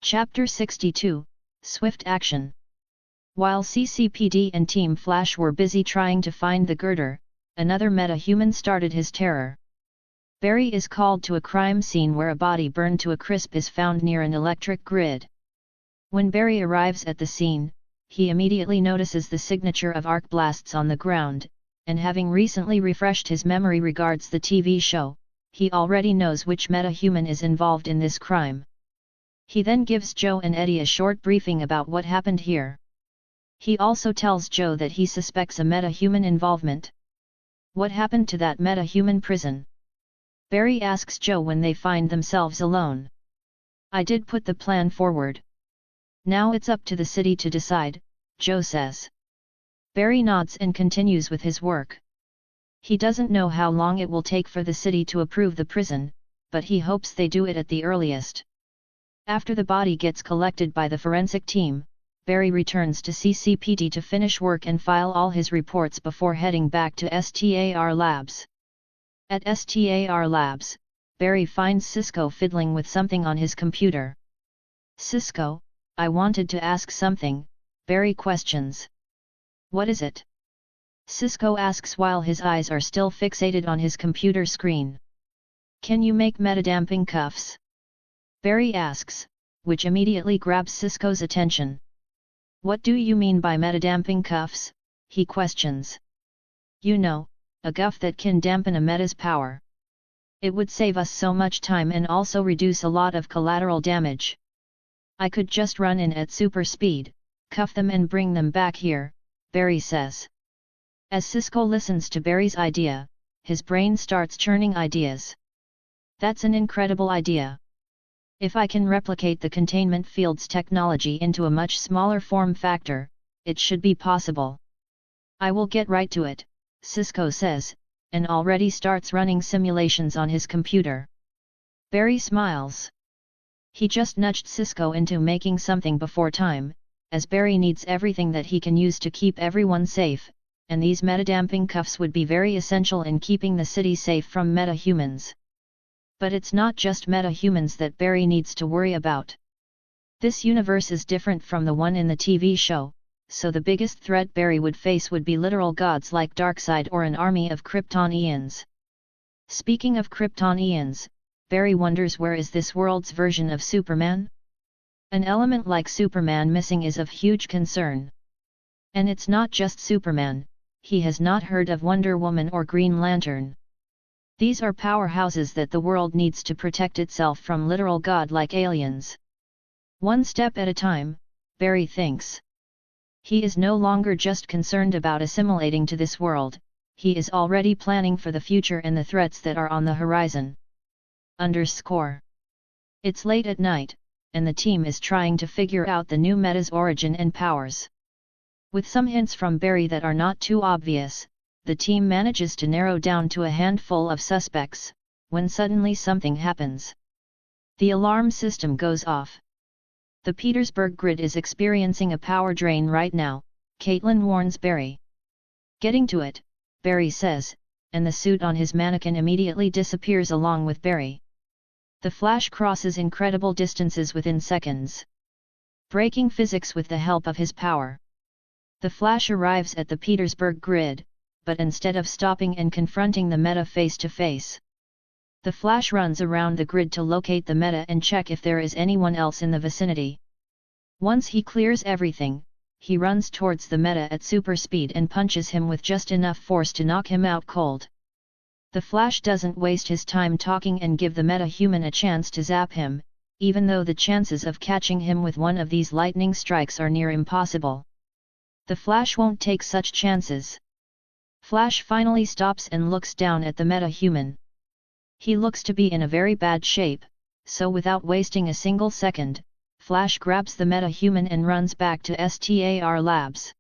Chapter 62, Swift Action. While CCPD and Team Flash were busy trying to find the girder, another meta-human started his terror. Barry is called to a crime scene where a body burned to a crisp is found near an electric grid. When Barry arrives at the scene, he immediately notices the signature of arc blasts on the ground, and having recently refreshed his memory regards the TV show, he already knows which meta-human is involved in this crime. He then gives Joe and Eddie a short briefing about what happened here. He also tells Joe that he suspects a meta-human involvement. What happened to that meta-human prison? Barry asks Joe when they find themselves alone. I did put the plan forward. Now it's up to the city to decide, Joe says. Barry nods and continues with his work. He doesn't know how long it will take for the city to approve the prison, but he hopes they do it at the earliest. After the body gets collected by the forensic team, Barry returns to CCPD to finish work and file all his reports before heading back to STAR Labs. At STAR Labs, Barry finds Cisco fiddling with something on his computer. Cisco, I wanted to ask something, Barry questions. What is it? Cisco asks while his eyes are still fixated on his computer screen. Can you make metadamping cuffs? Barry asks, which immediately grabs Cisco's attention. What do you mean by metadamping cuffs? He questions. You know, a cuff that can dampen a meta's power. It would save us so much time and also reduce a lot of collateral damage. I could just run in at super speed, cuff them and bring them back here, Barry says. As Cisco listens to Barry's idea, his brain starts churning ideas. That's an incredible idea. If I can replicate the containment field's technology into a much smaller form factor, it should be possible. I will get right to it, Cisco says, and already starts running simulations on his computer. Barry smiles. He just nudged Cisco into making something before time, as Barry needs everything that he can use to keep everyone safe, and these metadamping cuffs would be very essential in keeping the city safe from meta-humans. But it's not just meta-humans that Barry needs to worry about. This universe is different from the one in the TV show, so the biggest threat Barry would face would be literal gods like Darkseid or an army of Kryptonians. Speaking of Kryptonians, Barry wonders where is this world's version of Superman? An element like Superman missing is of huge concern. And it's not just Superman, he has not heard of Wonder Woman or Green Lantern. These are powerhouses that the world needs to protect itself from literal god-like aliens. One step at a time, Barry thinks. He is no longer just concerned about assimilating to this world, he is already planning for the future and the threats that are on the horizon. It's late at night, and the team is trying to figure out the new meta's origin and powers. With some hints from Barry that are not too obvious, the team manages to narrow down to a handful of suspects, when suddenly something happens. The alarm system goes off. The Petersburg grid is experiencing a power drain right now, Caitlin warns Barry. Getting to it, Barry says, and the suit on his mannequin immediately disappears along with Barry. The Flash crosses incredible distances within seconds, breaking physics with the help of his power. The Flash arrives at the Petersburg grid, but instead of stopping and confronting the meta face-to-face, the Flash runs around the grid to locate the meta and check if there is anyone else in the vicinity. Once he clears everything, he runs towards the meta at super speed and punches him with just enough force to knock him out cold. The Flash doesn't waste his time talking and give the meta-human a chance to zap him, even though the chances of catching him with one of these lightning strikes are near impossible. The Flash won't take such chances. Flash finally stops and looks down at the meta-human. He looks to be in a very bad shape, so without wasting a single second, Flash grabs the meta-human and runs back to STAR Labs.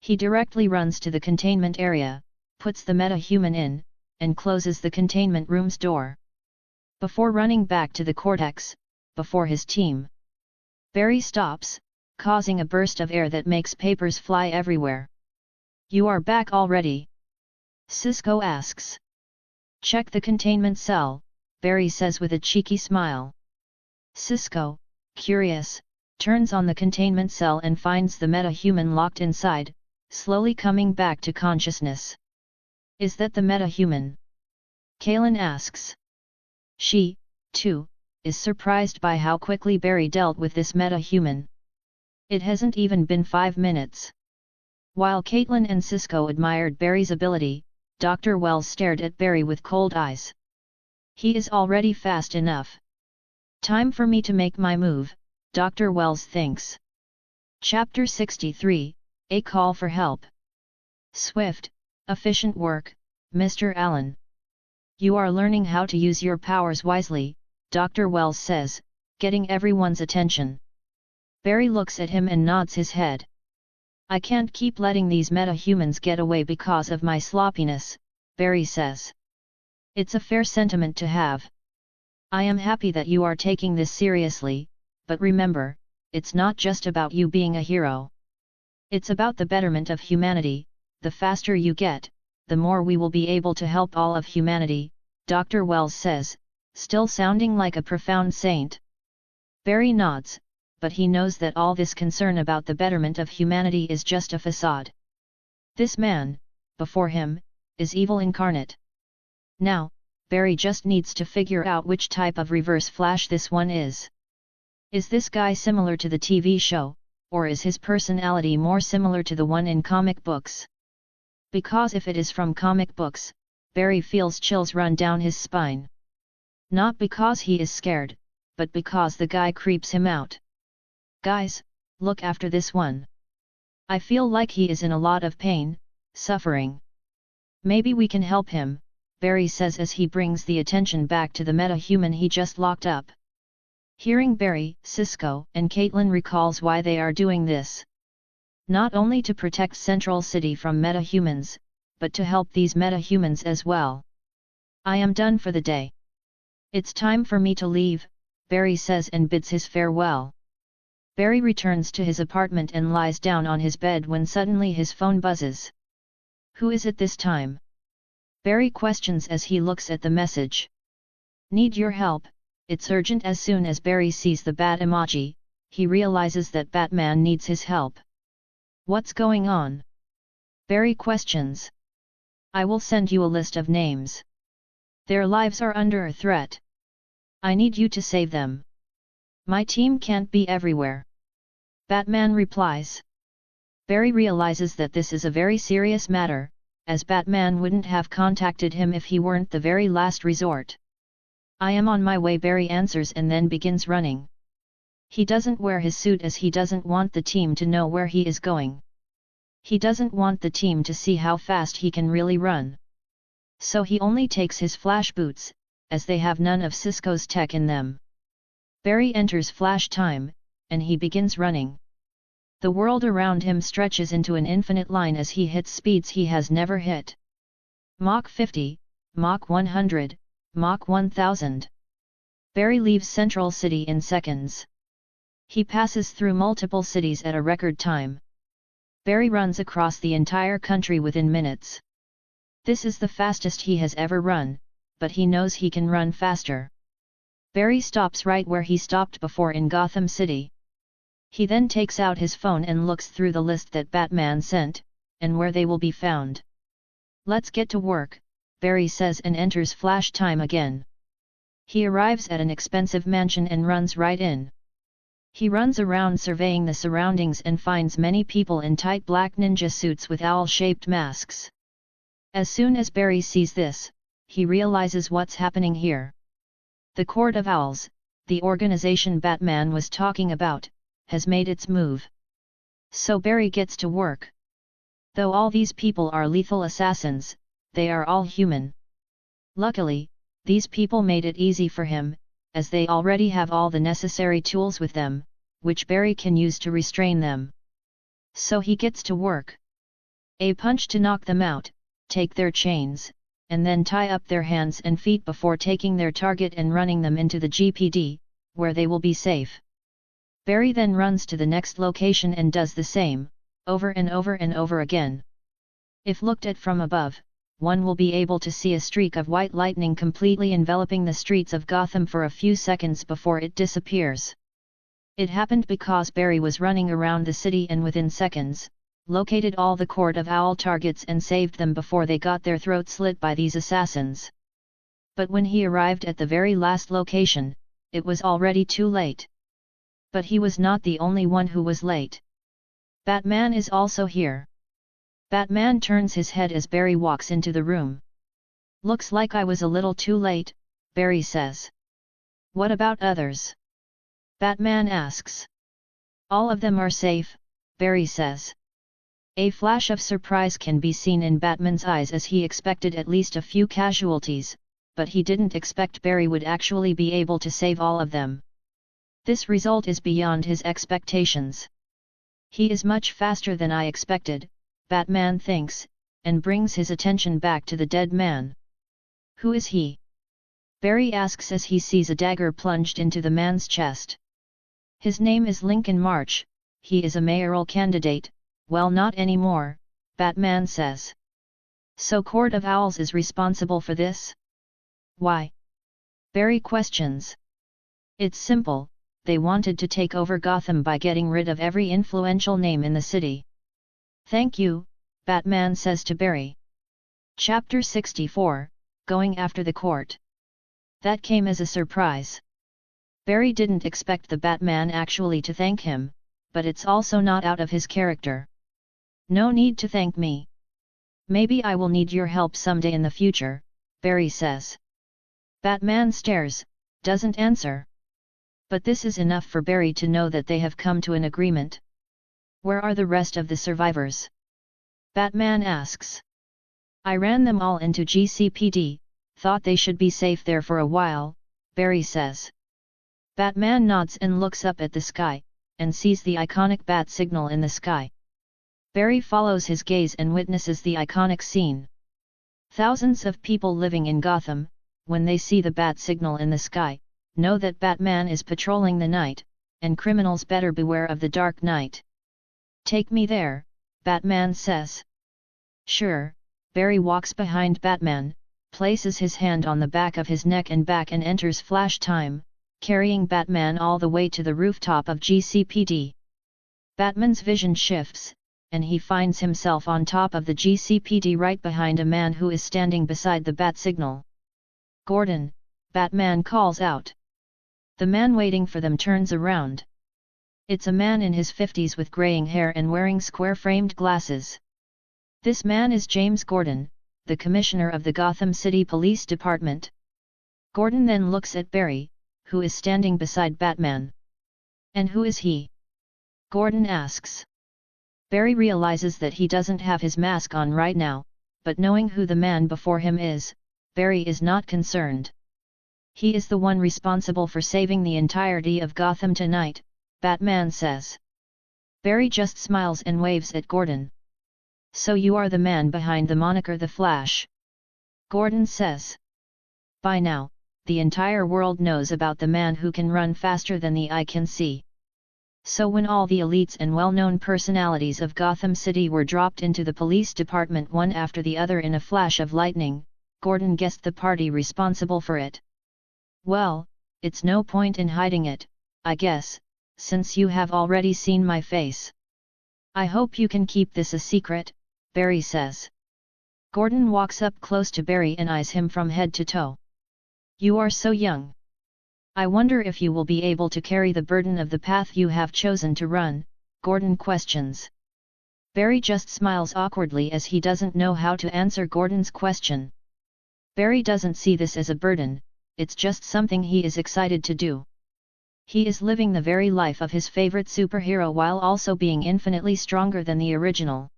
He directly runs to the containment area, puts the meta-human in, and closes the containment room's door. Before running back to the Cortex, before his team, Barry stops, causing a burst of air that makes papers fly everywhere. You are back already? Cisco asks. Check the containment cell, Barry says with a cheeky smile. Cisco, Curious, turns on the containment cell and finds the meta-human locked inside, slowly coming back to consciousness. Is that the meta-human? Kaylin asks. She, too, is surprised by how quickly Barry dealt with this meta-human. It hasn't even been 5 minutes. While Caitlin and Cisco admired Barry's ability, Dr. Wells stared at Barry with cold eyes. He is already fast enough. Time for me to make my move, Dr. Wells thinks. Chapter 63, A Call for Help. Swift, efficient work, Mr. Allen. You are learning how to use your powers wisely, Dr. Wells says, getting everyone's attention. Barry looks at him and nods his head. I can't keep letting these meta-humans get away because of my sloppiness, Barry says. It's a fair sentiment to have. I am happy that you are taking this seriously, but remember, it's not just about you being a hero. It's about the betterment of humanity. The faster you get, the more we will be able to help all of humanity, Dr. Wells says, still sounding like a profound saint. Barry nods, but he knows that all this concern about the betterment of humanity is just a facade. This man, before him, is evil incarnate. Now, Barry just needs to figure out which type of reverse flash this one is. Is this guy similar to the TV show, or is his personality more similar to the one in comic books? Because if it is from comic books, Barry feels chills run down his spine. Not because he is scared, but because the guy creeps him out. Guys, look after this one. I feel like he is in a lot of pain, suffering. Maybe we can help him, Barry says as he brings the attention back to the meta-human he just locked up. Hearing Barry, Cisco and Caitlin recalls why they are doing this. Not only to protect Central City from meta-humans, but to help these meta-humans as well. I am done for the day. It's time for me to leave, Barry says and bids his farewell. Barry returns to his apartment and lies down on his bed when suddenly his phone buzzes. Who is it this time? Barry questions as he looks at the message. Need your help, it's urgent. As soon as Barry sees the bat emoji, he realizes that Batman needs his help. What's going on? Barry questions. I will send you a list of names. Their lives are under threat. I need you to save them. My team can't be everywhere. Batman replies. Barry realizes that this is a very serious matter, as Batman wouldn't have contacted him if he weren't the very last resort. I am on my way, Barry answers and then begins running. He doesn't wear his suit as he doesn't want the team to know where he is going. He doesn't want the team to see how fast he can really run. So he only takes his flash boots, as they have none of Cisco's tech in them. Barry enters flash time, and he begins running. The world around him stretches into an infinite line as he hits speeds he has never hit. Mach 50, Mach 100, Mach 1000. Barry leaves Central City in seconds. He passes through multiple cities at a record time. Barry runs across the entire country within minutes. This is the fastest he has ever run, but he knows he can run faster. Barry stops right where he stopped before in Gotham City. He then takes out his phone and looks through the list that Batman sent, and where they will be found. Let's get to work, Barry says and enters flash time again. He arrives at an expensive mansion and runs right in. He runs around surveying the surroundings and finds many people in tight black ninja suits with owl-shaped masks. As soon as Barry sees this, he realizes what's happening here. The Court of Owls, the organization Batman was talking about, has made its move. So Barry gets to work. Though all these people are lethal assassins, they are all human. Luckily, these people made it easy for him, as they already have all the necessary tools with them, which Barry can use to restrain them. So he gets to work. A punch to knock them out, take their chains, and then tie up their hands and feet before taking their target and running them into the GPD, where they will be safe. Barry then runs to the next location and does the same, over and over and over again. If looked at from above, one will be able to see a streak of white lightning completely enveloping the streets of Gotham for a few seconds before it disappears. It happened because Barry was running around the city and within seconds, located all the Court of Owl targets and saved them before they got their throats slit by these assassins. But when he arrived at the very last location, it was already too late. But he was not the only one who was late. Batman is also here. Batman turns his head as Barry walks into the room. Looks like I was a little too late, Barry says. What about others? Batman asks. All of them are safe, Barry says. A flash of surprise can be seen in Batman's eyes as he expected at least a few casualties, but he didn't expect Barry would actually be able to save all of them. This result is beyond his expectations. He is much faster than I expected, Batman thinks, and brings his attention back to the dead man. Who is he? Barry asks as he sees a dagger plunged into the man's chest. His name is Lincoln March, he is a mayoral candidate. Well, not anymore, Batman says. So Court of Owls is responsible for this? Why? Barry questions. It's simple, they wanted to take over Gotham by getting rid of every influential name in the city. Thank you, Batman says to Barry. Chapter 64, Going After the Court. That came as a surprise. Barry didn't expect the Batman actually to thank him, but it's also not out of his character. No need to thank me. Maybe I will need your help someday in the future, Barry says. Batman stares, doesn't answer. But this is enough for Barry to know that they have come to an agreement. Where are the rest of the survivors? Batman asks. I ran them all into GCPD, thought they should be safe there for a while, Barry says. Batman nods and looks up at the sky, and sees the iconic bat signal in the sky. Barry follows his gaze and witnesses the iconic scene. Thousands of people living in Gotham, when they see the bat signal in the sky, know that Batman is patrolling the night, and criminals better beware of the dark night. Take me there, Batman says. Sure, Barry walks behind Batman, places his hand on the back of his neck and enters Flash Time, carrying Batman all the way to the rooftop of GCPD. Batman's vision shifts, and he finds himself on top of the GCPD right behind a man who is standing beside the bat signal. Gordon, Batman calls out. The man waiting for them turns around. It's a man in his 50s with graying hair and wearing square-framed glasses. This man is James Gordon, the commissioner of the Gotham City Police Department. Gordon then looks at Barry, who is standing beside Batman. And who is he? Gordon asks. Barry realizes that he doesn't have his mask on right now, but knowing who the man before him is, Barry is not concerned. He is the one responsible for saving the entirety of Gotham tonight, Batman says. Barry just smiles and waves at Gordon. So you are the man behind the moniker The Flash? Gordon says. By now, the entire world knows about the man who can run faster than the eye can see. So when all the elites and well-known personalities of Gotham City were dropped into the police department one after the other in a flash of lightning, Gordon guessed the party responsible for it. Well, it's no point in hiding it, I guess, since you have already seen my face. I hope you can keep this a secret, Barry says. Gordon walks up close to Barry and eyes him from head to toe. You are so young. I wonder if you will be able to carry the burden of the path you have chosen to run, Gordon questions. Barry just smiles awkwardly as he doesn't know how to answer Gordon's question. Barry doesn't see this as a burden, it's just something he is excited to do. He is living the very life of his favorite superhero while also being infinitely stronger than the original.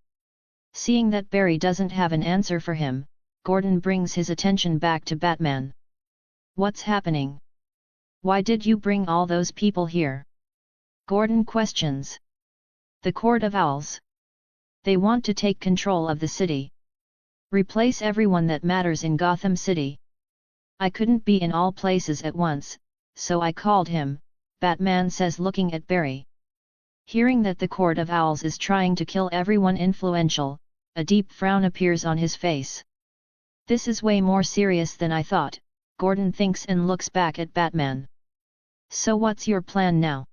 Seeing that Barry doesn't have an answer for him, Gordon brings his attention back to Batman. What's happening? Why did you bring all those people here? Gordon questions. The Court of Owls. They want to take control of the city. Replace everyone that matters in Gotham City. I couldn't be in all places at once, so I called him, Batman says looking at Barry. Hearing that the Court of Owls is trying to kill everyone influential, a deep frown appears on his face. This is way more serious than I thought, Gordon thinks and looks back at Batman. So what's your plan now?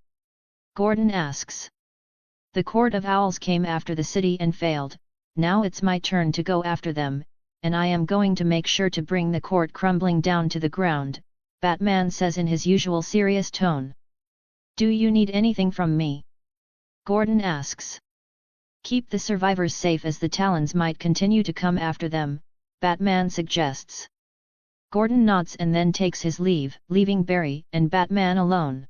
Gordon asks. The Court of Owls came after the city and failed, now it's my turn to go after them, and I am going to make sure to bring the court crumbling down to the ground, Batman says in his usual serious tone. Do you need anything from me? Gordon asks. Keep the survivors safe as the Talons might continue to come after them, Batman suggests. Gordon nods and then takes his leave, leaving Barry and Batman alone.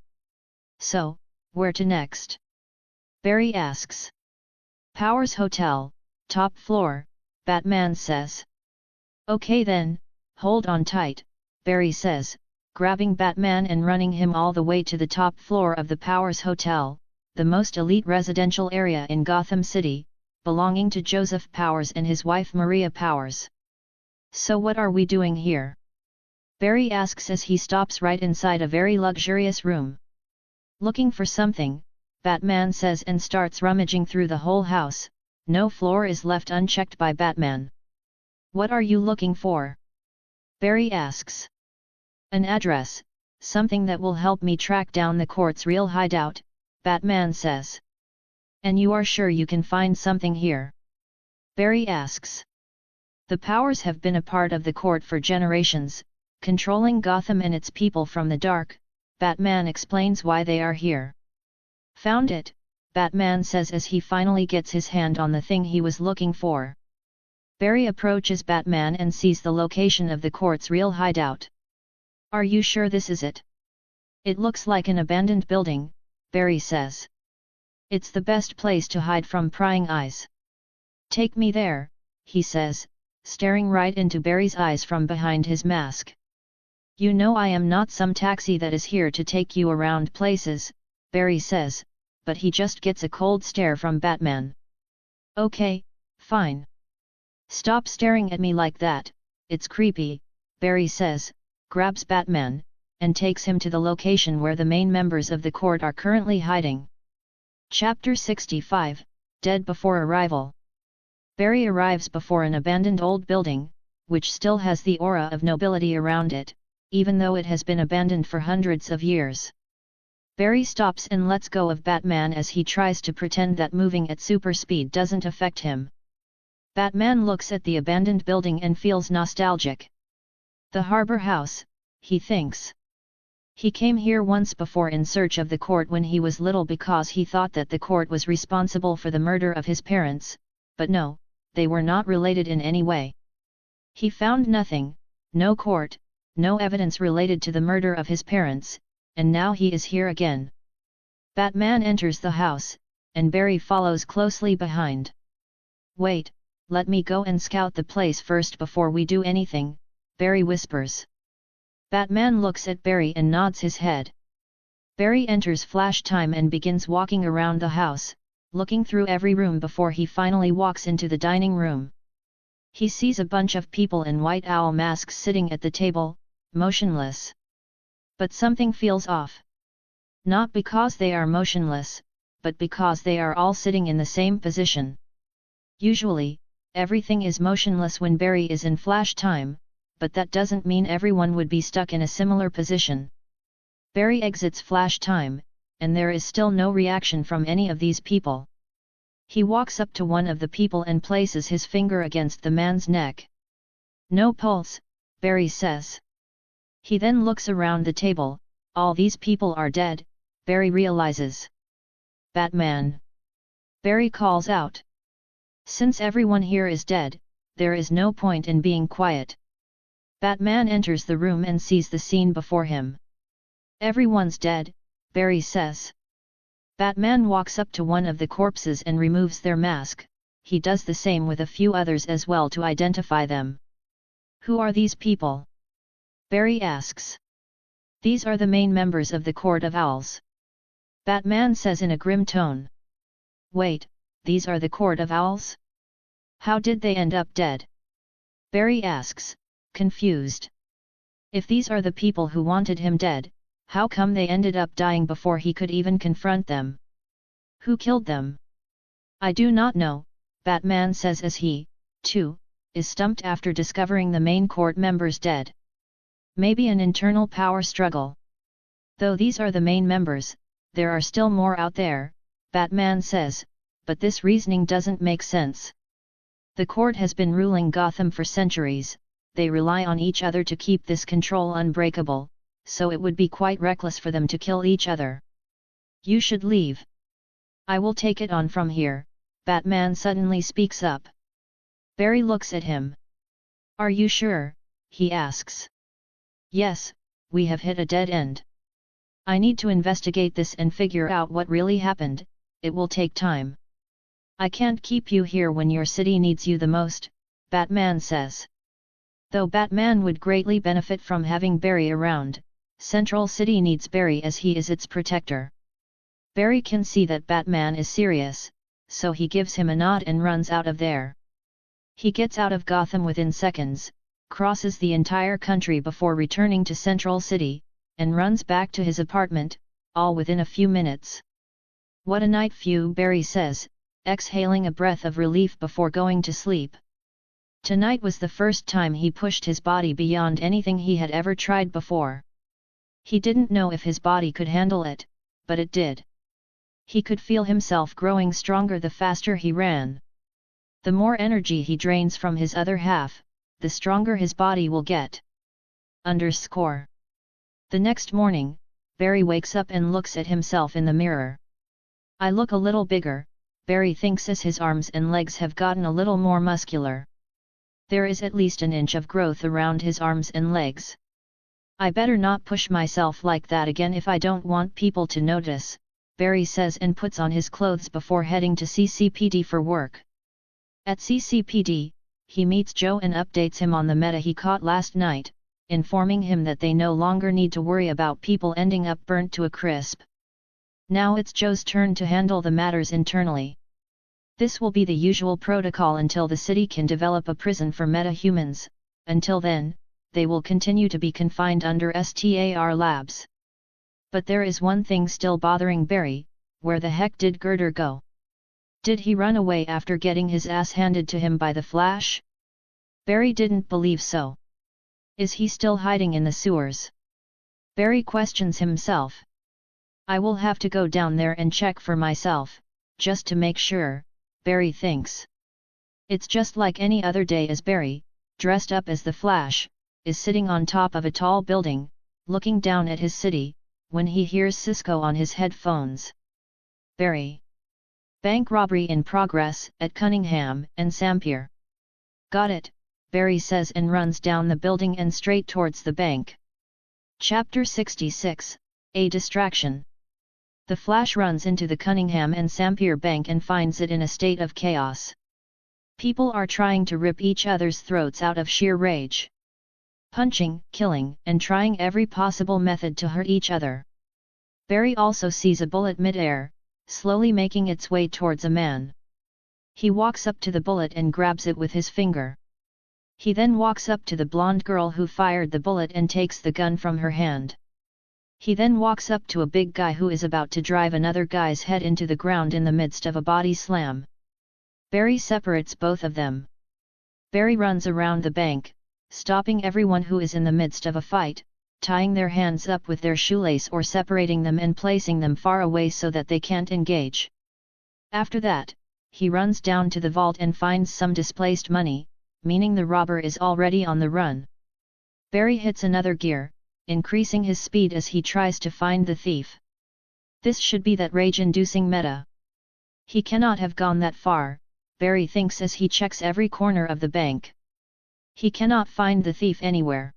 So, where to next? Barry asks. Powers Hotel, top floor, Batman says. Okay then, hold on tight, Barry says, grabbing Batman and running him all the way to the top floor of the Powers Hotel, the most elite residential area in Gotham City, belonging to Joseph Powers and his wife Maria Powers. So what are we doing here? Barry asks as he stops right inside a very luxurious room. Looking for something, Batman says and starts rummaging through the whole house, no floor is left unchecked by Batman. What are you looking for? Barry asks. An address, something that will help me track down the court's real hideout, Batman says. And you are sure you can find something here? Barry asks. The Powers have been a part of the court for generations, controlling Gotham and its people from the dark, Batman explains why they are here. Found it, Batman says as he finally gets his hand on the thing he was looking for. Barry approaches Batman and sees the location of the court's real hideout. Are you sure this is it? It looks like an abandoned building, Barry says. It's the best place to hide from prying eyes. Take me there, he says, staring right into Barry's eyes from behind his mask. You know I am not some taxi that is here to take you around places, Barry says, but he just gets a cold stare from Batman. Okay, fine. Stop staring at me like that, it's creepy, Barry says, grabs Batman, and takes him to the location where the main members of the court are currently hiding. Chapter 65, Dead Before Arrival. Barry arrives before an abandoned old building, which still has the aura of nobility around it, even though it has been abandoned for hundreds of years. Barry stops and lets go of Batman as he tries to pretend that moving at super speed doesn't affect him. Batman looks at the abandoned building and feels nostalgic. The Harbor House, he thinks. He came here once before in search of the court when he was little because he thought that the court was responsible for the murder of his parents, but no, they were not related in any way. He found nothing, no court, no evidence related to the murder of his parents, and now he is here again. Batman enters the house, and Barry follows closely behind. Wait, let me go and scout the place first before we do anything, Barry whispers. Batman looks at Barry and nods his head. Barry enters Flash Time and begins walking around the house, looking through every room before he finally walks into the dining room. He sees a bunch of people in white owl masks sitting at the table, motionless. But something feels off. Not because they are motionless, but because they are all sitting in the same position. Usually, everything is motionless when Barry is in Flash Time, but that doesn't mean everyone would be stuck in a similar position. Barry exits Flash Time, and there is still no reaction from any of these people. He walks up to one of the people and places his finger against the man's neck. No pulse, Barry says. He then looks around the table, all these people are dead, Barry realizes. Batman! Barry calls out. Since everyone here is dead, there is no point in being quiet. Batman enters the room and sees the scene before him. Everyone's dead, Barry says. Batman walks up to one of the corpses and removes their mask, he does the same with a few others as well to identify them. Who are these people? Barry asks. These are the main members of the Court of Owls. Batman says in a grim tone. Wait, these are the Court of Owls? How did they end up dead? Barry asks, confused. If these are the people who wanted him dead, how come they ended up dying before he could even confront them? Who killed them? I do not know, Batman says as he, too, is stumped after discovering the main court members dead. Maybe an internal power struggle. Though these are the main members, There are still more out there, Batman says, but this reasoning doesn't make sense. The court has been ruling Gotham for centuries, they rely on each other to keep this control unbreakable, so it would be quite reckless for them to kill each other. You should leave. I will take it on from here, Batman suddenly speaks up. Barry looks at him. Are you sure? He asks. Yes, we have hit a dead end. I need to investigate this and figure out what really happened, it will take time. I can't keep you here when your city needs you the most, Batman says. Though Batman would greatly benefit from having Barry around, Central City needs Barry as he is its protector. Barry can see that Batman is serious, so he gives him a nod and runs out of there. He gets out of Gotham within seconds, crosses the entire country before returning to Central City, and runs back to his apartment, all within a few minutes. What a night, phew, Barry says, exhaling a breath of relief before going to sleep. Tonight was the first time he pushed his body beyond anything he had ever tried before. He didn't know if his body could handle it, but it did. He could feel himself growing stronger the faster he ran. The more energy he drains from his other half, the stronger his body will get. The next morning, Barry wakes up and looks at himself in the mirror. I look a little bigger, Barry thinks as his arms and legs have gotten a little more muscular. There is at least an inch of growth around his arms and legs. I better not push myself like that again if I don't want people to notice, Barry says and puts on his clothes before heading to CCPD for work. At CCPD, he meets Joe and updates him on the meta he caught last night, informing him that they no longer need to worry about people ending up burnt to a crisp. Now it's Joe's turn to handle the matters internally. This will be the usual protocol until the city can develop a prison for meta-humans. Until then, they will continue to be confined under STAR labs. But there is one thing still bothering Barry: where the heck did Girder go? Did he run away after getting his ass handed to him by the Flash? Barry didn't believe so. Is he still hiding in the sewers? Barry questions himself. I will have to go down there and check for myself, just to make sure, Barry thinks. It's just like any other day as Barry, dressed up as the Flash, is sitting on top of a tall building, looking down at his city, when he hears Cisco on his headphones. Barry. Bank robbery in progress at Cunningham and Sampier. Got it, Barry says and runs down the building and straight towards the bank. Chapter 66, A Distraction. The Flash runs into the Cunningham and Sampier bank and finds it in a state of chaos. People are trying to rip each other's throats out of sheer rage. Punching, killing, and trying every possible method to hurt each other. Barry also sees a bullet mid-air, slowly making its way towards a man. He walks up to the bullet and grabs it with his finger. He then walks up to the blonde girl who fired the bullet and takes the gun from her hand. He then walks up to a big guy who is about to drive another guy's head into the ground in the midst of a body slam. Barry separates both of them. Barry runs around the bank, stopping everyone who is in the midst of a fight, tying their hands up with their shoelace or separating them and placing them far away so that they can't engage. After that, he runs down to the vault and finds some displaced money, meaning the robber is already on the run. Barry hits another gear, increasing his speed as he tries to find the thief. This should be that rage-inducing meta. He cannot have gone that far, Barry thinks as he checks every corner of the bank. He cannot find the thief anywhere.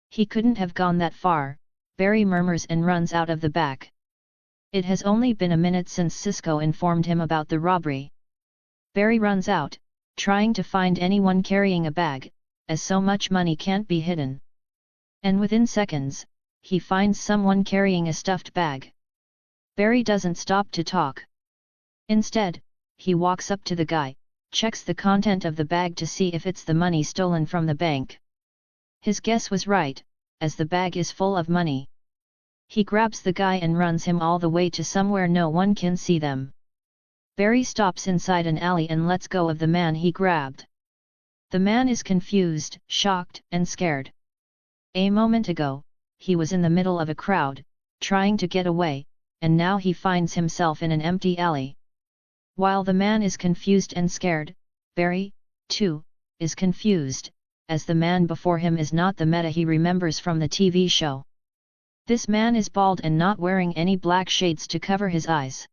He couldn't have gone that far, Barry murmurs and runs out of the back. It has only been a minute since Cisco informed him about the robbery. Barry runs out, trying to find anyone carrying a bag, as so much money can't be hidden. And within seconds, he finds someone carrying a stuffed bag. Barry doesn't stop to talk. Instead, he walks up to the guy, checks the content of the bag to see if it's the money stolen from the bank. His guess was right, as the bag is full of money. He grabs the guy and runs him all the way to somewhere no one can see them. Barry stops inside an alley and lets go of the man he grabbed. The man is confused, shocked, and scared. A moment ago, he was in the middle of a crowd, trying to get away, and now he finds himself in an empty alley. While the man is confused and scared, Barry, too, is confused, as the man before him is not the Meta he remembers from the TV show. This man is bald and not wearing any black shades to cover his eyes.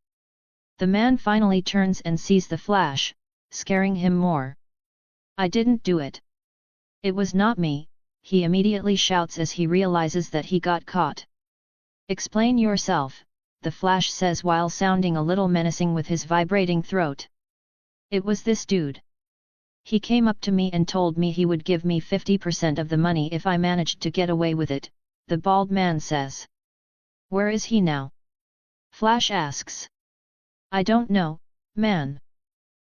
The man finally turns and sees the flash, scaring him more. "I didn't do it. It was not me," he immediately shouts as he realizes that he got caught. "Explain yourself," the Flash says while sounding a little menacing with his vibrating throat. "It was this dude. He came up to me and told me he would give me 50% of the money if I managed to get away with it," the bald man says. "Where is he now?" Flash asks. "I don't know, man.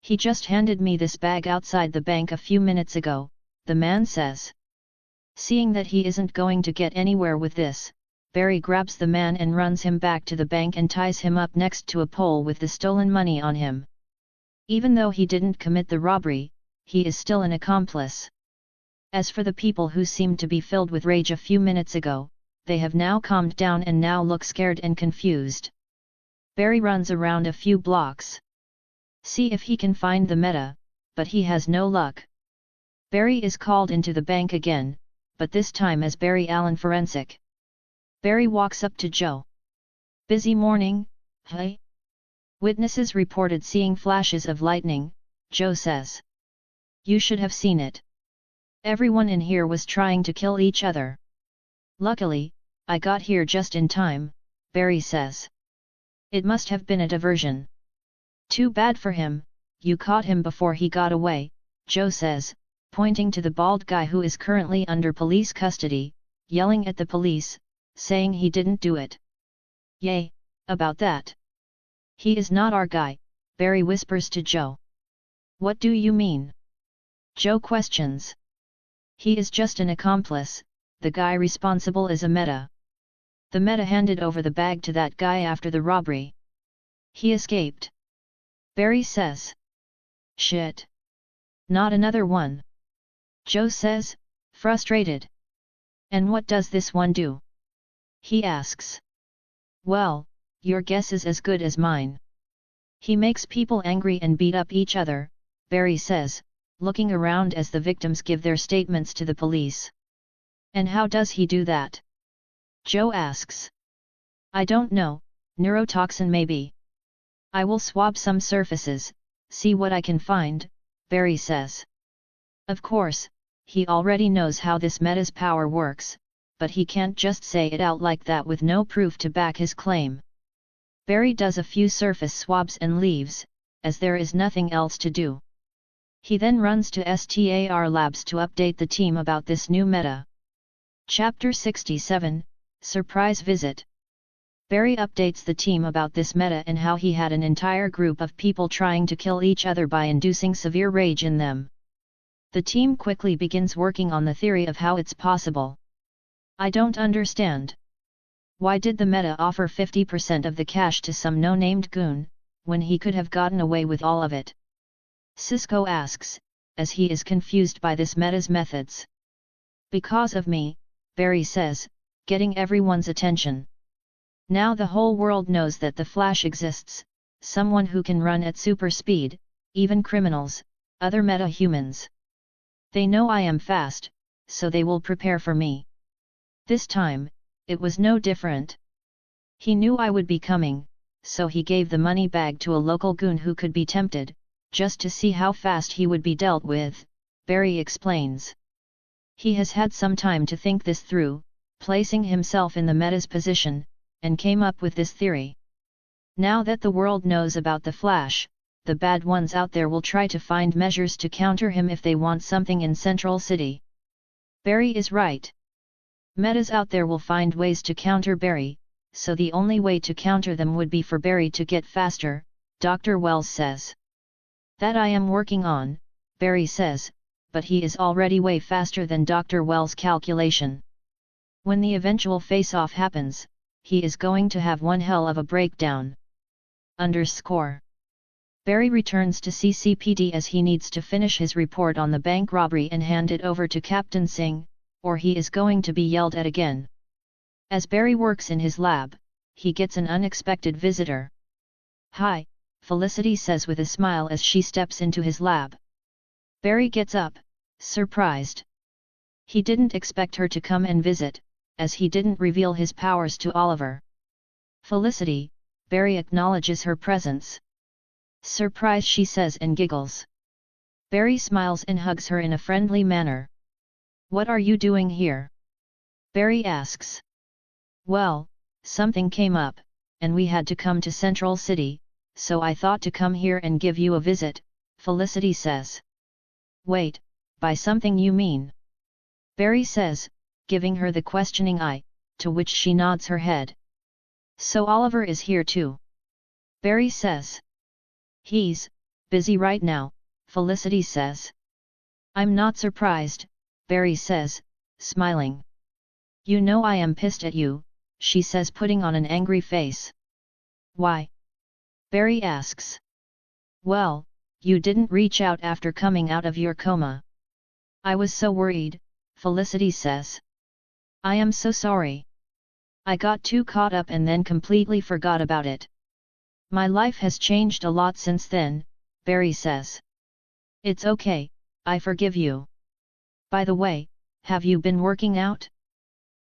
He just handed me this bag outside the bank a few minutes ago," the man says. Seeing that he isn't going to get anywhere with this, Barry grabs the man and runs him back to the bank and ties him up next to a pole with the stolen money on him. Even though he didn't commit the robbery, he is still an accomplice. As for the people who seemed to be filled with rage a few minutes ago, they have now calmed down and now look scared and confused. Barry runs around a few blocks. See if he can find the Meta, but he has no luck. Barry is called into the bank again, but this time as Barry Allen Forensic. Barry walks up to Joe. "Busy morning, hey?" Witnesses reported seeing flashes of lightning, Joe says. "You should have seen it. Everyone in here was trying to kill each other. Luckily, I got here just in time," Barry says. "It must have been a diversion." "Too bad for him, you caught him before he got away," Joe says, pointing to the bald guy who is currently under police custody, yelling at the police, saying he didn't do it. "Yay, about that. He is not our guy," Barry whispers to Joe. "What do you mean?" Joe questions. "He is just an accomplice, the guy responsible is a Meta. The Meta handed over the bag to that guy after the robbery. He escaped," Barry says. "Shit. Not another one," Joe says, frustrated. "And what does this one do?" he asks. "Well, your guess is as good as mine. He makes people angry and beat up each other," Barry says, looking around as the victims give their statements to the police. "And how does he do that?" Joe asks. "I don't know, neurotoxin maybe. I will swab some surfaces, see what I can find," Barry says. Of course, he already knows how this Meta's power works, but he can't just say it out like that with no proof to back his claim. Barry does a few surface swabs and leaves, as there is nothing else to do. He then runs to STAR Labs to update the team about this new Meta. Chapter 67, Surprise Visit. Barry updates the team about this Meta and how he had an entire group of people trying to kill each other by inducing severe rage in them. The team quickly begins working on the theory of how it's possible. "I don't understand. Why did the Meta offer 50% of the cash to some no-named goon, when he could have gotten away with all of it?" Cisco asks, as he is confused by this Meta's methods. "Because of me," Barry says, getting everyone's attention. Now the whole world knows that the Flash exists, someone who can run at super speed, even criminals, other meta-humans. They know I am fast, so they will prepare for me. This time, it was no different. He knew I would be coming, so he gave the money bag to a local goon who could be tempted, just to see how fast he would be dealt with, Barry explains. He has had some time to think this through, placing himself in the Meta's position, and came up with this theory. Now that the world knows about the Flash, the bad ones out there will try to find measures to counter him if they want something in Central City. Barry is right. Metas out there will find ways to counter Barry, so the only way to counter them would be for Barry to get faster, Dr. Wells says. "That I am working on," Barry says, but he is already way faster than Dr. Wells' calculation. When the eventual face-off happens, he is going to have one hell of a breakdown. Barry returns to CCPD as he needs to finish his report on the bank robbery and hand it over to Captain Singh, or he is going to be yelled at again. As Barry works in his lab, he gets an unexpected visitor. "Hi," Felicity says with a smile as she steps into his lab. Barry gets up, surprised. He didn't expect her to come and visit, as he didn't reveal his powers to Oliver. "Felicity," Barry acknowledges her presence. "Surprise," she says and giggles. Barry smiles and hugs her in a friendly manner. "What are you doing here?" Barry asks. "Well, something came up, and we had to come to Central City, so I thought to come here and give you a visit," Felicity says. "Wait, by something you mean?" Barry says, giving her the questioning eye, to which she nods her head. "So Oliver is here too?" Barry says. "He's busy right now," Felicity says. "I'm not surprised," Barry says, smiling. "You know I am pissed at you," she says, putting on an angry face. "Why?" Barry asks. "Well, you didn't reach out after coming out of your coma." "I was so worried," Felicity says. "I am so sorry. I got too caught up and then completely forgot about it. My life has changed a lot since then," Barry says. "It's okay, I forgive you. By the way, have you been working out?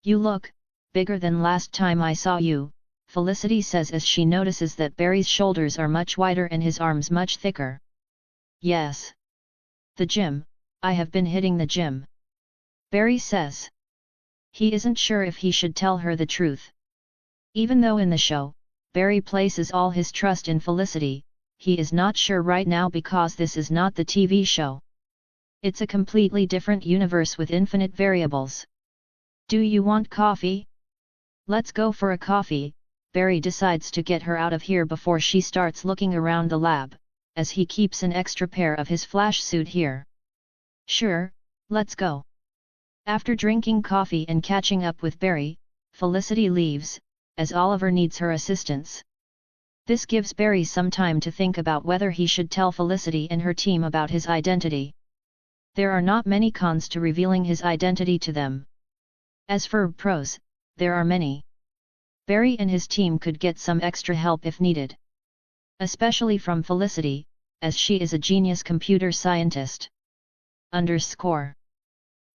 You look bigger than last time I saw you," Felicity says as she notices that Barry's shoulders are much wider and his arms much thicker. "Yes. The gym, I have been hitting the gym," Barry says. He isn't sure if he should tell her the truth. Even though in the show, Barry places all his trust in Felicity, he is not sure right now because this is not the TV show. It's a completely different universe with infinite variables. "Do you want coffee?" "Let's go for a coffee." Barry decides to get her out of here before she starts looking around the lab, as he keeps an extra pair of his flash suit here. "Sure, let's go." After drinking coffee and catching up with Barry, Felicity leaves, as Oliver needs her assistance. This gives Barry some time to think about whether he should tell Felicity and her team about his identity. There are not many cons to revealing his identity to them. As for pros, there are many. Barry and his team could get some extra help if needed. Especially from Felicity, as she is a genius computer scientist.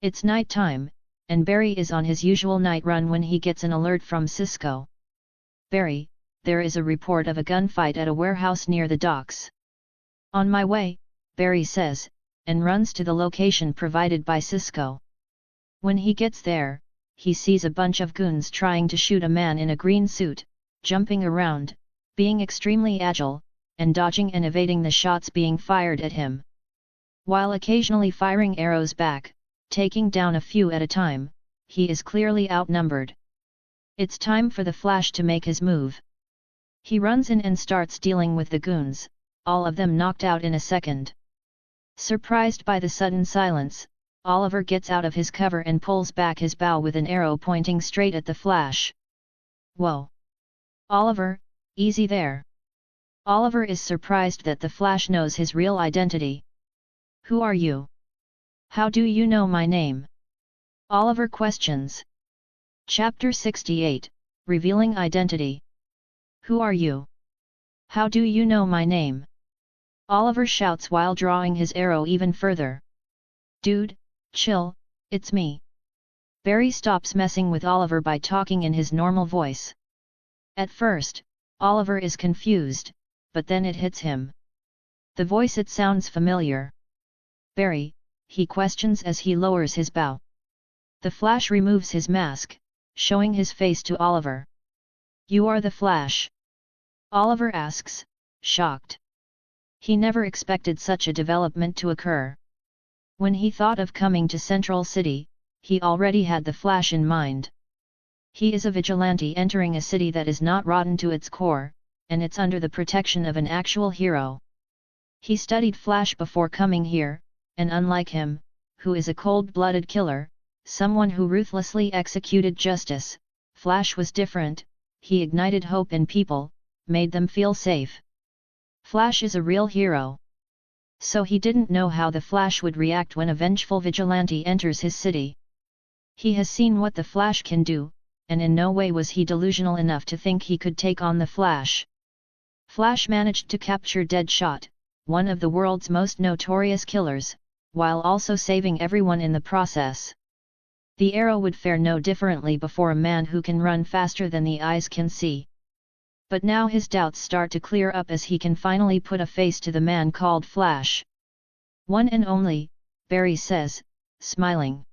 It's night time, and Barry is on his usual night run when he gets an alert from Cisco. "Barry, there is a report of a gunfight at a warehouse near the docks." "On my way," Barry says, and runs to the location provided by Cisco. When he gets there, he sees a bunch of goons trying to shoot a man in a green suit, jumping around, being extremely agile, and dodging and evading the shots being fired at him. While occasionally firing arrows back, taking down a few at a time, he is clearly outnumbered. It's time for the Flash to make his move. He runs in and starts dealing with the goons, all of them knocked out in a second. Surprised by the sudden silence, Oliver gets out of his cover and pulls back his bow with an arrow pointing straight at the Flash. "Whoa! Oliver, easy there." Oliver is surprised that the Flash knows his real identity. "Who are you? How do you know my name?" Oliver questions. Chapter 68, Revealing Identity. "Who are you? How do you know my name?" Oliver shouts while drawing his arrow even further. "Dude, chill, it's me." Barry stops messing with Oliver by talking in his normal voice. At first, Oliver is confused, but then it hits him. The voice, it sounds familiar. "Barry?" he questions as he lowers his bow. The Flash removes his mask, showing his face to Oliver. "You are the Flash?" Oliver asks, shocked. He never expected such a development to occur. When he thought of coming to Central City, he already had the Flash in mind. He is a vigilante entering a city that is not rotten to its core, and it's under the protection of an actual hero. He studied Flash before coming here, and unlike him, who is a cold-blooded killer, someone who ruthlessly executed justice, Flash was different. He ignited hope in people, made them feel safe. Flash is a real hero. So he didn't know how the Flash would react when a vengeful vigilante enters his city. He has seen what the Flash can do, and in no way was he delusional enough to think he could take on the Flash. Flash managed to capture Deadshot, one of the world's most notorious killers, while also saving everyone in the process. The Arrow would fare no differently before a man who can run faster than the eyes can see. But now his doubts start to clear up as he can finally put a face to the man called Flash. One and only, Barry says, smiling.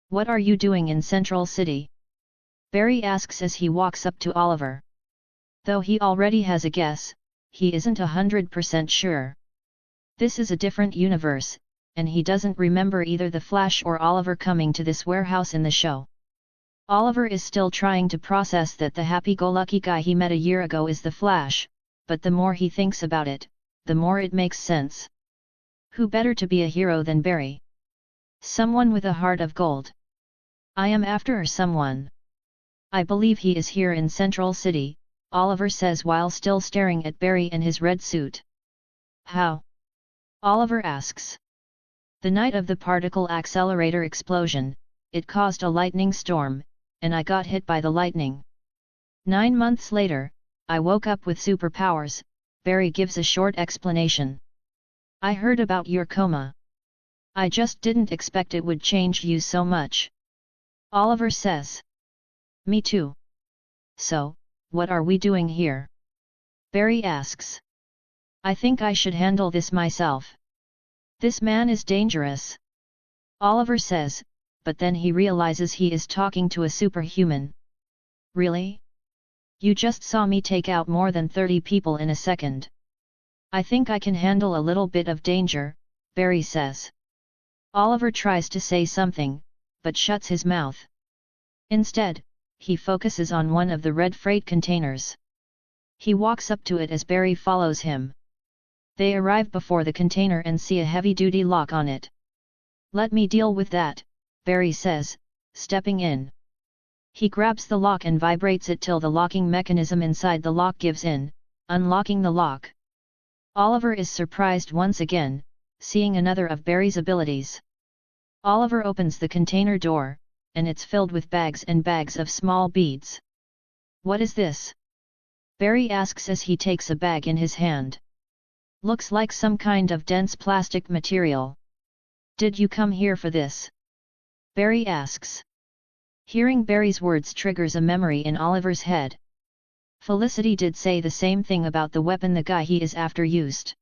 "What are you doing in Central City?" Barry asks as he walks up to Oliver. Though he already has a guess, he isn't 100% sure. This is a different universe, and he doesn't remember either the Flash or Oliver coming to this warehouse in the show. Oliver is still trying to process that the happy-go-lucky guy he met a year ago is the Flash, but the more he thinks about it, the more it makes sense. Who better to be a hero than Barry? Someone with a heart of gold. "I am after someone. I believe he is here in Central City," Oliver says while still staring at Barry in his red suit. "How?" Oliver asks. "The night of the particle accelerator explosion, it caused a lightning storm, and I got hit by the lightning. 9 months later, I woke up with superpowers," Barry gives a short explanation. "I heard about your coma. I just didn't expect it would change you so much," Oliver says. "Me too. So, what are we doing here?" Barry asks. "I think I should handle this myself. This man is dangerous," Oliver says, but then he realizes he is talking to a superhuman. "Really? You just saw me take out more than 30 people in a second." "I think I can handle a little bit of danger," Barry says. Oliver tries to say something, but shuts his mouth. Instead, he focuses on one of the red freight containers. He walks up to it as Barry follows him. They arrive before the container and see a heavy-duty lock on it. "Let me deal with that," Barry says, stepping in. He grabs the lock and vibrates it till the locking mechanism inside the lock gives in, unlocking the lock. Oliver is surprised once again, seeing another of Barry's abilities. Oliver opens the container door, and it's filled with bags and bags of small beads. "What is this?" Barry asks as he takes a bag in his hand. "Looks like some kind of dense plastic material. Did you come here for this?" Barry asks. Hearing Barry's words triggers a memory in Oliver's head. Felicity did say the same thing about the weapon the guy he is after used.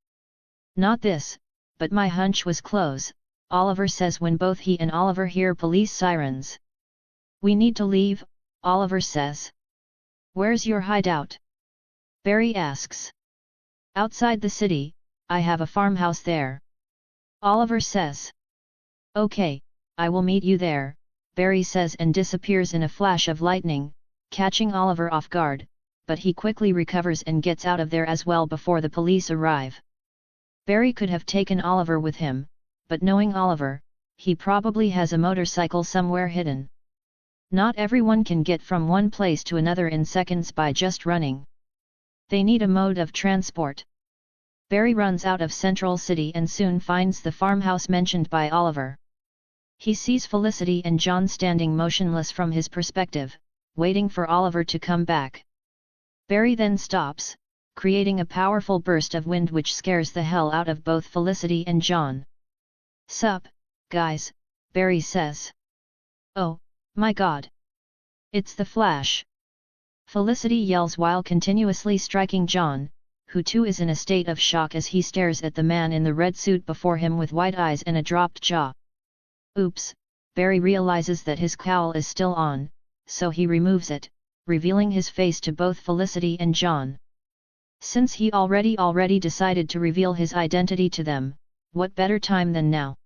"Not this, but my hunch was close," Oliver says when both he and Oliver hear police sirens. "We need to leave," Oliver says. "Where's your hideout?" Barry asks. "Outside the city, I have a farmhouse there," Oliver says. "Okay, I will meet you there," Barry says and disappears in a flash of lightning, catching Oliver off guard, but he quickly recovers and gets out of there as well before the police arrive. Barry could have taken Oliver with him, but knowing Oliver, he probably has a motorcycle somewhere hidden. Not everyone can get from one place to another in seconds by just running. They need a mode of transport. Barry runs out of Central City and soon finds the farmhouse mentioned by Oliver. He sees Felicity and John standing motionless from his perspective, waiting for Oliver to come back. Barry then stops, creating a powerful burst of wind which scares the hell out of both Felicity and John. "Sup, guys," Barry says. "Oh, my God! It's the Flash!" Felicity yells while continuously striking John, who too is in a state of shock as he stares at the man in the red suit before him with wide eyes and a dropped jaw. Oops, Barry realizes that his cowl is still on, so he removes it, revealing his face to both Felicity and John. Since he already decided to reveal his identity to them, what better time than now?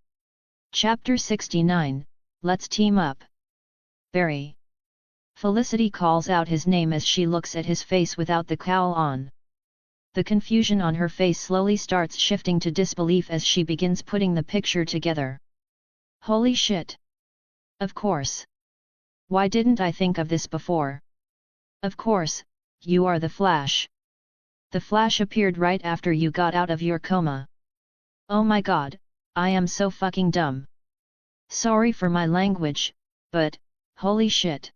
Chapter 69, Let's Team Up. Barry. Felicity calls out his name as she looks at his face without the cowl on. The confusion on her face slowly starts shifting to disbelief as she begins putting the picture together. Holy shit! Of course! Why didn't I think of this before? Of course, you are the Flash. The Flash appeared right after you got out of your coma. Oh my God, I am so fucking dumb. Sorry for my language, but, holy shit.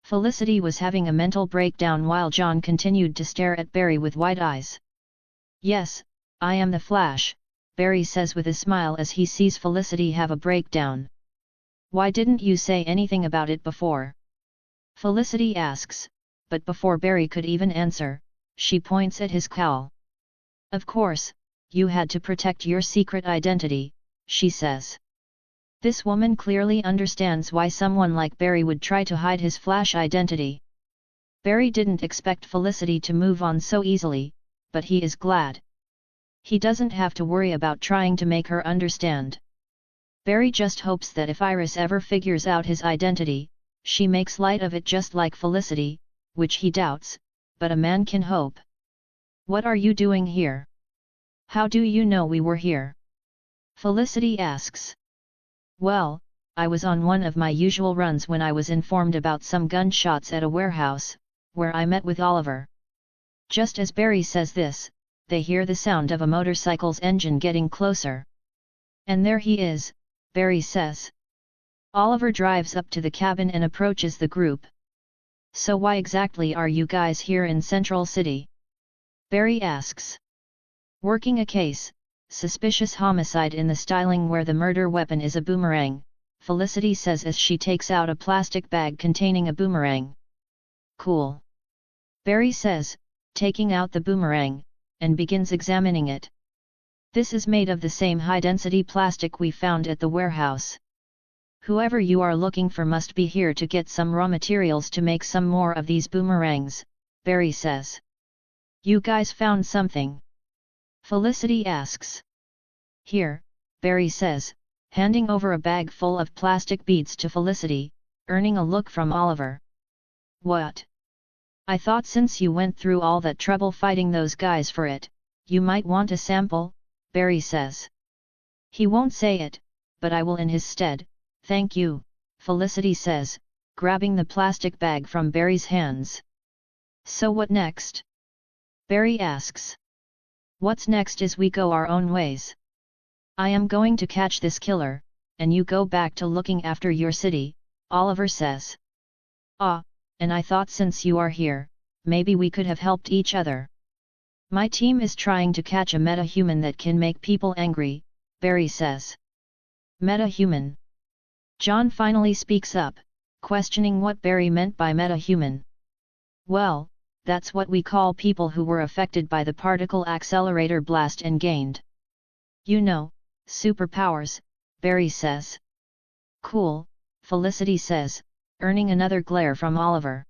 Felicity was having a mental breakdown while John continued to stare at Barry with wide eyes. "Yes, I am the Flash," Barry says with a smile as he sees Felicity have a breakdown. "Why didn't you say anything about it before?" Felicity asks, but before Barry could even answer, she points at his cowl. "Of course, you had to protect your secret identity," she says. This woman clearly understands why someone like Barry would try to hide his Flash identity. Barry didn't expect Felicity to move on so easily, but he is glad. He doesn't have to worry about trying to make her understand. Barry just hopes that if Iris ever figures out his identity, she makes light of it just like Felicity, which he doubts, but a man can hope. "What are you doing here? How do you know we were here?" Felicity asks. "Well, I was on one of my usual runs when I was informed about some gunshots at a warehouse, where I met with Oliver." Just as Barry says this, they hear the sound of a motorcycle's engine getting closer. "And there he is," Barry says. Oliver drives up to the cabin and approaches the group. "So why exactly are you guys here in Central City?" Barry asks. "Working a case, suspicious homicide in the styling where the murder weapon is a boomerang," Felicity says as she takes out a plastic bag containing a boomerang. "Cool," Barry says, taking out the boomerang, and begins examining it. "This is made of the same high-density plastic we found at the warehouse. Whoever you are looking for must be here to get some raw materials to make some more of these boomerangs," Barry says. "You guys found something?" Felicity asks. "Here," Barry says, handing over a bag full of plastic beads to Felicity, earning a look from Oliver. "What? I thought since you went through all that trouble fighting those guys for it, you might want a sample," Barry says. "He won't say it, but I will in his stead, thank you," Felicity says, grabbing the plastic bag from Barry's hands. "So what next?" Barry asks. "What's next is we go our own ways. I am going to catch this killer, and you go back to looking after your city," Oliver says. "Ah, and I thought since you are here, maybe we could have helped each other. My team is trying to catch a meta-human that can make people angry," Barry says. "Meta-human?" John finally speaks up, questioning what Barry meant by meta-human. "Well, that's what we call people who were affected by the particle accelerator blast and gained, you know, superpowers," Barry says. "Cool," Felicity says, earning another glare from Oliver.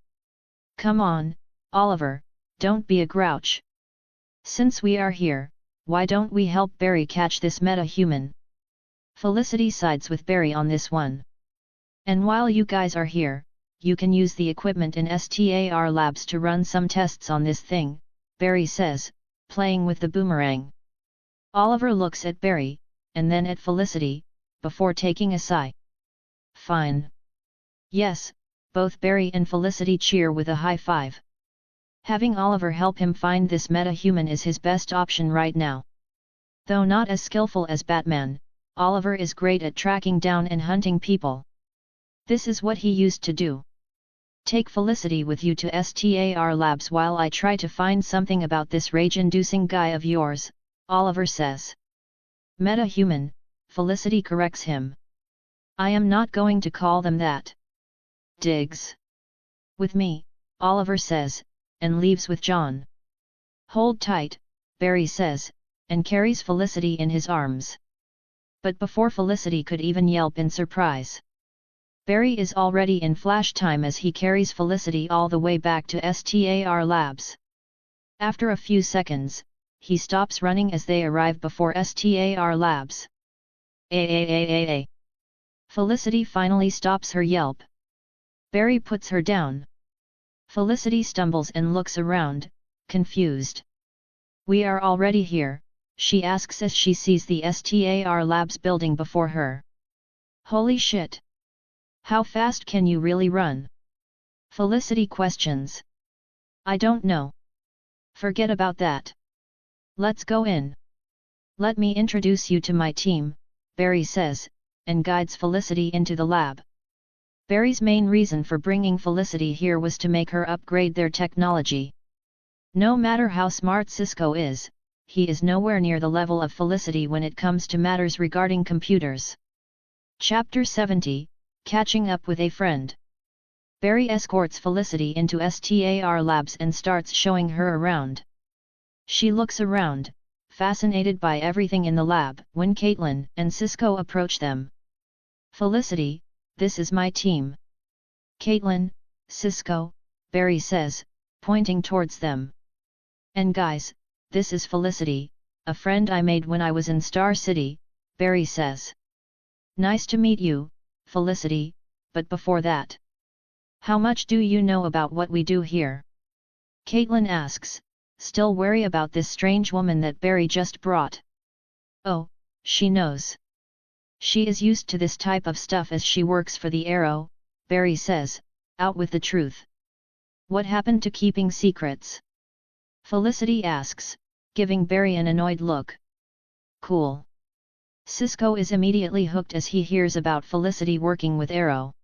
"Come on, Oliver, don't be a grouch. Since we are here, why don't we help Barry catch this meta-human?" Felicity sides with Barry on this one. "And while you guys are here, you can use the equipment in STAR labs to run some tests on this thing," Barry says, playing with the boomerang. Oliver looks at Barry, and then at Felicity, before taking a sigh. "Fine." Yes, both Barry and Felicity cheer with a high five. Having Oliver help him find this meta-human is his best option right now. Though not as skillful as Batman, Oliver is great at tracking down and hunting people. This is what he used to do. "Take Felicity with you to STAR labs while I try to find something about this rage-inducing guy of yours," Oliver says. "Meta-human," Felicity corrects him. "I am not going to call them that." Digs. "With me," Oliver says, and leaves with John. "Hold tight," Barry says, and carries Felicity in his arms. But before Felicity could even yelp in surprise, Barry is already in flash time as he carries Felicity all the way back to STAR labs. After a few seconds, he stops running as they arrive before STAR labs. A. Felicity finally stops her yelp. Barry puts her down. Felicity stumbles and looks around, confused. "We are already here?" she asks as she sees the STAR labs building before her. "Holy shit! How fast can you really run?" Felicity questions. "I don't know. Forget about that. Let's go in. Let me introduce you to my team," Barry says, and guides Felicity into the lab. Barry's main reason for bringing Felicity here was to make her upgrade their technology. No matter how smart Cisco is, he is nowhere near the level of Felicity when it comes to matters regarding computers. Chapter 70, Catching Up with a Friend. Barry escorts Felicity into STAR Labs and starts showing her around. She looks around, fascinated by everything in the lab, when Caitlin and Cisco approach them. Felicity, this is my team. Caitlin, Cisco, Barry says, pointing towards them. And guys, this is Felicity, a friend I made when I was in Star City, Barry says. Nice to meet you, Felicity, but before that, how much do you know about what we do here? Caitlin asks, still wary about this strange woman that Barry just brought. Oh, she knows. She is used to this type of stuff as she works for the Arrow, Barry says, out with the truth. What happened to keeping secrets? Felicity asks, giving Barry an annoyed look. Cool. Cisco is immediately hooked as he hears about Felicity working with Arrow.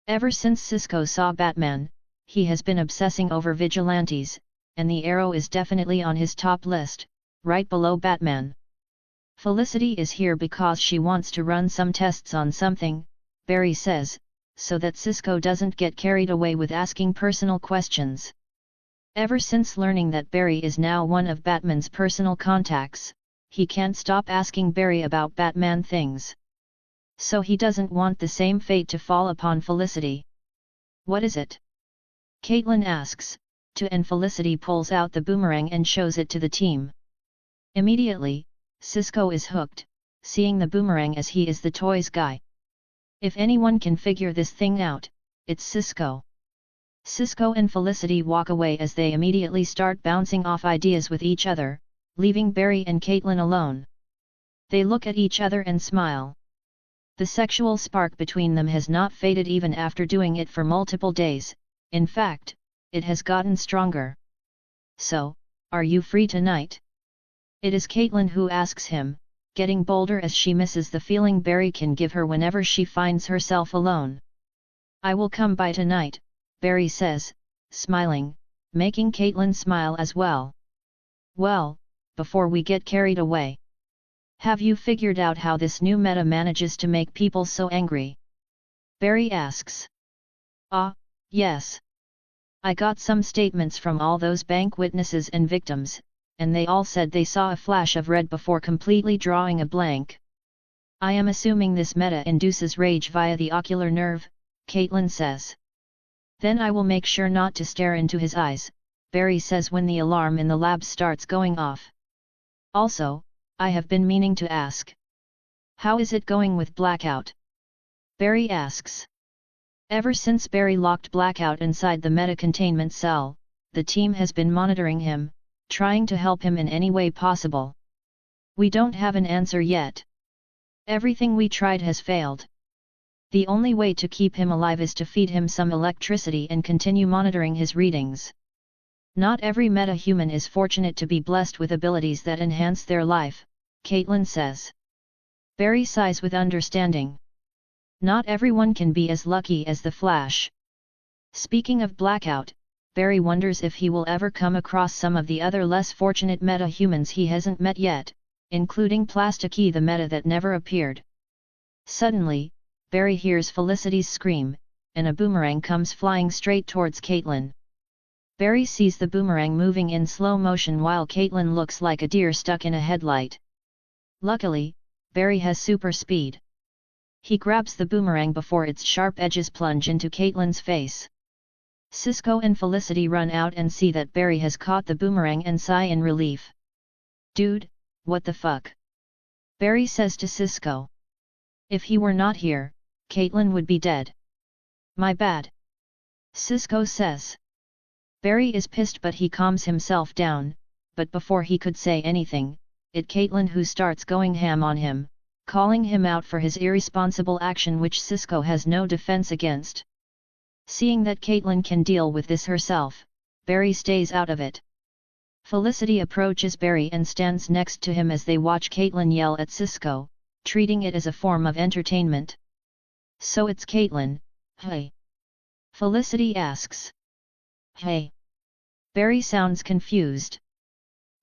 Ever since Cisco saw Batman, he has been obsessing over vigilantes, and the Arrow is definitely on his top list, right below Batman. Felicity is here because she wants to run some tests on something, Barry says, so that Cisco doesn't get carried away with asking personal questions. Ever since learning that Barry is now one of Batman's personal contacts, he can't stop asking Barry about Batman things. So he doesn't want the same fate to fall upon Felicity. What is it? Caitlin asks, and Felicity pulls out the boomerang and shows it to the team. Immediately, Cisco is hooked, seeing the boomerang as he is the toys guy. If anyone can figure this thing out, it's Cisco. Cisco and Felicity walk away as they immediately start bouncing off ideas with each other, leaving Barry and Caitlin alone. They look at each other and smile. The sexual spark between them has not faded even after doing it for multiple days, in fact, it has gotten stronger. So, are you free tonight? It is Caitlin who asks him, getting bolder as she misses the feeling Barry can give her whenever she finds herself alone. I will come by tonight, Barry says, smiling, making Caitlin smile as well. Well, before we get carried away. Have you figured out how this new meta manages to make people so angry? Barry asks. Ah, yes. I got some statements from all those bank witnesses and victims, and they all said they saw a flash of red before completely drawing a blank. I am assuming this meta induces rage via the ocular nerve, Caitlin says. Then I will make sure not to stare into his eyes, Barry says when the alarm in the lab starts going off. Also, I have been meaning to ask. How is it going with Blackout? Barry asks. Ever since Barry locked Blackout inside the meta-containment cell, the team has been monitoring him, trying to help him in any way possible. We don't have an answer yet. Everything we tried has failed. The only way to keep him alive is to feed him some electricity and continue monitoring his readings. Not every meta-human is fortunate to be blessed with abilities that enhance their life, Caitlin says. Barry sighs with understanding. Not everyone can be as lucky as the Flash. Speaking of Blackout, Barry wonders if he will ever come across some of the other less fortunate meta-humans he hasn't met yet, including Plastiki the meta that never appeared. Suddenly, Barry hears Felicity's scream, and a boomerang comes flying straight towards Caitlin. Barry sees the boomerang moving in slow motion while Caitlin looks like a deer stuck in a headlight. Luckily, Barry has super speed. He grabs the boomerang before its sharp edges plunge into Caitlin's face. Cisco and Felicity run out and see that Barry has caught the boomerang and sigh in relief. Dude, what the fuck? Barry says to Cisco. If he were not here, Caitlin would be dead. My bad. Cisco says. Barry is pissed but he calms himself down, but before he could say anything, it's Caitlin who starts going ham on him, calling him out for his irresponsible action which Cisco has no defense against. Seeing that Caitlin can deal with this herself, Barry stays out of it. Felicity approaches Barry and stands next to him as they watch Caitlin yell at Cisco, treating it as a form of entertainment. So it's Caitlin, Hey. Felicity asks. Hey. Barry sounds confused.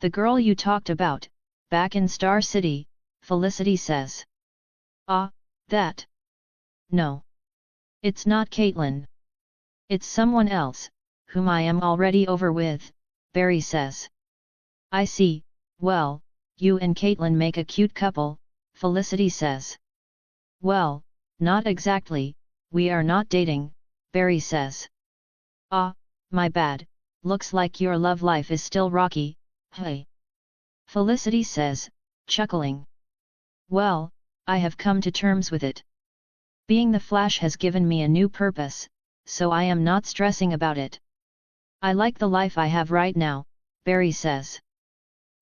The girl you talked about, back in Star City, Felicity says. Ah, that. No. It's not Caitlin. It's someone else, whom I am already over with, Barry says. I see, well, you and Caitlin make a cute couple, Felicity says. Well, not exactly, we are not dating, Barry says. Ah, my bad, looks like your love life is still rocky, hey. Felicity says, chuckling. Well, I have come to terms with it. Being the Flash has given me a new purpose, so I am not stressing about it. I like the life I have right now, Barry says.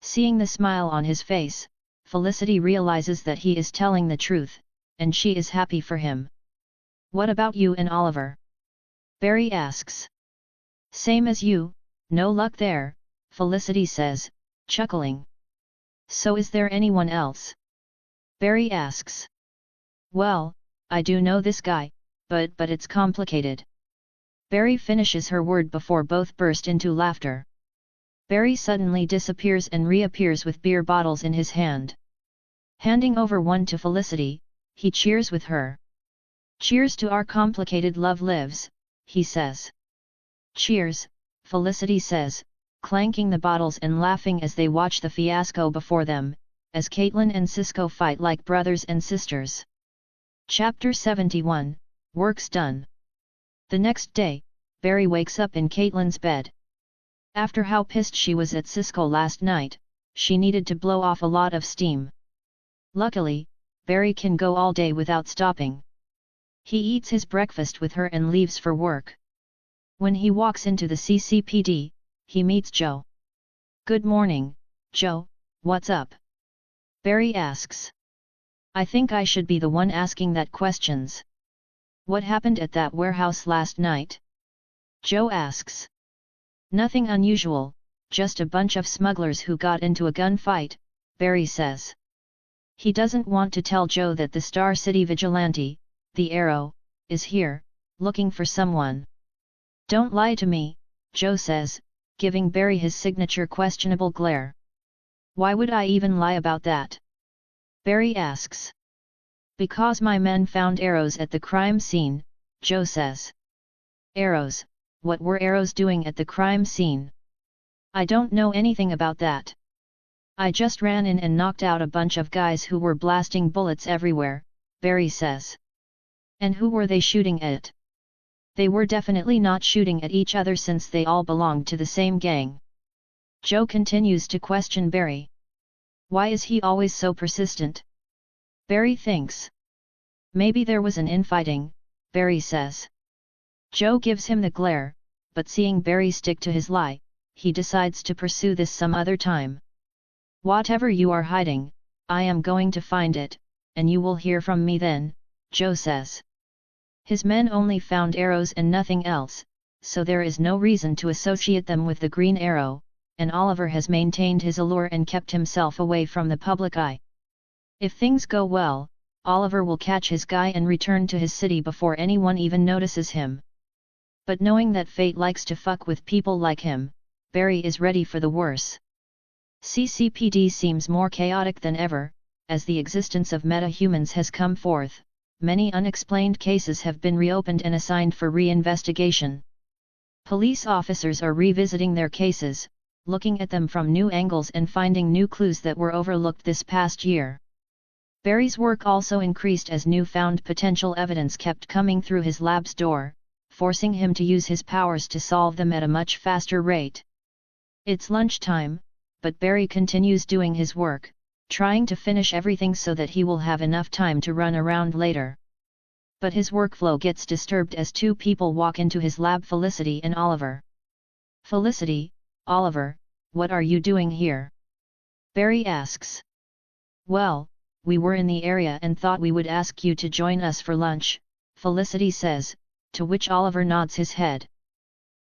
Seeing the smile on his face, Felicity realizes that he is telling the truth, and she is happy for him. What about you and Oliver? Barry asks. Same as you, no luck there, Felicity says, chuckling. So is there anyone else? Barry asks. Well, I do know this guy, but it's complicated. Barry finishes her word before both burst into laughter. Barry suddenly disappears and reappears with beer bottles in his hand. Handing over one to Felicity, he cheers with her. Cheers to our complicated love lives, he says. Cheers, Felicity says, clanking the bottles and laughing as they watch the fiasco before them, as Caitlin and Cisco fight like brothers and sisters. Chapter 71, Work's Done. The next day, Barry wakes up in Caitlin's bed. After how pissed she was at Cisco last night, she needed to blow off a lot of steam. Luckily, Barry can go all day without stopping. He eats his breakfast with her and leaves for work. When he walks into the CCPD, he meets Joe. Good morning, Joe, what's up? Barry asks. I think I should be the one asking that questions. What happened at that warehouse last night? Joe asks. Nothing unusual, just a bunch of smugglers who got into a gunfight, Barry says. He doesn't want to tell Joe that the Star City vigilante, the Arrow, is here, looking for someone. Don't lie to me, Joe says, giving Barry his signature questionable glare. Why would I even lie about that? Barry asks. Because my men found arrows at the crime scene, Joe says. Arrows? What were arrows doing at the crime scene? I don't know anything about that. I just ran in and knocked out a bunch of guys who were blasting bullets everywhere, Barry says. And who were they shooting at? They were definitely not shooting at each other since they all belonged to the same gang. Joe continues to question Barry. Why is he always so persistent? Barry thinks. Maybe there was an infighting, Barry says. Joe gives him the glare, but seeing Barry stick to his lie, he decides to pursue this some other time. Whatever you are hiding, I am going to find it, and you will hear from me then, Joe says. His men only found arrows and nothing else, so there is no reason to associate them with the Green Arrow, and Oliver has maintained his allure and kept himself away from the public eye. If things go well, Oliver will catch his guy and return to his city before anyone even notices him. But knowing that fate likes to fuck with people like him, Barry is ready for the worse. CCPD seems more chaotic than ever, as the existence of meta-humans has come forth. Many unexplained cases have been reopened and assigned for re-investigation. Police officers are revisiting their cases, looking at them from new angles and finding new clues that were overlooked this past year. Barry's work also increased as newfound potential evidence kept coming through his lab's door, forcing him to use his powers to solve them at a much faster rate. It's lunchtime, but Barry continues doing his work, trying to finish everything so that he will have enough time to run around later. But his workflow gets disturbed as two people walk into his lab: Felicity and Oliver. Felicity, Oliver, what are you doing here? Barry asks. Well, we were in the area and thought we would ask you to join us for lunch, Felicity says, to which Oliver nods his head.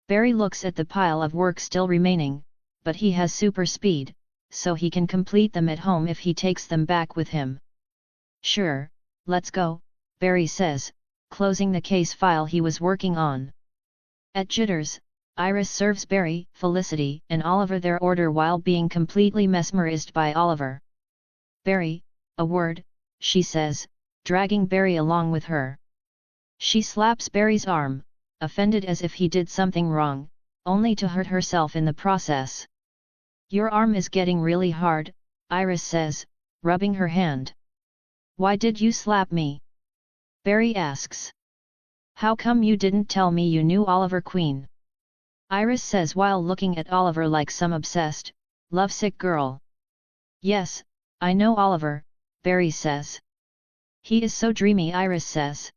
Barry looks at the pile of work still remaining, but he has super speed, so he can complete them at home if he takes them back with him. Sure, let's go, Barry says, closing the case file he was working on. At Jitters, Iris serves Barry, Felicity, and Oliver their order while being completely mesmerized by Oliver. "Barry, a word," she says, dragging Barry along with her. She slaps Barry's arm, offended as if he did something wrong, only to hurt herself in the process. "Your arm is getting really hard," Iris says, rubbing her hand. "Why did you slap me?" Barry asks. "How come you didn't tell me you knew Oliver Queen?" Iris says while looking at Oliver like some obsessed, lovesick girl. "Yes, I know Oliver," Barry says. "He is so dreamy," Iris says.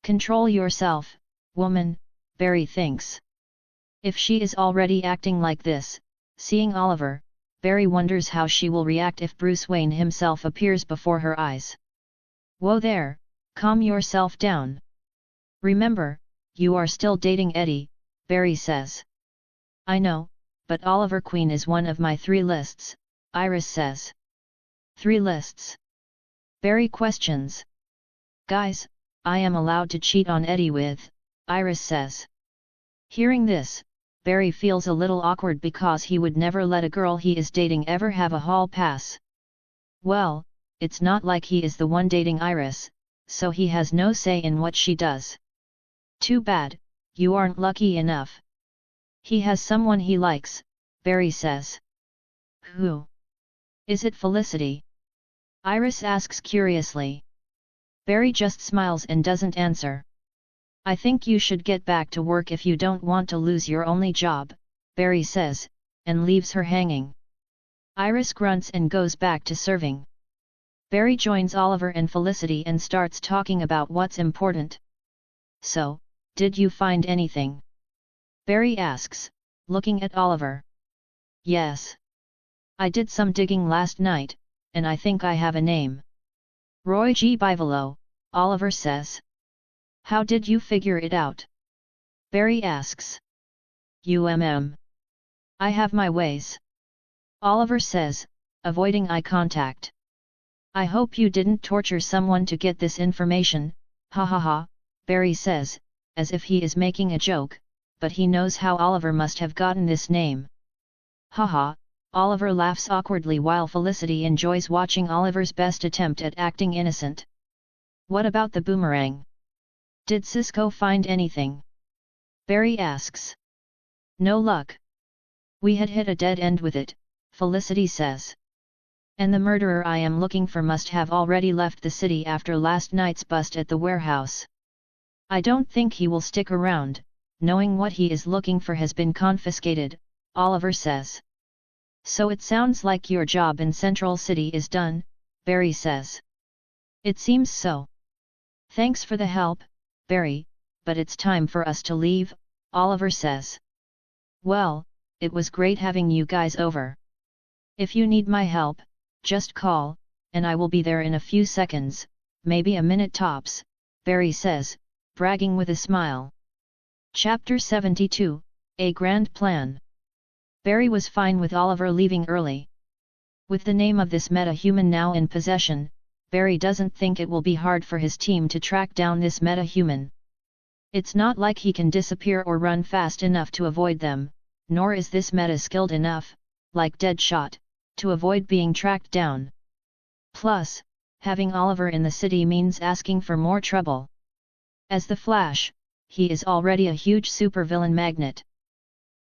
"Control yourself, woman," Barry thinks. If she is already acting like this, seeing Oliver, Barry wonders how she will react if Bruce Wayne himself appears before her eyes. "Whoa there, calm yourself down. Remember, you are still dating Eddie," Barry says. "I know, but Oliver Queen is one of my 3 lists, Iris says. "3 lists?" Barry questions. "Guys, I am allowed to cheat on Eddie with," Iris says. Hearing this, Barry feels a little awkward because he would never let a girl he is dating ever have a hall pass. Well, it's not like he is the one dating Iris, so he has no say in what she does. "Too bad, you aren't lucky enough." "He has someone he likes," Barry says. "Who? Is it Felicity?" Iris asks curiously. Barry just smiles and doesn't answer. "I think you should get back to work if you don't want to lose your only job," Barry says, and leaves her hanging. Iris grunts and goes back to serving. Barry joins Oliver and Felicity and starts talking about what's important. "So, did you find anything?" Barry asks, looking at Oliver. "Yes. I did some digging last night, and I think I have a name." "Roy G. Bivolo," Oliver says. "How did you figure it out?" Barry asks. "I have my ways," Oliver says, avoiding eye contact. "I hope you didn't torture someone to get this information, ha ha ha," Barry says, as if he is making a joke, but he knows how Oliver must have gotten this name. "Haha," Oliver laughs awkwardly while Felicity enjoys watching Oliver's best attempt at acting innocent. "What about the boomerang? Did Cisco find anything?" Barry asks. "No luck. We had hit a dead end with it," Felicity says. "And the murderer I am looking for must have already left the city after last night's bust at the warehouse. I don't think he will stick around, knowing what he is looking for has been confiscated," Oliver says. "So it sounds like your job in Central City is done," Barry says. "It seems so. Thanks for the help, Barry, but it's time for us to leave," Oliver says. "Well, it was great having you guys over. If you need my help, just call, and I will be there in a few seconds, maybe a minute tops," Barry says, bragging with a smile. Chapter 72, A Grand Plan. Barry was fine with Oliver leaving early. With the name of this meta-human now in possession, Barry doesn't think it will be hard for his team to track down this meta-human. It's not like he can disappear or run fast enough to avoid them, nor is this meta skilled enough, like Deadshot, to avoid being tracked down. Plus, having Oliver in the city means asking for more trouble. As the Flash, he is already a huge supervillain magnet.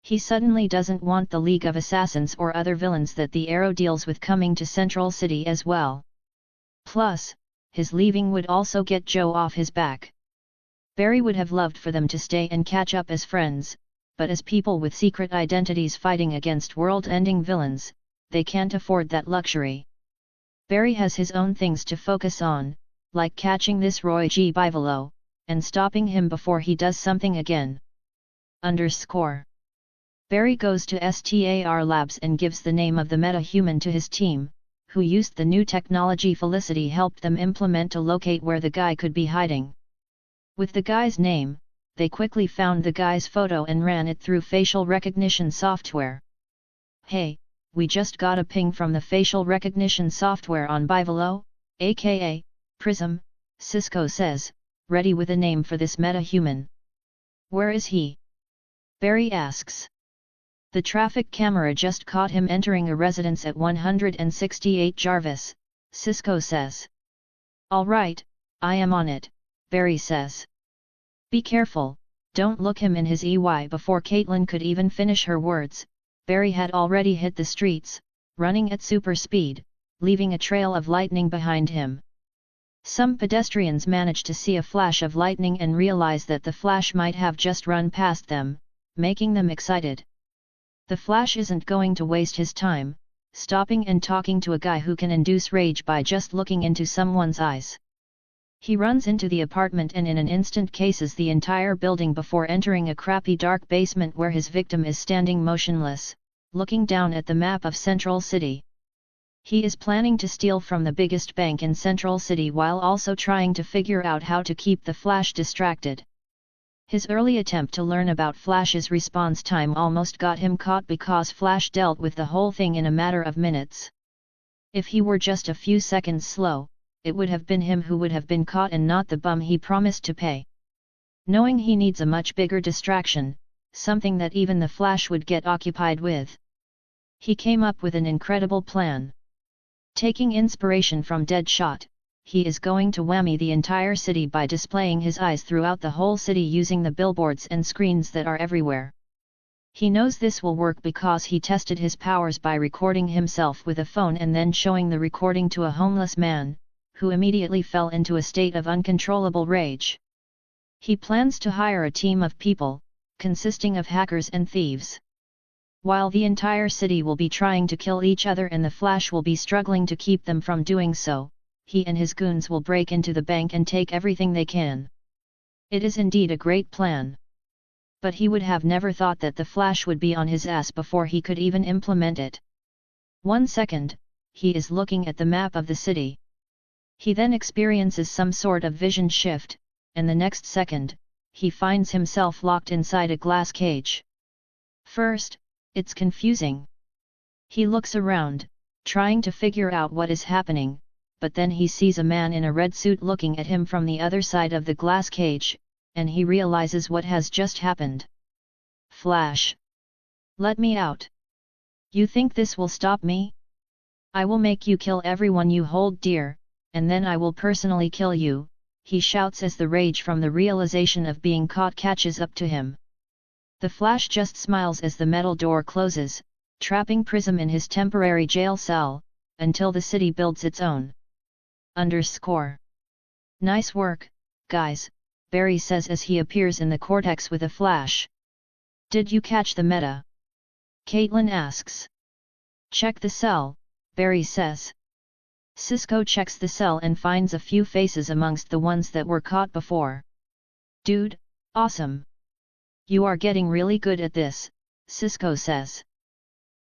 He suddenly doesn't want the League of Assassins or other villains that the Arrow deals with coming to Central City as well. Plus, his leaving would also get Joe off his back. Barry would have loved for them to stay and catch up as friends, but as people with secret identities fighting against world-ending villains, they can't afford that luxury. Barry has his own things to focus on, like catching this Roy G. Bivolo, and stopping him before he does something again. Barry goes to STAR Labs and gives the name of the meta-human to his team, who used the new technology Felicity helped them implement to locate where the guy could be hiding. With the guy's name, they quickly found the guy's photo and ran it through facial recognition software. "Hey, we just got a ping from the facial recognition software on Bivolo, aka Prism," Cisco says, ready with a name for this meta-human. Where is he? Barry asks. The traffic camera just caught him entering a residence at 168 Jarvis, Cisco says. All right, I am on it, Barry says. Be careful, don't look him in his EY. Before Caitlin could even finish her words, Barry had already hit the streets, running at super speed, leaving a trail of lightning behind him. Some pedestrians managed to see a flash of lightning and realize that the flash might have just run past them, making them excited. The Flash isn't going to waste his time, stopping and talking to a guy who can induce rage by just looking into someone's eyes. He runs into the apartment and in an instant cases the entire building before entering a crappy dark basement where his victim is standing motionless, looking down at the map of Central City. He is planning to steal from the biggest bank in Central City while also trying to figure out how to keep the Flash distracted. His early attempt to learn about Flash's response time almost got him caught because Flash dealt with the whole thing in a matter of minutes. If he were just a few seconds slow, it would have been him who would have been caught and not the bum he promised to pay. Knowing he needs a much bigger distraction, something that even the Flash would get occupied with, he came up with an incredible plan. Taking inspiration from Deadshot, he is going to whammy the entire city by displaying his eyes throughout the whole city using the billboards and screens that are everywhere. He knows this will work because he tested his powers by recording himself with a phone and then showing the recording to a homeless man, who immediately fell into a state of uncontrollable rage. He plans to hire a team of people, consisting of hackers and thieves. While the entire city will be trying to kill each other and the Flash will be struggling to keep them from doing so, he and his goons will break into the bank and take everything they can. It is indeed a great plan. But he would have never thought that the Flash would be on his ass before he could even implement it. 1 second, he is looking at the map of the city. He then experiences some sort of vision shift, and the next second, he finds himself locked inside a glass cage. First, it's confusing. He looks around, trying to figure out what is happening, but then he sees a man in a red suit looking at him from the other side of the glass cage, and he realizes what has just happened. Flash! Let me out! You think this will stop me? I will make you kill everyone you hold dear, and then I will personally kill you, he shouts as the rage from the realization of being caught catches up to him. The Flash just smiles as the metal door closes, trapping Prism in his temporary jail cell, until the city builds its own. Nice work, guys, Barry says as he appears in the cortex with a flash. Did you catch the meta? Caitlin asks. Check the cell, Barry says. Cisco checks the cell and finds a few faces amongst the ones that were caught before. Dude, awesome. You are getting really good at this, Cisco says.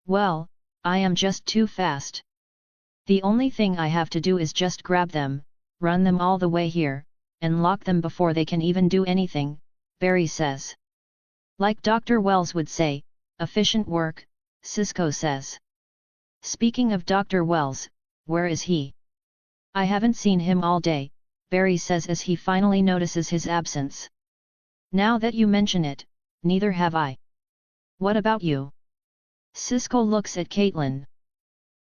Well, I am just too fast. The only thing I have to do is just grab them, run them all the way here, and lock them before they can even do anything, Barry says. Like Dr. Wells would say, efficient work, Cisco says. Speaking of Dr. Wells, where is he? I haven't seen him all day, Barry says as he finally notices his absence. Now that you mention it, neither have I. What about you? Cisco looks at Caitlin.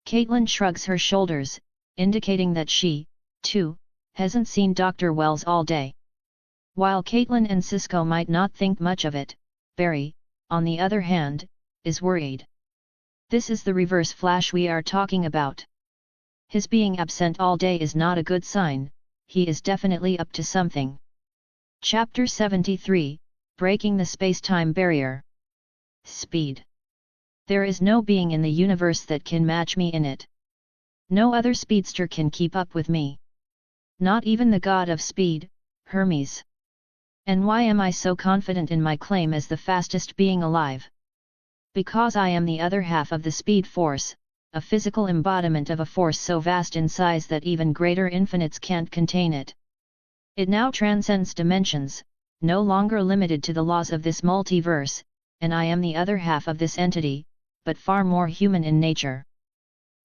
Caitlin shrugs her shoulders, indicating that she, too, hasn't seen Dr. Wells all day. While Caitlin and Cisco might not think much of it, Barry, on the other hand, is worried. This is the reverse Flash we are talking about. His being absent all day is not a good sign, he is definitely up to something. Chapter 73, Breaking the Space-Time Barrier. Speed. There is no being in the universe that can match me in it. No other speedster can keep up with me. Not even the god of speed, Hermes. And why am I so confident in my claim as the fastest being alive? Because I am the other half of the speed force, a physical embodiment of a force so vast in size that even greater infinites can't contain it. It now transcends dimensions, no longer limited to the laws of this multiverse, and I am the other half of this entity, but far more human in nature.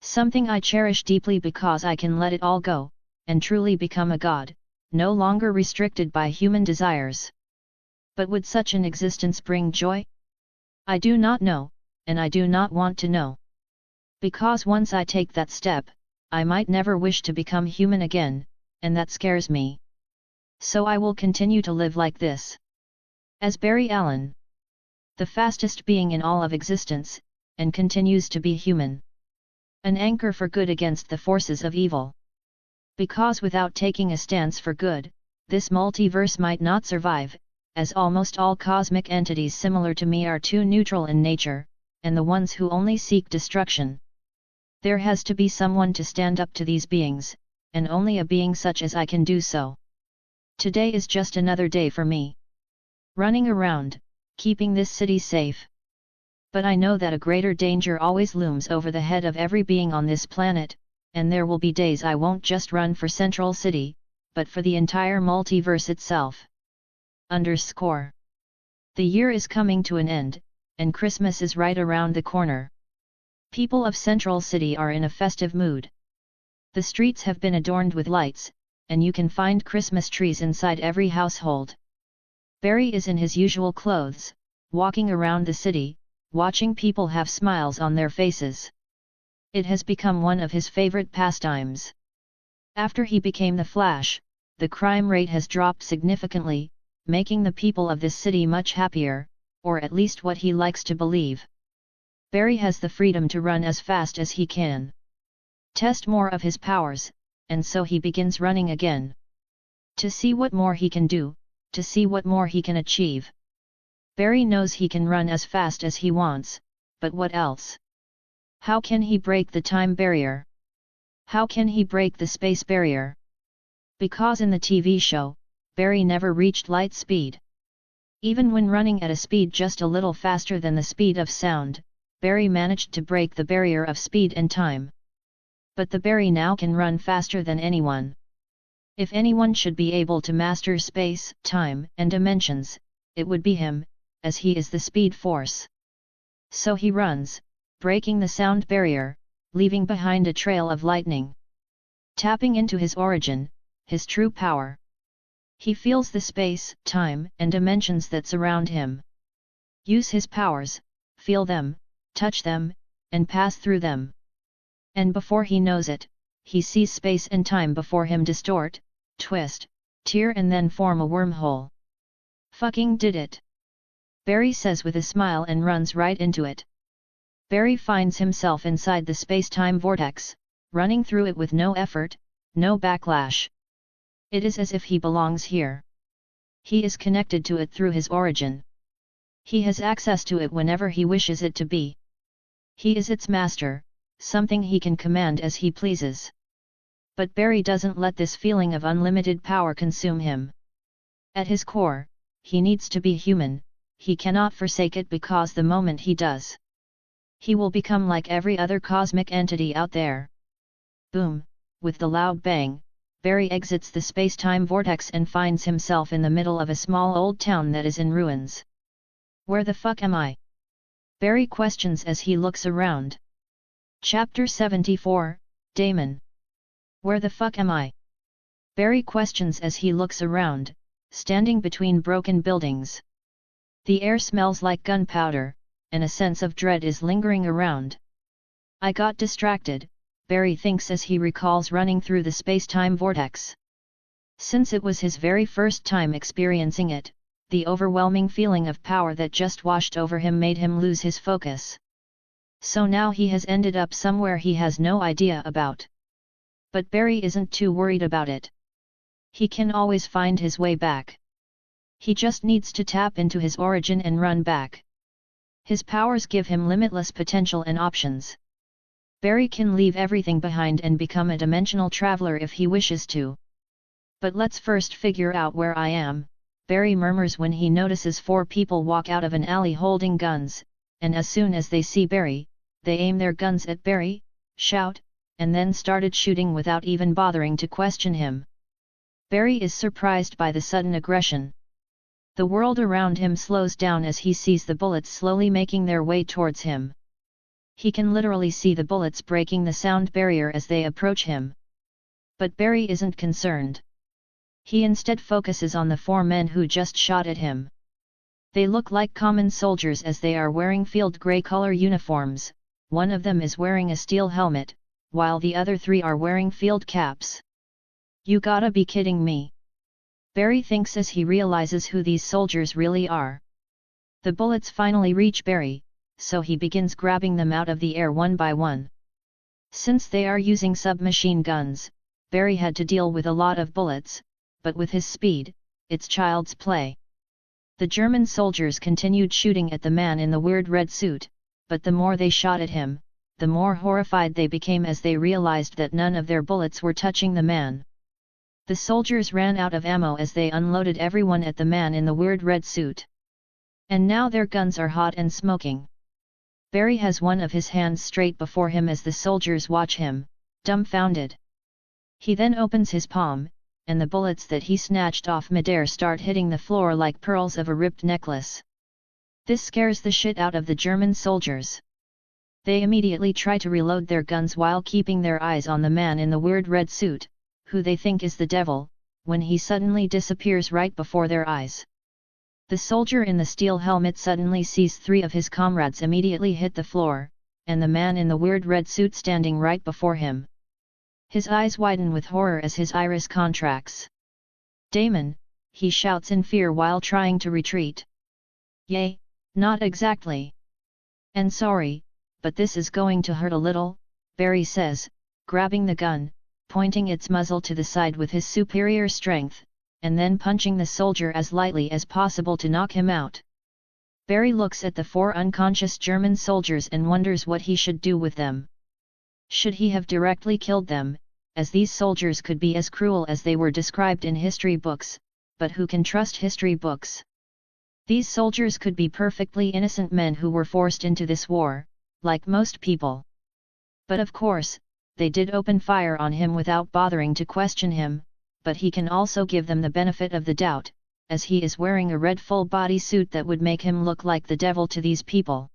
Something I cherish deeply because I can let it all go, and truly become a god, no longer restricted by human desires. But would such an existence bring joy? I do not know, and I do not want to know. Because once I take that step, I might never wish to become human again, and that scares me. So I will continue to live like this. As Barry Allen, the fastest being in all of existence, and continues to be human. An anchor for good against the forces of evil. Because without taking a stance for good, this multiverse might not survive, as almost all cosmic entities similar to me are too neutral in nature, and the ones who only seek destruction. There has to be someone to stand up to these beings, and only a being such as I can do so. Today is just another day for me. Running around, keeping this city safe. But I know that a greater danger always looms over the head of every being on this planet, and there will be days I won't just run for Central City, but for the entire multiverse itself. _ The year is coming to an end, and Christmas is right around the corner. People of Central City are in a festive mood. The streets have been adorned with lights, and you can find Christmas trees inside every household. Barry is in his usual clothes, walking around the city, watching people have smiles on their faces. It has become one of his favorite pastimes. After he became the Flash, the crime rate has dropped significantly, making the people of this city much happier, or at least what he likes to believe. Barry has the freedom to run as fast as he can. Test more of his powers, and so he begins running again. To see what more he can do, to see what more he can achieve. Barry knows he can run as fast as he wants, but what else? How can he break the time barrier? How can he break the space barrier? Because in the TV show, Barry never reached light speed. Even when running at a speed just a little faster than the speed of sound, Barry managed to break the barrier of speed and time. But the Barry now can run faster than anyone. If anyone should be able to master space, time, and dimensions, it would be him, as he is the speed force. So he runs, breaking the sound barrier, leaving behind a trail of lightning. Tapping into his origin, his true power. He feels the space, time, and dimensions that surround him. Use his powers, feel them, touch them, and pass through them. And before he knows it, he sees space and time before him distort, twist, tear and then form a wormhole. Fucking did it! Barry says with a smile and runs right into it. Barry finds himself inside the space-time vortex, running through it with no effort, no backlash. It is as if he belongs here. He is connected to it through his origin. He has access to it whenever he wishes it to be. He is its master, something he can command as he pleases. But Barry doesn't let this feeling of unlimited power consume him. At his core, he needs to be human, he cannot forsake it because the moment he does, he will become like every other cosmic entity out there. Boom! With the loud bang, Barry exits the space-time vortex and finds himself in the middle of a small old town that is in ruins. Where the fuck am I? Barry questions as he looks around. Chapter 74, Damon. Where the fuck am I? Barry questions as he looks around, standing between broken buildings. The air smells like gunpowder, and a sense of dread is lingering around. I got distracted, Barry thinks as he recalls running through the space-time vortex. Since it was his very first time experiencing it, the overwhelming feeling of power that just washed over him made him lose his focus. So now he has ended up somewhere he has no idea about. But Barry isn't too worried about it. He can always find his way back. He just needs to tap into his origin and run back. His powers give him limitless potential and options. Barry can leave everything behind and become a dimensional traveler if he wishes to. But let's first figure out where I am, Barry murmurs when he notices 4 people walk out of an alley holding guns, and as soon as they see Barry, they aim their guns at Barry, shout, and then started shooting without even bothering to question him. Barry is surprised by the sudden aggression. The world around him slows down as he sees the bullets slowly making their way towards him. He can literally see the bullets breaking the sound barrier as they approach him. But Barry isn't concerned. He instead focuses on the 4 men who just shot at him. They look like common soldiers as they are wearing field grey color uniforms. One of them is wearing a steel helmet, while the other 3 are wearing field caps. You gotta be kidding me. Barry thinks as he realizes who these soldiers really are. The bullets finally reach Barry, so he begins grabbing them out of the air one by one. Since they are using submachine guns, Barry had to deal with a lot of bullets, but with his speed, it's child's play. The German soldiers continued shooting at the man in the weird red suit, but the more they shot at him, the more horrified they became as they realized that none of their bullets were touching the man. The soldiers ran out of ammo as they unloaded everyone at the man in the weird red suit. And now their guns are hot and smoking. Barry has one of his hands straight before him as the soldiers watch him, dumbfounded. He then opens his palm, and the bullets that he snatched off midair start hitting the floor like pearls of a ripped necklace. This scares the shit out of the German soldiers. They immediately try to reload their guns while keeping their eyes on the man in the weird red suit, who they think is the devil, when he suddenly disappears right before their eyes. The soldier in the steel helmet suddenly sees 3 of his comrades immediately hit the floor, and the man in the weird red suit standing right before him. His eyes widen with horror as his iris contracts. Damon, he shouts in fear while trying to retreat. Yay, not exactly. And sorry, but this is going to hurt a little, Barry says, grabbing the gun, pointing its muzzle to the side with his superior strength, and then punching the soldier as lightly as possible to knock him out. Barry looks at the 4 unconscious German soldiers and wonders what he should do with them. Should he have directly killed them, as these soldiers could be as cruel as they were described in history books, but who can trust history books? These soldiers could be perfectly innocent men who were forced into this war, like most people. But of course, they did open fire on him without bothering to question him, but he can also give them the benefit of the doubt, as he is wearing a red full-body suit that would make him look like the devil to these people.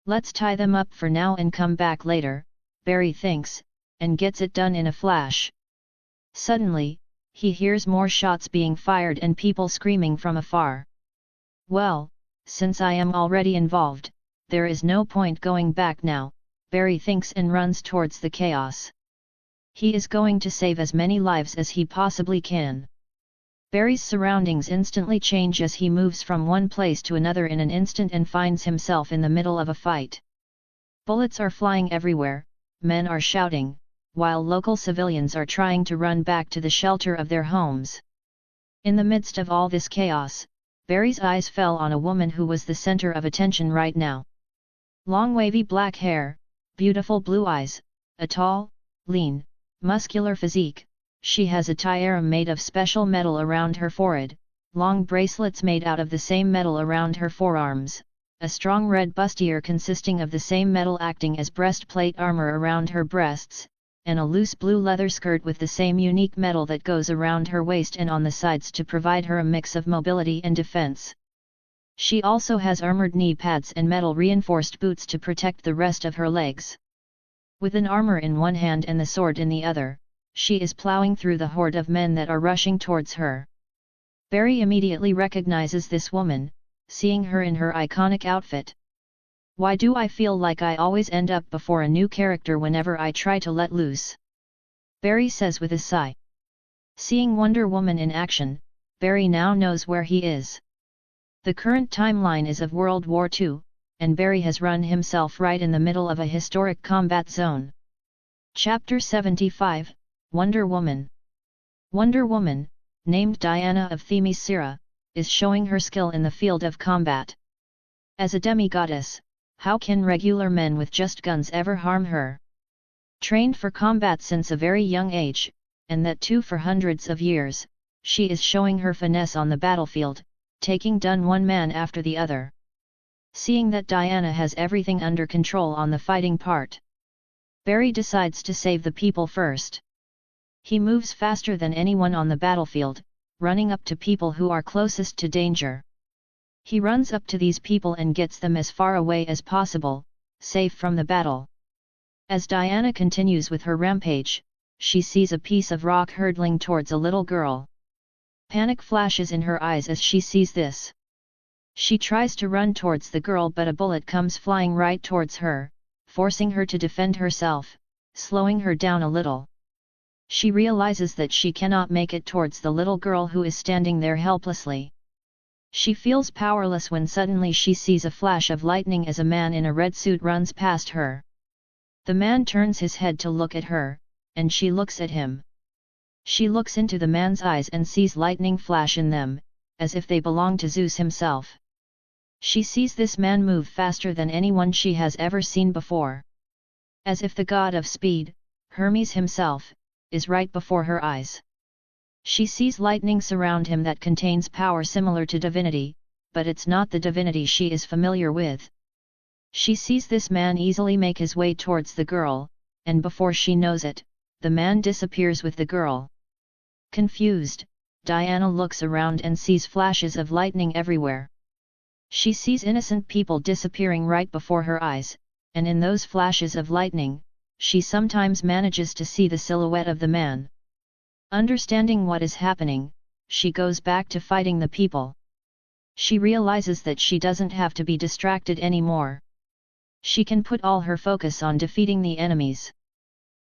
Let's tie them up for now and come back later, Barry thinks, and gets it done in a flash. Suddenly, he hears more shots being fired and people screaming from afar. Well, since I am already involved, there is no point going back now, Barry thinks and runs towards the chaos. He is going to save as many lives as he possibly can. Barry's surroundings instantly change as he moves from one place to another in an instant and finds himself in the middle of a fight. Bullets are flying everywhere, men are shouting, while local civilians are trying to run back to the shelter of their homes. In the midst of all this chaos, Barry's eyes fell on a woman who was the center of attention right now. Long wavy black hair, beautiful blue eyes, a tall, lean, muscular physique, she has a tiara made of special metal around her forehead, long bracelets made out of the same metal around her forearms, a strong red bustier consisting of the same metal acting as breastplate armor around her breasts, and a loose blue leather skirt with the same unique metal that goes around her waist and on the sides to provide her a mix of mobility and defense. She also has armored knee pads and metal reinforced boots to protect the rest of her legs. With an armor in one hand and the sword in the other, she is plowing through the horde of men that are rushing towards her. Barry immediately recognizes this woman, seeing her in her iconic outfit. Why do I feel like I always end up before a new character whenever I try to let loose? Barry says with a sigh. Seeing Wonder Woman in action, Barry now knows where he is. The current timeline is of World War II, and Barry has run himself right in the middle of a historic combat zone. Chapter 75, Wonder Woman. Wonder Woman, named Diana of Themyscira, is showing her skill in the field of combat. As a demigoddess, how can regular men with just guns ever harm her? Trained for combat since a very young age, and that too for hundreds of years, she is showing her finesse on the battlefield, taking down one man after the other. Seeing that Diana has everything under control on the fighting part, Barry decides to save the people first. He moves faster than anyone on the battlefield, running up to people who are closest to danger. He runs up to these people and gets them as far away as possible, safe from the battle. As Diana continues with her rampage, she sees a piece of rock hurtling towards a little girl. Panic flashes in her eyes as she sees this. She tries to run towards the girl, but a bullet comes flying right towards her, forcing her to defend herself, slowing her down a little. She realizes that she cannot make it towards the little girl who is standing there helplessly. She feels powerless when suddenly she sees a flash of lightning as a man in a red suit runs past her. The man turns his head to look at her, and she looks at him. She looks into the man's eyes and sees lightning flash in them, as if they belong to Zeus himself. She sees this man move faster than anyone she has ever seen before. As if the god of speed, Hermes himself, is right before her eyes. She sees lightning surround him that contains power similar to divinity, but it's not the divinity she is familiar with. She sees this man easily make his way towards the girl, and before she knows it, the man disappears with the girl. Confused, Diana looks around and sees flashes of lightning everywhere. She sees innocent people disappearing right before her eyes, and in those flashes of lightning, she sometimes manages to see the silhouette of the man. Understanding what is happening, she goes back to fighting the people. She realizes that she doesn't have to be distracted anymore. She can put all her focus on defeating the enemies.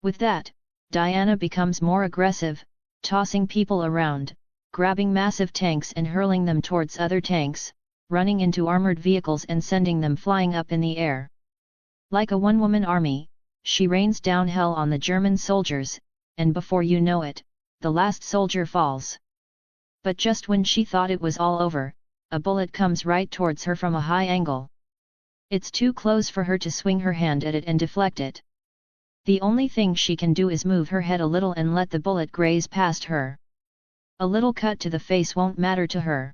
With that, Diana becomes more aggressive, tossing people around, grabbing massive tanks and hurling them towards other tanks, running into armored vehicles and sending them flying up in the air. Like a one-woman army, she rains down hell on the German soldiers, and before you know it, the last soldier falls. But just when she thought it was all over, a bullet comes right towards her from a high angle. It's too close for her to swing her hand at it and deflect it. The only thing she can do is move her head a little and let the bullet graze past her. A little cut to the face won't matter to her.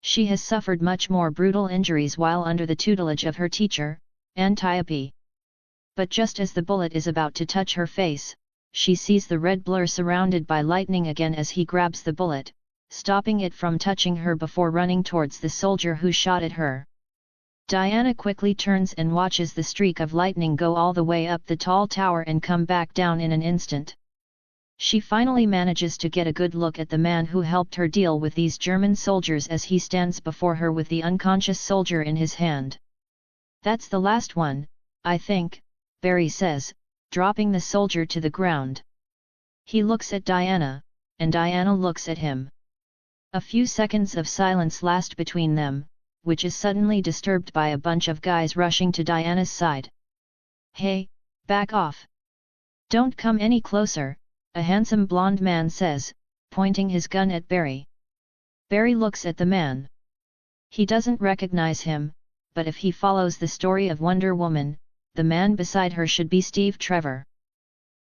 She has suffered much more brutal injuries while under the tutelage of her teacher, Antiope. But just as the bullet is about to touch her face, she sees the red blur surrounded by lightning again as he grabs the bullet, stopping it from touching her before running towards the soldier who shot at her. Diana quickly turns and watches the streak of lightning go all the way up the tall tower and come back down in an instant. She finally manages to get a good look at the man who helped her deal with these German soldiers as he stands before her with the unconscious soldier in his hand. "That's the last one, I think," Barry says, dropping the soldier to the ground. He looks at Diana, and Diana looks at him. A few seconds of silence last between them, which is suddenly disturbed by a bunch of guys rushing to Diana's side. "Hey, back off! Don't come any closer," a handsome blonde man says, pointing his gun at Barry. Barry looks at the man. He doesn't recognize him, but if he follows the story of Wonder Woman, the man beside her should be Steve Trevor.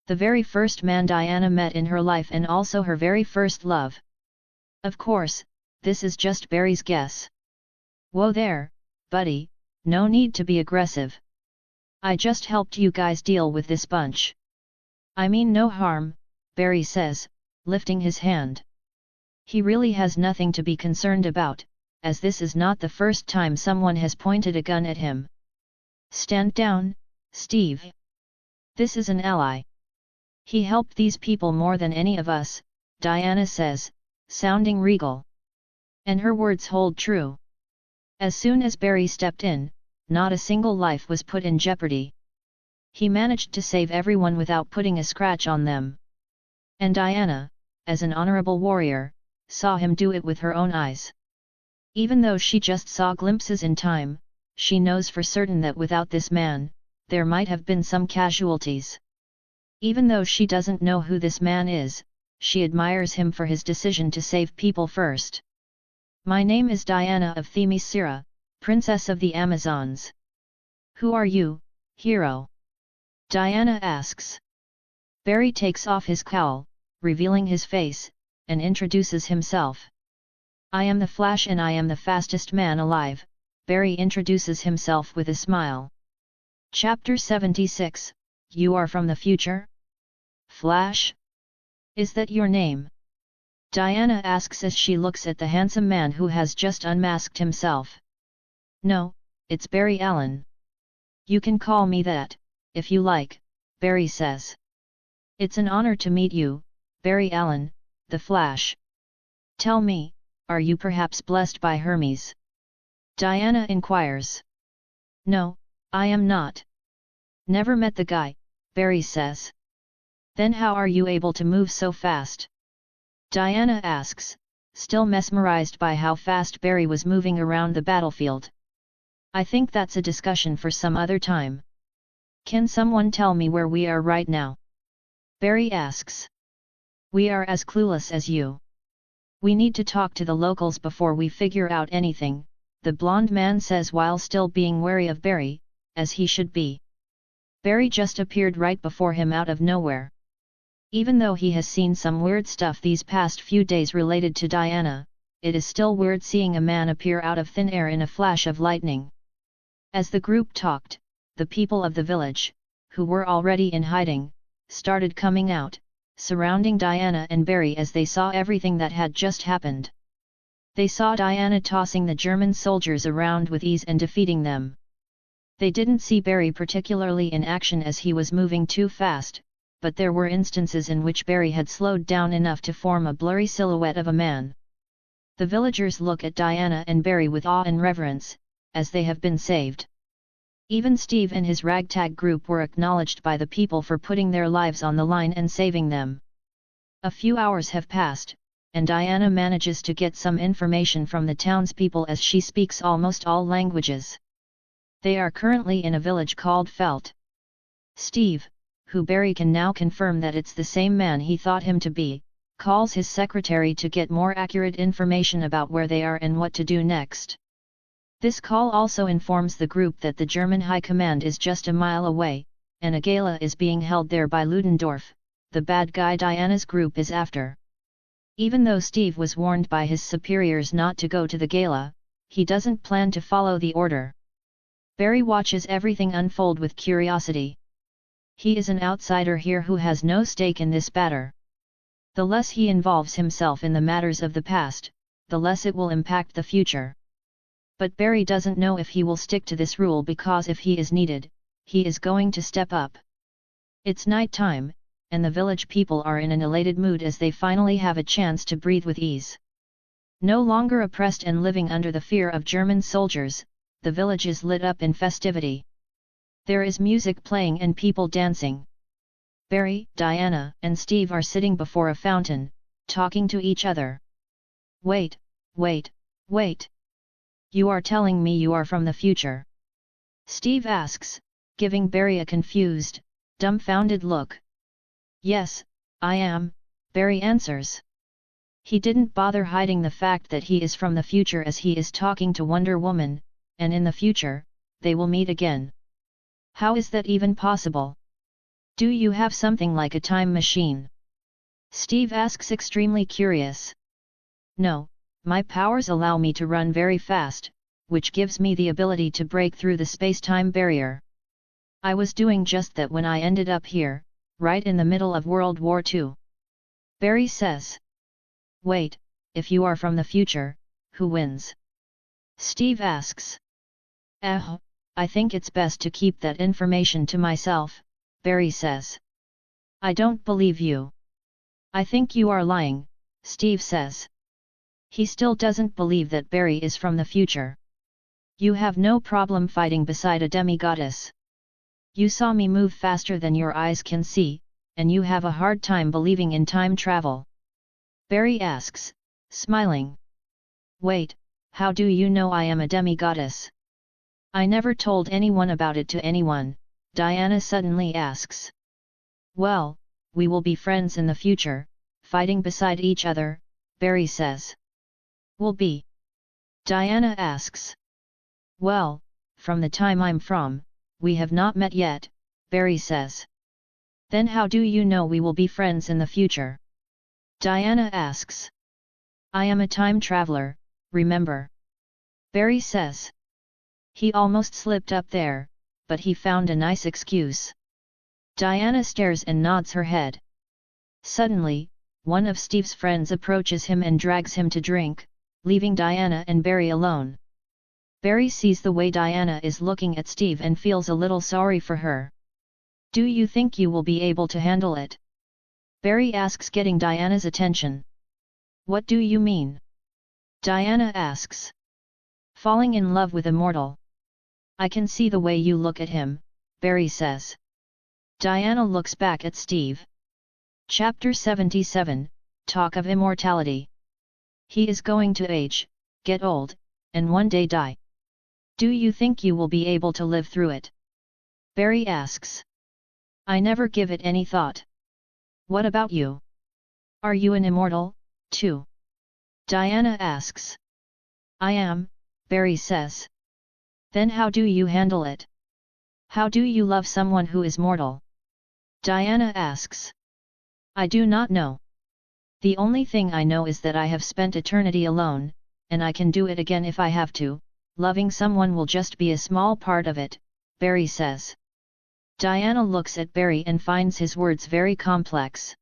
The very first man Diana met in her life and also her very first love. Of course, this is just Barry's guess. "Whoa there, buddy, no need to be aggressive. I just helped you guys deal with this bunch. I mean no harm," Barry says, lifting his hand. He really has nothing to be concerned about, as this is not the first time someone has pointed a gun at him. "Stand down, Steve. This is an ally. He helped these people more than any of us," Diana says, sounding regal. And her words hold true. As soon as Barry stepped in, not a single life was put in jeopardy. He managed to save everyone without putting a scratch on them. And Diana, as an honorable warrior, saw him do it with her own eyes. Even though she just saw glimpses in time, she knows for certain that without this man, there might have been some casualties. Even though she doesn't know who this man is, she admires him for his decision to save people first. "My name is Diana of Themyscira, Princess of the Amazons." "Who are you, hero?" Diana asks. Barry takes off his cowl, revealing his face, and introduces himself. "I am the Flash and I am the fastest man alive," Barry introduces himself with a smile. Chapter 76, You Are From the Future? "Flash? Is that your name?" Diana asks as she looks at the handsome man who has just unmasked himself. "No, it's Barry Allen. You can call me that, if you like," Barry says. "It's an honor to meet you, Barry Allen, the Flash." Tell me, are you perhaps blessed by Hermes? Diana inquires. No, I am not. Never met the guy, Barry says. Then how are you able to move so fast? Diana asks, still mesmerized by how fast Barry was moving around the battlefield. I think that's a discussion for some other time. Can someone tell me where we are right now? Barry asks. We are as clueless as you. We need to talk to the locals before we figure out anything, the blonde man says while still being wary of Barry, as he should be. Barry just appeared right before him out of nowhere. Even though he has seen some weird stuff these past few days related to Diana, it is still weird seeing a man appear out of thin air in a flash of lightning. As the group talked, the people of the village, who were already in hiding, started coming out, surrounding Diana and Barry as they saw everything that had just happened. They saw Diana tossing the German soldiers around with ease and defeating them. They didn't see Barry particularly in action as he was moving too fast, but there were instances in which Barry had slowed down enough to form a blurry silhouette of a man. The villagers look at Diana and Barry with awe and reverence, as they have been saved. Even Steve and his ragtag group were acknowledged by the people for putting their lives on the line and saving them. A few hours have passed, and Diana manages to get some information from the townspeople as she speaks almost all languages. They are currently in a village called Felt. Steve, who Barry can now confirm that it's the same man he thought him to be, calls his secretary to get more accurate information about where they are and what to do next. This call also informs the group that the German High Command is just a mile away, and a gala is being held there by Ludendorff, the bad guy Diana's group is after. Even though Steve was warned by his superiors not to go to the gala, he doesn't plan to follow the order. Barry watches everything unfold with curiosity. He is an outsider here who has no stake in this matter. The less he involves himself in the matters of the past, the less it will impact the future. But Barry doesn't know if he will stick to this rule because if he is needed, he is going to step up. It's night time, and the village people are in an elated mood as they finally have a chance to breathe with ease. No longer oppressed and living under the fear of German soldiers, the village is lit up in festivity. There is music playing and people dancing. Barry, Diana, and Steve are sitting before a fountain, talking to each other. Wait. You are telling me you are from the future? Steve asks, giving Barry a confused, dumbfounded look. Yes, I am, Barry answers. He didn't bother hiding the fact that he is from the future as he is talking to Wonder Woman, and in the future, they will meet again. How is that even possible? Do you have something like a time machine? Steve asks, extremely curious. No, my powers allow me to run very fast, which gives me the ability to break through the space-time barrier. I was doing just that when I ended up here, right in the middle of World War II. Barry says. Wait, if you are from the future, who wins? Steve asks. I think it's best to keep that information to myself, Barry says. I don't believe you. I think you are lying, Steve says. He still doesn't believe that Barry is from the future. You have no problem fighting beside a demigoddess. You saw me move faster than your eyes can see, and you have a hard time believing in time travel. Barry asks, smiling. Wait, how do you know I am a demigoddess? I never told anyone about it to anyone, Diana suddenly asks. Well, we will be friends in the future, fighting beside each other, Barry says. Will be? Diana asks. Well, from the time I'm from, we have not met yet, Barry says. Then how do you know we will be friends in the future? Diana asks. I am a time traveler, remember? Barry says. He almost slipped up there, but he found a nice excuse. Diana stares and nods her head. Suddenly, one of Steve's friends approaches him and drags him to drink, leaving Diana and Barry alone. Barry sees the way Diana is looking at Steve and feels a little sorry for her. Do you think you will be able to handle it? Barry asks, getting Diana's attention. What do you mean? Diana asks. Falling in love with a mortal. I can see the way you look at him, Barry says. Diana looks back at Steve. Chapter 77, Talk of Immortality. He is going to age, get old, and one day die. Do you think you will be able to live through it? Barry asks. I never give it any thought. What about you? Are you an immortal, too? Diana asks. I am, Barry says. Then how do you handle it? How do you love someone who is mortal? Diana asks. I do not know. The only thing I know is that I have spent eternity alone, and I can do it again if I have to. Loving someone will just be a small part of it, Barry says. Diana looks at Barry and finds his words very complex.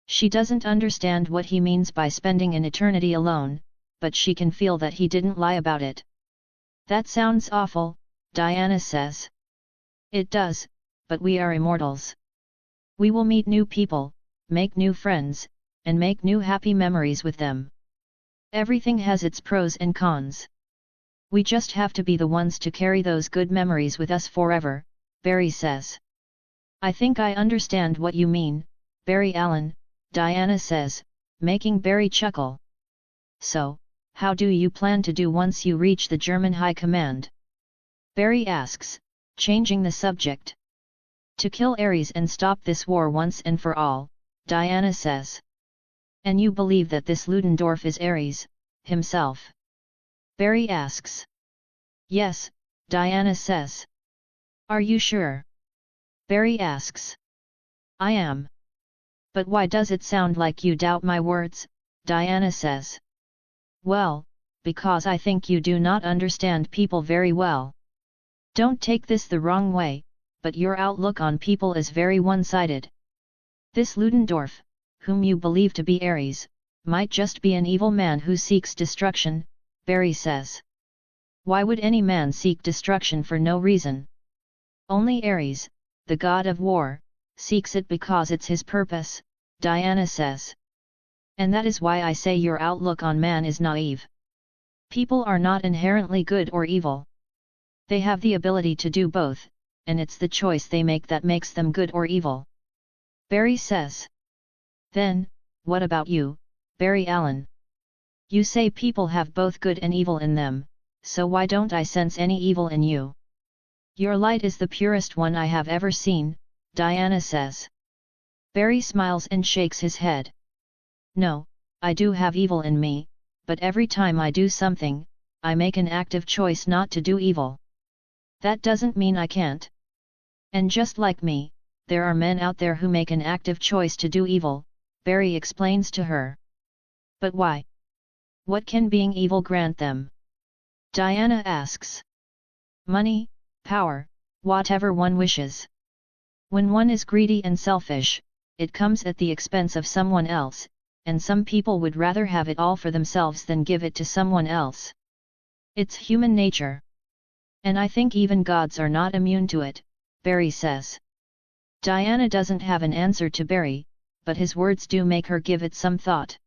She doesn't understand what he means by spending an eternity alone, but she can feel that he didn't lie about it. That sounds awful, Diana says. It does, but we are immortals. We will meet new people, make new friends, and make new happy memories with them. Everything has its pros and cons. We just have to be the ones to carry those good memories with us forever, Barry says. I think I understand what you mean, Barry Allen, Diana says, making Barry chuckle. So, how do you plan to do once you reach the German High Command? Barry asks, changing the subject. To kill Ares and stop this war once and for all, Diana says. And you believe that this Ludendorff is Ares, himself? Barry asks. Yes, Diana says. Are you sure? Barry asks. I am. But why does it sound like you doubt my words? Diana says. Well, because I think you do not understand people very well. Don't take this the wrong way, but your outlook on people is very one-sided. This Ludendorff, whom you believe to be Ares, might just be an evil man who seeks destruction, Barry says. Why would any man seek destruction for no reason? Only Ares, the god of war, seeks it because it's his purpose, Diana says. And that is why I say your outlook on man is naive. People are not inherently good or evil. They have the ability to do both, and it's the choice they make that makes them good or evil. Barry says. Then, what about you, Barry Allen? You say people have both good and evil in them, so why don't I sense any evil in you? Your light is the purest one I have ever seen, Diana says. Barry smiles and shakes his head. No, I do have evil in me, but every time I do something, I make an active choice not to do evil. That doesn't mean I can't. And just like me, there are men out there who make an active choice to do evil, Barry explains to her. But why? What can being evil grant them? Diana asks. Money, power, whatever one wishes. When one is greedy and selfish, it comes at the expense of someone else, and some people would rather have it all for themselves than give it to someone else. It's human nature. And I think even gods are not immune to it, Barry says. Diana doesn't have an answer to Barry, but his words do make her give it some thought.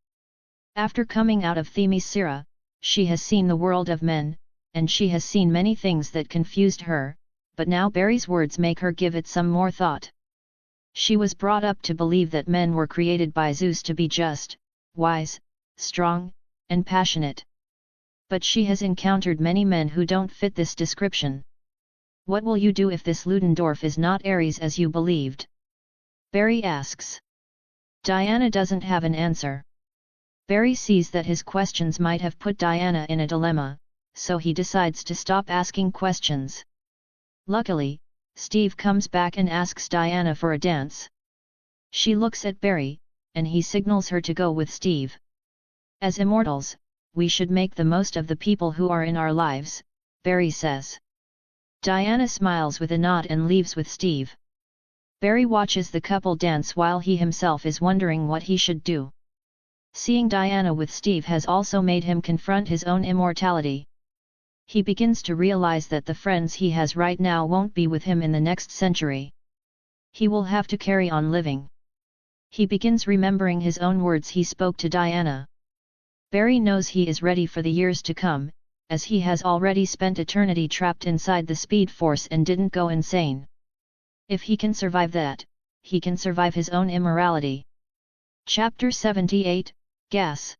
After coming out of Themyscira, she has seen the world of men, and she has seen many things that confused her, but now Barry's words make her give it some more thought. She was brought up to believe that men were created by Zeus to be just, wise, strong, and passionate. But she has encountered many men who don't fit this description. What will you do if this Ludendorff is not Ares as you believed? Barry asks. Diana doesn't have an answer. Barry sees that his questions might have put Diana in a dilemma, so he decides to stop asking questions. Luckily, Steve comes back and asks Diana for a dance. She looks at Barry, and he signals her to go with Steve. As immortals, we should make the most of the people who are in our lives, Barry says. Diana smiles with a nod and leaves with Steve. Barry watches the couple dance while he himself is wondering what he should do. Seeing Diana with Steve has also made him confront his own immortality. He begins to realize that the friends he has right now won't be with him in the next century. He will have to carry on living. He begins remembering his own words he spoke to Diana. Barry knows he is ready for the years to come, as he has already spent eternity trapped inside the Speed Force and didn't go insane. If he can survive that, he can survive his own immorality. Chapter 78, Gas.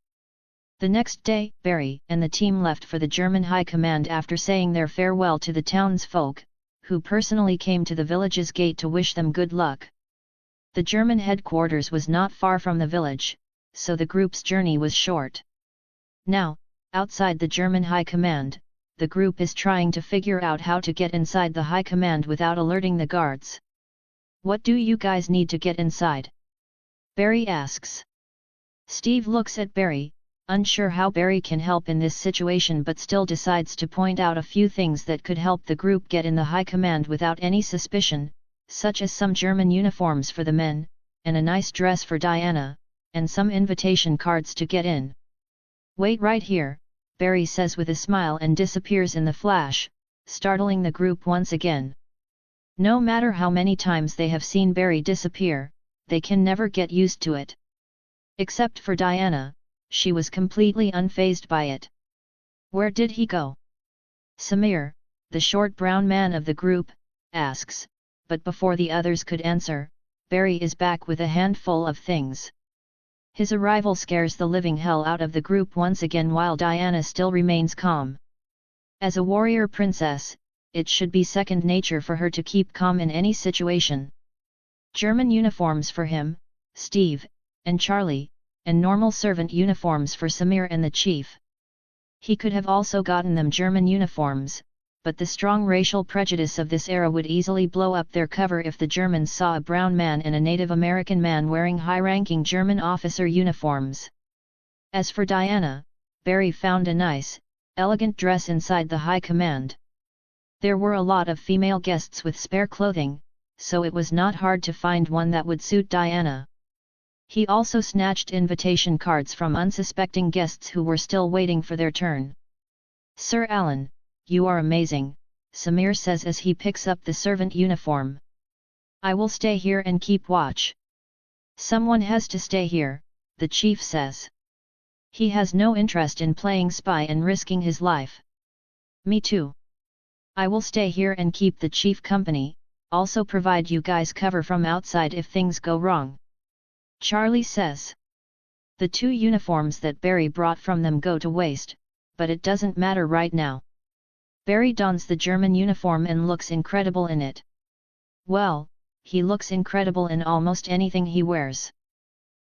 The next day, Barry and the team left for the German High Command after saying their farewell to the townsfolk, who personally came to the village's gate to wish them good luck. The German headquarters was not far from the village, so the group's journey was short. Now, outside the German High Command, the group is trying to figure out how to get inside the High Command without alerting the guards. What do you guys need to get inside? Barry asks. Steve looks at Barry, unsure how Barry can help in this situation, but still decides to point out a few things that could help the group get in the High Command without any suspicion, such as some German uniforms for the men, and a nice dress for Diana, and some invitation cards to get in. Wait right here, Barry says with a smile and disappears in the flash, startling the group once again. No matter how many times they have seen Barry disappear, they can never get used to it. Except for Diana, she was completely unfazed by it. Where did he go? Samir, the short brown man of the group, asks, but before the others could answer, Barry is back with a handful of things. His arrival scares the living hell out of the group once again while Diana still remains calm. As a warrior princess, it should be second nature for her to keep calm in any situation. German uniforms for him, Steve, and Charlie, and normal servant uniforms for Samir and the chief. He could have also gotten them German uniforms, but the strong racial prejudice of this era would easily blow up their cover if the Germans saw a brown man and a Native American man wearing high-ranking German officer uniforms. As for Diana, Barry found a nice, elegant dress inside the High Command. There were a lot of female guests with spare clothing, so it was not hard to find one that would suit Diana. He also snatched invitation cards from unsuspecting guests who were still waiting for their turn. Sir Alan, you are amazing, Samir says as he picks up the servant uniform. I will stay here and keep watch. Someone has to stay here, the chief says. He has no interest in playing spy and risking his life. Me too. I will stay here and keep the chief company, also provide you guys cover from outside if things go wrong. Charlie says. The 2 uniforms that Barry brought from them go to waste, but it doesn't matter right now. Barry dons the German uniform and looks incredible in it. Well, he looks incredible in almost anything he wears.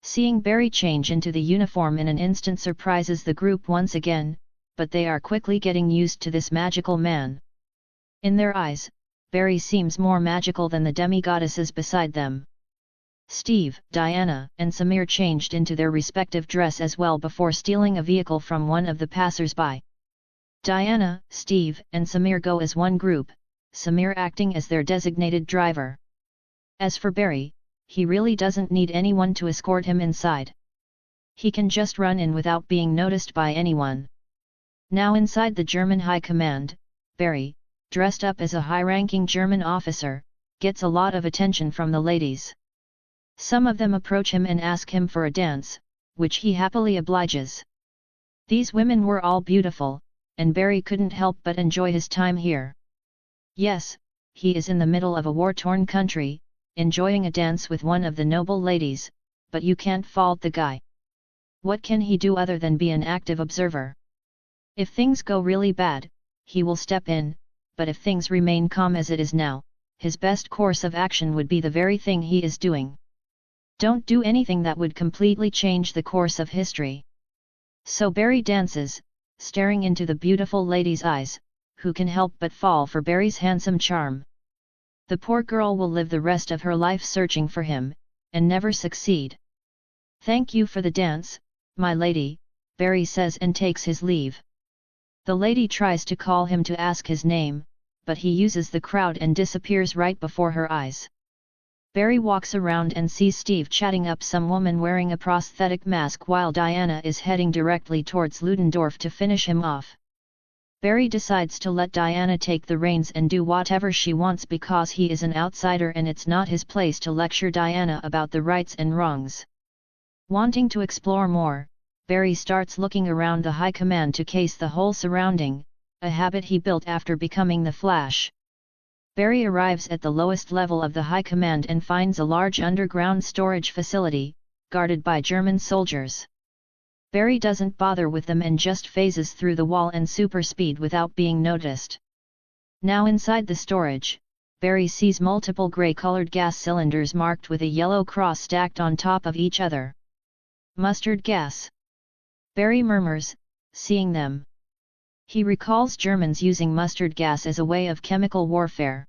Seeing Barry change into the uniform in an instant surprises the group once again, but they are quickly getting used to this magical man. In their eyes, Barry seems more magical than the demi-goddesses beside them. Steve, Diana, and Samir changed into their respective dress as well before stealing a vehicle from one of the passers-by. Diana, Steve, and Samir go as one group, Samir acting as their designated driver. As for Barry, he really doesn't need anyone to escort him inside. He can just run in without being noticed by anyone. Now inside the German High Command, Barry, dressed up as a high-ranking German officer, gets a lot of attention from the ladies. Some of them approach him and ask him for a dance, which he happily obliges. These women were all beautiful, and Barry couldn't help but enjoy his time here. Yes, he is in the middle of a war-torn country, enjoying a dance with one of the noble ladies, but you can't fault the guy. What can he do other than be an active observer? If things go really bad, he will step in, but if things remain calm as it is now, his best course of action would be the very thing he is doing. Don't do anything that would completely change the course of history. So Barry dances, staring into the beautiful lady's eyes, who can help but fall for Barry's handsome charm. The poor girl will live the rest of her life searching for him, and never succeed. Thank you for the dance, my lady, Barry says and takes his leave. The lady tries to call him to ask his name, but he uses the crowd and disappears right before her eyes. Barry walks around and sees Steve chatting up some woman wearing a prosthetic mask while Diana is heading directly towards Ludendorff to finish him off. Barry decides to let Diana take the reins and do whatever she wants because he is an outsider and it's not his place to lecture Diana about the rights and wrongs. Wanting to explore more, Barry starts looking around the High Command to case the whole surrounding, a habit he built after becoming the Flash. Barry arrives at the lowest level of the High Command and finds a large underground storage facility, guarded by German soldiers. Barry doesn't bother with them and just phases through the wall and super speed without being noticed. Now inside the storage, Barry sees multiple gray-colored gas cylinders marked with a yellow cross stacked on top of each other. Mustard gas. Barry murmurs, seeing them. He recalls Germans using mustard gas as a way of chemical warfare.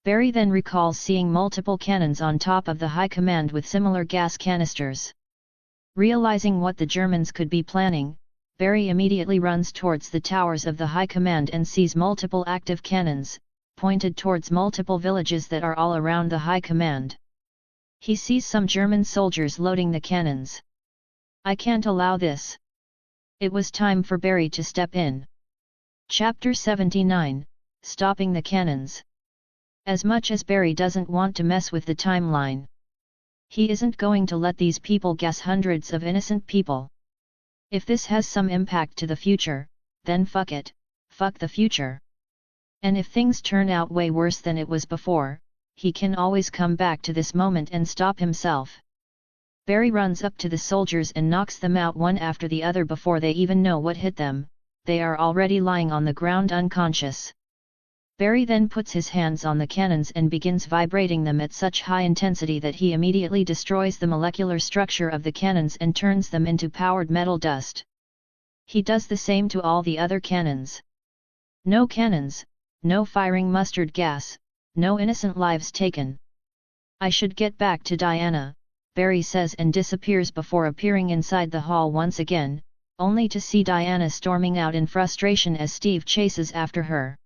Barry then recalls seeing multiple cannons on top of the High Command with similar gas canisters. Realizing what the Germans could be planning, Barry immediately runs towards the towers of the High Command and sees multiple active cannons, pointed towards multiple villages that are all around the High Command. He sees some German soldiers loading the cannons. I can't allow this. It was time for Barry to step in. Chapter 79, Stopping the Cannons. As much as Barry doesn't want to mess with the timeline, he isn't going to let these people gas hundreds of innocent people. If this has some impact to the future, then fuck it, fuck the future. And if things turn out way worse than it was before, he can always come back to this moment and stop himself. Barry runs up to the soldiers and knocks them out one after the other before they even know what hit them. They are already lying on the ground unconscious. Barry then puts his hands on the cannons and begins vibrating them at such high intensity that he immediately destroys the molecular structure of the cannons and turns them into powdered metal dust. He does the same to all the other cannons. No cannons, no firing mustard gas, no innocent lives taken. I should get back to Diana, Barry says and disappears before appearing inside the hall once again, only to see Diana storming out in frustration as Steve chases after her.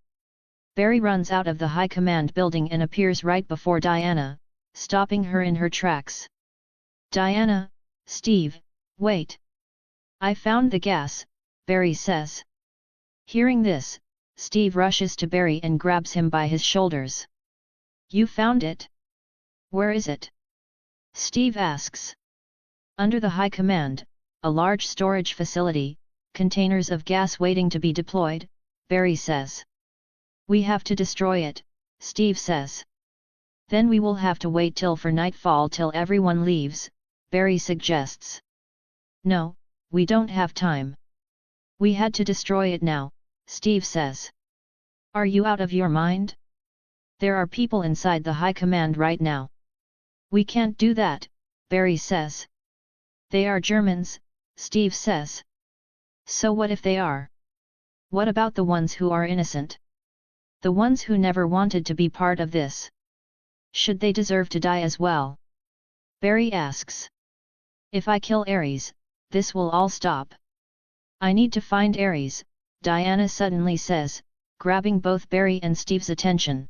Barry runs out of the High Command building and appears right before Diana, stopping her in her tracks. Diana, Steve, wait. I found the gas, Barry says. Hearing this, Steve rushes to Barry and grabs him by his shoulders. You found it? Where is it? Steve asks. Under the High Command, a large storage facility, containers of gas waiting to be deployed, Barry says. We have to destroy it, Steve says. Then we will have to wait till for nightfall till everyone leaves, Barry suggests. No, we don't have time. We had to destroy it now, Steve says. Are you out of your mind? There are people inside the High Command right now. We can't do that, Barry says. They are Germans, Steve says. So what if they are? What about the ones who are innocent? The ones who never wanted to be part of this? Should they deserve to die as well? Barry asks. If I kill Ares, this will all stop. I need to find Ares, Diana suddenly says, grabbing both Barry and Steve's attention.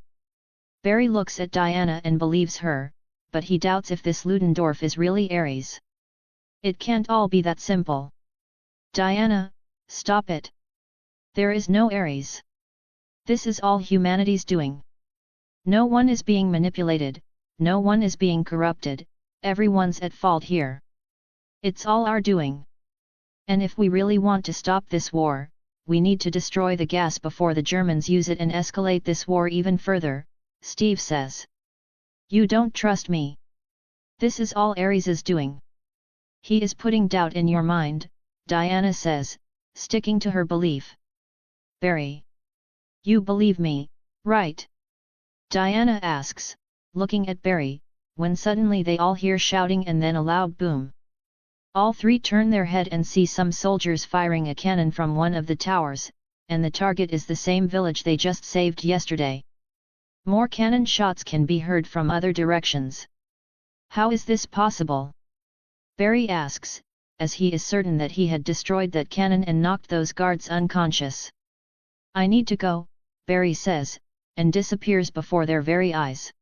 Barry looks at Diana and believes her, but he doubts if this Ludendorff is really Ares. It can't all be that simple. Diana, stop it. There is no Ares. This is all humanity's doing. No one is being manipulated, no one is being corrupted, everyone's at fault here. It's all our doing. And if we really want to stop this war, we need to destroy the gas before the Germans use it and escalate this war even further, Steve says. You don't trust me. This is all Ares's doing. He is putting doubt in your mind, Diana says, sticking to her belief. Barry. You believe me, right? Diana asks, looking at Barry, when suddenly they all hear shouting and then a loud boom. All three turn their head and see some soldiers firing a cannon from one of the towers, and the target is the same village they just saved yesterday. More cannon shots can be heard from other directions. How is this possible? Barry asks, as he is certain that he had destroyed that cannon and knocked those guards unconscious. I need to go, Barry says, and disappears before their very eyes.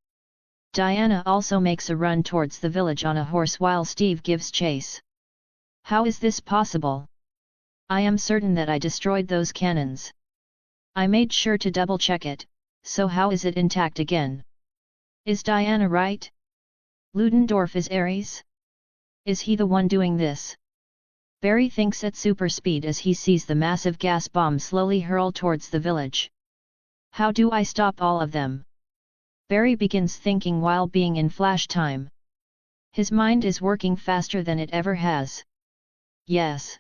Diana also makes a run towards the village on a horse while Steve gives chase. How is this possible? I am certain that I destroyed those cannons. I made sure to double-check it, so how is it intact again? Is Diana right? Ludendorff is Ares? Is he the one doing this? Barry thinks at super speed as he sees the massive gas bomb slowly hurl towards the village. How do I stop all of them? Barry begins thinking while being in flash time. His mind is working faster than it ever has. Yes.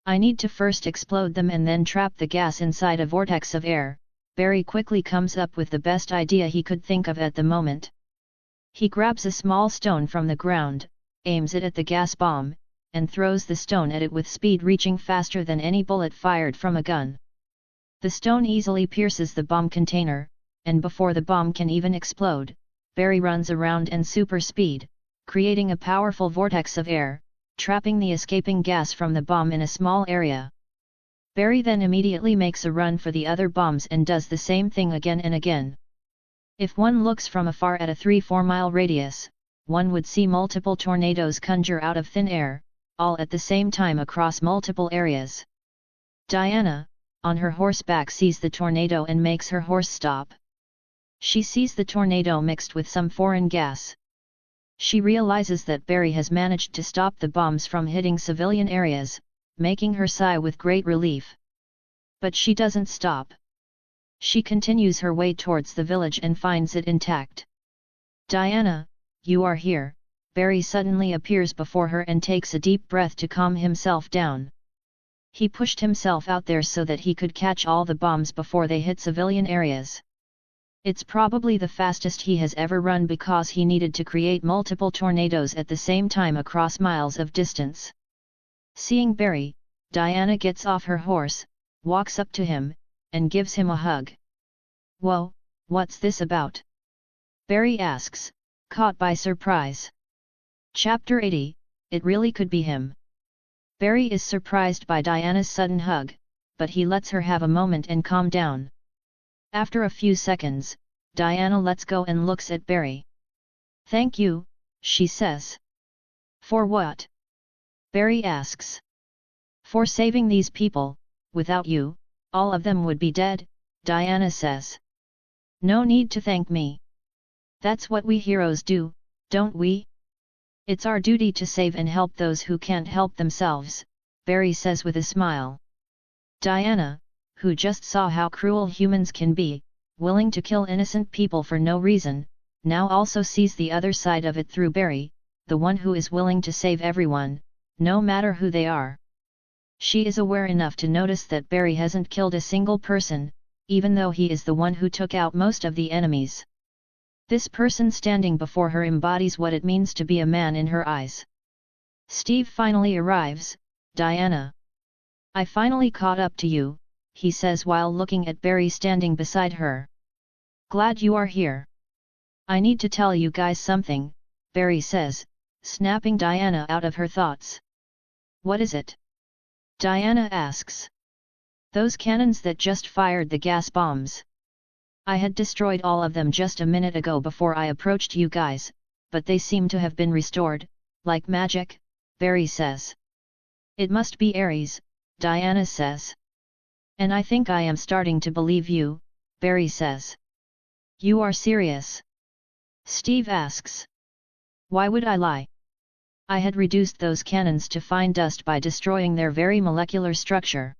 I need to first explode them and then trap the gas inside a vortex of air. Barry quickly comes up with the best idea he could think of at the moment. He grabs a small stone from the ground, aims it at the gas bomb, and throws the stone at it with speed reaching faster than any bullet fired from a gun. The stone easily pierces the bomb container, and before the bomb can even explode, Barry runs around in super speed, creating a powerful vortex of air, trapping the escaping gas from the bomb in a small area. Barry then immediately makes a run for the other bombs and does the same thing again and again. If one looks from afar at a 3-4 mile radius, one would see multiple tornadoes conjure out of thin air, all at the same time across multiple areas. Diana, on her horseback, sees the tornado and makes her horse stop. She sees the tornado mixed with some foreign gas. She realizes that Barry has managed to stop the bombs from hitting civilian areas, making her sigh with great relief. But she doesn't stop. She continues her way towards the village and finds it intact. Diana, you are here. Barry suddenly appears before her and takes a deep breath to calm himself down. He pushed himself out there so that he could catch all the bombs before they hit civilian areas. It's probably the fastest he has ever run because he needed to create multiple tornadoes at the same time across miles of distance. Seeing Barry, Diana gets off her horse, walks up to him, and gives him a hug. Whoa, what's this about? Barry asks, caught by surprise. Chapter 80, It really could be him. Barry is surprised by Diana's sudden hug, but he lets her have a moment and calm down. After a few seconds, Diana lets go and looks at Barry. Thank you, she says. For what? Barry asks. For saving these people. Without you, all of them would be dead, Diana says. No need to thank me. That's what we heroes do, don't we? It's our duty to save and help those who can't help themselves, Barry says with a smile. Diana, who just saw how cruel humans can be, willing to kill innocent people for no reason, now also sees the other side of it through Barry, the one who is willing to save everyone, no matter who they are. She is aware enough to notice that Barry hasn't killed a single person, even though he is the one who took out most of the enemies. This person standing before her embodies what it means to be a man in her eyes. Steve finally arrives. Diana. I finally caught up to you, he says while looking at Barry standing beside her. Glad you are here. I need to tell you guys something, Barry says, snapping Diana out of her thoughts. What is it? Diana asks. Those cannons that just fired the gas bombs. I had destroyed all of them just a minute ago before I approached you guys, but they seem to have been restored, like magic, Barry says. It must be Ares, Diana says. And I think I am starting to believe you, Barry says. You are serious? Steve asks. Why would I lie? I had reduced those cannons to fine dust by destroying their very molecular structure.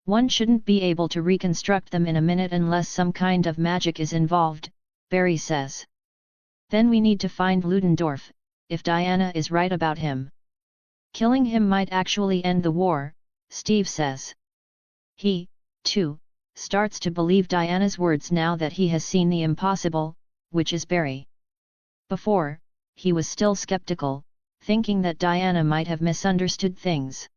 One shouldn't be able to reconstruct them in a minute unless some kind of magic is involved, Barry says. Then we need to find Ludendorff, if Diana is right about him. Killing him might actually end the war, Steve says. He, too, starts to believe Diana's words now that he has seen the impossible, which is Barry. Before, he was still skeptical, thinking that Diana might have misunderstood things.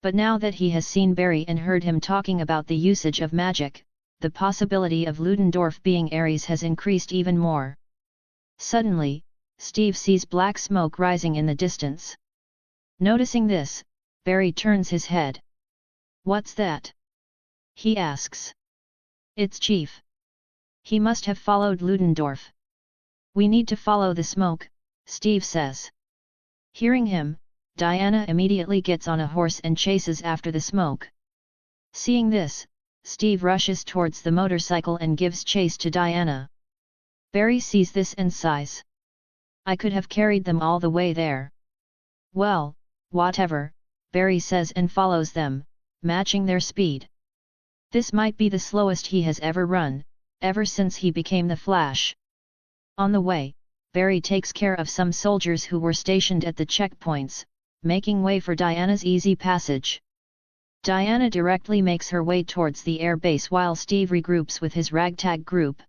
But now that he has seen Barry and heard him talking about the usage of magic, the possibility of Ludendorff being Ares has increased even more. Suddenly, Steve sees black smoke rising in the distance. Noticing this, Barry turns his head. What's that? He asks. It's Chief. He must have followed Ludendorff. We need to follow the smoke, Steve says. Hearing him, Diana immediately gets on a horse and chases after the smoke. Seeing this, Steve rushes towards the motorcycle and gives chase to Diana. Barry sees this and sighs. I could have carried them all the way there. Well, whatever, Barry says and follows them, matching their speed. This might be the slowest he has ever run, ever since he became the Flash. On the way, Barry takes care of some soldiers who were stationed at the checkpoints, making way for Diana's easy passage. Diana directly makes her way towards the air base while Steve regroups with his ragtag group.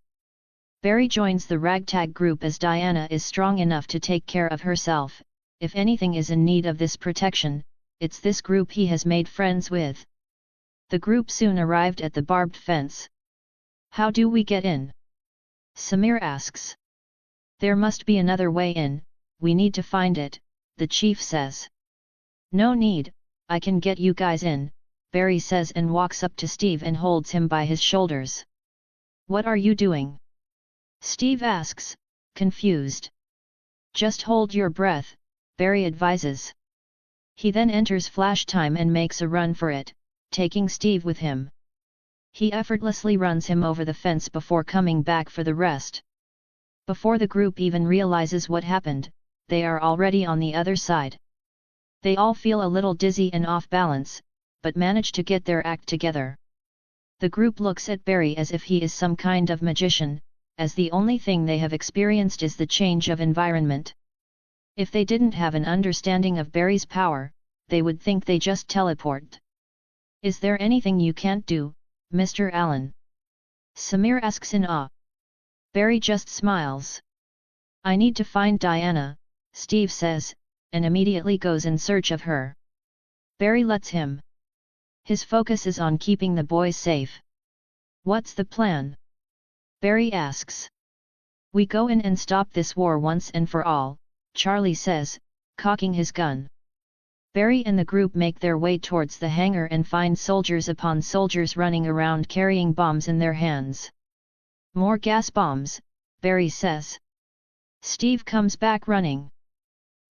Barry joins the ragtag group as Diana is strong enough to take care of herself. If anything is in need of this protection, it's this group he has made friends with. The group soon arrived at the barbed fence. How do we get in? Samir asks. There must be another way in, we need to find it, the chief says. No need, I can get you guys in, Barry says and walks up to Steve and holds him by his shoulders. What are you doing? Steve asks, confused. Just hold your breath, Barry advises. He then enters flash time and makes a run for it, taking Steve with him. He effortlessly runs him over the fence before coming back for the rest. Before the group even realizes what happened, they are already on the other side. They all feel a little dizzy and off balance, but manage to get their act together. The group looks at Barry as if he is some kind of magician, as the only thing they have experienced is the change of environment. If they didn't have an understanding of Barry's power, they would think they just teleport. Is there anything you can't do, Mr. Allen? Samir asks in awe. Barry just smiles. I need to find Diana, Steve says, and immediately goes in search of her. Barry lets him. His focus is on keeping the boys safe. What's the plan? Barry asks. We go in and stop this war once and for all, Charlie says, cocking his gun. Barry and the group make their way towards the hangar and find soldiers upon soldiers running around carrying bombs in their hands. More gas bombs, Barry says. Steve comes back running.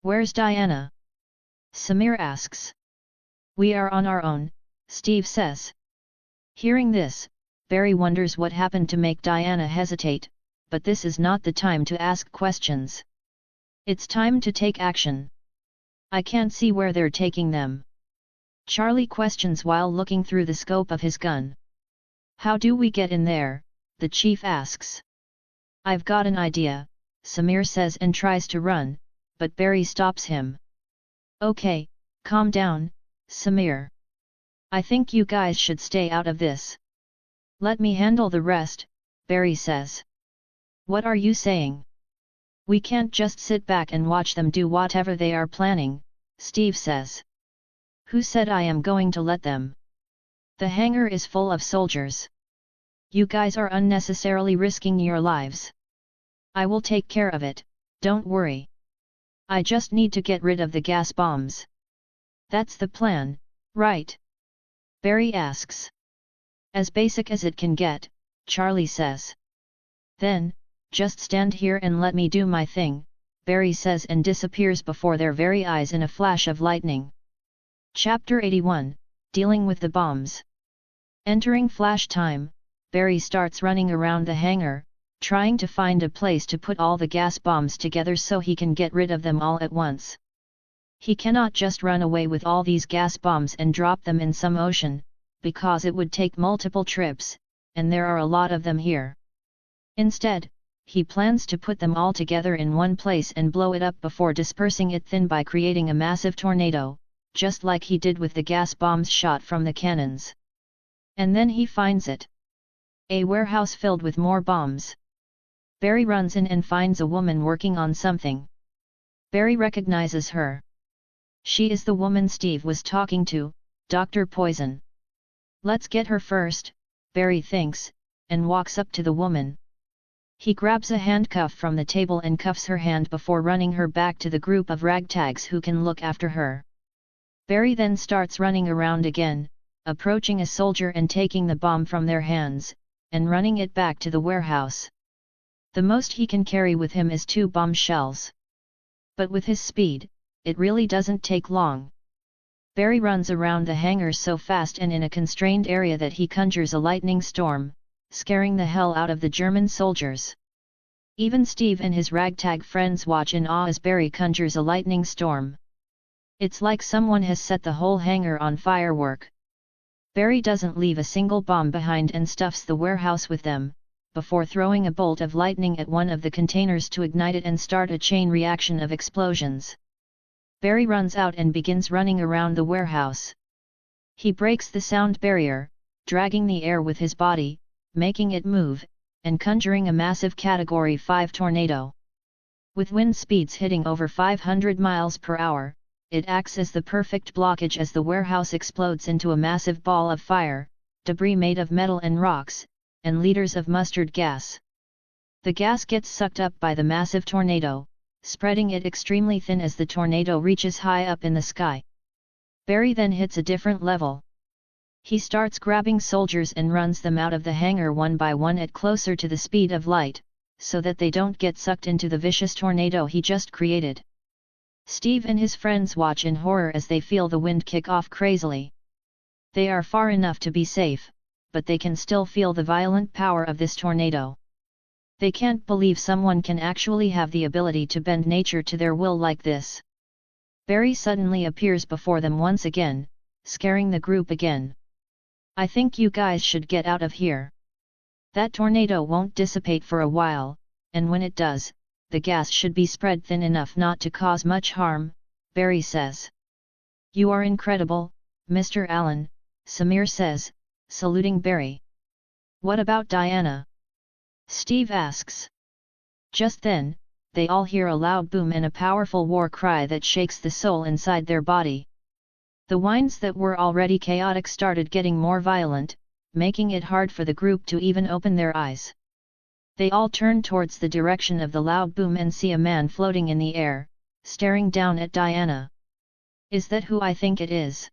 Where's Diana? Samir asks. We are on our own, Steve says. Hearing this, Barry wonders what happened to make Diana hesitate, but this is not the time to ask questions. It's time to take action. I can't see where they're taking them. Charlie questions while looking through the scope of his gun. How do we get in there? The chief asks. I've got an idea, Samir says and tries to run, but Barry stops him. Okay, calm down, Samir. I think you guys should stay out of this. Let me handle the rest, Barry says. What are you saying? We can't just sit back and watch them do whatever they are planning, Steve says. Who said I am going to let them? The hangar is full of soldiers. You guys are unnecessarily risking your lives. I will take care of it, don't worry. I just need to get rid of the gas bombs. That's the plan, right? Barry asks. As basic as it can get, Charlie says. Then, just stand here and let me do my thing, Barry says and disappears before their very eyes in a flash of lightning. Chapter 81, Dealing with the Bombs. Entering flash time, Barry starts running around the hangar, trying to find a place to put all the gas bombs together so he can get rid of them all at once. He cannot just run away with all these gas bombs and drop them in some ocean, because it would take multiple trips, and there are a lot of them here. Instead, he plans to put them all together in one place and blow it up before dispersing it thin by creating a massive tornado, just like he did with the gas bombs shot from the cannons. And then he finds it. A warehouse filled with more bombs. Barry runs in and finds a woman working on something. Barry recognizes her. She is the woman Steve was talking to, Dr. Poison. Let's get her first, Barry thinks, and walks up to the woman. He grabs a handcuff from the table and cuffs her hand before running her back to the group of ragtags who can look after her. Barry then starts running around again, approaching a soldier and taking the bomb from their hands, and running it back to the warehouse. The most he can carry with him is 2 bomb shells. But with his speed, it really doesn't take long. Barry runs around the hangar so fast and in a constrained area that he conjures a lightning storm, scaring the hell out of the German soldiers. Even Steve and his ragtag friends watch in awe as Barry conjures a lightning storm. It's like someone has set the whole hangar on firework. Barry doesn't leave a single bomb behind and stuffs the warehouse with them, before throwing a bolt of lightning at one of the containers to ignite it and start a chain reaction of explosions. Barry runs out and begins running around the warehouse. He breaks the sound barrier, dragging the air with his body, making it move, and conjuring a massive Category 5 tornado. With wind speeds hitting over 500 miles per hour, it acts as the perfect blockage as the warehouse explodes into a massive ball of fire, debris made of metal and rocks, and liters of mustard gas. The gas gets sucked up by the massive tornado, spreading it extremely thin as the tornado reaches high up in the sky. Barry then hits a different level. He starts grabbing soldiers and runs them out of the hangar one by one at closer to the speed of light, so that they don't get sucked into the vicious tornado he just created. Steve and his friends watch in horror as they feel the wind kick off crazily. They are far enough to be safe, but they can still feel the violent power of this tornado. They can't believe someone can actually have the ability to bend nature to their will like this. Barry suddenly appears before them once again, scaring the group again. "I think you guys should get out of here. That tornado won't dissipate for a while, and when it does, the gas should be spread thin enough not to cause much harm," Barry says. "You are incredible, Mr. Allen," Samir says, saluting Barry. "What about Diana?" Steve asks. Just then, they all hear a loud boom and a powerful war cry that shakes the soul inside their body. The whines that were already chaotic started getting more violent, making it hard for the group to even open their eyes. They all turn towards the direction of the loud boom and see a man floating in the air, staring down at Diana. "Is that who I think it is?"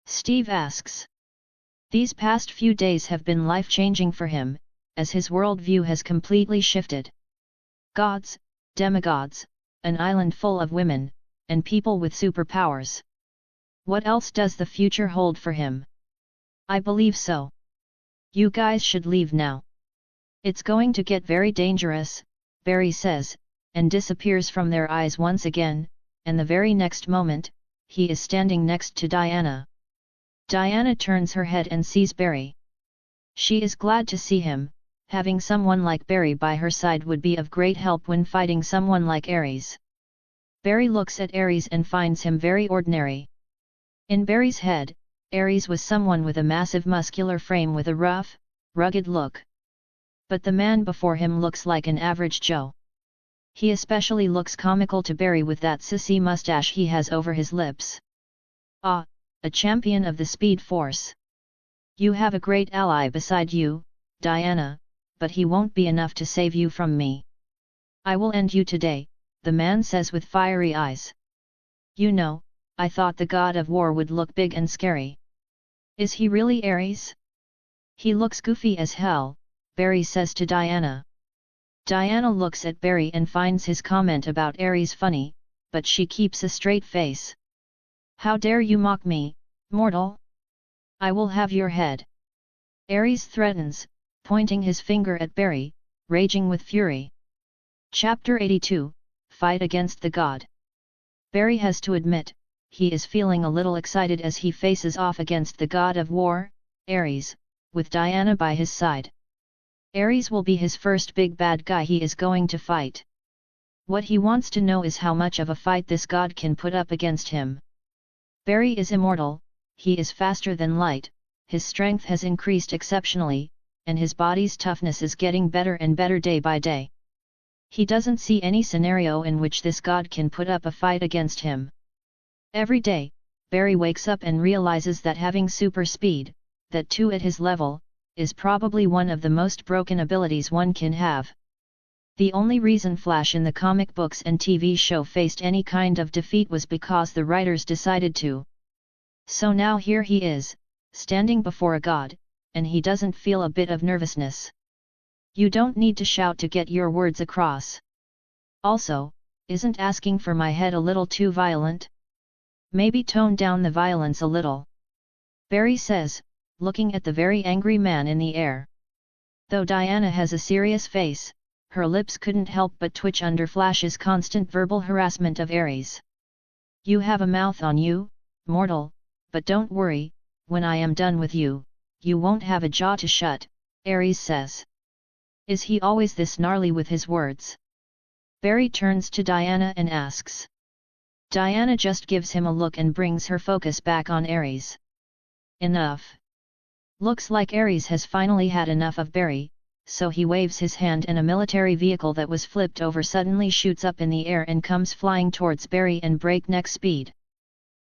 Steve asks. These past few days have been life-changing for him, as his worldview has completely shifted. Gods, demigods, an island full of women, and people with superpowers. What else does the future hold for him? "I believe so. You guys should leave now. It's going to get very dangerous," Barry says, and disappears from their eyes once again, and the very next moment, he is standing next to Diana. Diana turns her head and sees Barry. She is glad to see him. Having someone like Barry by her side would be of great help when fighting someone like Ares. Barry looks at Ares and finds him very ordinary. In Barry's head, Ares was someone with a massive muscular frame with a rough, rugged look. But the man before him looks like an average Joe. He especially looks comical to Barry with that sissy mustache he has over his lips. "Ah, a champion of the Speed Force. You have a great ally beside you, Diana, but he won't be enough to save you from me. I will end you today," the man says with fiery eyes. "You know, I thought the god of war would look big and scary. Is he really Ares?" "He looks goofy as hell," Barry says to Diana. Diana looks at Barry and finds his comment about Ares funny, but she keeps a straight face. "How dare you mock me, mortal? I will have your head." Ares threatens, pointing his finger at Barry, raging with fury. Chapter 82, Fight Against the God. Barry has to admit, he is feeling a little excited as he faces off against the god of war, Ares, with Diana by his side. Ares will be his first big bad guy he is going to fight. What he wants to know is how much of a fight this god can put up against him. Barry is immortal, he is faster than light, his strength has increased exceptionally, and his body's toughness is getting better and better day by day. He doesn't see any scenario in which this god can put up a fight against him. Every day, Barry wakes up and realizes that having super speed, that too at his level, is probably one of the most broken abilities one can have. The only reason Flash in the comic books and TV show faced any kind of defeat was because the writers decided to. So now here he is, standing before a god, and he doesn't feel a bit of nervousness. You don't need to shout to get your words across. Also, isn't asking for my head a little too violent? Maybe tone down the violence a little. Barry says, looking at the very angry man in the air. Though Diana has a serious face, her lips couldn't help but twitch under Flash's constant verbal harassment of Ares. You have a mouth on you, mortal, but don't worry, when I am done with you, you won't have a jaw to shut, Ares says. Is he always this gnarly with his words? Barry turns to Diana and asks. Diana just gives him a look and brings her focus back on Ares. Enough. Looks like Ares has finally had enough of Barry, so he waves his hand and a military vehicle that was flipped over suddenly shoots up in the air and comes flying towards Barry in breakneck speed.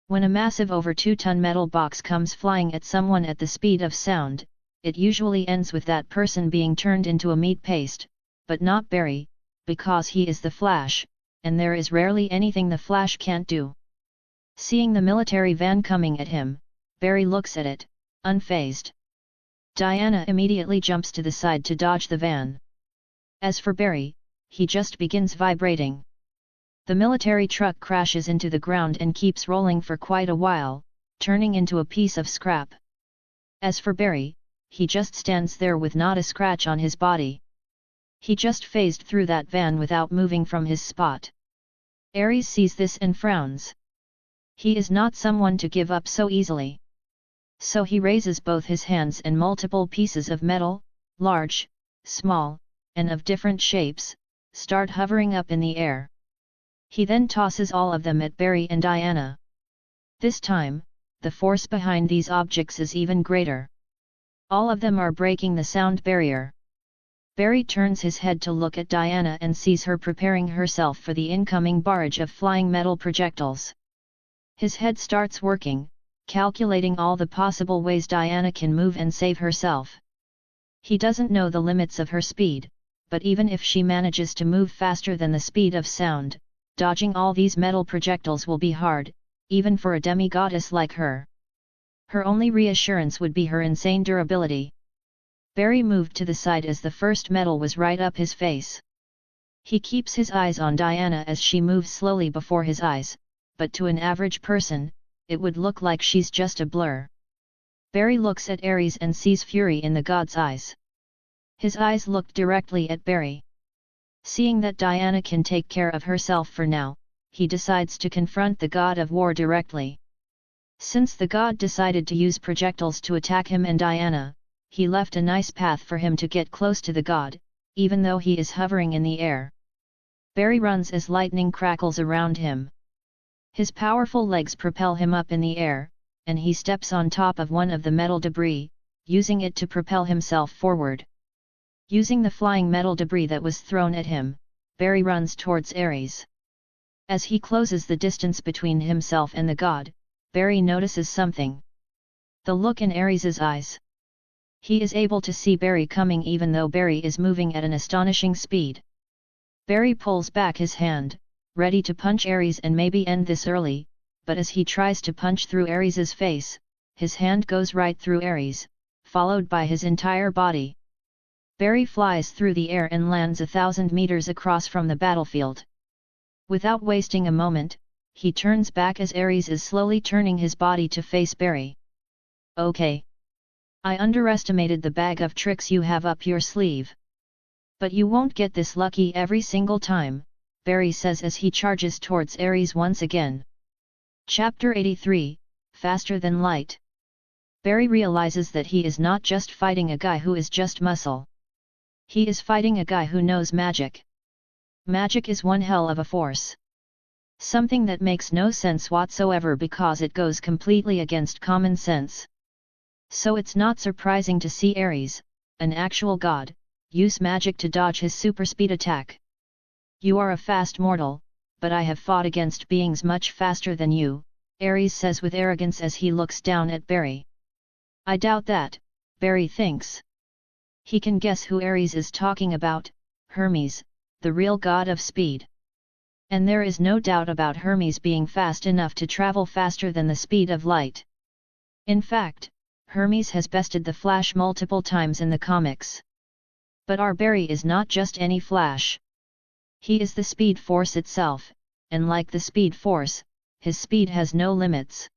When a massive over 2-ton metal box comes flying at someone at the speed of sound, it usually ends with that person being turned into a meat paste, but not Barry, because he is the Flash, and there is rarely anything the Flash can't do. Seeing the military van coming at him, Barry looks at it, unfazed. Diana immediately jumps to the side to dodge the van. As for Barry, he just begins vibrating. The military truck crashes into the ground and keeps rolling for quite a while, turning into a piece of scrap. As for Barry, he just stands there with not a scratch on his body. He just phased through that van without moving from his spot. Ares sees this and frowns. He is not someone to give up so easily. So he raises both his hands and multiple pieces of metal, large, small, and of different shapes, start hovering up in the air. He then tosses all of them at Barry and Diana. This time, the force behind these objects is even greater. All of them are breaking the sound barrier. Barry turns his head to look at Diana and sees her preparing herself for the incoming barrage of flying metal projectiles. His head starts working, calculating all the possible ways Diana can move and save herself. He doesn't know the limits of her speed, but even if she manages to move faster than the speed of sound, dodging all these metal projectiles will be hard, even for a demi-goddess like her. Her only reassurance would be her insane durability. Barry moved to the side as the first metal was right up his face. He keeps his eyes on Diana as she moves slowly before his eyes, but to an average person, it would look like she's just a blur. Barry looks at Ares and sees fury in the god's eyes. His eyes looked directly at Barry. Seeing that Diana can take care of herself for now, he decides to confront the god of war directly. Since the god decided to use projectiles to attack him and Diana, he left a nice path for him to get close to the god, even though he is hovering in the air. Barry runs as lightning crackles around him. His powerful legs propel him up in the air, and he steps on top of one of the metal debris, using it to propel himself forward. Using the flying metal debris that was thrown at him, Barry runs towards Ares. As he closes the distance between himself and the god, Barry notices something. The look in Ares's eyes. He is able to see Barry coming even though Barry is moving at an astonishing speed. Barry pulls back his hand, ready to punch Ares and maybe end this early, but as he tries to punch through Ares's face, his hand goes right through Ares, followed by his entire body. Barry flies through the air and lands 1,000 meters across from the battlefield. Without wasting a moment, he turns back as Ares is slowly turning his body to face Barry. Okay. I underestimated the bag of tricks you have up your sleeve. But you won't get this lucky every single time, Barry says as he charges towards Ares once again. Chapter 83, Faster Than Light. Barry realizes that he is not just fighting a guy who is just muscle. He is fighting a guy who knows magic. Magic is one hell of a force. Something that makes no sense whatsoever because it goes completely against common sense. So it's not surprising to see Ares, an actual god, use magic to dodge his super speed attack. You are a fast mortal, but I have fought against beings much faster than you, Ares says with arrogance as he looks down at Barry. I doubt that, Barry thinks. He can guess who Ares is talking about, Hermes, the real god of speed. And there is no doubt about Hermes being fast enough to travel faster than the speed of light. In fact, Hermes has bested the Flash multiple times in the comics. But our Barry is not just any Flash. He is the Speed Force itself, and like the Speed Force, his speed has no limits.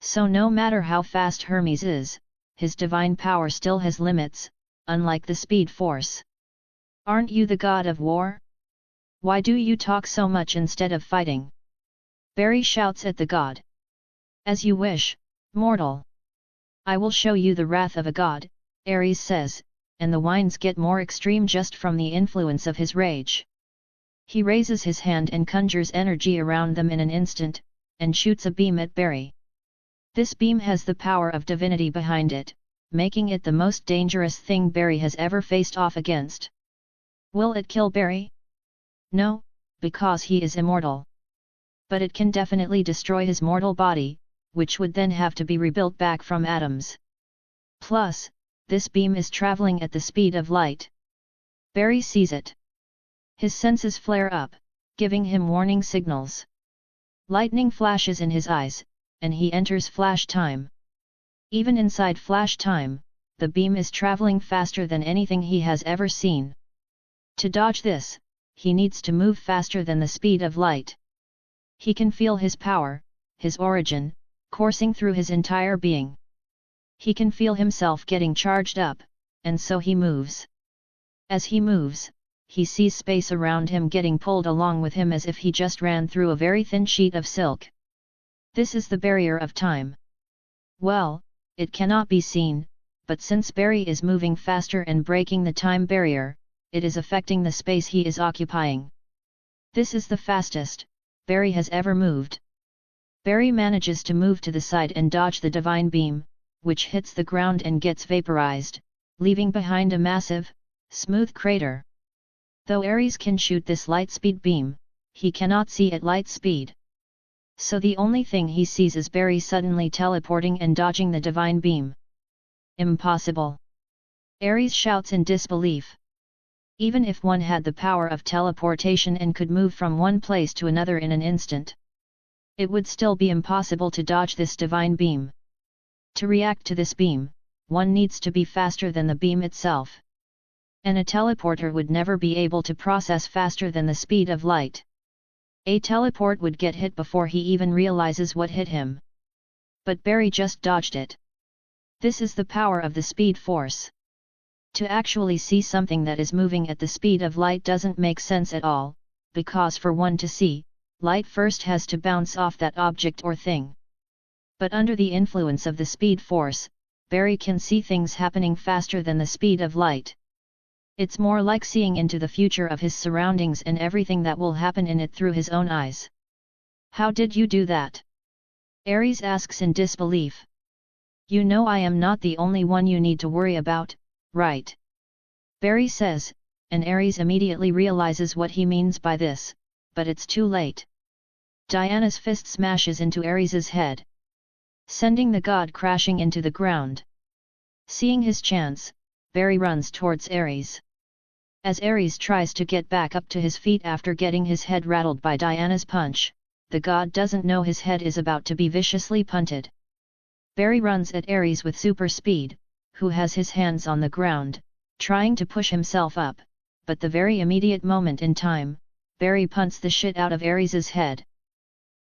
So no matter how fast Hermes is, his divine power still has limits, unlike the Speed Force. Aren't you the god of war? Why do you talk so much instead of fighting? Barry shouts at the god. As you wish, mortal. I will show you the wrath of a god, Ares says, and the whines get more extreme just from the influence of his rage. He raises his hand and conjures energy around them in an instant, and shoots a beam at Barry. This beam has the power of divinity behind it, making it the most dangerous thing Barry has ever faced off against. Will it kill Barry? No, because he is immortal. But it can definitely destroy his mortal body, which would then have to be rebuilt back from atoms. Plus, this beam is traveling at the speed of light. Barry sees it. His senses flare up, giving him warning signals. Lightning flashes in his eyes, and he enters flash time. Even inside flash time, the beam is traveling faster than anything he has ever seen. To dodge this, he needs to move faster than the speed of light. He can feel his power, his origin, coursing through his entire being. He can feel himself getting charged up, and so he moves. As he moves, he sees space around him getting pulled along with him as if he just ran through a very thin sheet of silk. This is the barrier of time. Well, it cannot be seen, but since Barry is moving faster and breaking the time barrier, it is affecting the space he is occupying. This is the fastest Barry has ever moved. Barry manages to move to the side and dodge the divine beam, which hits the ground and gets vaporized, leaving behind a massive, smooth crater. Though Ares can shoot this light-speed beam, he cannot see at light speed. So the only thing he sees is Barry suddenly teleporting and dodging the divine beam. Impossible! Ares shouts in disbelief. Even if one had the power of teleportation and could move from one place to another in an instant, it would still be impossible to dodge this divine beam. To react to this beam, one needs to be faster than the beam itself. And a teleporter would never be able to process faster than the speed of light. A teleport would get hit before he even realizes what hit him. But Barry just dodged it. This is the power of the speed force. To actually see something that is moving at the speed of light doesn't make sense at all, because for one to see, light first has to bounce off that object or thing. But under the influence of the speed force, Barry can see things happening faster than the speed of light. It's more like seeing into the future of his surroundings and everything that will happen in it through his own eyes. How did you do that? Ares asks in disbelief. You know I am not the only one you need to worry about, right? Barry says, and Ares immediately realizes what he means by this, but it's too late. Diana's fist smashes into Ares's head, sending the god crashing into the ground. Seeing his chance, Barry runs towards Ares. As Ares tries to get back up to his feet after getting his head rattled by Diana's punch, the god doesn't know his head is about to be viciously punted. Barry runs at Ares with super speed, who has his hands on the ground, trying to push himself up, but the very immediate moment in time, Barry punts the shit out of Ares's head.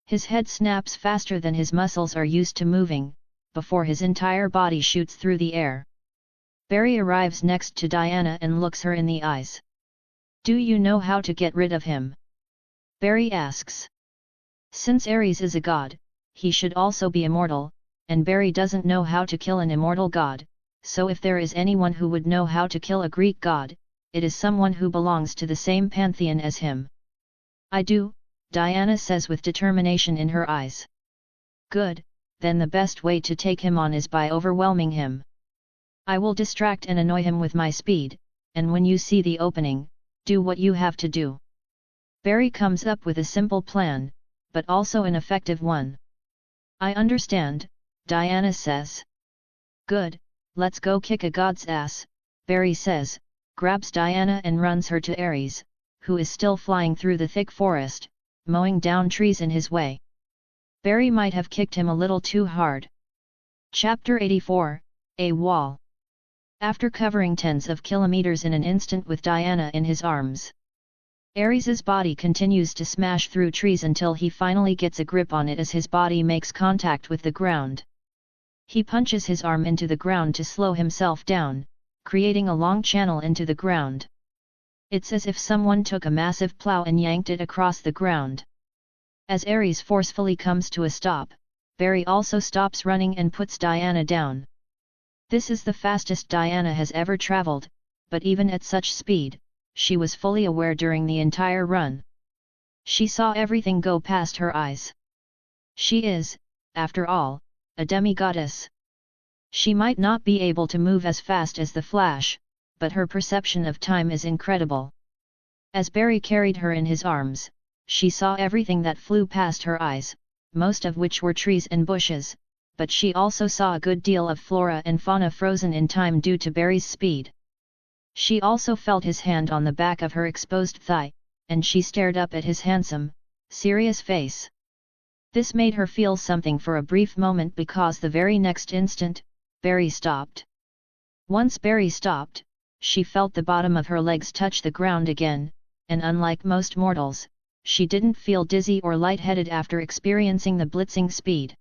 His head snaps faster than his muscles are used to moving, before his entire body shoots through the air. Barry arrives next to Diana and looks her in the eyes. Do you know how to get rid of him? Barry asks. Since Ares is a god, he should also be immortal, and Barry doesn't know how to kill an immortal god, so if there is anyone who would know how to kill a Greek god, it is someone who belongs to the same pantheon as him. I do, Diana says with determination in her eyes. Good, then the best way to take him on is by overwhelming him. I will distract and annoy him with my speed, and when you see the opening, do what you have to do. Barry comes up with a simple plan, but also an effective one. I understand, Diana says. Good, let's go kick a god's ass, Barry says, grabs Diana and runs her to Ares, who is still flying through the thick forest, mowing down trees in his way. Barry might have kicked him a little too hard. Chapter 84, A Wall. After covering tens of kilometers in an instant with Diana in his arms, Ares's body continues to smash through trees until he finally gets a grip on it as his body makes contact with the ground. He punches his arm into the ground to slow himself down, creating a long channel into the ground. It's as if someone took a massive plow and yanked it across the ground. As Ares forcefully comes to a stop, Barry also stops running and puts Diana down. This is the fastest Diana has ever traveled, but even at such speed, she was fully aware during the entire run. She saw everything go past her eyes. She is, after all, a demigoddess. She might not be able to move as fast as the Flash, but her perception of time is incredible. As Barry carried her in his arms, she saw everything that flew past her eyes, most of which were trees and bushes, but she also saw a good deal of flora and fauna frozen in time due to Barry's speed. She also felt his hand on the back of her exposed thigh, and she stared up at his handsome, serious face. This made her feel something for a brief moment because the very next instant, Barry stopped. Once Barry stopped, she felt the bottom of her legs touch the ground again, and unlike most mortals, she didn't feel dizzy or lightheaded after experiencing the blitzing speed.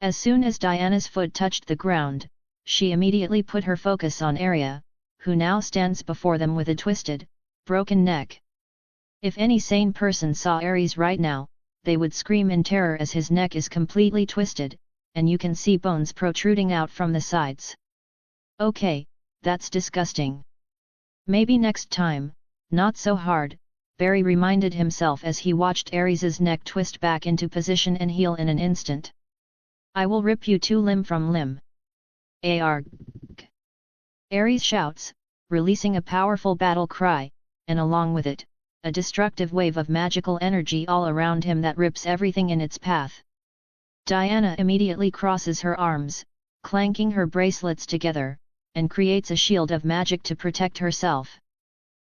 As soon as Diana's foot touched the ground, she immediately put her focus on Arya, who now stands before them with a twisted, broken neck. If any sane person saw Ares right now, they would scream in terror as his neck is completely twisted, and you can see bones protruding out from the sides. Okay, that's disgusting. Maybe next time, not so hard, Barry reminded himself as he watched Ares's neck twist back into position and heal in an instant. I will rip you two limb from limb. Arg! Ares shouts, releasing a powerful battle cry, and along with it, a destructive wave of magical energy all around him that rips everything in its path. Diana immediately crosses her arms, clanking her bracelets together, and creates a shield of magic to protect herself.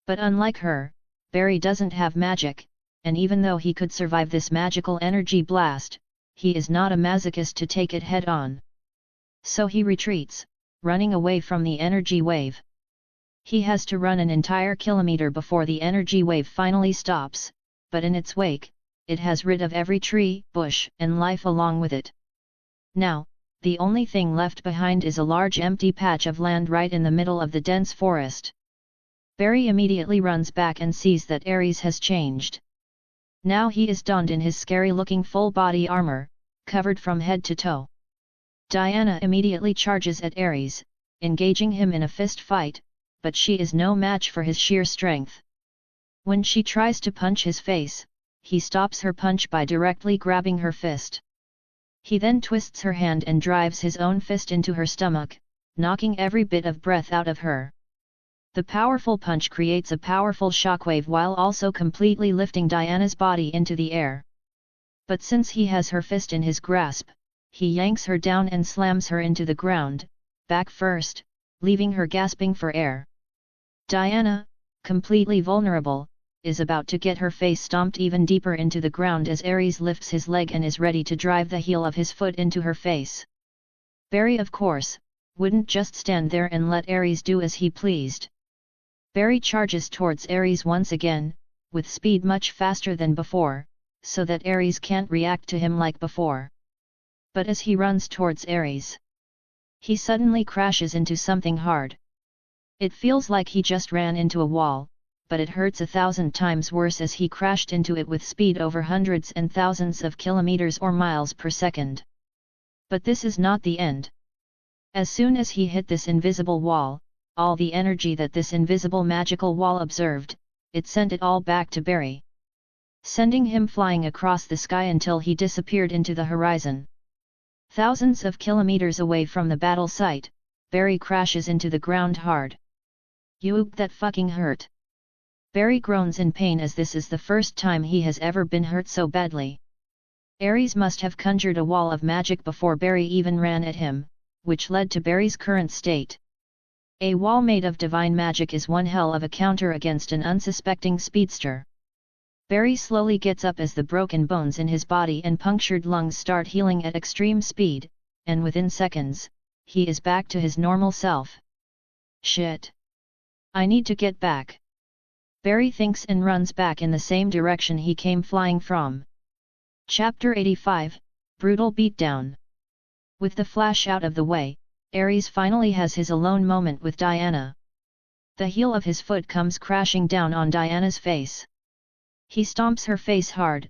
But unlike her, Barry doesn't have magic, and even though he could survive this magical energy blast, he is not a masochist to take it head on. So he retreats, running away from the energy wave. He has to run an entire kilometer before the energy wave finally stops, but in its wake, it has rid of every tree, bush, and life along with it. Now, the only thing left behind is a large empty patch of land right in the middle of the dense forest. Barry immediately runs back and sees that Ares has changed. Now he is donned in his scary-looking full-body armor, covered from head to toe. Diana immediately charges at Ares, engaging him in a fist fight, but she is no match for his sheer strength. When she tries to punch his face, he stops her punch by directly grabbing her fist. He then twists her hand and drives his own fist into her stomach, knocking every bit of breath out of her. The powerful punch creates a powerful shockwave while also completely lifting Diana's body into the air. But since he has her fist in his grasp, he yanks her down and slams her into the ground, back first, leaving her gasping for air. Diana, completely vulnerable, is about to get her face stomped even deeper into the ground as Ares lifts his leg and is ready to drive the heel of his foot into her face. Barry, of course, wouldn't just stand there and let Ares do as he pleased. Barry charges towards Ares once again, with speed much faster than before, so that Ares can't react to him like before. But as he runs towards Ares, he suddenly crashes into something hard. It feels like he just ran into a wall, but it hurts 1,000 times worse as he crashed into it with speed over hundreds and thousands of kilometers or miles per second. But this is not the end. As soon as he hit this invisible wall, all the energy that this invisible magical wall observed, it sent it all back to Barry, sending him flying across the sky until he disappeared into the horizon. Thousands of kilometers away from the battle site, Barry crashes into the ground hard. Yoop, that fucking hurt. Barry groans in pain as this is the first time he has ever been hurt so badly. Ares must have conjured a wall of magic before Barry even ran at him, which led to Barry's current state. A wall made of divine magic is one hell of a counter against an unsuspecting speedster. Barry slowly gets up as the broken bones in his body and punctured lungs start healing at extreme speed, and within seconds, he is back to his normal self. Shit! I need to get back. Barry thinks and runs back in the same direction he came flying from. Chapter 85, Brutal Beatdown. With the Flash out of the way, Ares finally has his alone moment with Diana. The heel of his foot comes crashing down on Diana's face. He stomps her face hard,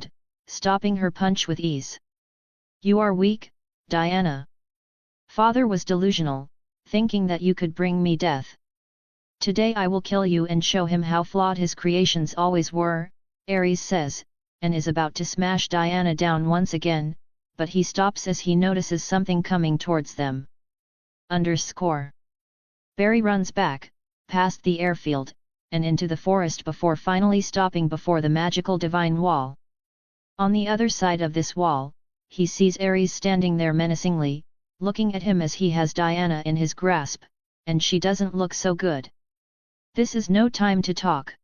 ground, stopping her punch with ease. "You are weak, Diana." "Father was delusional, thinking that you could bring me death. Today I will kill you and show him how flawed his creations always were," Ares says, and is about to smash Diana down once again, but he stops as he notices something coming towards them. Barry runs back, past the airfield, and into the forest before finally stopping before the magical divine wall. On the other side of this wall, he sees Ares standing there menacingly, looking at him as he has Diana in his grasp, and she doesn't look so good. This is no time to talk.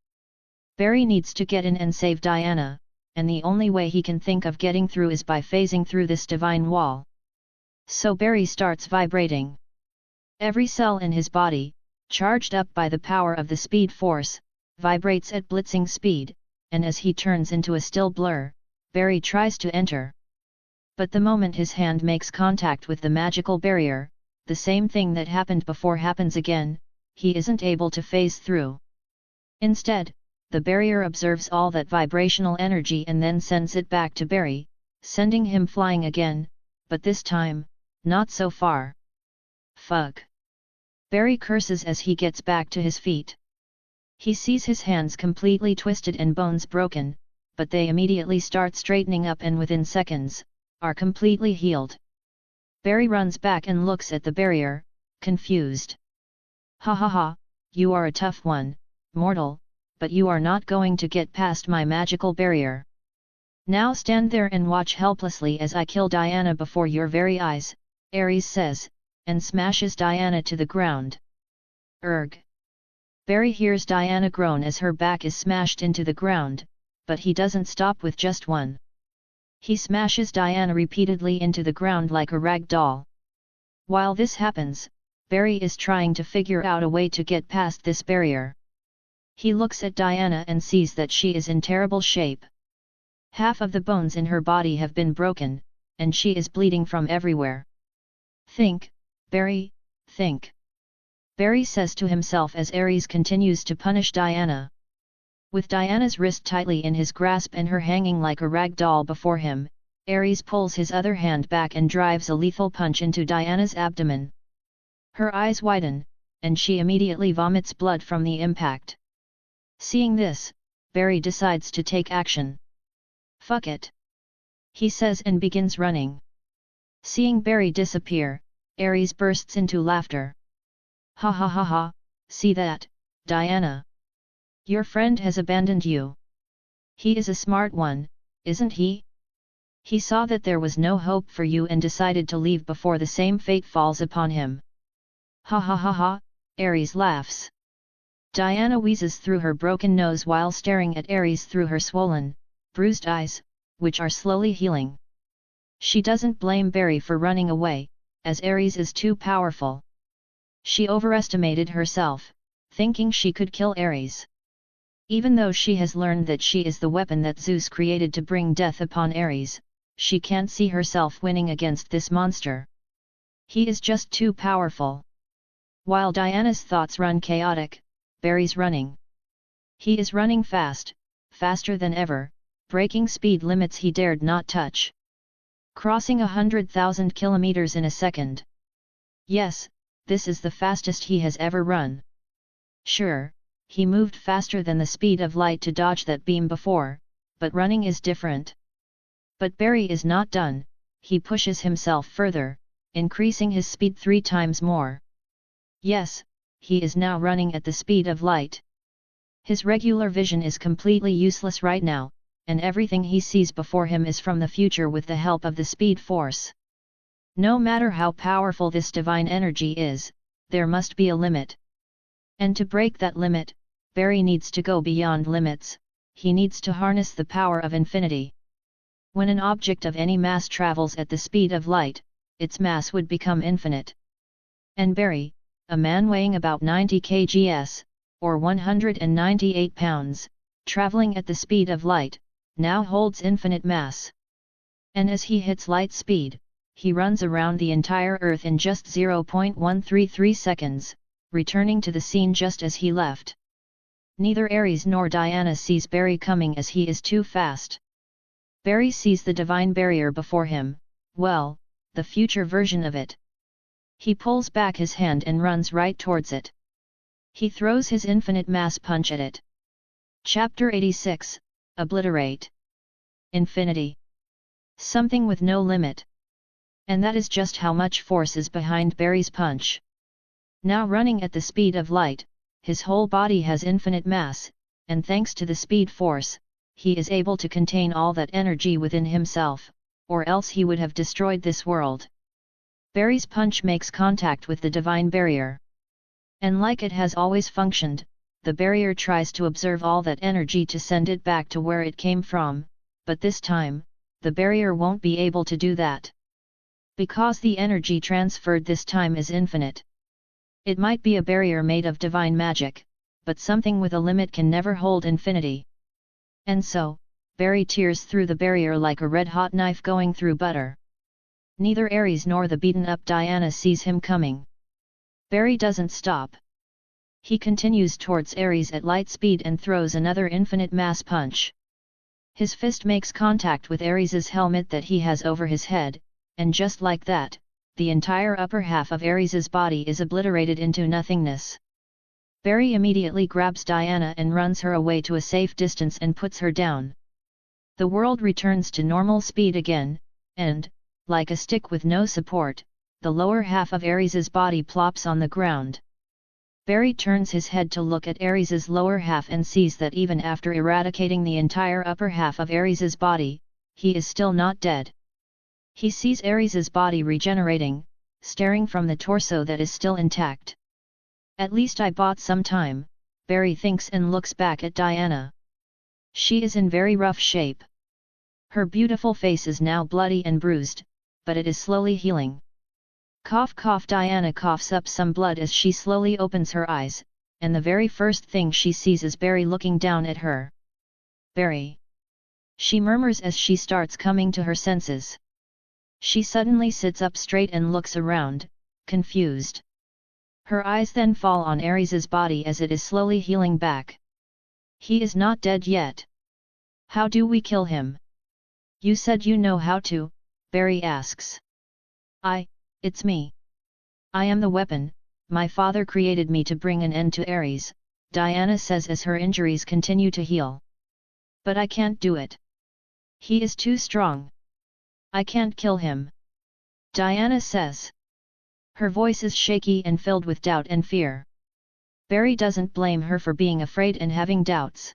Barry needs to get in and save Diana, and the only way he can think of getting through is by phasing through this divine wall. So Barry starts vibrating. Every cell in his body, charged up by the power of the speed force, vibrates at blitzing speed, and as he turns into a still blur, Barry tries to enter. But the moment his hand makes contact with the magical barrier, the same thing that happened before happens again, he isn't able to phase through. Instead, the barrier absorbs all that vibrational energy and then sends it back to Barry, sending him flying again, but this time, not so far. Fuck! Barry curses as he gets back to his feet. He sees his hands completely twisted and bones broken, but they immediately start straightening up and within seconds, are completely healed. Barry runs back and looks at the barrier, confused. "Ha ha ha, you are a tough one, mortal, but you are not going to get past my magical barrier. Now stand there and watch helplessly as I kill Diana before your very eyes," Ares says, and smashes Diana to the ground. Erg! Barry hears Diana groan as her back is smashed into the ground, but he doesn't stop with just one. He smashes Diana repeatedly into the ground like a rag doll. While this happens, Barry is trying to figure out a way to get past this barrier. He looks at Diana and sees that she is in terrible shape. Half of the bones in her body have been broken, and she is bleeding from everywhere. "Think, Barry, think," Barry says to himself as Ares continues to punish Diana. With Diana's wrist tightly in his grasp and her hanging like a rag doll before him, Ares pulls his other hand back and drives a lethal punch into Diana's abdomen. Her eyes widen, and she immediately vomits blood from the impact. Seeing this, Barry decides to take action. "Fuck it!" he says and begins running. Seeing Barry disappear, Ares bursts into laughter. "Ha ha ha ha, see that, Diana? Your friend has abandoned you. He is a smart one, isn't he? He saw that there was no hope for you and decided to leave before the same fate falls upon him." "Ha ha ha ha," Ares laughs. Diana wheezes through her broken nose while staring at Ares through her swollen, bruised eyes, which are slowly healing. She doesn't blame Barry for running away, as Ares is too powerful. She overestimated herself, thinking she could kill Ares. Even though she has learned that she is the weapon that Zeus created to bring death upon Ares, she can't see herself winning against this monster. He is just too powerful. While Diana's thoughts run chaotic, Barry's running. He is running fast, faster than ever, breaking speed limits he dared not touch. crossing 100,000 kilometers in a second. Yes, this is the fastest he has ever run. Sure, he moved faster than the speed of light to dodge that beam before, but running is different. But Barry is not done, he pushes himself further, increasing his speed 3 times more. Yes, he is now running at the speed of light. His regular vision is completely useless right now, and everything he sees before him is from the future with the help of the speed force. No matter how powerful this divine energy is, there must be a limit. And to break that limit, Barry needs to go beyond limits, he needs to harness the power of infinity. When an object of any mass travels at the speed of light, its mass would become infinite. And Barry, a man weighing about 90 kgs, or 198 pounds, traveling at the speed of light, now holds infinite mass. And as he hits light speed, he runs around the entire Earth in just 0.133 seconds, returning to the scene just as he left. Neither Ares nor Diana sees Barry coming as he is too fast. Barry sees the divine barrier before him, well, the future version of it. He pulls back his hand and runs right towards it. He throws his infinite mass punch at it. Chapter 86, Obliterate. Infinity. Something with no limit. And that is just how much force is behind Barry's punch. Now running at the speed of light, his whole body has infinite mass, and thanks to the speed force, he is able to contain all that energy within himself, or else he would have destroyed this world. Barry's punch makes contact with the divine barrier. And like it has always functioned, the barrier tries to absorb all that energy to send it back to where it came from, but this time, the barrier won't be able to do that. Because the energy transferred this time is infinite. It might be a barrier made of divine magic, but something with a limit can never hold infinity. And so, Barry tears through the barrier like a red-hot knife going through butter. Neither Ares nor the beaten-up Diana sees him coming. Barry doesn't stop. He continues towards Ares at light speed and throws another infinite mass punch. His fist makes contact with Ares's helmet that he has over his head, and just like that, the entire upper half of Ares's body is obliterated into nothingness. Barry immediately grabs Diana and runs her away to a safe distance and puts her down. The world returns to normal speed again, and, like a stick with no support, the lower half of Ares's body plops on the ground. Barry turns his head to look at Ares's lower half and sees that even after eradicating the entire upper half of Ares's body, he is still not dead. He sees Ares's body regenerating, staring from the torso that is still intact. At least I bought some time, Barry thinks and looks back at Diana. She is in very rough shape. Her beautiful face is now bloody and bruised, but it is slowly healing. Cough cough. Diana coughs up some blood as she slowly opens her eyes, and the very first thing she sees is Barry looking down at her. Barry! She murmurs as she starts coming to her senses. She suddenly sits up straight and looks around, confused. Her eyes then fall on Ares's body as it is slowly healing back. He is not dead yet. How do we kill him? You said you know how to, Barry asks. It's me. I am the weapon, my father created me to bring an end to Ares, Diana says as her injuries continue to heal. But I can't do it. He is too strong. I can't kill him. Diana says. Her voice is shaky and filled with doubt and fear. Barry doesn't blame her for being afraid and having doubts.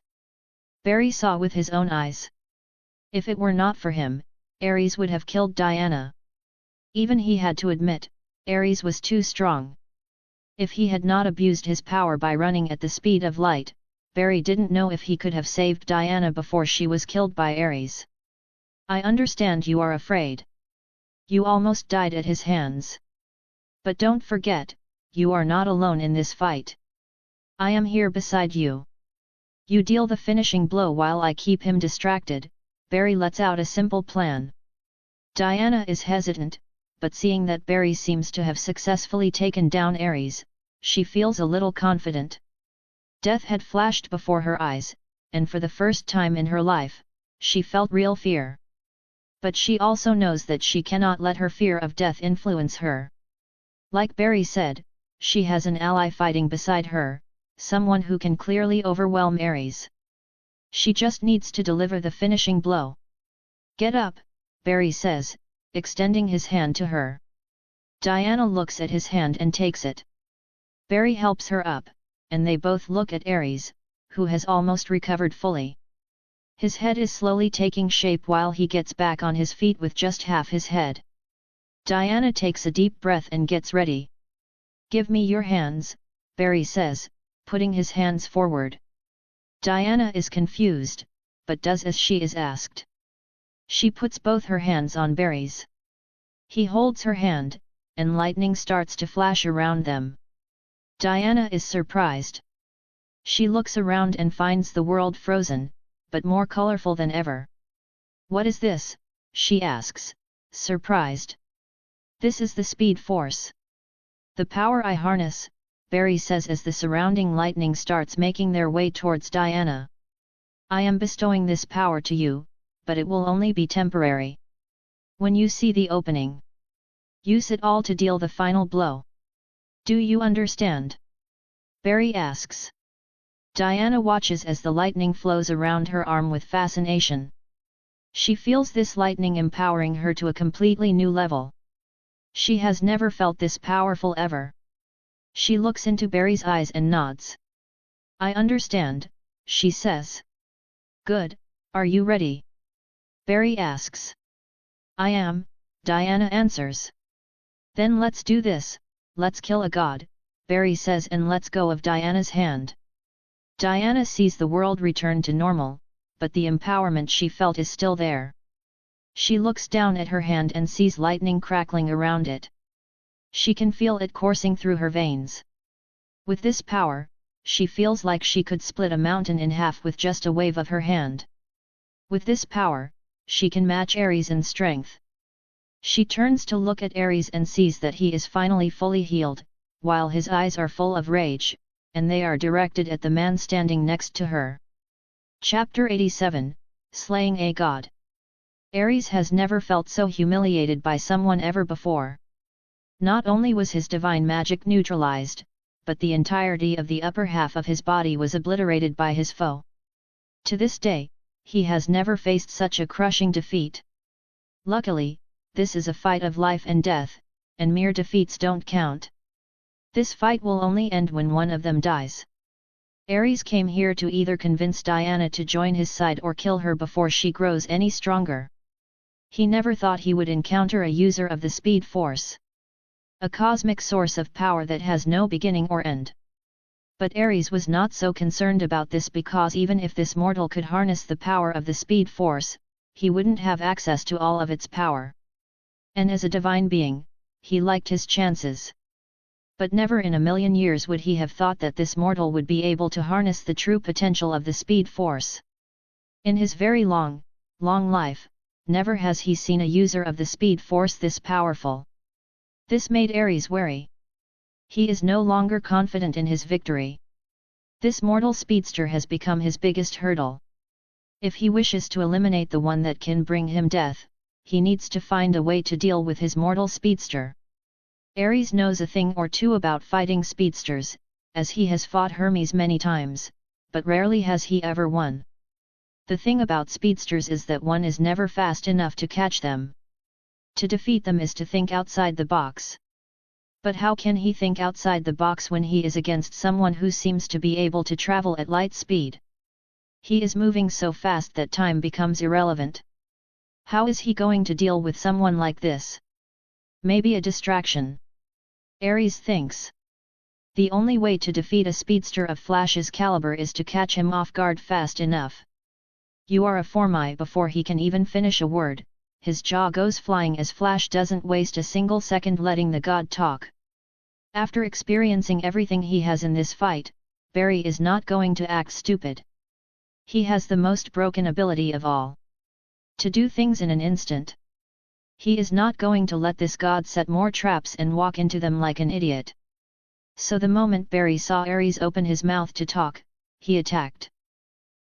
Barry saw with his own eyes. If it were not for him, Ares would have killed Diana. Even he had to admit, Ares was too strong. If he had not abused his power by running at the speed of light, Barry didn't know if he could have saved Diana before she was killed by Ares. I understand you are afraid. You almost died at his hands. But don't forget, you are not alone in this fight. I am here beside you. You deal the finishing blow while I keep him distracted. Barry lets out a simple plan. Diana is hesitant, but seeing that Barry seems to have successfully taken down Ares, she feels a little confident. Death had flashed before her eyes, and for the first time in her life, she felt real fear. But she also knows that she cannot let her fear of death influence her. Like Barry said, she has an ally fighting beside her, someone who can clearly overwhelm Ares. She just needs to deliver the finishing blow. Get up, Barry says, extending his hand to her. Diana looks at his hand and takes it. Barry helps her up, and they both look at Ares, who has almost recovered fully. His head is slowly taking shape while he gets back on his feet with just half his head. Diana takes a deep breath and gets ready. Give me your hands, Barry says, putting his hands forward. Diana is confused, but does as she is asked. She puts both her hands on Barry's. He holds her hand, and lightning starts to flash around them. Diana is surprised. She looks around and finds the world frozen, but more colorful than ever. What is this? She asks, surprised. This is the speed force. The power I harness, Barry says as the surrounding lightning starts making their way towards Diana. I am bestowing this power to you, but it will only be temporary. When you see the opening, use it all to deal the final blow. Do you understand? Barry asks. Diana watches as the lightning flows around her arm with fascination. She feels this lightning empowering her to a completely new level. She has never felt this powerful ever. She looks into Barry's eyes and nods. I understand, she says. Good, are you ready? Barry asks. I am, Diana answers. Then let's do this, let's kill a god, Barry says and lets go of Diana's hand. Diana sees the world return to normal, but the empowerment she felt is still there. She looks down at her hand and sees lightning crackling around it. She can feel it coursing through her veins. With this power, she feels like she could split a mountain in half with just a wave of her hand. With this power, she can match Ares in strength. She turns to look at Ares and sees that he is finally fully healed, while his eyes are full of rage, and they are directed at the man standing next to her. Chapter 87, Slaying a God. Ares has never felt so humiliated by someone ever before. Not only was his divine magic neutralized, but the entirety of the upper half of his body was obliterated by his foe. To this day, he has never faced such a crushing defeat. Luckily, this is a fight of life and death, and mere defeats don't count. This fight will only end when one of them dies. Ares came here to either convince Diana to join his side or kill her before she grows any stronger. He never thought he would encounter a user of the speed force. A cosmic source of power that has no beginning or end. But Ares was not so concerned about this because even if this mortal could harness the power of the speed force, he wouldn't have access to all of its power. And as a divine being, he liked his chances. But never in a million years would he have thought that this mortal would be able to harness the true potential of the speed force. In his very long life, never has he seen a user of the speed force this powerful. This made Ares wary. He is no longer confident in his victory. This mortal speedster has become his biggest hurdle. If he wishes to eliminate the one that can bring him death, he needs to find a way to deal with his mortal speedster. Ares knows a thing or two about fighting speedsters, as he has fought Hermes many times, but rarely has he ever won. The thing about speedsters is that one is never fast enough to catch them. To defeat them is to think outside the box. But how can he think outside the box when he is against someone who seems to be able to travel at light speed? He is moving so fast that time becomes irrelevant. How is he going to deal with someone like this? Maybe a distraction. Ares thinks. The only way to defeat a speedster of Flash's caliber is to catch him off guard fast enough. You are a formai before he can even finish a word, his jaw goes flying as Flash doesn't waste a single second letting the god talk. After experiencing everything he has in this fight, Barry is not going to act stupid. He has the most broken ability of all. To do things in an instant. He is not going to let this god set more traps and walk into them like an idiot. So the moment Barry saw Ares open his mouth to talk, he attacked.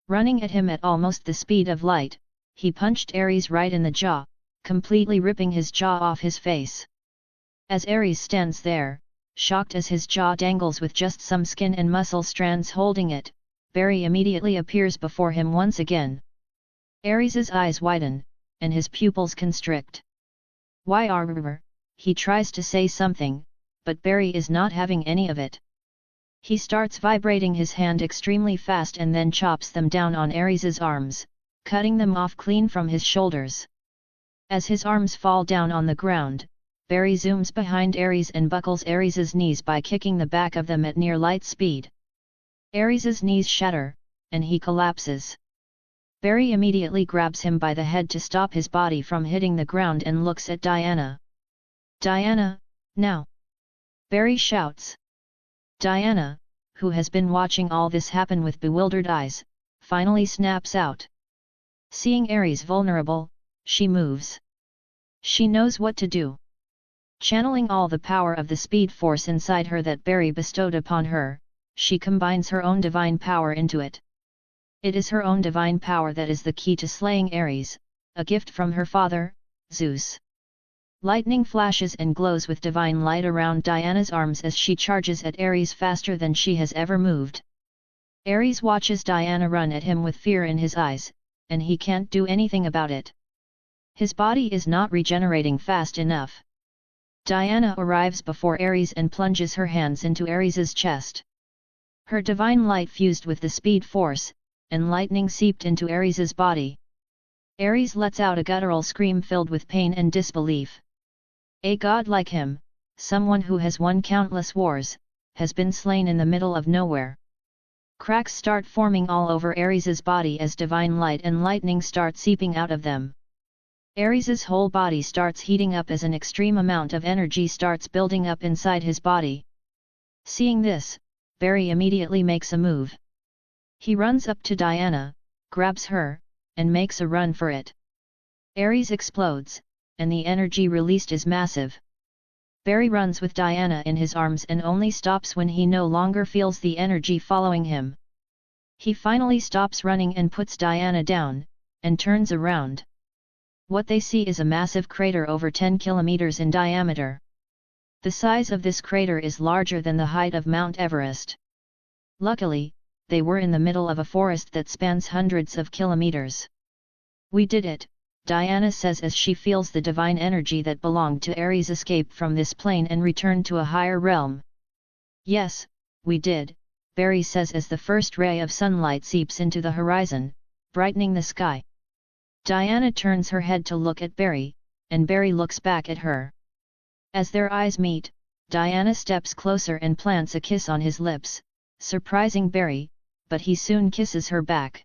Running at him at almost the speed of light, he punched Ares right in the jaw, completely ripping his jaw off his face. As Ares stands there, shocked as his jaw dangles with just some skin and muscle strands holding it, Barry immediately appears before him once again. Ares's eyes widen, and his pupils constrict. He tries to say something, but Barry is not having any of it. He starts vibrating his hand extremely fast and then chops them down on Ares's arms, cutting them off clean from his shoulders. As his arms fall down on the ground, Barry zooms behind Ares and buckles Ares's knees by kicking the back of them at near light speed. Ares's knees shatter, and he collapses. Barry immediately grabs him by the head to stop his body from hitting the ground and looks at Diana. "Diana, now!" Barry shouts. Diana, who has been watching all this happen with bewildered eyes, finally snaps out. Seeing Ares vulnerable, she moves. She knows what to do. Channeling all the power of the speed force inside her that Barry bestowed upon her, she combines her own divine power into it. It is her own divine power that is the key to slaying Ares, a gift from her father, Zeus. Lightning flashes and glows with divine light around Diana's arms as she charges at Ares faster than she has ever moved. Ares watches Diana run at him with fear in his eyes, and he can't do anything about it. His body is not regenerating fast enough. Diana arrives before Ares and plunges her hands into Ares's chest. Her divine light fused with the speed force, and lightning seeped into Ares's body. Ares lets out a guttural scream filled with pain and disbelief. A god like him, someone who has won countless wars, has been slain in the middle of nowhere. Cracks start forming all over Ares's body as divine light and lightning start seeping out of them. Ares's whole body starts heating up as an extreme amount of energy starts building up inside his body. Seeing this, Barry immediately makes a move. He runs up to Diana, grabs her, and makes a run for it. Ares explodes, and the energy released is massive. Barry runs with Diana in his arms and only stops when he no longer feels the energy following him. He finally stops running and puts Diana down, and turns around. What they see is a massive crater over 10 kilometers in diameter. The size of this crater is larger than the height of Mount Everest. Luckily, they were in the middle of a forest that spans hundreds of kilometers. "We did it," Diana says as she feels the divine energy that belonged to Ares escape from this plane and return to a higher realm. "Yes, we did," Barry says as the first ray of sunlight seeps into the horizon, brightening the sky. Diana turns her head to look at Barry, and Barry looks back at her. As their eyes meet, Diana steps closer and plants a kiss on his lips, surprising Barry, but he soon kisses her back.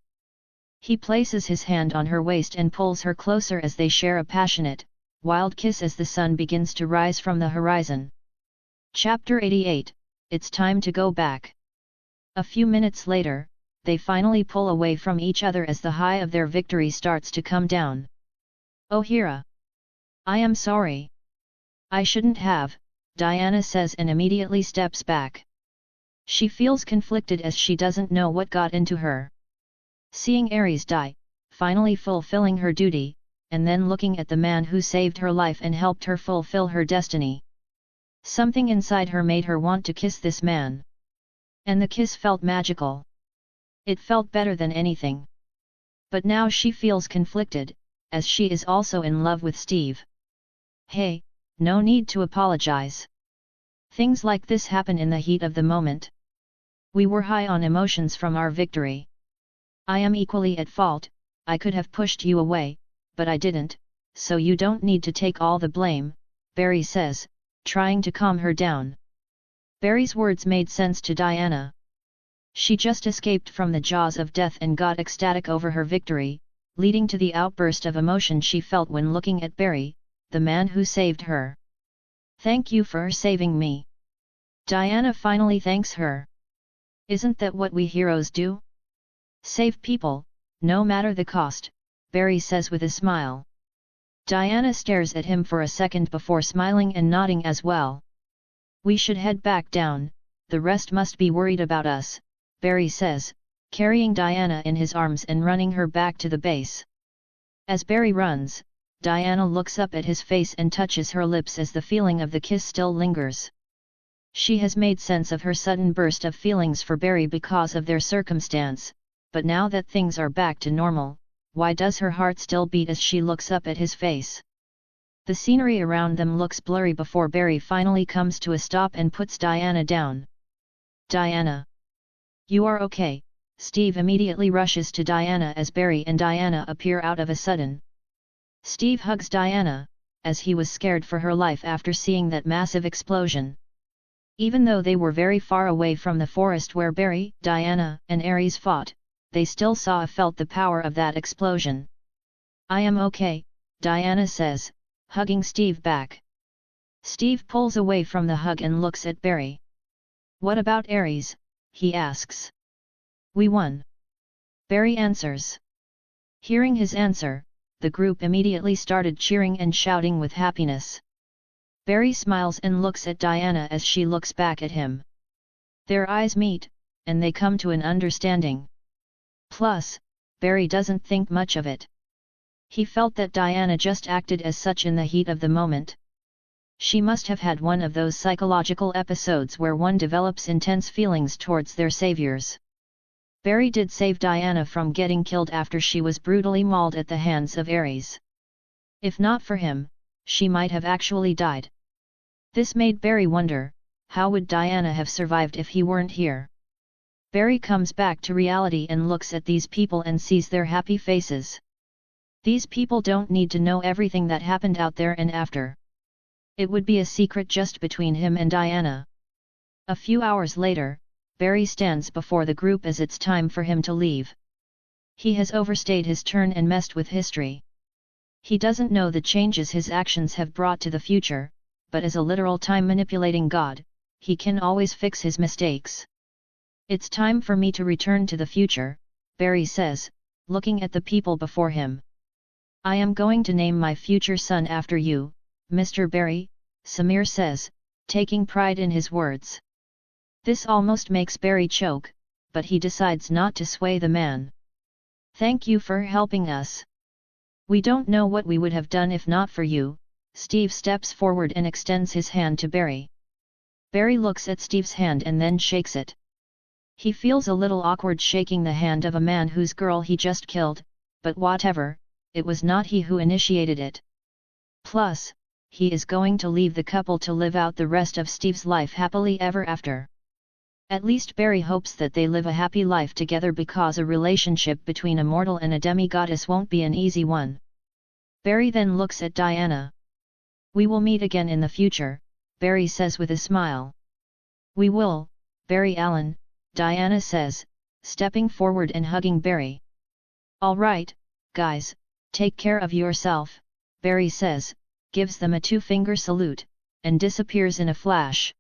He places his hand on her waist and pulls her closer as they share a passionate, wild kiss as the sun begins to rise from the horizon. Chapter 88, It's Time to Go Back. A few minutes later, they finally pull away from each other as the high of their victory starts to come down. "Oh Hera! I am sorry. I shouldn't have," Diana says and immediately steps back. She feels conflicted as she doesn't know what got into her. Seeing Ares die, finally fulfilling her duty, and then looking at the man who saved her life and helped her fulfill her destiny. Something inside her made her want to kiss this man. And the kiss felt magical. It felt better than anything. But now she feels conflicted, as she is also in love with Steve. Hey, no need to apologize. Things like this happen in the heat of the moment. We were high on emotions from our victory. I am equally at fault, I could have pushed you away, but I didn't, so you don't need to take all the blame, Barry says, trying to calm her down. Barry's words made sense to Diana. She just escaped from the jaws of death and got ecstatic over her victory, leading to the outburst of emotion she felt when looking at Barry, the man who saved her. "Thank you for saving me." Diana finally thanks her. "Isn't that what we heroes do? Save people, no matter the cost," Barry says with a smile. Diana stares at him for a second before smiling and nodding as well. "We should head back down, the rest must be worried about us," Barry says, carrying Diana in his arms and running her back to the base. As Barry runs, Diana looks up at his face and touches her lips as the feeling of the kiss still lingers. She has made sense of her sudden burst of feelings for Barry because of their circumstance, but now that things are back to normal, why does her heart still beat as she looks up at his face? The scenery around them looks blurry before Barry finally comes to a stop and puts Diana down. Diana. You are okay. Steve immediately rushes to Diana as Barry and Diana appear out of a sudden. Steve hugs Diana, as he was scared for her life after seeing that massive explosion. Even though they were very far away from the forest where Barry, Diana, and Ares fought, they still felt the power of that explosion. I am okay, Diana says, hugging Steve back. Steve pulls away from the hug and looks at Barry. What about Ares? He asks. We won. Barry answers. Hearing his answer, the group immediately started cheering and shouting with happiness. Barry smiles and looks at Diana as she looks back at him. Their eyes meet, and they come to an understanding. Plus, Barry doesn't think much of it. He felt that Diana just acted as such in the heat of the moment. She must have had one of those psychological episodes where one develops intense feelings towards their saviors. Barry did save Diana from getting killed after she was brutally mauled at the hands of Ares. If not for him, she might have actually died. This made Barry wonder, how would Diana have survived if he weren't here? Barry comes back to reality and looks at these people and sees their happy faces. These people don't need to know everything that happened out there and after. It would be a secret just between him and Diana. A few hours later, Barry stands before the group as it's time for him to leave. He has overstayed his turn and messed with history. He doesn't know the changes his actions have brought to the future, but as a literal time-manipulating god, he can always fix his mistakes. It's time for me to return to the future, Barry says, looking at the people before him. I am going to name my future son after you, Mr. Barry, Samir says, taking pride in his words. This almost makes Barry choke, but he decides not to sway the man. Thank you for helping us. We don't know what we would have done if not for you. Steve steps forward and extends his hand to Barry. Barry looks at Steve's hand and then shakes it. He feels a little awkward shaking the hand of a man whose girl he just killed, but whatever, it was not he who initiated it. Plus, he is going to leave the couple to live out the rest of Steve's life happily ever after. At least Barry hopes that they live a happy life together because a relationship between a mortal and a demigoddess won't be an easy one. Barry then looks at Diana. We will meet again in the future, Barry says with a smile. We will, Barry Allen, Diana says, stepping forward and hugging Barry. All right, guys, take care of yourself, Barry says, gives them a two-finger salute, and disappears in a flash.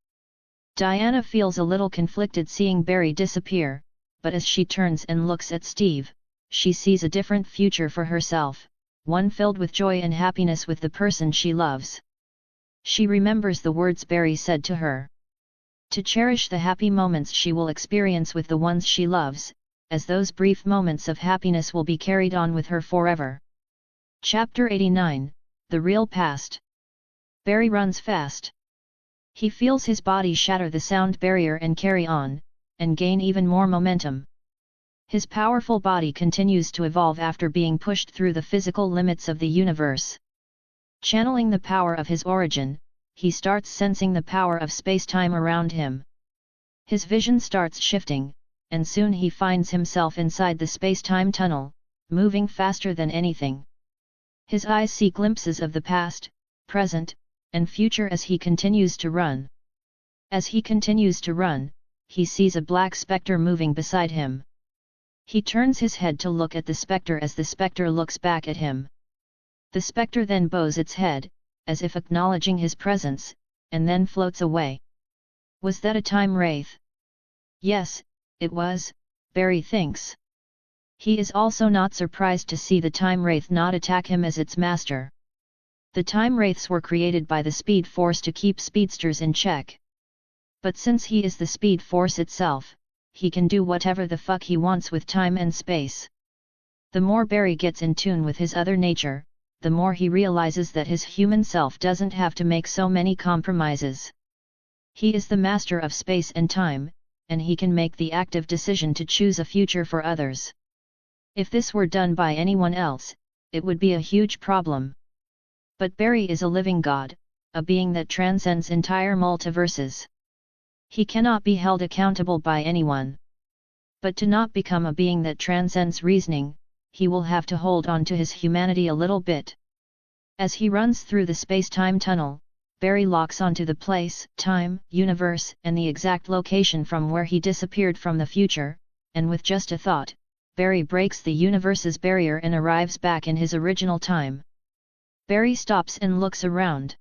Diana feels a little conflicted seeing Barry disappear, but as she turns and looks at Steve, she sees a different future for herself, one filled with joy and happiness with the person she loves. She remembers the words Barry said to her. To cherish the happy moments she will experience with the ones she loves, as those brief moments of happiness will be carried on with her forever. Chapter 89, The Real Past. Barry runs fast. He feels his body shatter the sound barrier and carry on, and gain even more momentum. His powerful body continues to evolve after being pushed through the physical limits of the universe. Channeling the power of his origin, he starts sensing the power of space-time around him. His vision starts shifting, and soon he finds himself inside the space-time tunnel, moving faster than anything. His eyes see glimpses of the past, present, and future as he continues to run. As he continues to run, he sees a black spectre moving beside him. He turns his head to look at the spectre as the spectre looks back at him. The spectre then bows its head, as if acknowledging his presence, and then floats away. Was that a time wraith? Yes, it was, Barry thinks. He is also not surprised to see the time wraith not attack him as its master. The time wraiths were created by the Speed Force to keep speedsters in check. But since he is the Speed Force itself, he can do whatever the fuck he wants with time and space. The more Barry gets in tune with his other nature, the more he realizes that his human self doesn't have to make so many compromises. He is the master of space and time, and he can make the active decision to choose a future for others. If this were done by anyone else, it would be a huge problem. But Barry is a living god, a being that transcends entire multiverses. He cannot be held accountable by anyone. But to not become a being that transcends reasoning, he will have to hold on to his humanity a little bit. As he runs through the space-time tunnel, Barry locks onto the place, time, universe, and the exact location from where he disappeared from the future, and with just a thought, Barry breaks the universe's barrier and arrives back in his original time. Barry stops and looks around.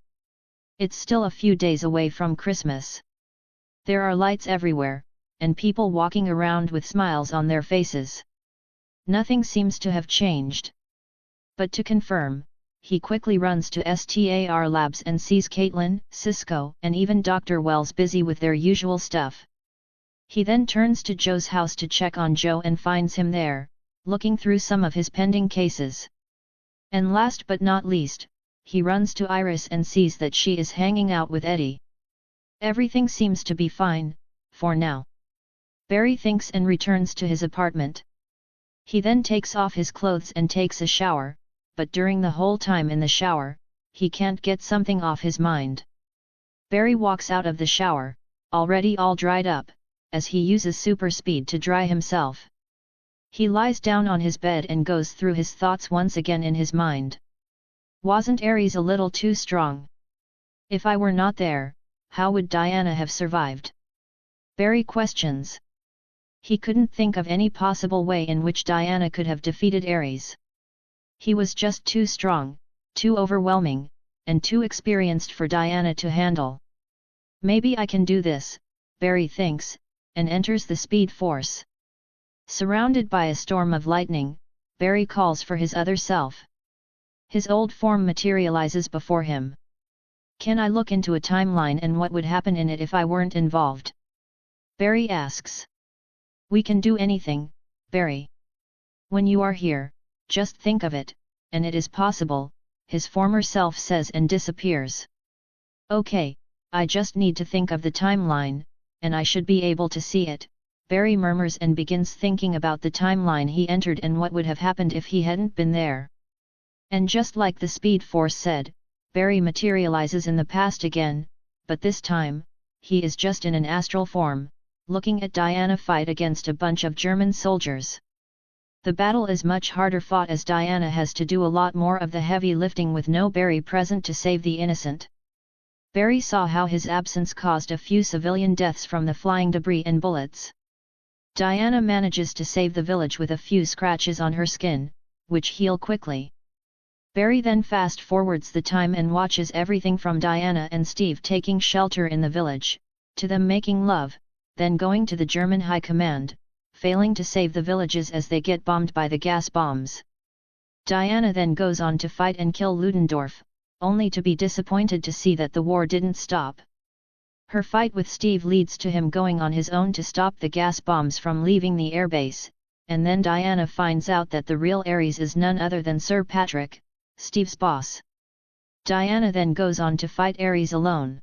It's still a few days away from Christmas. There are lights everywhere, and people walking around with smiles on their faces. Nothing seems to have changed. But to confirm, he quickly runs to STAR Labs and sees Caitlin, Cisco, and even Dr. Wells busy with their usual stuff. He then turns to Joe's house to check on Joe and finds him there, looking through some of his pending cases. And last but not least, he runs to Iris and sees that she is hanging out with Eddie. Everything seems to be fine, for now. Barry thinks and returns to his apartment. He then takes off his clothes and takes a shower, but during the whole time in the shower, he can't get something off his mind. Barry walks out of the shower, already all dried up, as he uses super speed to dry himself. He lies down on his bed and goes through his thoughts once again in his mind. Wasn't Ares a little too strong? If I were not there, how would Diana have survived? Barry questions. He couldn't think of any possible way in which Diana could have defeated Ares. He was just too strong, too overwhelming, and too experienced for Diana to handle. Maybe I can do this, Barry thinks, and enters the Speed Force. Surrounded by a storm of lightning, Barry calls for his other self. His old form materializes before him. Can I look into a timeline and what would happen in it if I weren't involved? Barry asks. We can do anything, Barry. When you are here, just think of it, and it is possible, his former self says and disappears. Okay, I just need to think of the timeline, and I should be able to see it, Barry murmurs and begins thinking about the timeline he entered and what would have happened if he hadn't been there. And just like the Speed Force said, Barry materializes in the past again, but this time, he is just in an astral form, looking at Diana fight against a bunch of German soldiers. The battle is much harder fought as Diana has to do a lot more of the heavy lifting with no Barry present to save the innocent. Barry saw how his absence caused a few civilian deaths from the flying debris and bullets. Diana manages to save the village with a few scratches on her skin, which heal quickly. Barry then fast-forwards the time and watches everything from Diana and Steve taking shelter in the village, to them making love, then going to the German high command, failing to save the villages as they get bombed by the gas bombs. Diana then goes on to fight and kill Ludendorff, only to be disappointed to see that the war didn't stop. Her fight with Steve leads to him going on his own to stop the gas bombs from leaving the airbase, and then Diana finds out that the real Ares is none other than Sir Patrick, Steve's boss. Diana then goes on to fight Ares alone.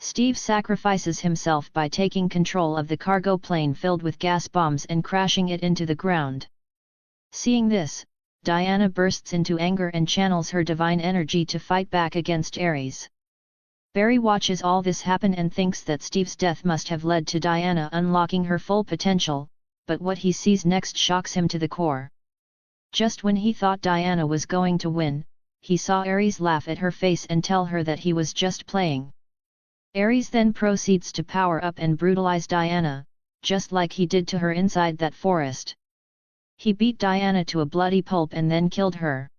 Steve sacrifices himself by taking control of the cargo plane filled with gas bombs and crashing it into the ground. Seeing this, Diana bursts into anger and channels her divine energy to fight back against Ares. Barry watches all this happen and thinks that Steve's death must have led to Diana unlocking her full potential, but what he sees next shocks him to the core. Just when he thought Diana was going to win, he saw Ares laugh at her face and tell her that he was just playing. Ares then proceeds to power up and brutalize Diana, just like he did to her inside that forest. He beat Diana to a bloody pulp and then killed her.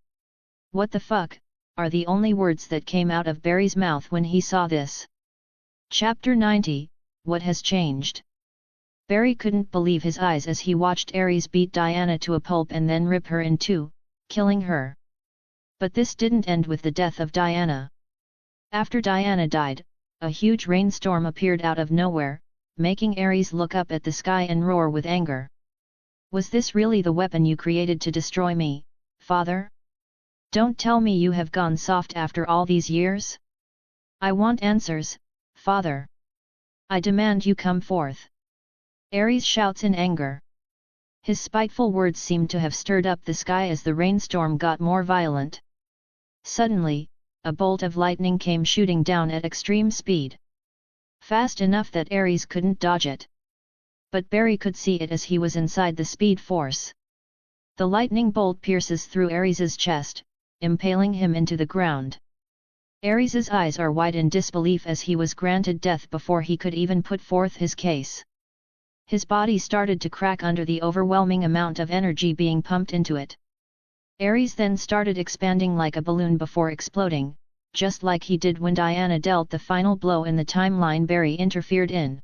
What the fuck, are the only words that came out of Barry's mouth when he saw this. Chapter 90, What Has Changed? Barry couldn't believe his eyes as he watched Ares beat Diana to a pulp and then rip her in two, killing her. But this didn't end with the death of Diana. After Diana died, a huge rainstorm appeared out of nowhere, making Ares look up at the sky and roar with anger. Was this really the weapon you created to destroy me, father? Don't tell me you have gone soft after all these years? I want answers, father. I demand you come forth. Ares shouts in anger. His spiteful words seemed to have stirred up the sky as the rainstorm got more violent. Suddenly, a bolt of lightning came shooting down at extreme speed. Fast enough that Ares couldn't dodge it. But Barry could see it as he was inside the speed force. The lightning bolt pierces through Ares's chest, impaling him into the ground. Ares's eyes are wide in disbelief as he was granted death before he could even put forth his case. His body started to crack under the overwhelming amount of energy being pumped into it. Ares then started expanding like a balloon before exploding, just like he did when Diana dealt the final blow in the timeline Barry interfered in.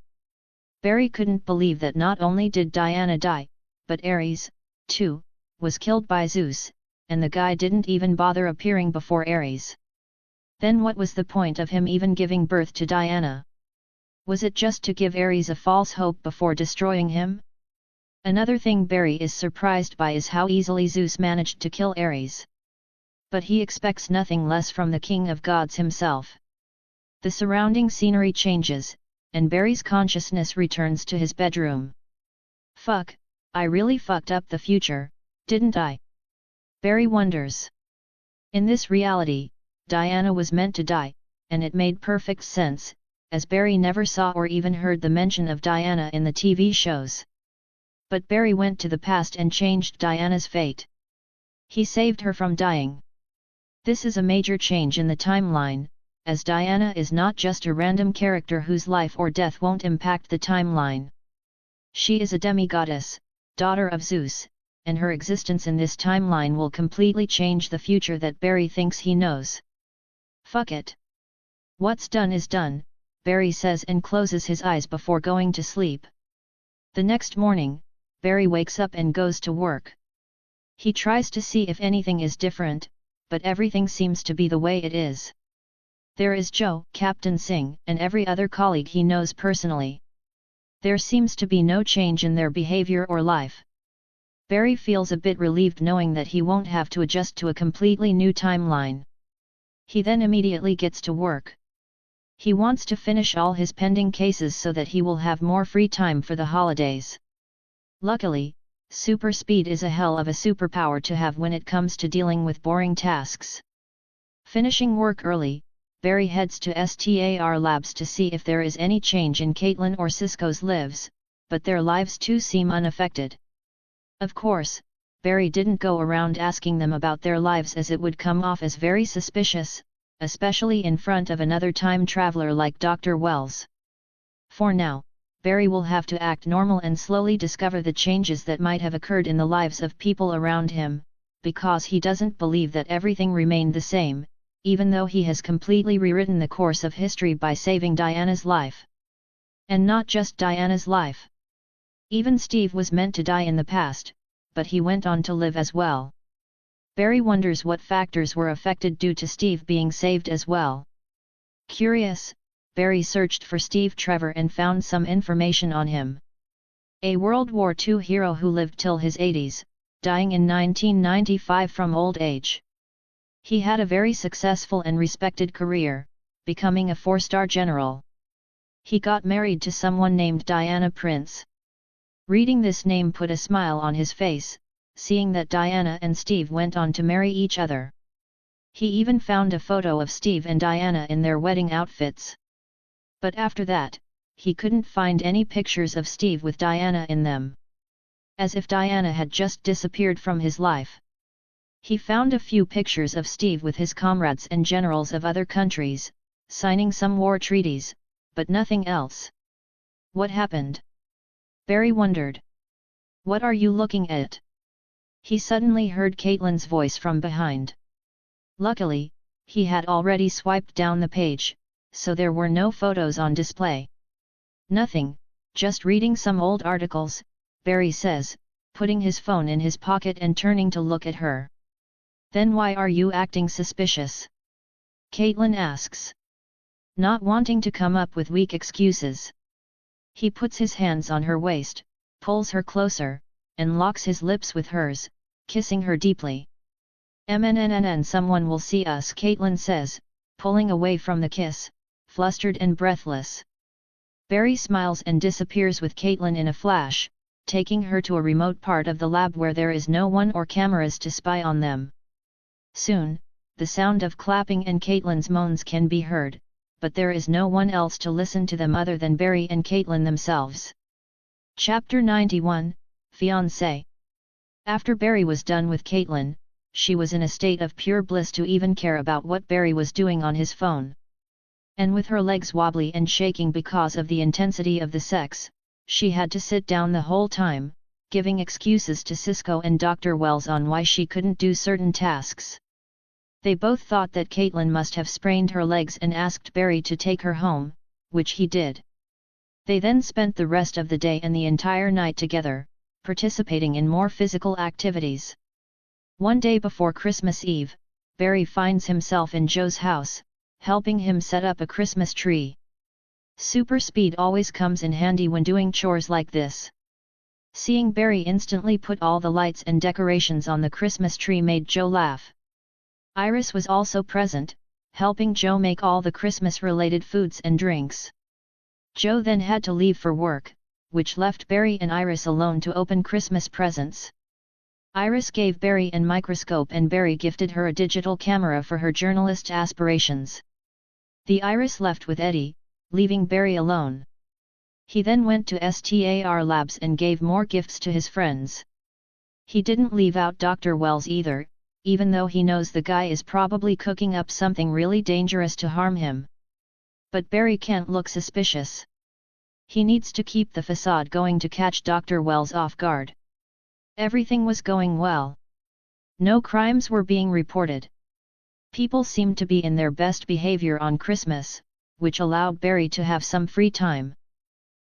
Barry couldn't believe that not only did Diana die, but Ares, too, was killed by Zeus, and the guy didn't even bother appearing before Ares. Then what was the point of him even giving birth to Diana? Was it just to give Ares a false hope before destroying him? Another thing Barry is surprised by is how easily Zeus managed to kill Ares. But he expects nothing less from the king of gods himself. The surrounding scenery changes, and Barry's consciousness returns to his bedroom. Fuck, I really fucked up the future, didn't I? Barry wonders. In this reality, Diana was meant to die, and it made perfect sense, as Barry never saw or even heard the mention of Diana in the TV shows. But Barry went to the past and changed Diana's fate. He saved her from dying. This is a major change in the timeline, as Diana is not just a random character whose life or death won't impact the timeline. She is a demigoddess, daughter of Zeus, and her existence in this timeline will completely change the future that Barry thinks he knows. Fuck it. What's done is done, Barry says and closes his eyes before going to sleep. The next morning, Barry wakes up and goes to work. He tries to see if anything is different, but everything seems to be the way it is. There is Joe, Captain Singh, and every other colleague he knows personally. There seems to be no change in their behavior or life. Barry feels a bit relieved knowing that he won't have to adjust to a completely new timeline. He then immediately gets to work. He wants to finish all his pending cases so that he will have more free time for the holidays. Luckily, super speed is a hell of a superpower to have when it comes to dealing with boring tasks. Finishing work early, Barry heads to STAR Labs to see if there is any change in Caitlin or Cisco's lives, but their lives too seem unaffected. Of course, Barry didn't go around asking them about their lives as it would come off as very suspicious, especially in front of another time traveler like Dr. Wells. For now, Barry will have to act normal and slowly discover the changes that might have occurred in the lives of people around him, because he doesn't believe that everything remained the same, even though he has completely rewritten the course of history by saving Diana's life. And not just Diana's life. Even Steve was meant to die in the past, but he went on to live as well. Barry wonders what factors were affected due to Steve being saved as well. Curious, Barry searched for Steve Trevor and found some information on him. A World War II hero who lived till his 80s, dying in 1995 from old age. He had a very successful and respected career, becoming a 4-star general. He got married to someone named Diana Prince. Reading this name put a smile on his face, seeing that Diana and Steve went on to marry each other. He even found a photo of Steve and Diana in their wedding outfits. But after that, he couldn't find any pictures of Steve with Diana in them. As if Diana had just disappeared from his life. He found a few pictures of Steve with his comrades and generals of other countries, signing some war treaties, but nothing else. What happened? Barry wondered. What are you looking at? He suddenly heard Caitlin's voice from behind. Luckily, he had already swiped down the page, so there were no photos on display. Nothing, just reading some old articles, Barry says, putting his phone in his pocket and turning to look at her. Then why are you acting suspicious? Caitlin asks. Not wanting to come up with weak excuses. He puts his hands on her waist, pulls her closer, and locks his lips with hers, kissing her deeply. MNNNN, someone will see us, Caitlin says, pulling away from the kiss, flustered and breathless. Barry smiles and disappears with Caitlin in a flash, taking her to a remote part of the lab where there is no one or cameras to spy on them. Soon, the sound of clapping and Caitlin's moans can be heard, but there is no one else to listen to them other than Barry and Caitlin themselves. Chapter 91, Fiancé. After Barry was done with Caitlin, she was in a state of pure bliss to even care about what Barry was doing on his phone. And with her legs wobbly and shaking because of the intensity of the sex, she had to sit down the whole time, giving excuses to Cisco and Dr. Wells on why she couldn't do certain tasks. They both thought that Caitlin must have sprained her legs and asked Barry to take her home, which he did. They then spent the rest of the day and the entire night together, participating in more physical activities. One day before Christmas Eve, Barry finds himself in Joe's house, helping him set up a Christmas tree. Super speed always comes in handy when doing chores like this. Seeing Barry instantly put all the lights and decorations on the Christmas tree made Joe laugh. Iris was also present, helping Joe make all the Christmas-related foods and drinks. Joe then had to leave for work, which left Barry and Iris alone to open Christmas presents. Iris gave Barry a microscope and Barry gifted her a digital camera for her journalist aspirations. The Iris left with Eddie, leaving Barry alone. He then went to STAR Labs and gave more gifts to his friends. He didn't leave out Dr. Wells either, even though he knows the guy is probably cooking up something really dangerous to harm him. But Barry can't look suspicious. He needs to keep the facade going to catch Dr. Wells off guard. Everything was going well. No crimes were being reported. People seemed to be in their best behavior on Christmas, which allowed Barry to have some free time.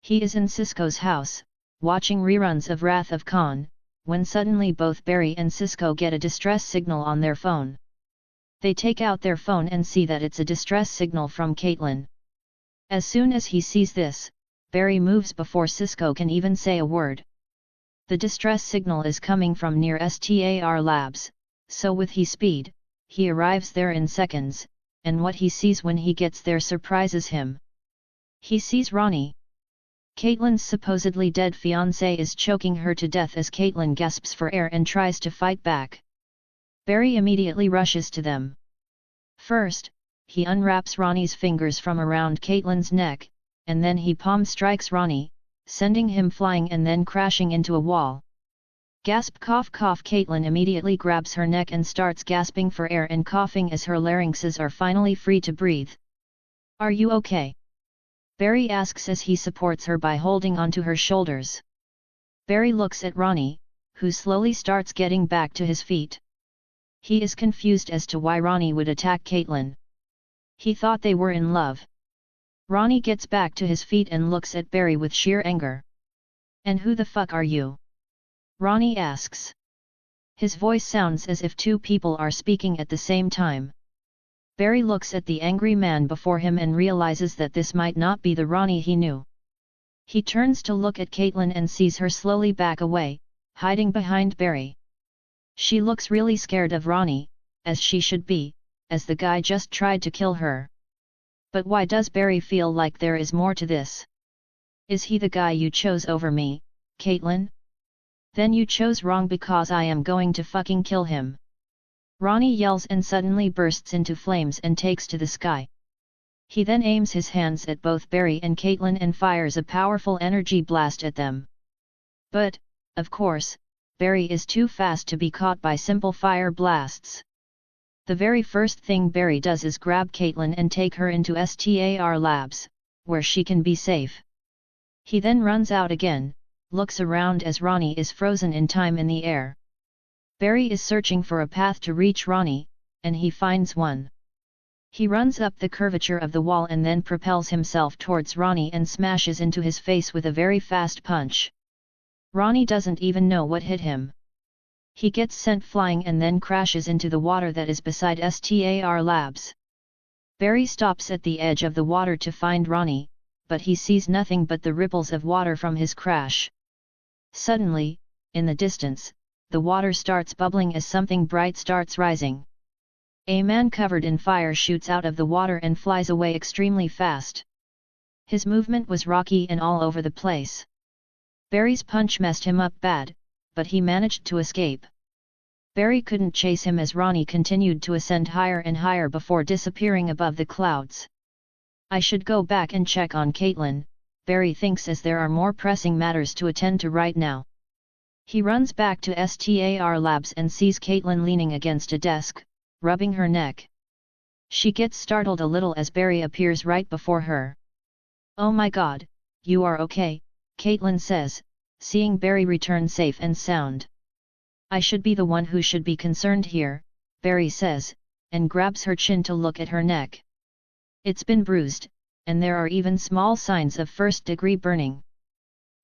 He is in Cisco's house, watching reruns of Wrath of Khan, when suddenly both Barry and Cisco get a distress signal on their phone. They take out their phone and see that it's a distress signal from Caitlin. As soon as he sees this, Barry moves before Cisco can even say a word. The distress signal is coming from near STAR Labs, so with speed, he arrives there in seconds, and what he sees when he gets there surprises him. He sees Ronnie. Caitlin's supposedly dead fiancé is choking her to death as Caitlin gasps for air and tries to fight back. Barry immediately rushes to them. First, he unwraps Ronnie's fingers from around Caitlin's neck, and then he palm strikes Ronnie, sending him flying and then crashing into a wall. Gasp cough cough. Caitlin immediately grabs her neck and starts gasping for air and coughing as her larynxes are finally free to breathe. "Are you okay?" Barry asks as he supports her by holding onto her shoulders. Barry looks at Ronnie, who slowly starts getting back to his feet. He is confused as to why Ronnie would attack Caitlin. He thought they were in love. Ronnie gets back to his feet and looks at Barry with sheer anger. "And who the fuck are you?" Ronnie asks. His voice sounds as if two people are speaking at the same time. Barry looks at the angry man before him and realizes that this might not be the Ronnie he knew. He turns to look at Caitlin and sees her slowly back away, hiding behind Barry. She looks really scared of Ronnie, as she should be, as the guy just tried to kill her. But why does Barry feel like there is more to this? "Is he the guy you chose over me, Caitlin? Then you chose wrong because I am going to fucking kill him." Ronnie yells and suddenly bursts into flames and takes to the sky. He then aims his hands at both Barry and Caitlin and fires a powerful energy blast at them. But, of course, Barry is too fast to be caught by simple fire blasts. The very first thing Barry does is grab Caitlin and take her into STAR Labs, where she can be safe. He then runs out again, looks around as Ronnie is frozen in time in the air. Barry is searching for a path to reach Ronnie, and he finds one. He runs up the curvature of the wall and then propels himself towards Ronnie and smashes into his face with a very fast punch. Ronnie doesn't even know what hit him. He gets sent flying and then crashes into the water that is beside STAR Labs. Barry stops at the edge of the water to find Ronnie, but he sees nothing but the ripples of water from his crash. Suddenly, in the distance, the water starts bubbling as something bright starts rising. A man covered in fire shoots out of the water and flies away extremely fast. His movement was rocky and all over the place. Barry's punch messed him up bad, but he managed to escape. Barry couldn't chase him as Ronnie continued to ascend higher and higher before disappearing above the clouds. I should go back and check on Caitlin, Barry thinks as there are more pressing matters to attend to right now. He runs back to STAR Labs and sees Caitlin leaning against a desk, rubbing her neck. She gets startled a little as Barry appears right before her. "Oh my god, you are okay," Caitlin says, seeing Barry return safe and sound. "I should be the one who should be concerned here," Barry says, and grabs her chin to look at her neck. "It's been bruised, and there are even small signs of first-degree burning."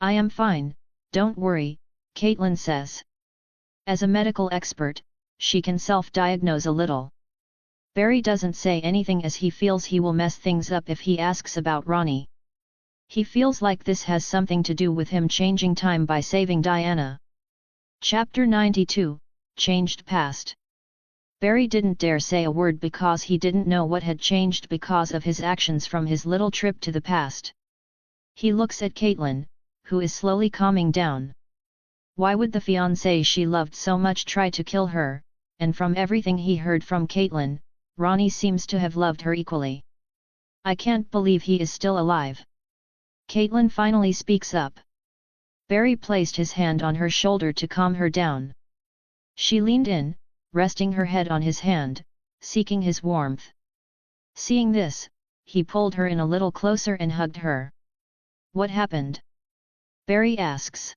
"I am fine, don't worry," Caitlin says. As a medical expert, she can self-diagnose a little. Barry doesn't say anything as he feels he will mess things up if he asks about Ronnie. He feels like this has something to do with him changing time by saving Diana. Chapter 92, Changed Past. Barry didn't dare say a word because he didn't know what had changed because of his actions from his little trip to the past. He looks at Caitlin, who is slowly calming down. Why would the fiancé she loved so much try to kill her? And from everything he heard from Caitlin, Ronnie seems to have loved her equally. "I can't believe he is still alive." Caitlin finally speaks up. Barry placed his hand on her shoulder to calm her down. She leaned in, resting her head on his hand, seeking his warmth. Seeing this, he pulled her in a little closer and hugged her. "What happened?" Barry asks.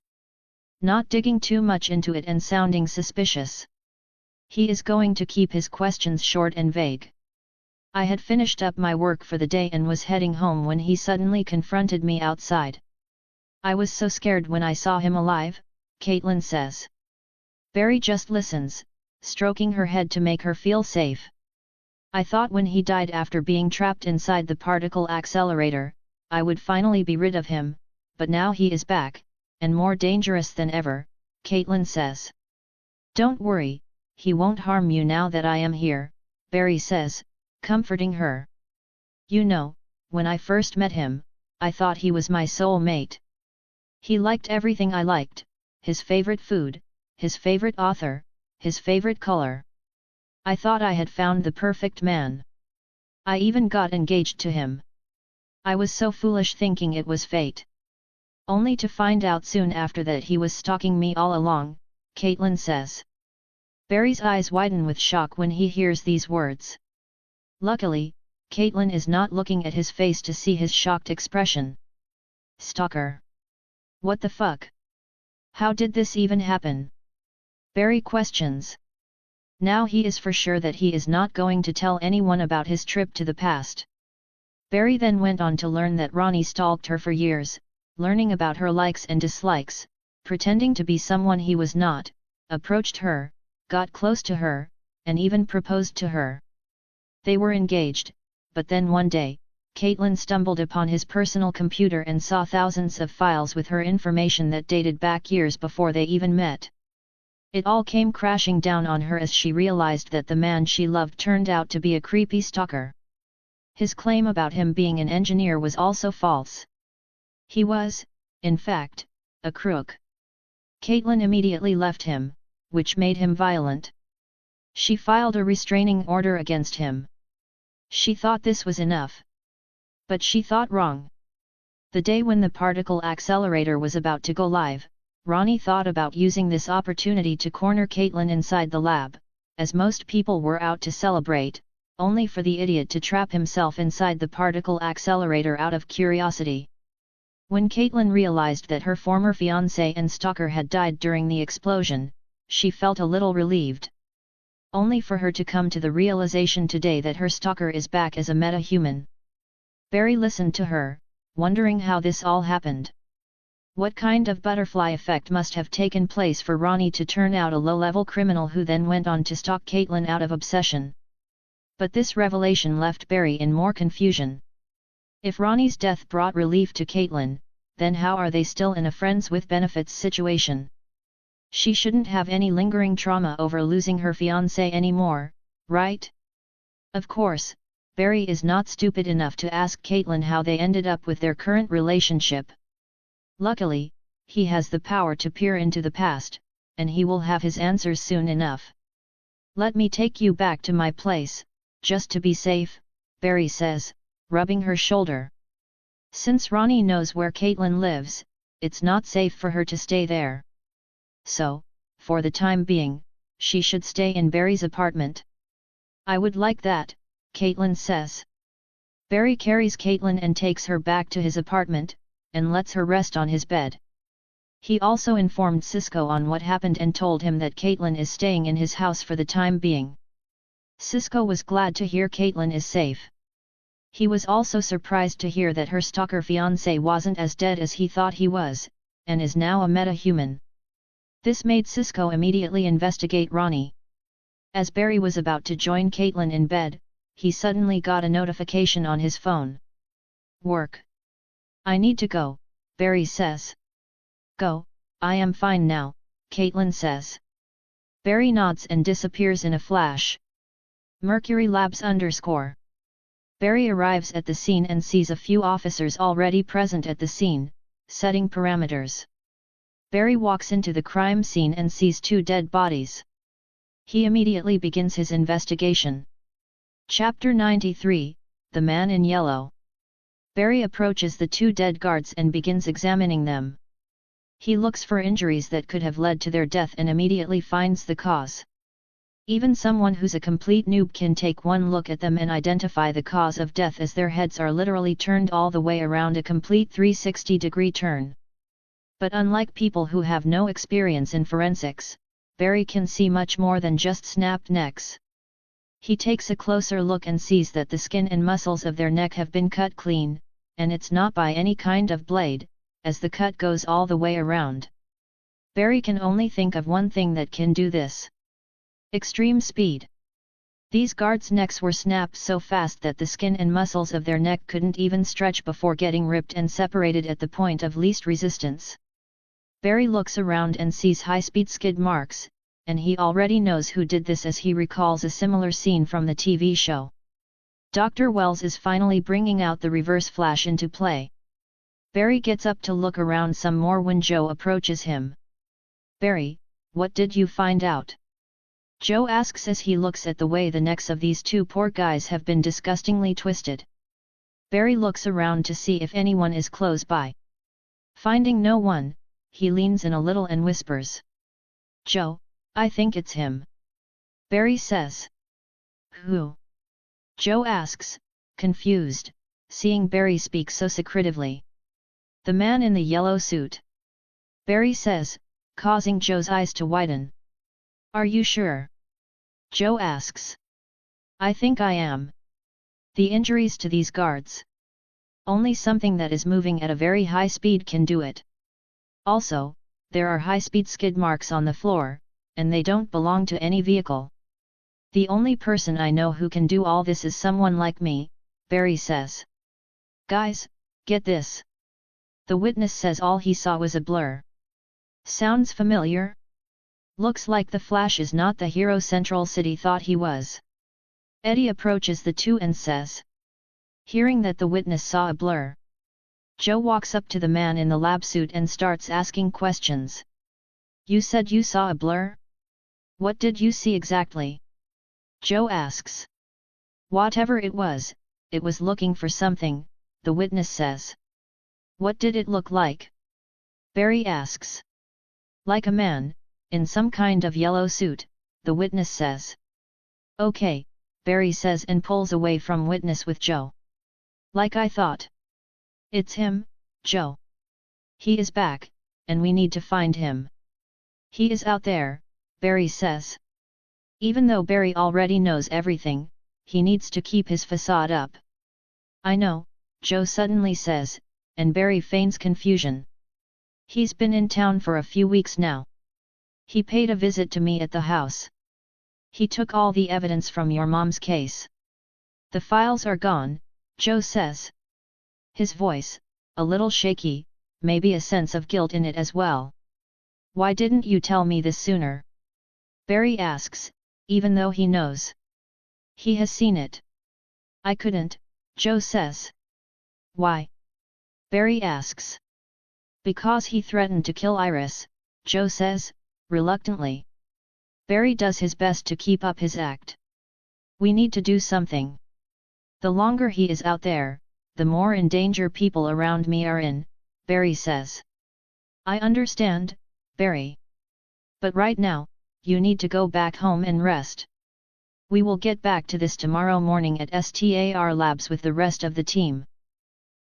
Not digging too much into it and sounding suspicious. He is going to keep his questions short and vague. "I had finished up my work for the day and was heading home when he suddenly confronted me outside. I was so scared when I saw him alive," Caitlin says. Barry just listens, stroking her head to make her feel safe. "I thought when he died after being trapped inside the particle accelerator, I would finally be rid of him, but now he is back, and more dangerous than ever," Caitlin says. "Don't worry, he won't harm you now that I am here," Barry says, comforting her. "You know, when I first met him, I thought he was my soul mate. He liked everything I liked, his favorite food, his favorite author, his favorite color. I thought I had found the perfect man. I even got engaged to him. I was so foolish thinking it was fate. Only to find out soon after that he was stalking me all along," Caitlin says. Barry's eyes widen with shock when he hears these words. Luckily, Caitlin is not looking at his face to see his shocked expression. "Stalker? What the fuck? How did this even happen?" Barry questions. Now he is for sure that he is not going to tell anyone about his trip to the past. Barry then went on to learn that Ronnie stalked her for years, learning about her likes and dislikes, pretending to be someone he was not, approached her, got close to her, and even proposed to her. They were engaged, but then one day, Caitlin stumbled upon his personal computer and saw thousands of files with her information that dated back years before they even met. It all came crashing down on her as she realized that the man she loved turned out to be a creepy stalker. His claim about him being an engineer was also false. He was, in fact, a crook. Caitlin immediately left him, which made him violent. She filed a restraining order against him. She thought this was enough. But she thought wrong. The day when the particle accelerator was about to go live, Ronnie thought about using this opportunity to corner Caitlin inside the lab, as most people were out to celebrate, only for the idiot to trap himself inside the particle accelerator out of curiosity. When Caitlin realized that her former fiancé and stalker had died during the explosion, she felt a little relieved. Only for her to come to the realization today that her stalker is back as a meta-human. Barry listened to her, wondering how this all happened. What kind of butterfly effect must have taken place for Ronnie to turn out a low-level criminal who then went on to stalk Caitlin out of obsession? But this revelation left Barry in more confusion. If Ronnie's death brought relief to Caitlin, then how are they still in a friends with benefits situation? She shouldn't have any lingering trauma over losing her fiancé anymore, right? Of course, Barry is not stupid enough to ask Caitlin how they ended up with their current relationship. Luckily, he has the power to peer into the past, and he will have his answers soon enough. Let me take you back to my place, just to be safe, Barry says, rubbing her shoulder. Since Ronnie knows where Caitlin lives, it's not safe for her to stay there. So, for the time being, she should stay in Barry's apartment. I would like that, Caitlin says. Barry carries Caitlin and takes her back to his apartment, and lets her rest on his bed. He also informed Cisco on what happened and told him that Caitlin is staying in his house for the time being. Cisco was glad to hear Caitlin is safe. He was also surprised to hear that her stalker fiancé wasn't as dead as he thought he was, and is now a meta-human. This made Cisco immediately investigate Ronnie. As Barry was about to join Caitlin in bed, he suddenly got a notification on his phone. Work. I need to go, Barry says. Go, I am fine now, Caitlin says. Barry nods and disappears in a flash. Mercury Labs _ Barry arrives at the scene and sees a few officers already present at the scene, setting parameters. Barry walks into the crime scene and sees 2 dead bodies. He immediately begins his investigation. Chapter 93, The Man in Yellow. Barry approaches the 2 dead guards and begins examining them. He looks for injuries that could have led to their death and immediately finds the cause. Even someone who's a complete noob can take one look at them and identify the cause of death, as their heads are literally turned all the way around, a complete 360-degree turn. But unlike people who have no experience in forensics, Barry can see much more than just snapped necks. He takes a closer look and sees that the skin and muscles of their neck have been cut clean, and it's not by any kind of blade, as the cut goes all the way around. Barry can only think of one thing that can do this. Extreme speed. These guards' necks were snapped so fast that the skin and muscles of their neck couldn't even stretch before getting ripped and separated at the point of least resistance. Barry looks around and sees high-speed skid marks, and he already knows who did this, as he recalls a similar scene from the TV show. Dr. Wells is finally bringing out the reverse flash into play. Barry gets up to look around some more when Joe approaches him. Barry, what did you find out? Joe asks as he looks at the way the necks of these 2 poor guys have been disgustingly twisted. Barry looks around to see if anyone is close by. Finding no one, he leans in a little and whispers. Joe, I think it's him. Barry says. Who? Joe asks, confused, seeing Barry speak so secretively. The man in the yellow suit. Barry says, causing Joe's eyes to widen. Are you sure? Joe asks. I think I am. The injuries to these guards. Only something that is moving at a very high speed can do it. Also, there are high-speed skid marks on the floor, and they don't belong to any vehicle. The only person I know who can do all this is someone like me, Barry says. Guys, get this. The witness says all he saw was a blur. Sounds familiar? Looks like the Flash is not the hero Central City thought he was. Eddie approaches the 2 and says. Hearing that the witness saw a blur, Joe walks up to the man in the lab suit and starts asking questions. You said you saw a blur? What did you see exactly? Joe asks. Whatever it was looking for something, the witness says. What did it look like? Barry asks. Like a man, in some kind of yellow suit, the witness says. Okay, Barry says and pulls away from witness with Joe. Like I thought. It's him, Joe. He is back, and we need to find him. He is out there, Barry says. Even though Barry already knows everything, he needs to keep his facade up. I know, Joe suddenly says, and Barry feigns confusion. He's been in town for a few weeks now. He paid a visit to me at the house. He took all the evidence from your mom's case. The files are gone, Joe says. His voice, a little shaky, maybe a sense of guilt in it as well. Why didn't you tell me this sooner? Barry asks, even though he knows. He has seen it. I couldn't, Joe says. Why? Barry asks. Because he threatened to kill Iris, Joe says, reluctantly. Barry does his best to keep up his act. We need to do something. The longer he is out there, the more in danger people around me are in, Barry says. I understand, Barry. But right now, you need to go back home and rest. We will get back to this tomorrow morning at STAR Labs with the rest of the team.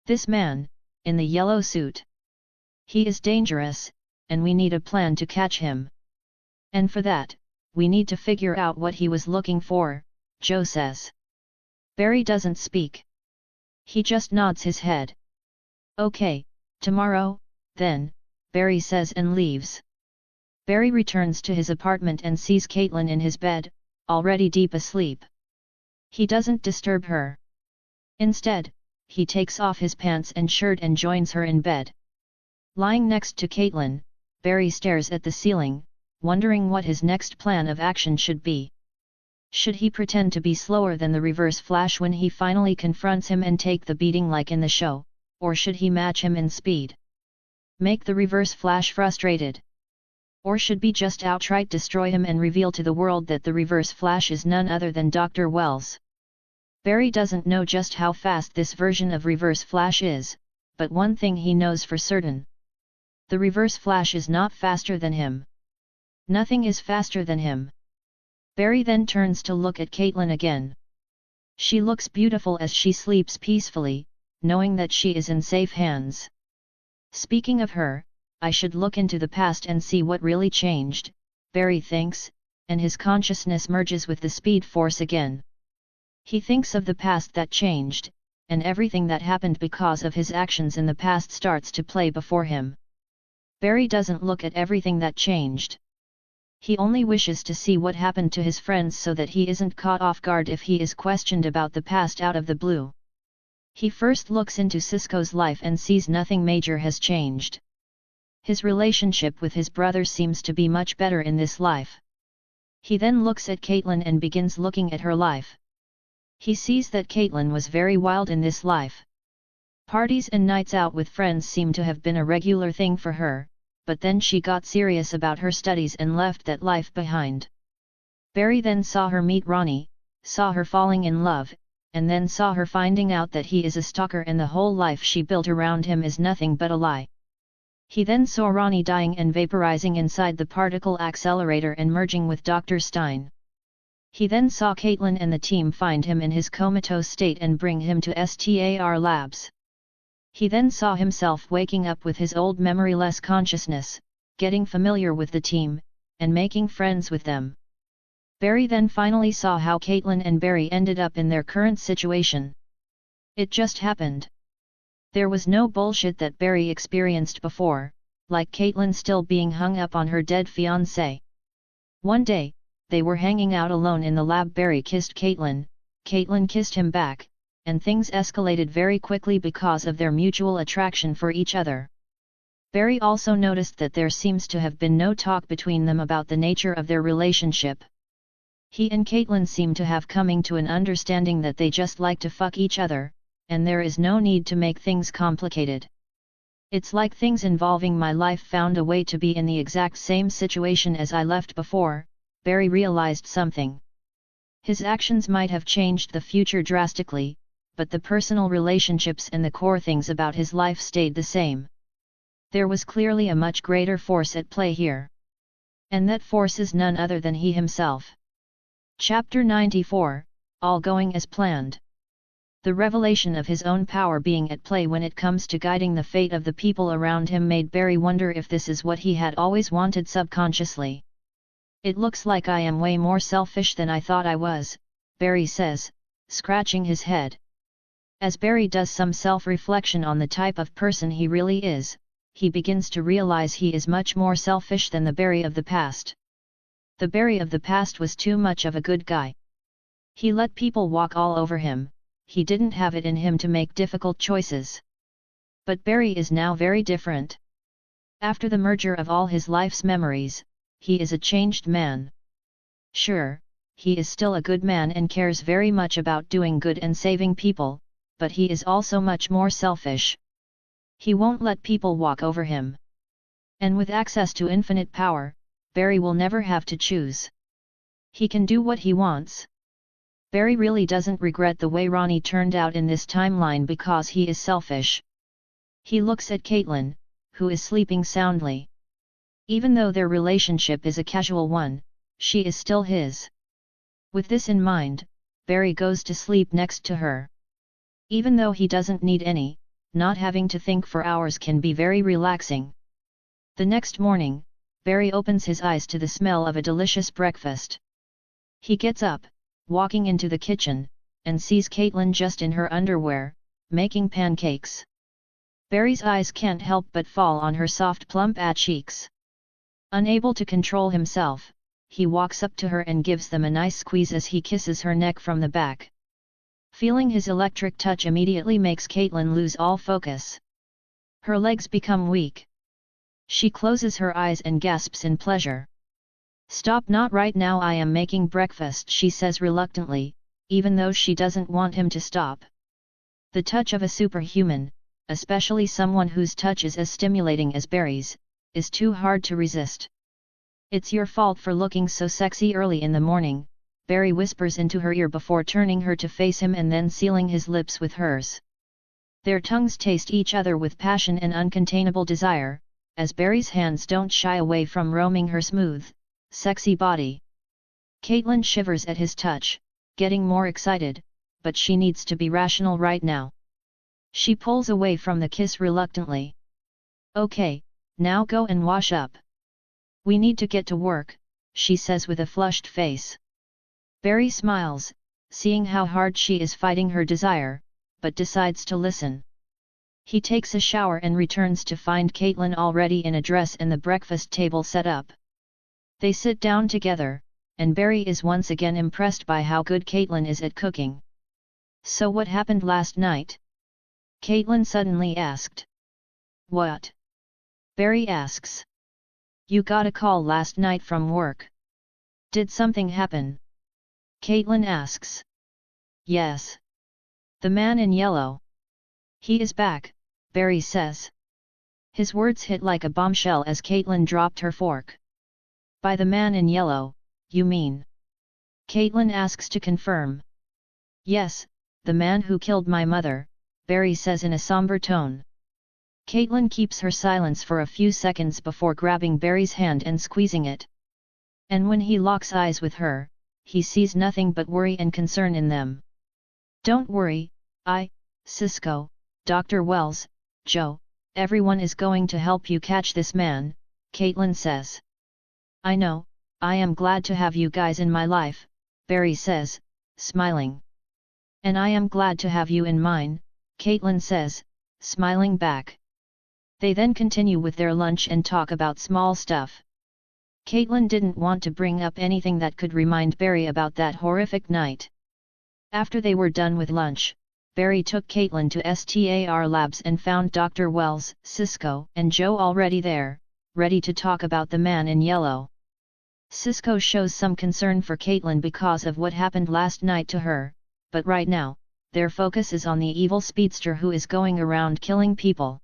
This man, in the yellow suit. He is dangerous, and we need a plan to catch him. And for that, we need to figure out what he was looking for, Joe says. Barry doesn't speak. He just nods his head. Okay, tomorrow, then, Barry says and leaves. Barry returns to his apartment and sees Caitlin in his bed, already deep asleep. He doesn't disturb her. Instead, he takes off his pants and shirt and joins her in bed. Lying next to Caitlin, Barry stares at the ceiling, wondering what his next plan of action should be. Should he pretend to be slower than the Reverse Flash when he finally confronts him and take the beating like in the show, or should he match him in speed? Make the Reverse Flash frustrated? Or should he just outright destroy him and reveal to the world that the Reverse Flash is none other than Dr. Wells? Barry doesn't know just how fast this version of Reverse Flash is, but one thing he knows for certain. The Reverse Flash is not faster than him. Nothing is faster than him. Barry then turns to look at Caitlin again. She looks beautiful as she sleeps peacefully, knowing that she is in safe hands. Speaking of her, I should look into the past and see what really changed, Barry thinks, and his consciousness merges with the Speed Force again. He thinks of the past that changed, and everything that happened because of his actions in the past starts to play before him. Barry doesn't look at everything that changed. He only wishes to see what happened to his friends so that he isn't caught off guard if he is questioned about the past out of the blue. He first looks into Cisco's life and sees nothing major has changed. His relationship with his brother seems to be much better in this life. He then looks at Caitlin and begins looking at her life. He sees that Caitlin was very wild in this life. Parties and nights out with friends seem to have been a regular thing for her, but then she got serious about her studies and left that life behind. Barry then saw her meet Ronnie, saw her falling in love, and then saw her finding out that he is a stalker and the whole life she built around him is nothing but a lie. He then saw Ronnie dying and vaporizing inside the particle accelerator and merging with Dr. Stein. He then saw Caitlin and the team find him in his comatose state and bring him to STAR Labs. He then saw himself waking up with his old memoryless consciousness, getting familiar with the team, and making friends with them. Barry then finally saw how Caitlin and Barry ended up in their current situation. It just happened. There was no bullshit that Barry experienced before, like Caitlin still being hung up on her dead fiancé. One day, they were hanging out alone in the lab. Barry kissed Caitlin, Caitlin kissed him back, and things escalated very quickly because of their mutual attraction for each other. Barry also noticed that there seems to have been no talk between them about the nature of their relationship. He and Caitlin seem to have coming to an understanding that they just like to fuck each other, and there is no need to make things complicated. It's like things involving my life found a way to be in the exact same situation as I left before. Barry realized something. His actions might have changed the future drastically, but the personal relationships and the core things about his life stayed the same. There was clearly a much greater force at play here. And that force is none other than he himself. Chapter 94, All Going as Planned. The revelation of his own power being at play when it comes to guiding the fate of the people around him made Barry wonder if this is what he had always wanted subconsciously. It looks like I am way more selfish than I thought I was, Barry says, scratching his head. As Barry does some self-reflection on the type of person he really is, he begins to realize he is much more selfish than the Barry of the past. The Barry of the past was too much of a good guy. He let people walk all over him, he didn't have it in him to make difficult choices. But Barry is now very different. After the merger of all his life's memories, he is a changed man. Sure, he is still a good man and cares very much about doing good and saving people, but he is also much more selfish. He won't let people walk over him. And with access to infinite power, Barry will never have to choose. He can do what he wants. Barry really doesn't regret the way Ronnie turned out in this timeline because he is selfish. He looks at Caitlin, who is sleeping soundly. Even though their relationship is a casual one, she is still his. With this in mind, Barry goes to sleep next to her. Even though he doesn't need any, not having to think for hours can be very relaxing. The next morning, Barry opens his eyes to the smell of a delicious breakfast. He gets up, walking into the kitchen, and sees Caitlin just in her underwear, making pancakes. Barry's eyes can't help but fall on her soft plump cheeks. Unable to control himself, he walks up to her and gives them a nice squeeze as he kisses her neck from the back. Feeling his electric touch immediately makes Caitlin lose all focus. Her legs become weak. She closes her eyes and gasps in pleasure. "Stop, not right now, I am making breakfast," she says reluctantly, even though she doesn't want him to stop. The touch of a superhuman, especially someone whose touch is as stimulating as Barry's, is too hard to resist. "It's your fault for looking so sexy early in the morning," Barry whispers into her ear before turning her to face him and then sealing his lips with hers. Their tongues taste each other with passion and uncontainable desire, as Barry's hands don't shy away from roaming her smooth, sexy body. Caitlin shivers at his touch, getting more excited, but she needs to be rational right now. She pulls away from the kiss reluctantly. "Okay, now go and wash up. We need to get to work," she says with a flushed face. Barry smiles, seeing how hard she is fighting her desire, but decides to listen. He takes a shower and returns to find Caitlin already in a dress and the breakfast table set up. They sit down together, and Barry is once again impressed by how good Caitlin is at cooking. "So what happened last night?" Caitlin suddenly asked. "What?" Barry asks. "You got a call last night from work. Did something happen?" Caitlin asks. "Yes. The man in yellow. He is back," Barry says. His words hit like a bombshell as Caitlin dropped her fork. "By the man in yellow, you mean?" Caitlin asks to confirm. "Yes, the man who killed my mother," Barry says in a somber tone. Caitlin keeps her silence for a few seconds before grabbing Barry's hand and squeezing it. And when he locks eyes with her, he sees nothing but worry and concern in them. "Don't worry, Cisco, Dr. Wells, Joe, everyone is going to help you catch this man," Caitlin says. "I know, I am glad to have you guys in my life," Barry says, smiling. "And I am glad to have you in mine," Caitlin says, smiling back. They then continue with their lunch and talk about small stuff. Caitlin didn't want to bring up anything that could remind Barry about that horrific night. After they were done with lunch, Barry took Caitlin to STAR Labs and found Dr. Wells, Cisco, and Joe already there, ready to talk about the man in yellow. Cisco shows some concern for Caitlin because of what happened last night to her, but right now, their focus is on the evil speedster who is going around killing people.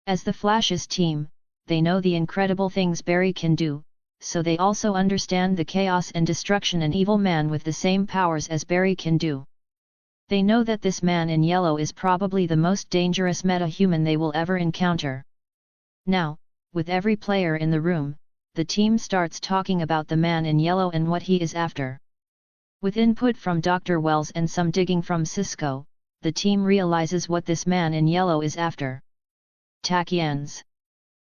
As the Flash's team, they know the incredible things Barry can do, so they also understand the chaos and destruction an evil man with the same powers as Barry can do. They know that this man in yellow is probably the most dangerous meta-human they will ever encounter. Now, with every player in the room, the team starts talking about the man in yellow and what he is after. With input from Dr. Wells and some digging from Cisco, the team realizes what this man in yellow is after. Tachyons.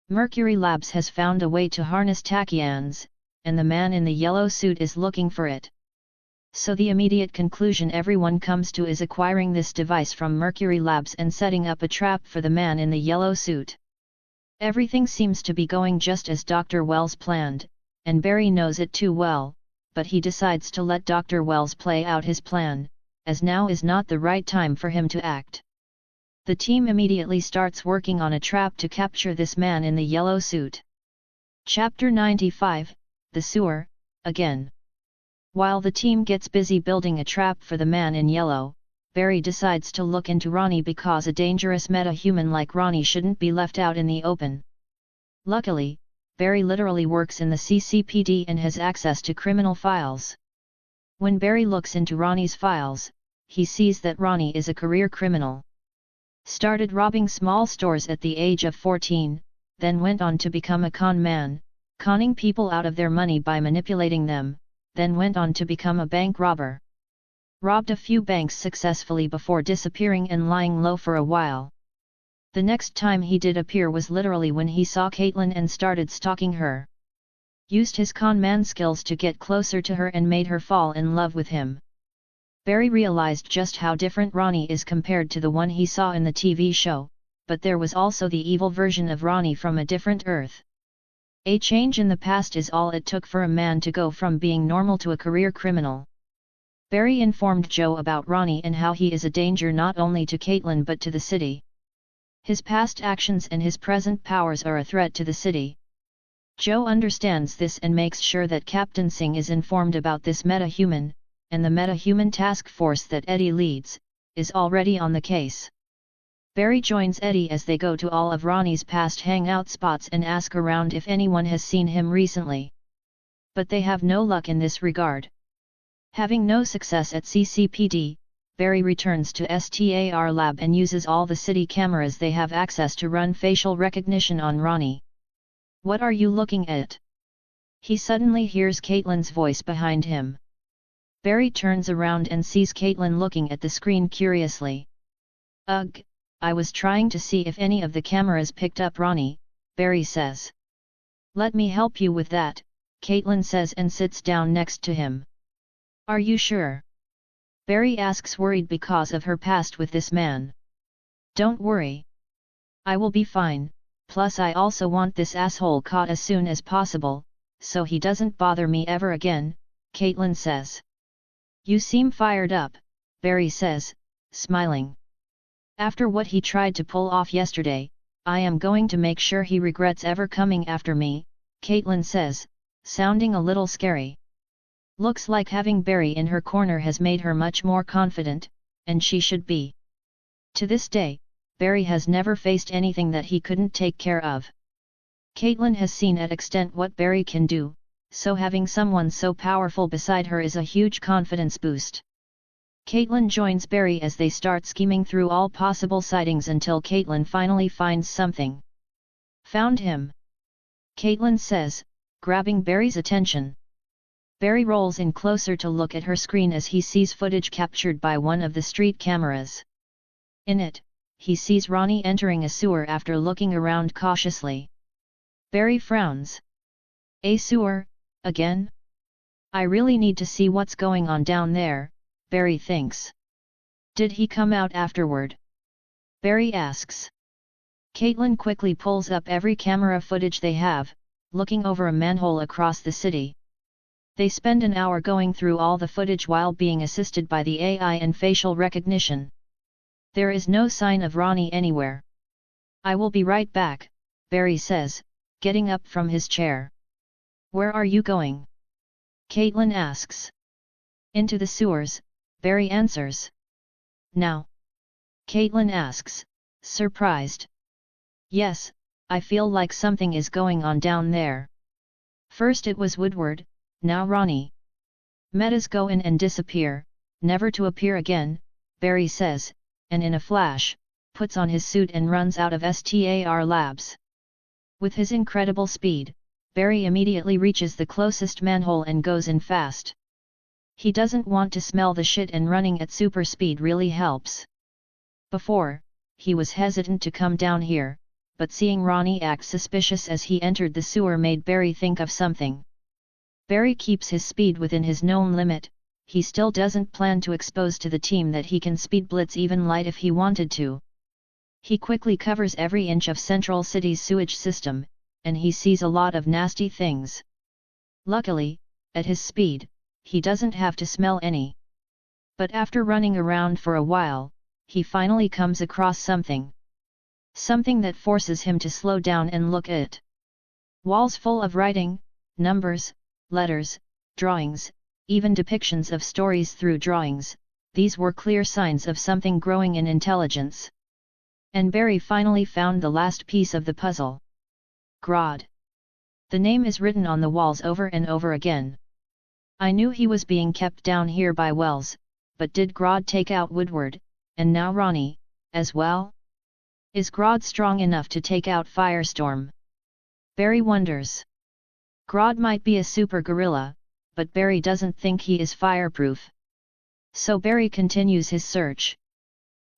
Mercury Labs has found a way to harness tachyons, and the man in the yellow suit is looking for it. So the immediate conclusion everyone comes to is acquiring this device from Mercury Labs and setting up a trap for the man in the yellow suit. Everything seems to be going just as Dr. Wells planned, and Barry knows it too well, but he decides to let Dr. Wells play out his plan, as now is not the right time for him to act. The team immediately starts working on a trap to capture this man in the yellow suit. Chapter 95, The Sewer, again. While the team gets busy building a trap for the man in yellow, Barry decides to look into Ronnie because a dangerous meta-human like Ronnie shouldn't be left out in the open. Luckily, Barry literally works in the CCPD and has access to criminal files. When Barry looks into Ronnie's files, he sees that Ronnie is a career criminal. Started robbing small stores at the age of 14, then went on to become a con man, conning people out of their money by manipulating them, then went on to become a bank robber. Robbed a few banks successfully before disappearing and lying low for a while. The next time he did appear was literally when he saw Caitlin and started stalking her. Used his con man skills to get closer to her and made her fall in love with him. Barry realized just how different Ronnie is compared to the one he saw in the TV show, but there was also the evil version of Ronnie from a different Earth. A change in the past is all it took for a man to go from being normal to a career criminal. Barry informed Joe about Ronnie and how he is a danger not only to Caitlin but to the city. His past actions and his present powers are a threat to the city. Joe understands this and makes sure that Captain Singh is informed about this meta-human, and the meta-human task force that Eddie leads, is already on the case. Barry joins Eddie as they go to all of Ronnie's past hangout spots and ask around if anyone has seen him recently. But they have no luck in this regard. Having no success at CCPD, Barry returns to STAR lab and uses all the city cameras they have access to run facial recognition on Ronnie. "What are you looking at?" He suddenly hears Caitlin's voice behind him. Barry turns around and sees Caitlin looking at the screen curiously. "Ugh, I was trying to see if any of the cameras picked up Ronnie," Barry says. "Let me help you with that," Caitlin says and sits down next to him. "Are you sure?" Barry asks, worried because of her past with this man. "Don't worry. I will be fine, plus I also want this asshole caught as soon as possible, so he doesn't bother me ever again," Caitlin says. "You seem fired up," Barry says, smiling. "After what he tried to pull off yesterday, I am going to make sure he regrets ever coming after me," Caitlin says, sounding a little scary. Looks like having Barry in her corner has made her much more confident, and she should be. To this day, Barry has never faced anything that he couldn't take care of. Caitlin has seen at extent what Barry can do, so having someone so powerful beside her is a huge confidence boost. Caitlin joins Barry as they start scheming through all possible sightings until Caitlin finally finds something. "Found him," Caitlin says, grabbing Barry's attention. Barry rolls in closer to look at her screen as he sees footage captured by one of the street cameras. In it, he sees Ronnie entering a sewer after looking around cautiously. Barry frowns. "A sewer, again? I really need to see what's going on down there," Barry thinks. "Did he come out afterward?" Barry asks. Caitlin quickly pulls up every camera footage they have, looking over a manhole across the city. They spend an hour going through all the footage while being assisted by the AI and facial recognition. There is no sign of Ronnie anywhere. "I will be right back," Barry says, getting up from his chair. "Where are you going?" Caitlin asks. "Into the sewers," Barry answers. "Now?" Caitlin asks, surprised. "Yes, I feel like something is going on down there. First it was Woodward, now Ronnie. Metas go in and disappear, never to appear again," Barry says, and in a flash, puts on his suit and runs out of STAR labs. With his incredible speed, Barry immediately reaches the closest manhole and goes in fast. He doesn't want to smell the shit, and running at super speed really helps. Before, he was hesitant to come down here, but seeing Ronnie act suspicious as he entered the sewer made Barry think of something. Barry keeps his speed within his known limit. He still doesn't plan to expose to the team that he can speed blitz even light if he wanted to. He quickly covers every inch of Central City's sewage system, and he sees a lot of nasty things. Luckily, at his speed, he doesn't have to smell any. But after running around for a while, he finally comes across something. Something that forces him to slow down and look at it. Walls full of writing, numbers, letters, drawings, even depictions of stories through drawings. These were clear signs of something growing in intelligence. And Barry finally found the last piece of the puzzle. Grodd. The name is written on the walls over and over again. I knew he was being kept down here by Wells, but did Grodd take out Woodward, and now Ronnie, as well? Is Grodd strong enough to take out Firestorm? Barry wonders. Grodd might be a super gorilla, but Barry doesn't think he is fireproof. So Barry continues his search.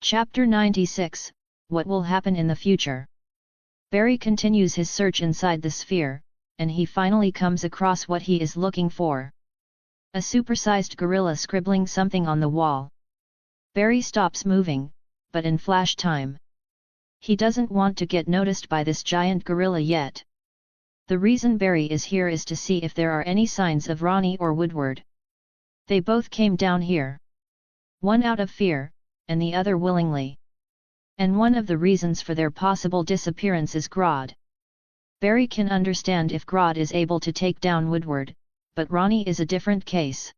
Chapter 96, What will happen in the future? Barry continues his search inside the sphere, and he finally comes across what he is looking for. A supersized gorilla scribbling something on the wall. Barry stops moving, but in flash time. He doesn't want to get noticed by this giant gorilla yet. The reason Barry is here is to see if there are any signs of Ronnie or Woodward. They both came down here. One out of fear, and the other willingly. And one of the reasons for their possible disappearance is Grodd. Barry can understand if Grodd is able to take down Woodward, but Ronnie is a different case.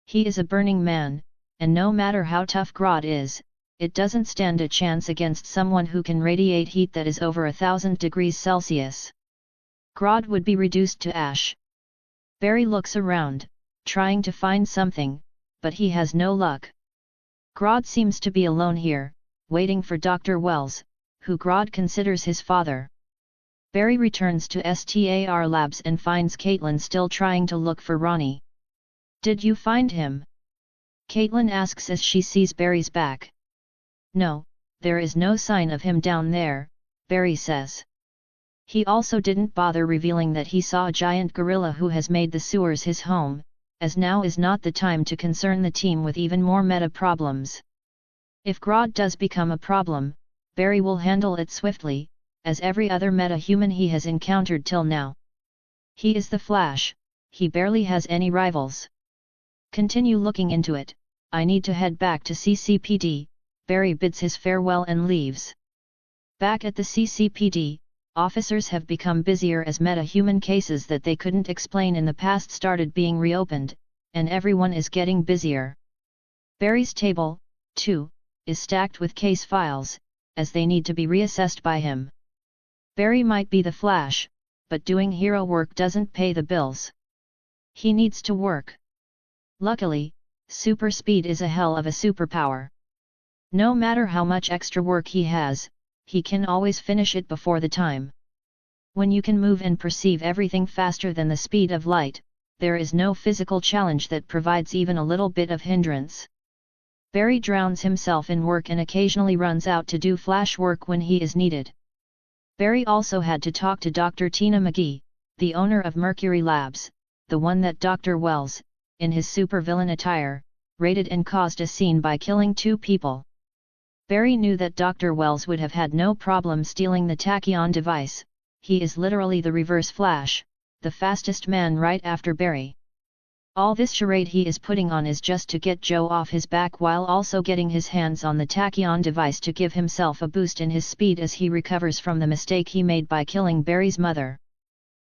He is a burning man, and no matter how tough Grodd is, it doesn't stand a chance against someone who can radiate heat that is over 1,000 degrees Celsius. Grodd would be reduced to ash. Barry looks around, trying to find something, but he has no luck. Grodd seems to be alone here, waiting for Dr. Wells, who Grodd considers his father. Barry returns to STAR Labs and finds Caitlin still trying to look for Ronnie. Did you find him? Caitlin asks as she sees Barry's back. No, there is no sign of him down there, Barry says. He also didn't bother revealing that he saw a giant gorilla who has made the sewers his home, as now is not the time to concern the team with even more meta problems. If Grodd does become a problem, Barry will handle it swiftly, as every other meta-human he has encountered till now. He is the Flash, he barely has any rivals. Continue looking into it, I need to head back to CCPD, Barry bids his farewell and leaves. Back at the CCPD, officers have become busier as meta-human cases that they couldn't explain in the past started being reopened, and everyone is getting busier. Barry's table, too, is stacked with case files, as they need to be reassessed by him. Barry might be the Flash, but doing hero work doesn't pay the bills. He needs to work. Luckily, super speed is a hell of a superpower. No matter how much extra work he has, he can always finish it before the time. When you can move and perceive everything faster than the speed of light, there is no physical challenge that provides even a little bit of hindrance. Barry drowns himself in work and occasionally runs out to do flash work when he is needed. Barry also had to talk to Dr. Tina McGee, the owner of Mercury Labs, the one that Dr. Wells, in his supervillain attire, raided and caused a scene by killing 2 people. Barry knew that Dr. Wells would have had no problem stealing the tachyon device. He is literally the reverse Flash, the fastest man right after Barry. All this charade he is putting on is just to get Joe off his back while also getting his hands on the tachyon device to give himself a boost in his speed as he recovers from the mistake he made by killing Barry's mother.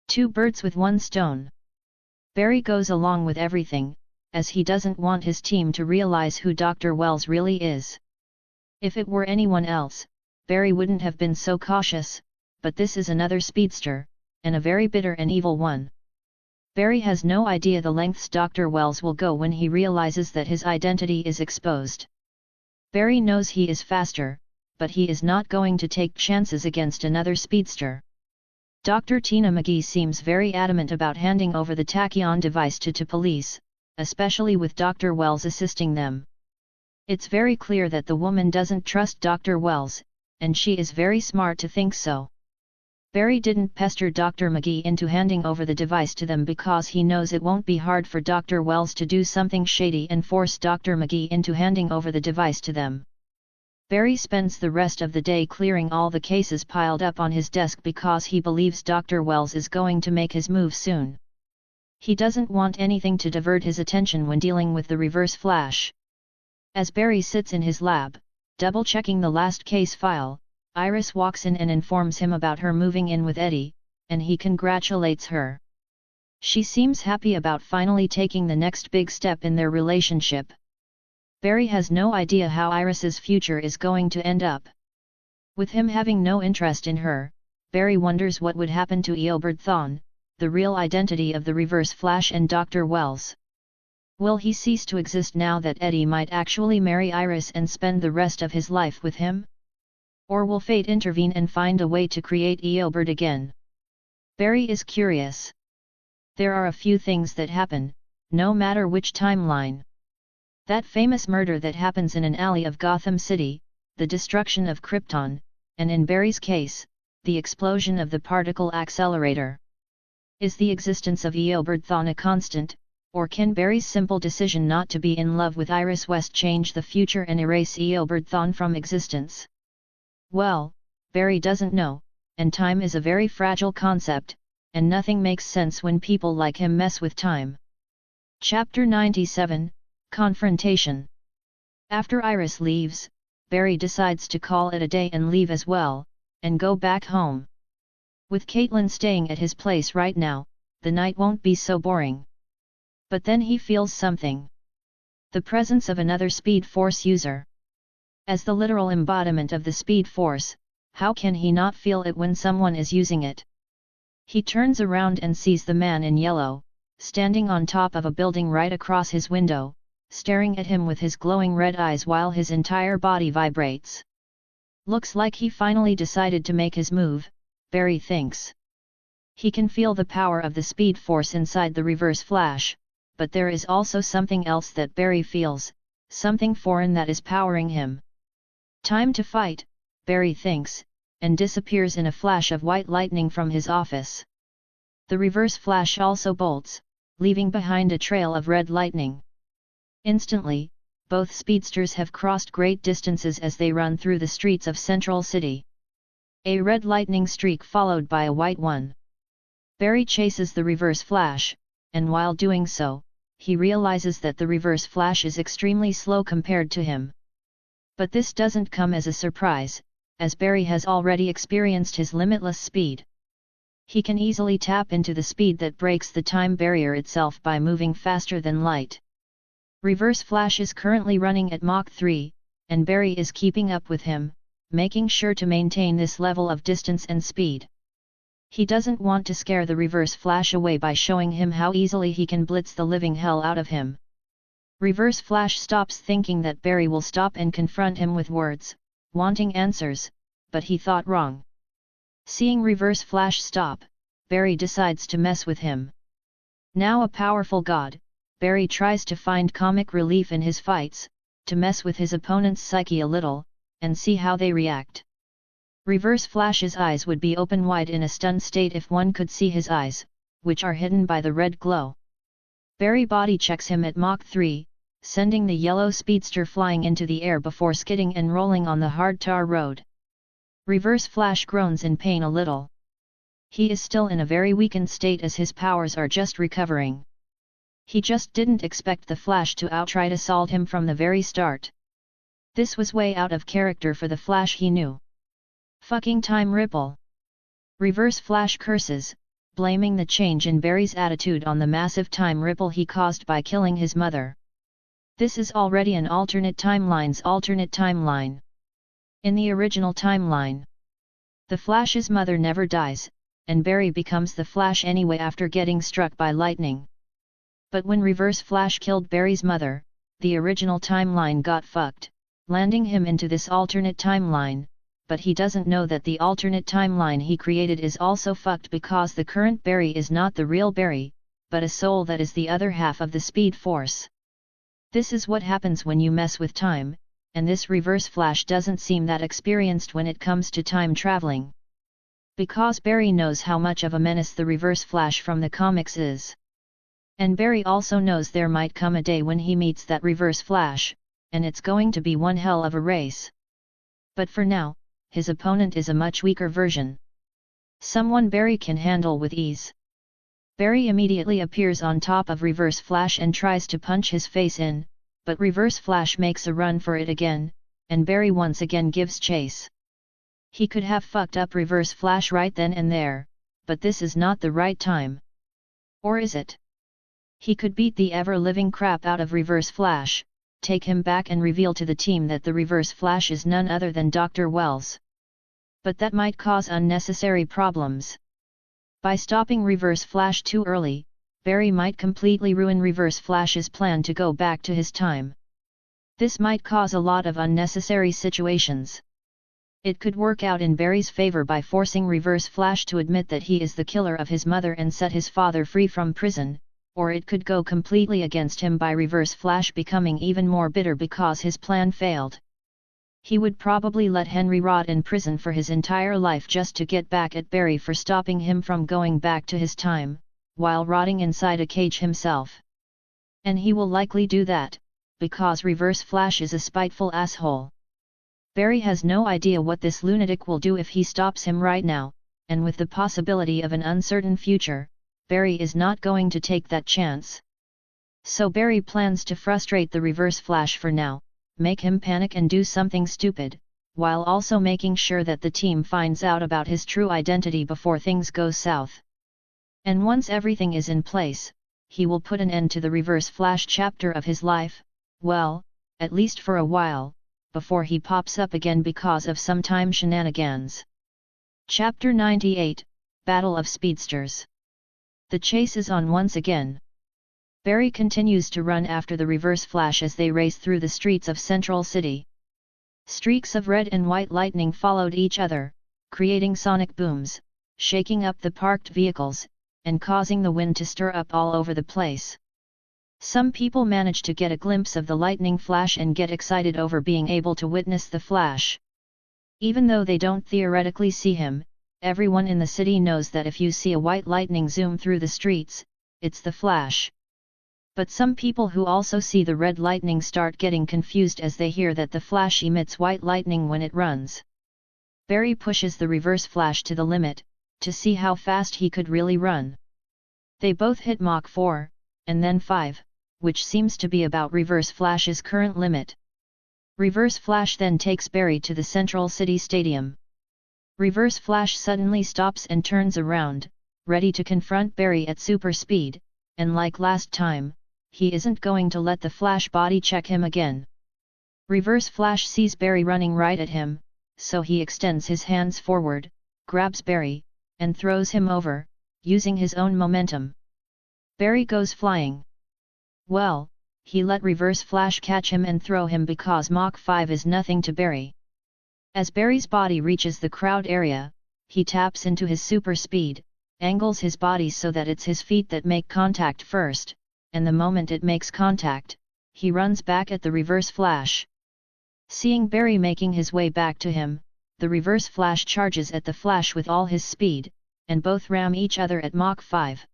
2 birds with 1 stone. Barry goes along with everything, as he doesn't want his team to realize who Dr. Wells really is. If it were anyone else, Barry wouldn't have been so cautious, but this is another speedster, and a very bitter and evil one. Barry has no idea the lengths Dr. Wells will go when he realizes that his identity is exposed. Barry knows he is faster, but he is not going to take chances against another speedster. Dr. Tina McGee seems very adamant about handing over the tachyon device to police, especially with Dr. Wells assisting them. It's very clear that the woman doesn't trust Dr. Wells, and she is very smart to think so. Barry didn't pester Dr. McGee into handing over the device to them because he knows it won't be hard for Dr. Wells to do something shady and force Dr. McGee into handing over the device to them. Barry spends the rest of the day clearing all the cases piled up on his desk because he believes Dr. Wells is going to make his move soon. He doesn't want anything to divert his attention when dealing with the Reverse Flash. As Barry sits in his lab, Double-checking the last case file, Iris walks in and informs him about her moving in with Eddie, and he congratulates her. She seems happy about finally taking the next big step in their relationship. Barry has no idea how Iris's future is going to end up. With him having no interest in her, Barry wonders what would happen to Eobard Thawne, the real identity of the Reverse Flash and Dr. Wells. Will he cease to exist now that Eddie might actually marry Iris and spend the rest of his life with him? Or will fate intervene and find a way to create Eobard again? Barry is curious. There are a few things that happen, no matter which timeline. That famous murder that happens in an alley of Gotham City, the destruction of Krypton, and in Barry's case, the explosion of the particle accelerator. Is the existence of Eobard Thawne a constant, or can Barry's simple decision not to be in love with Iris West change the future and erase Eobard Thawne from existence? Well, Barry doesn't know, and time is a very fragile concept, and nothing makes sense when people like him mess with time. Chapter 97, Confrontation. After Iris leaves, Barry decides to call it a day and leave as well, and go back home. With Caitlin staying at his place right now, the night won't be so boring. But then he feels something. The presence of another Speed Force user. As the literal embodiment of the Speed Force, how can he not feel it when someone is using it? He turns around and sees the man in yellow, standing on top of a building right across his window, staring at him with his glowing red eyes while his entire body vibrates. Looks like he finally decided to make his move, Barry thinks. He can feel the power of the Speed Force inside the Reverse Flash, but there is also something else that Barry feels, something foreign that is powering him. Time to fight, Barry thinks, and disappears in a flash of white lightning from his office. The Reverse Flash also bolts, leaving behind a trail of red lightning. Instantly, both speedsters have crossed great distances as they run through the streets of Central City. A red lightning streak followed by a white one. Barry chases the Reverse Flash, and while doing so, he realizes that the Reverse Flash is extremely slow compared to him. But this doesn't come as a surprise, as Barry has already experienced his limitless speed. He can easily tap into the speed that breaks the time barrier itself by moving faster than light. Reverse Flash is currently running at Mach 3, and Barry is keeping up with him, making sure to maintain this level of distance and speed. He doesn't want to scare the Reverse Flash away by showing him how easily he can blitz the living hell out of him. Reverse Flash stops thinking that Barry will stop and confront him with words, wanting answers, but he thought wrong. Seeing Reverse Flash stop, Barry decides to mess with him. Now a powerful god, Barry tries to find comic relief in his fights, to mess with his opponent's psyche a little, and see how they react. Reverse Flash's eyes would be open wide in a stunned state if one could see his eyes, which are hidden by the red glow. Barry body checks him at Mach 3, sending the yellow speedster flying into the air before skidding and rolling on the hard tar road. Reverse Flash groans in pain a little. He is still in a very weakened state as his powers are just recovering. He just didn't expect the Flash to outright assault him from the very start. This was way out of character for the Flash he knew. Fucking time ripple. Reverse Flash curses, blaming the change in Barry's attitude on the massive time ripple he caused by killing his mother. This is already an alternate timeline's alternate timeline. In the original timeline, the Flash's mother never dies, and Barry becomes the Flash anyway after getting struck by lightning. But when Reverse Flash killed Barry's mother, the original timeline got fucked, landing him into this alternate timeline, but he doesn't know that the alternate timeline he created is also fucked because the current Barry is not the real Barry, but a soul that is the other half of the Speed Force. This is what happens when you mess with time, and this Reverse Flash doesn't seem that experienced when it comes to time traveling. Because Barry knows how much of a menace the Reverse Flash from the comics is. And Barry also knows there might come a day when he meets that Reverse Flash, and it's going to be one hell of a race. But for now, his opponent is a much weaker version. Someone Barry can handle with ease. Barry immediately appears on top of Reverse Flash and tries to punch his face in, but Reverse Flash makes a run for it again, and Barry once again gives chase. He could have fucked up Reverse Flash right then and there, but this is not the right time. Or is it? He could beat the ever-living crap out of Reverse Flash, take him back and reveal to the team that the Reverse Flash is none other than Dr. Wells. But that might cause unnecessary problems. By stopping Reverse Flash too early, Barry might completely ruin Reverse Flash's plan to go back to his time. This might cause a lot of unnecessary situations. It could work out in Barry's favor by forcing Reverse Flash to admit that he is the killer of his mother and set his father free from prison, or it could go completely against him by Reverse Flash becoming even more bitter because his plan failed. He would probably let Henry rot in prison for his entire life just to get back at Barry for stopping him from going back to his time, while rotting inside a cage himself. And he will likely do that, because Reverse Flash is a spiteful asshole. Barry has no idea what this lunatic will do if he stops him right now, and with the possibility of an uncertain future, Barry is not going to take that chance. So Barry plans to frustrate the Reverse Flash for now, make him panic and do something stupid, while also making sure that the team finds out about his true identity before things go south. And once everything is in place, he will put an end to the Reverse Flash chapter of his life, well, at least for a while, before he pops up again because of some time shenanigans. Chapter 98, Battle of Speedsters. The chase is on once again. Barry continues to run after the Reverse Flash as they race through the streets of Central City. Streaks of red and white lightning followed each other, creating sonic booms, shaking up the parked vehicles, and causing the wind to stir up all over the place. Some people manage to get a glimpse of the lightning flash and get excited over being able to witness the flash. Even though they don't theoretically see him, everyone in the city knows that if you see a white lightning zoom through the streets, it's the Flash. But some people who also see the red lightning start getting confused as they hear that the Flash emits white lightning when it runs. Barry pushes the Reverse Flash to the limit, to see how fast he could really run. They both hit Mach 4, and then 5, which seems to be about Reverse Flash's current limit. Reverse Flash then takes Barry to the Central City Stadium. Reverse Flash suddenly stops and turns around, ready to confront Barry at super speed, and like last time, he isn't going to let the Flash body check him again. Reverse Flash sees Barry running right at him, so he extends his hands forward, grabs Barry, and throws him over, using his own momentum. Barry goes flying. Well, he let Reverse Flash catch him and throw him because Mach 5 is nothing to Barry. As Barry's body reaches the crowd area, he taps into his super speed, angles his body so that it's his feet that make contact first, and the moment it makes contact, he runs back at the Reverse Flash. Seeing Barry making his way back to him, the Reverse Flash charges at the Flash with all his speed, and both ram each other at Mach 5.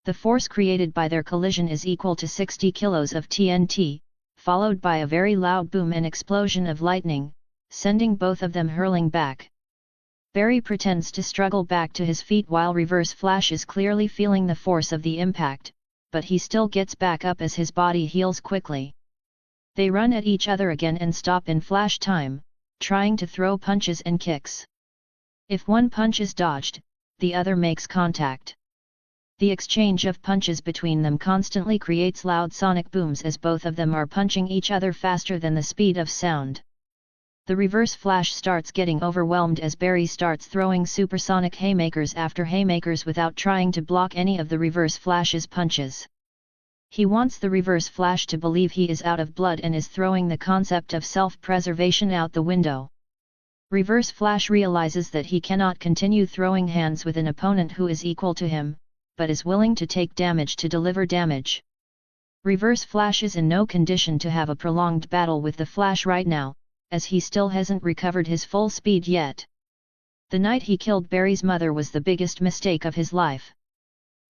The force created by their collision is equal to 60 kilos of TNT, followed by a very loud boom and explosion of lightning, sending both of them hurling back. Barry pretends to struggle back to his feet while Reverse Flash is clearly feeling the force of the impact, but he still gets back up as his body heals quickly. They run at each other again and stop in flash time, trying to throw punches and kicks. If one punch is dodged, the other makes contact. The exchange of punches between them constantly creates loud sonic booms as both of them are punching each other faster than the speed of sound. The Reverse Flash starts getting overwhelmed as Barry starts throwing supersonic haymakers after haymakers without trying to block any of the Reverse Flash's punches. He wants the Reverse Flash to believe he is out of blood and is throwing the concept of self-preservation out the window. Reverse Flash realizes that he cannot continue throwing hands with an opponent who is equal to him, but is willing to take damage to deliver damage. Reverse Flash is in no condition to have a prolonged battle with the Flash right now, as he still hasn't recovered his full speed yet. The night he killed Barry's mother was the biggest mistake of his life.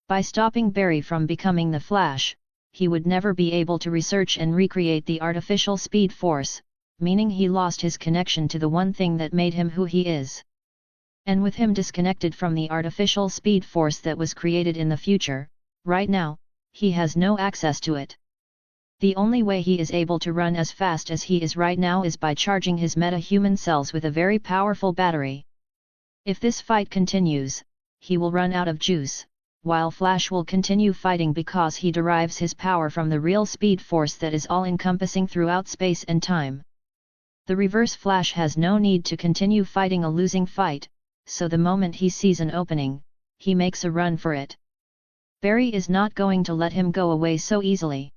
By stopping Barry from becoming the Flash, he would never be able to research and recreate the artificial speed force, meaning he lost his connection to the one thing that made him who he is. And with him disconnected from the artificial speed force that was created in the future, right now, he has no access to it. The only way he is able to run as fast as he is right now is by charging his meta-human cells with a very powerful battery. If this fight continues, he will run out of juice, while Flash will continue fighting because he derives his power from the real speed force that is all-encompassing throughout space and time. The Reverse Flash has no need to continue fighting a losing fight, so the moment he sees an opening, he makes a run for it. Barry is not going to let him go away so easily.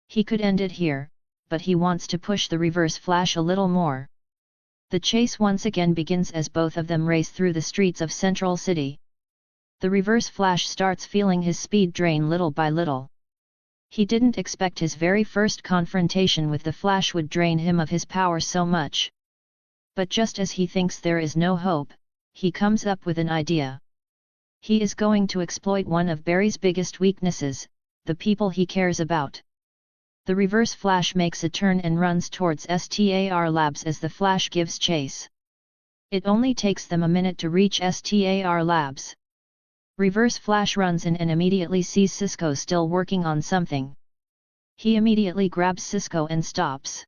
He could end it here, but he wants to push the Reverse Flash a little more. The chase once again begins as both of them race through the streets of Central City. The Reverse Flash starts feeling his speed drain little by little. He didn't expect his very first confrontation with the Flash would drain him of his power so much. But just as he thinks there is no hope, he comes up with an idea. He is going to exploit one of Barry's biggest weaknesses, the people he cares about. The Reverse Flash makes a turn and runs towards STAR Labs as the Flash gives chase. It only takes them a minute to reach STAR Labs. Reverse Flash runs in and immediately sees Cisco still working on something. He immediately grabs Cisco and stops.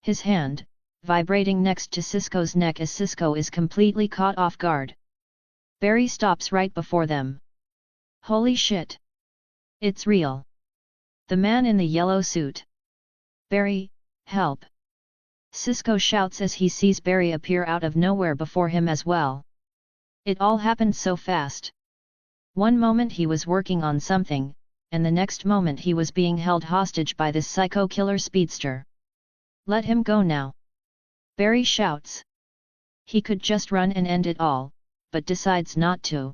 His hand, vibrating next to Cisco's neck as Cisco is completely caught off guard. Barry stops right before them. Holy shit! It's real! The man in the yellow suit. Barry, help! Cisco shouts as he sees Barry appear out of nowhere before him as well. It all happened so fast. One moment he was working on something, and the next moment he was being held hostage by this psycho-killer speedster. Let him go now! Barry shouts. He could just run and end it all, but decides not to.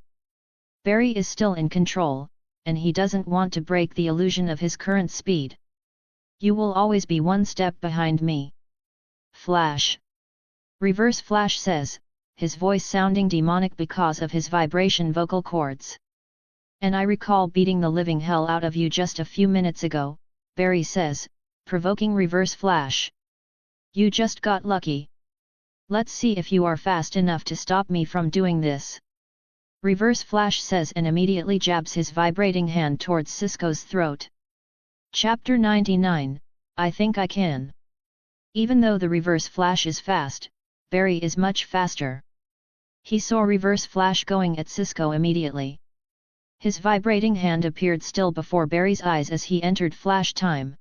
Barry is still in control, and he doesn't want to break the illusion of his current speed. You will always be one step behind me. Flash! Reverse Flash says, his voice sounding demonic because of his vibration vocal cords. And I recall beating the living hell out of you just a few minutes ago, Barry says, provoking Reverse Flash. You just got lucky. Let's see if you are fast enough to stop me from doing this. Reverse Flash says and immediately jabs his vibrating hand towards Cisco's throat. Chapter 99, I think I can. Even though the Reverse Flash is fast, Barry is much faster. He saw Reverse Flash going at Cisco immediately. His vibrating hand appeared still before Barry's eyes as he entered Flash time.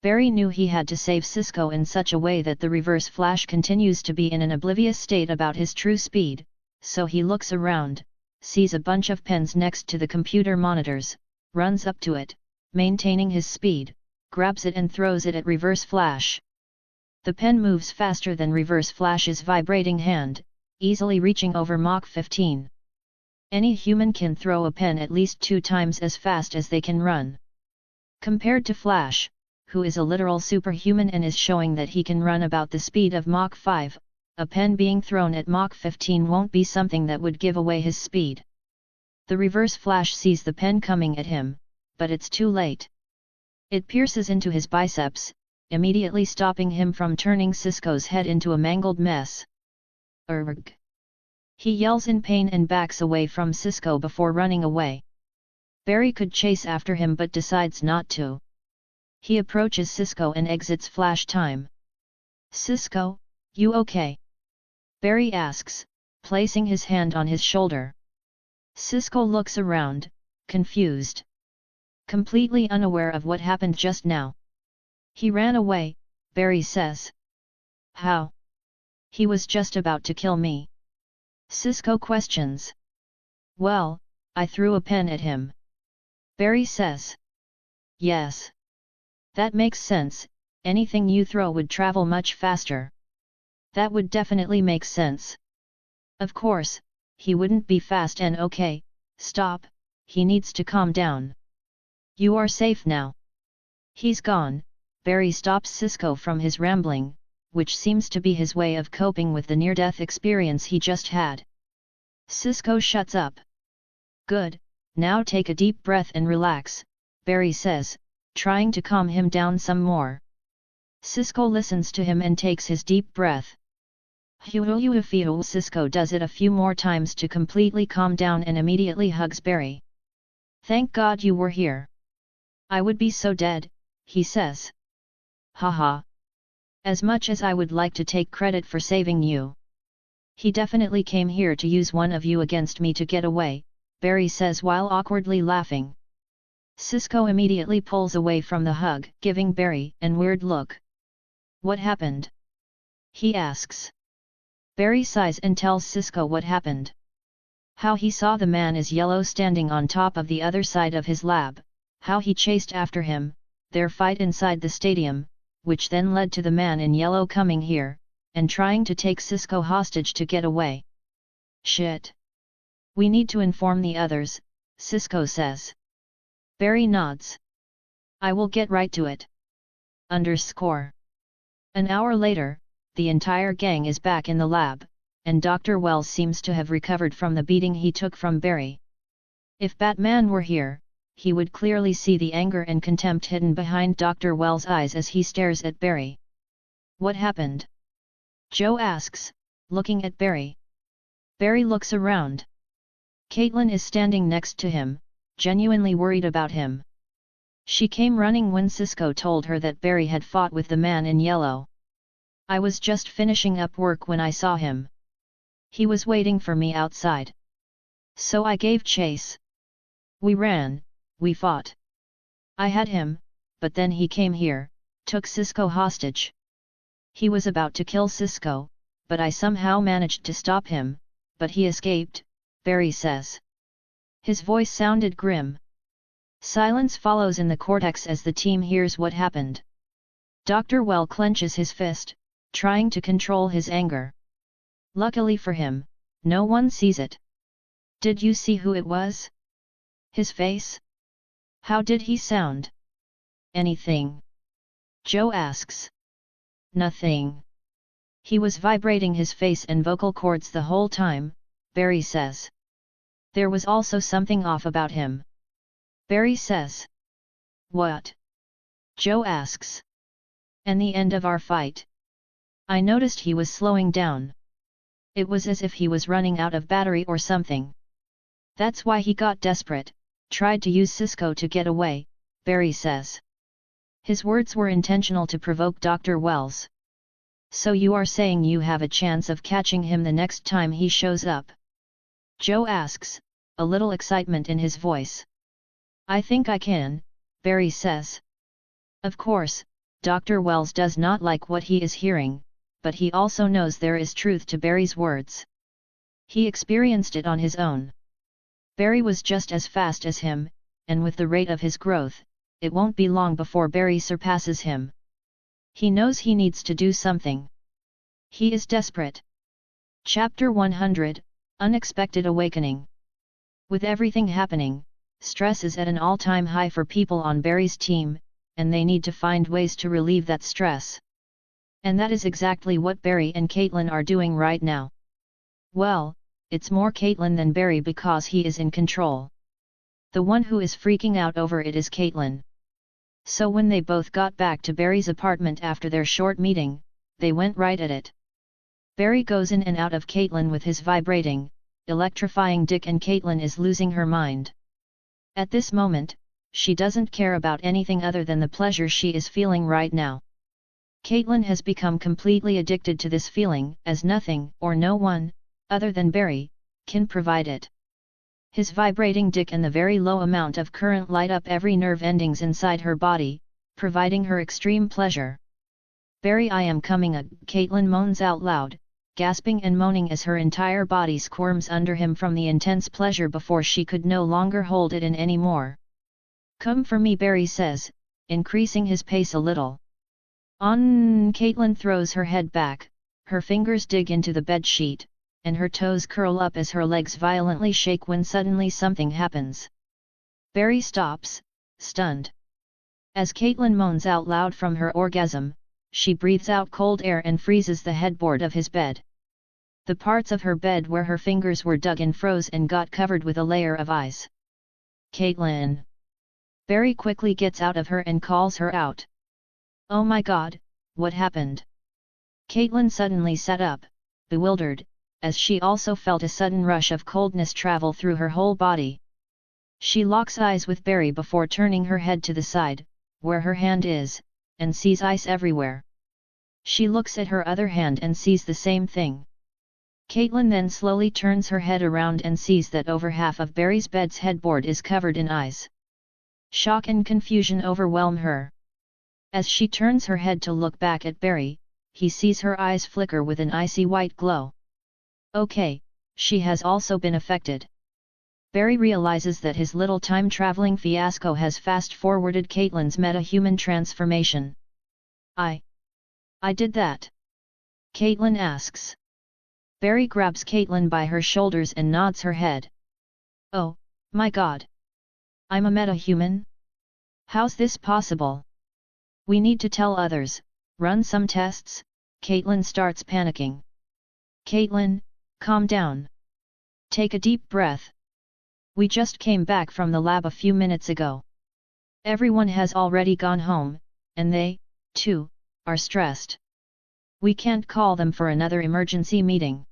Barry knew he had to save Cisco in such a way that the Reverse Flash continues to be in an oblivious state about his true speed, so he looks around, sees a bunch of pens next to the computer monitors, runs up to it, maintaining his speed, grabs it and throws it at Reverse Flash. The pen moves faster than Reverse Flash's vibrating hand, easily reaching over Mach 15. Any human can throw a pen at least 2 times as fast as they can run. Compared to Flash, who is a literal superhuman and is showing that he can run about the speed of Mach 5, a pen being thrown at Mach 15 won't be something that would give away his speed. The Reverse Flash sees the pen coming at him, but it's too late. It pierces into his biceps, immediately stopping him from turning Cisco's head into a mangled mess. Urgh! He yells in pain and backs away from Cisco before running away. Barry could chase after him but decides not to. He approaches Cisco and exits Flash time. Cisco, you okay? Barry asks, placing his hand on his shoulder. Cisco looks around, confused. Completely unaware of what happened just now. He ran away, Barry says. How? He was just about to kill me. Cisco questions. Well, I threw a pen at him. Barry says. Yes. That makes sense, anything you throw would travel much faster. That would definitely make sense. Of course, he wouldn't be fast and okay, stop, he needs to calm down. You are safe now. He's gone, Barry stops Cisco from his rambling, which seems to be his way of coping with the near-death experience he just had. Cisco shuts up. Good, now take a deep breath and relax, Barry says, trying to calm him down some more. Cisco listens to him and takes his deep breath. Cisco does it a few more times to completely calm down and immediately hugs Barry. Thank God you were here. I would be so dead, he says. Haha. As much as I would like to take credit for saving you. He definitely came here to use one of you against me to get away, Barry says while awkwardly laughing. Cisco immediately pulls away from the hug, giving Barry an weird look. What happened? He asks. Barry sighs and tells Cisco what happened. How he saw the man is yellow standing on top of the other side of his lab, how he chased after him, their fight inside the stadium, which then led to the man in yellow coming here, and trying to take Cisco hostage to get away. Shit. We need to inform the others, Cisco says. Barry nods. I will get right to it. _ An hour later, the entire gang is back in the lab, and Dr. Wells seems to have recovered from the beating he took from Barry. If Batman were here, he would clearly see the anger and contempt hidden behind Dr. Wells' eyes as he stares at Barry. What happened? Joe asks, looking at Barry. Barry looks around. Caitlin is standing next to him, genuinely worried about him. She came running when Cisco told her that Barry had fought with the man in yellow. I was just finishing up work when I saw him. He was waiting for me outside. So I gave chase. We ran, we fought. I had him, but then he came here, took Cisco hostage. He was about to kill Cisco, but I somehow managed to stop him, but he escaped, Barry says. His voice sounded grim. Silence follows in the cortex as the team hears what happened. Dr. Well clenches his fist, trying to control his anger. Luckily for him, no one sees it. Did you see who it was? His face? How did he sound? Anything? Joe asks. Nothing. He was vibrating his face and vocal cords the whole time, Barry says. There was also something off about him. Barry says. What? Joe asks. And the end of our fight. I noticed he was slowing down. It was as if he was running out of battery or something. That's why he got desperate, tried to use Cisco to get away, Barry says. His words were intentional to provoke Dr. Wells. So you are saying you have a chance of catching him the next time he shows up? Joe asks, a little excitement in his voice. I think I can, Barry says. Of course, Dr. Wells does not like what he is hearing, but he also knows there is truth to Barry's words. He experienced it on his own. Barry was just as fast as him, and with the rate of his growth, it won't be long before Barry surpasses him. He knows he needs to do something. He is desperate. Chapter 100, Unexpected Awakening. With everything happening, stress is at an all-time high for people on Barry's team, and they need to find ways to relieve that stress. And that is exactly what Barry and Caitlin are doing right now. Well, it's more Caitlin than Barry because he is in control. The one who is freaking out over it is Caitlin. So when they both got back to Barry's apartment after their short meeting, they went right at it. Barry goes in and out of Caitlin with his vibrating, electrifying dick, and Caitlin is losing her mind. At this moment, she doesn't care about anything other than the pleasure she is feeling right now. Caitlin has become completely addicted to this feeling, as nothing, or no one, other than Barry, can provide it. His vibrating dick and the very low amount of current light up every nerve endings inside her body, providing her extreme pleasure. Barry, I am coming, Caitlin moans out loud, gasping and moaning as her entire body squirms under him from the intense pleasure before she could no longer hold it in anymore. Come for me, Barry says, increasing his pace a little. On, Caitlin throws her head back, her fingers dig into the bed sheet, and her toes curl up as her legs violently shake when suddenly something happens. Barry stops, stunned. As Caitlin moans out loud from her orgasm, she breathes out cold air and freezes the headboard of his bed. The parts of her bed where her fingers were dug in froze and got covered with a layer of ice. Caitlin! Barry quickly gets out of her and calls her out. Oh my God, what happened? Caitlin suddenly sat up, bewildered, as she also felt a sudden rush of coldness travel through her whole body. She locks eyes with Barry before turning her head to the side, where her hand is, and sees ice everywhere. She looks at her other hand and sees the same thing. Caitlin then slowly turns her head around and sees that over half of Barry's bed's headboard is covered in ice. Shock and confusion overwhelm her. As she turns her head to look back at Barry, he sees her eyes flicker with an icy white glow. Okay, she has also been affected. Barry realizes that his little time-traveling fiasco has fast-forwarded Caitlin's meta-human transformation. I did that? Caitlin asks. Barry grabs Caitlin by her shoulders and nods her head. Oh, my god! I'm a meta-human? How's this possible? We need to tell others, run some tests. Caitlin starts panicking. Caitlin, calm down. Take a deep breath. We just came back from the lab a few minutes ago. Everyone has already gone home, and they, too, are stressed. We can't call them for another emergency meeting.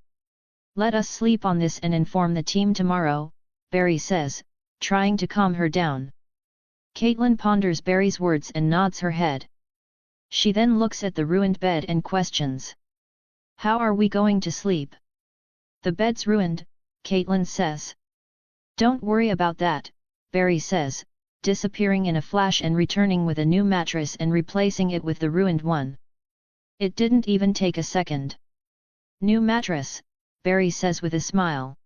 Let us sleep on this and inform the team tomorrow, Barry says, trying to calm her down. Caitlin ponders Barry's words and nods her head. She then looks at the ruined bed and questions. How are we going to sleep? The bed's ruined, Caitlin says. Don't worry about that, Barry says, disappearing in a flash and returning with a new mattress and replacing it with the ruined one. It didn't even take a second. New mattress, Barry says with a smile.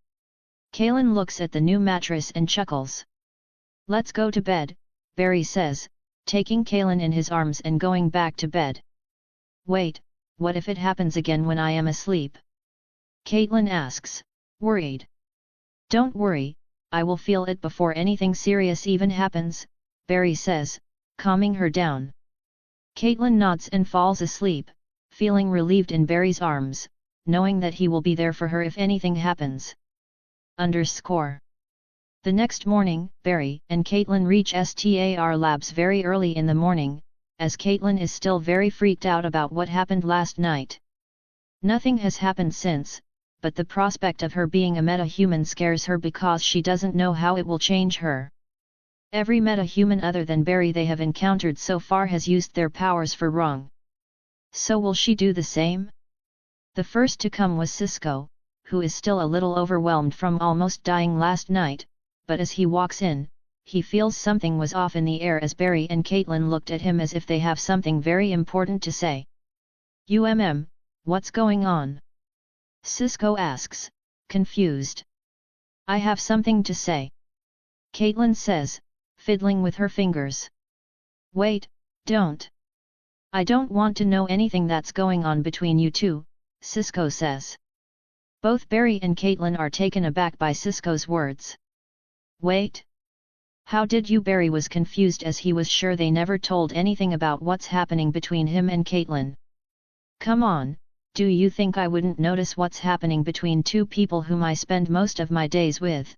Caitlin looks at the new mattress and chuckles. Let's go to bed, Barry says, taking Caitlin in his arms and going back to bed. Wait, what if it happens again when I am asleep? Caitlin asks, worried. Don't worry, I will feel it before anything serious even happens, Barry says, calming her down. Caitlin nods and falls asleep, feeling relieved in Barry's arms, knowing that he will be there for her if anything happens. The next morning, Barry and Caitlin reach STAR Labs very early in the morning, as Caitlin is still very freaked out about what happened last night. Nothing has happened since, but the prospect of her being a meta-human scares her because she doesn't know how it will change her. Every meta-human other than Barry they have encountered so far has used their powers for wrong. So will she do the same? The first to come was Cisco, who is still a little overwhelmed from almost dying last night, but as he walks in, he feels something was off in the air as Barry and Caitlin looked at him as if they have something very important to say. What's going on? Cisco asks, confused. I have something to say. Caitlin says, fiddling with her fingers. Wait, don't. I don't want to know anything that's going on between you two, Cisco says. Both Barry and Caitlin are taken aback by Cisco's words. Wait? How did you? Barry was confused as he was sure they never told anything about what's happening between him and Caitlin. Come on, do you think I wouldn't notice what's happening between two people whom I spend most of my days with?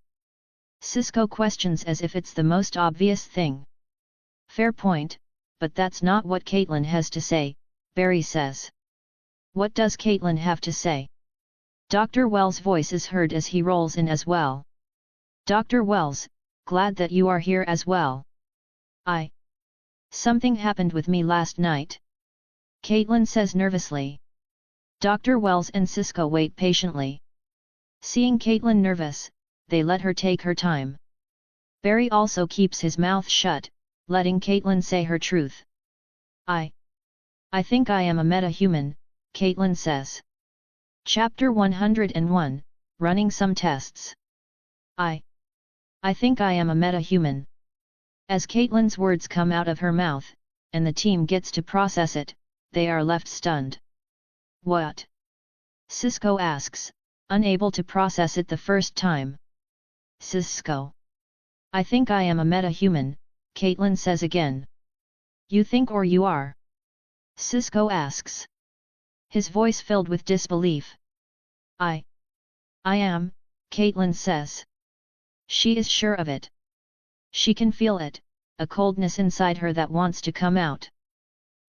Cisco questions as if it's the most obvious thing. Fair point, but that's not what Caitlin has to say, Barry says. What does Caitlin have to say? Dr. Wells' voice is heard as he rolls in as well. Dr. Wells, glad that you are here as well. Something happened with me last night. Caitlin says nervously. Dr. Wells and Cisco wait patiently. Seeing Caitlin nervous, they let her take her time. Barry also keeps his mouth shut, letting Caitlin say her truth. I think I am a meta-human, Caitlin says. Chapter 101, Running Some Tests. I think I am a meta-human. As Caitlin's words come out of her mouth, and the team gets to process it, they are left stunned. What? Cisco asks, unable to process it the first time. Cisco. I think I am a meta-human, Caitlin says again. You think or you are? Cisco asks. His voice filled with disbelief. I am, Caitlin says. She is sure of it. She can feel it, a coldness inside her that wants to come out.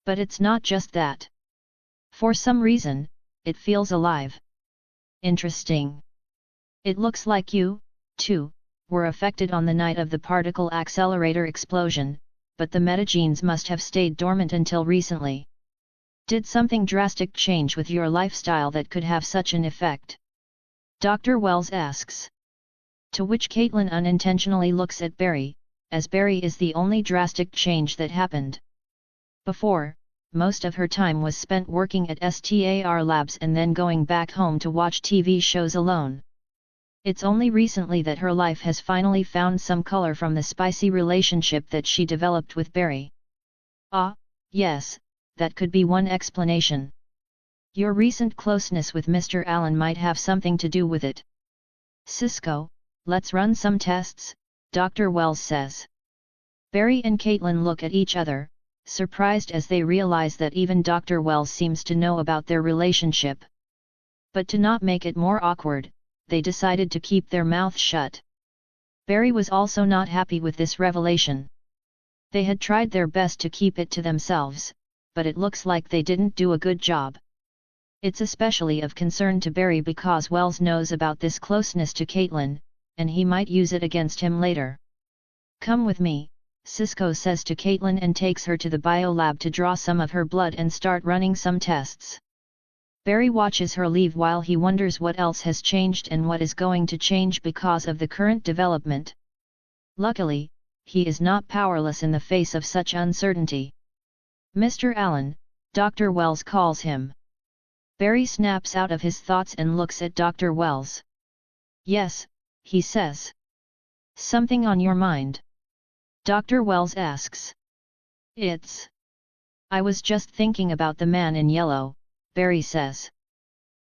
But it's not just that. For some reason, it feels alive. Interesting. It looks like you, too, were affected on the night of the particle accelerator explosion, but the metagenes must have stayed dormant until recently. Did something drastic change with your lifestyle that could have such an effect? Dr. Wells asks. To which Caitlin unintentionally looks at Barry, as Barry is the only drastic change that happened. Before, most of her time was spent working at STAR Labs and then going back home to watch TV shows alone. It's only recently that her life has finally found some color from the spicy relationship that she developed with Barry. Ah, yes, that could be one explanation. Your recent closeness with Mr. Allen might have something to do with it. Cisco, let's run some tests, Dr. Wells says. Barry and Caitlin look at each other, surprised as they realize that even Dr. Wells seems to know about their relationship. But to not make it more awkward, they decided to keep their mouth shut. Barry was also not happy with this revelation. They had tried their best to keep it to themselves, but it looks like they didn't do a good job. It's especially of concern to Barry because Wells knows about this closeness to Caitlin, and he might use it against him later. Come with me, Cisco says to Caitlin and takes her to the biolab to draw some of her blood and start running some tests. Barry watches her leave while he wonders what else has changed and what is going to change because of the current development. Luckily, he is not powerless in the face of such uncertainty. Mr. Allen, Dr. Wells calls him. Barry snaps out of his thoughts and looks at Dr. Wells. Yes, he says. Something on your mind? Dr. Wells asks. I was just thinking about the man in yellow, Barry says.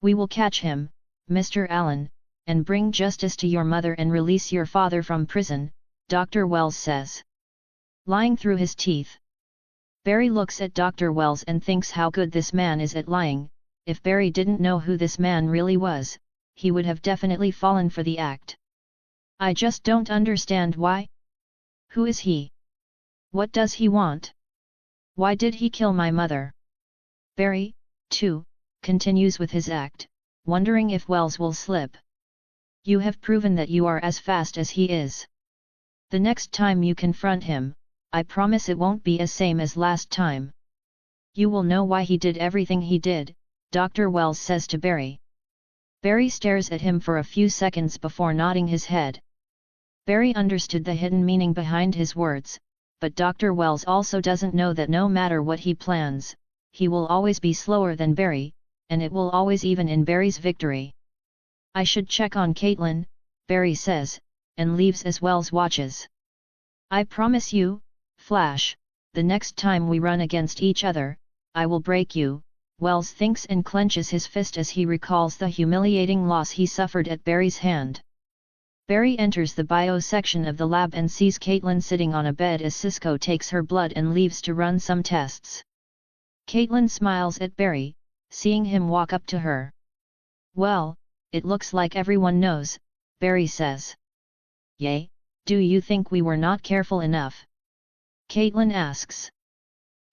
We will catch him, Mr. Allen, and bring justice to your mother and release your father from prison, Dr. Wells says. Lying through his teeth. Barry looks at Dr. Wells and thinks how good this man is at lying. If Barry didn't know who this man really was, he would have definitely fallen for the act. I just don't understand why. Who is he? What does he want? Why did he kill my mother? Barry, too, continues with his act, wondering if Wells will slip. You have proven that you are as fast as he is. The next time you confront him, I promise it won't be as same as last time. You will know why he did everything he did, Dr. Wells says to Barry. Barry stares at him for a few seconds before nodding his head. Barry understood the hidden meaning behind his words, but Dr. Wells also doesn't know that no matter what he plans, he will always be slower than Barry, and it will always even in Barry's victory. I should check on Caitlin, Barry says, and leaves as Wells watches. I promise you, Flash, the next time we run against each other, I will break you, Wells thinks and clenches his fist as he recalls the humiliating loss he suffered at Barry's hand. Barry enters the bio section of the lab and sees Caitlin sitting on a bed as Cisco takes her blood and leaves to run some tests. Caitlin smiles at Barry, seeing him walk up to her. Well, it looks like everyone knows, Barry says. Yay, do you think we were not careful enough? Caitlin asks.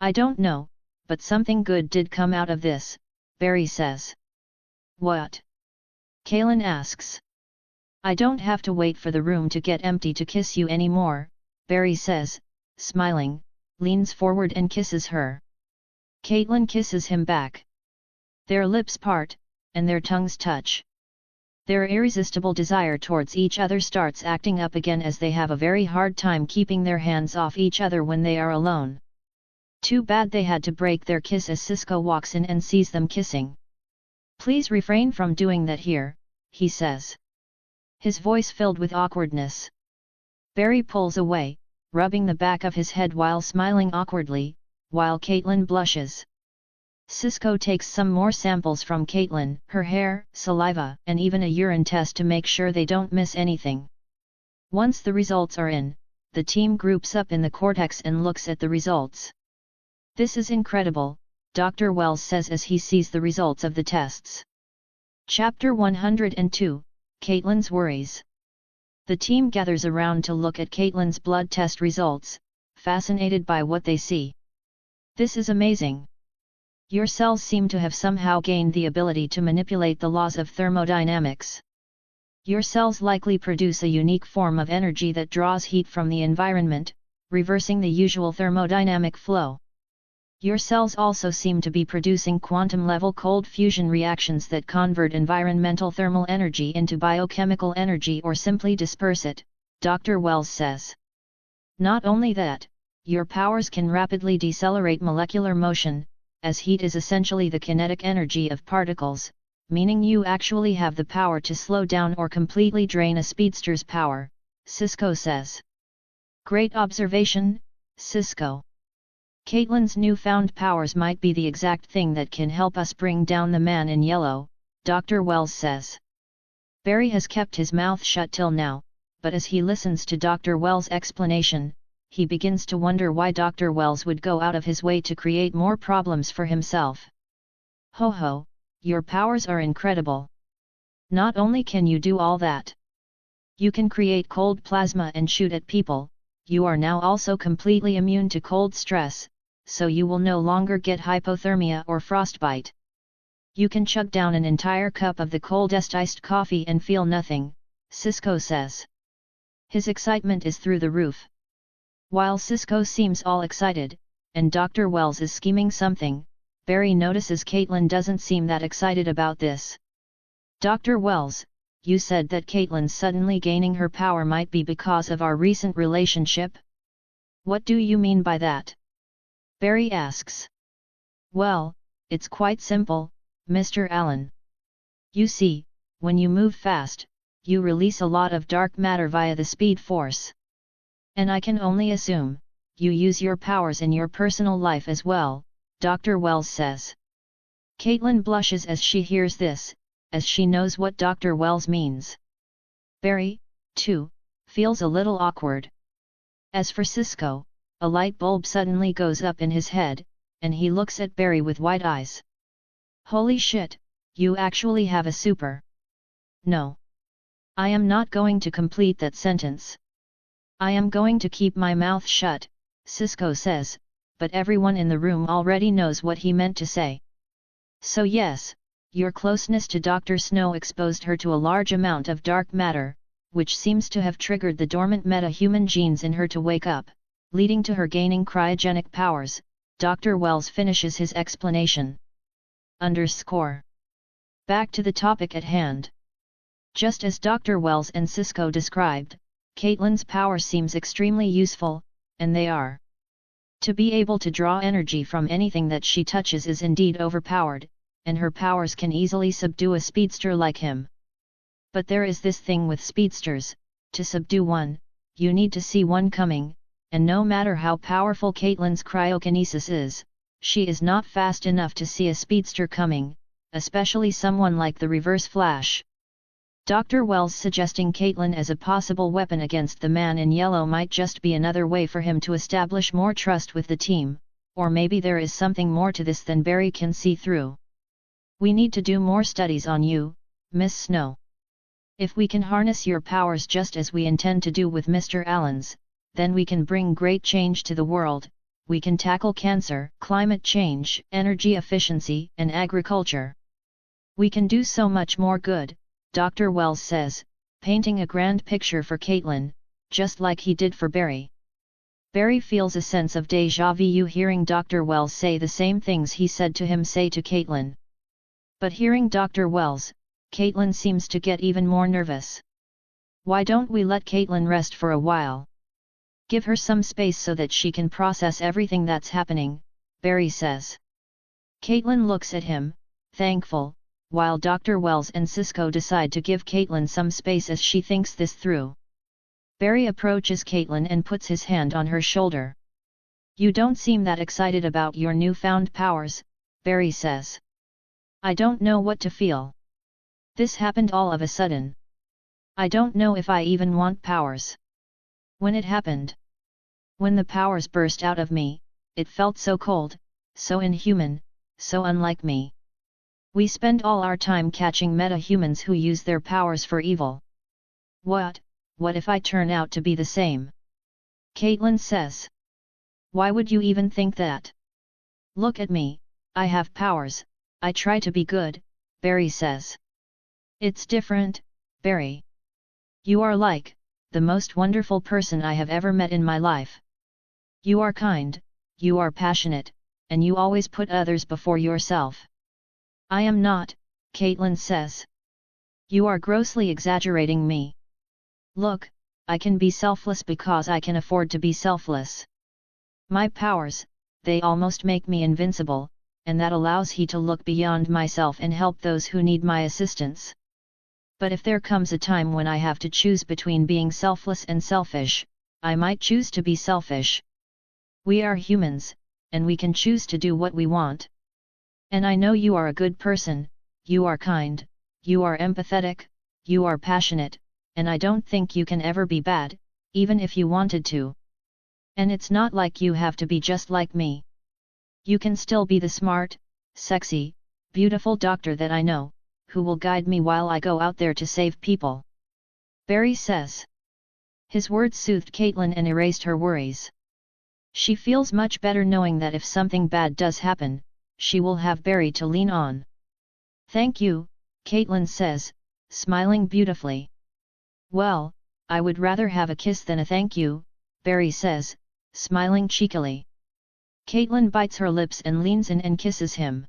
I don't know, but something good did come out of this, Barry says. What? Caitlin asks. I don't have to wait for the room to get empty to kiss you anymore, Barry says, smiling, leans forward and kisses her. Caitlin kisses him back. Their lips part, and their tongues touch. Their irresistible desire towards each other starts acting up again as they have a very hard time keeping their hands off each other when they are alone. Too bad they had to break their kiss as Cisco walks in and sees them kissing. Please refrain from doing that here, he says. His voice filled with awkwardness. Barry pulls away, rubbing the back of his head while smiling awkwardly, while Caitlin blushes. Cisco takes some more samples from Caitlin, her hair, saliva, and even a urine test to make sure they don't miss anything. Once the results are in, the team groups up in the cortex and looks at the results. This is incredible, Dr. Wells says as he sees the results of the tests. Chapter 102, Caitlin's Worries. The team gathers around to look at Caitlin's blood test results, fascinated by what they see. This is amazing. Your cells seem to have somehow gained the ability to manipulate the laws of thermodynamics. Your cells likely produce a unique form of energy that draws heat from the environment, reversing the usual thermodynamic flow. Your cells also seem to be producing quantum-level cold fusion reactions that convert environmental thermal energy into biochemical energy or simply disperse it, Dr. Wells says. Not only that, your powers can rapidly decelerate molecular motion, as heat is essentially the kinetic energy of particles, meaning you actually have the power to slow down or completely drain a speedster's power, Cisco says. Great observation, Cisco. Caitlin's newfound powers might be the exact thing that can help us bring down the man in yellow, Dr. Wells says. Barry has kept his mouth shut till now, but as he listens to Dr. Wells' explanation, he begins to wonder why Dr. Wells would go out of his way to create more problems for himself. Ho ho, your powers are incredible. Not only can you do all that, you can create cold plasma and shoot at people, you are now also completely immune to cold stress, so you will no longer get hypothermia or frostbite. You can chug down an entire cup of the coldest iced coffee and feel nothing, Cisco says. His excitement is through the roof. While Cisco seems all excited, and Dr. Wells is scheming something, Barry notices Caitlin doesn't seem that excited about this. Dr. Wells, you said that Caitlin suddenly gaining her power might be because of our recent relationship? What do you mean by that? Barry asks. Well, it's quite simple, Mr. Allen. You see, when you move fast, you release a lot of dark matter via the speed force. And I can only assume, you use your powers in your personal life as well, Dr. Wells says. Caitlin blushes as she hears this, as she knows what Dr. Wells means. Barry, too, feels a little awkward. As for Cisco, a light bulb suddenly goes up in his head, and he looks at Barry with wide eyes. Holy shit, you actually have a super. No. I am not going to complete that sentence. I am going to keep my mouth shut, Cisco says, but everyone in the room already knows what he meant to say. So yes, your closeness to Dr. Snow exposed her to a large amount of dark matter, which seems to have triggered the dormant meta-human genes in her to wake up, leading to her gaining cryogenic powers, Dr. Wells finishes his explanation. Back to the topic at hand. Just as Dr. Wells and Cisco described, Caitlin's power seems extremely useful, and they are. To be able to draw energy from anything that she touches is indeed overpowered, and her powers can easily subdue a speedster like him. But there is this thing with speedsters, to subdue one, you need to see one coming, and no matter how powerful Caitlin's cryokinesis is, she is not fast enough to see a speedster coming, especially someone like the Reverse Flash. Dr. Wells suggesting Caitlin as a possible weapon against the man in yellow might just be another way for him to establish more trust with the team, or maybe there is something more to this than Barry can see through. We need to do more studies on you, Miss Snow. If we can harness your powers just as we intend to do with Mr. Allen's, then we can bring great change to the world. We can tackle cancer, climate change, energy efficiency, and agriculture. We can do so much more good, Dr. Wells says, painting a grand picture for Caitlin, just like he did for Barry. Barry feels a sense of déjà vu hearing Dr. Wells say the same things he said to him say to Caitlin. But hearing Dr. Wells, Caitlin seems to get even more nervous. Why don't we let Caitlin rest for a while? Give her some space so that she can process everything that's happening, Barry says. Caitlin looks at him, thankful, while Dr. Wells and Cisco decide to give Caitlin some space as she thinks this through. Barry approaches Caitlin and puts his hand on her shoulder. You don't seem that excited about your newfound powers, Barry says. I don't know what to feel. This happened all of a sudden. I don't know if I even want powers. When it happened. When the powers burst out of me, it felt so cold, so inhuman, so unlike me. We spend all our time catching meta-humans who use their powers for evil. What if I turn out to be the same? Caitlin says. Why would you even think that? Look at me, I have powers, I try to be good, Barry says. It's different, Barry. You are like the most wonderful person I have ever met in my life. You are kind, you are passionate, and you always put others before yourself. I am not, Caitlin says. You are grossly exaggerating me. Look, I can be selfless because I can afford to be selfless. My powers, they almost make me invincible, and that allows he to look beyond myself and help those who need my assistance. But if there comes a time when I have to choose between being selfless and selfish, I might choose to be selfish. We are humans, and we can choose to do what we want. And I know you are a good person, you are kind, you are empathetic, you are passionate, and I don't think you can ever be bad, even if you wanted to. And it's not like you have to be just like me. You can still be the smart, sexy, beautiful doctor that I know, who will guide me while I go out there to save people. Barry says. His words soothed Caitlin and erased her worries. She feels much better knowing that if something bad does happen, she will have Barry to lean on. Thank you, Caitlin says, smiling beautifully. Well, I would rather have a kiss than a thank you, Barry says, smiling cheekily. Caitlin bites her lips and leans in and kisses him.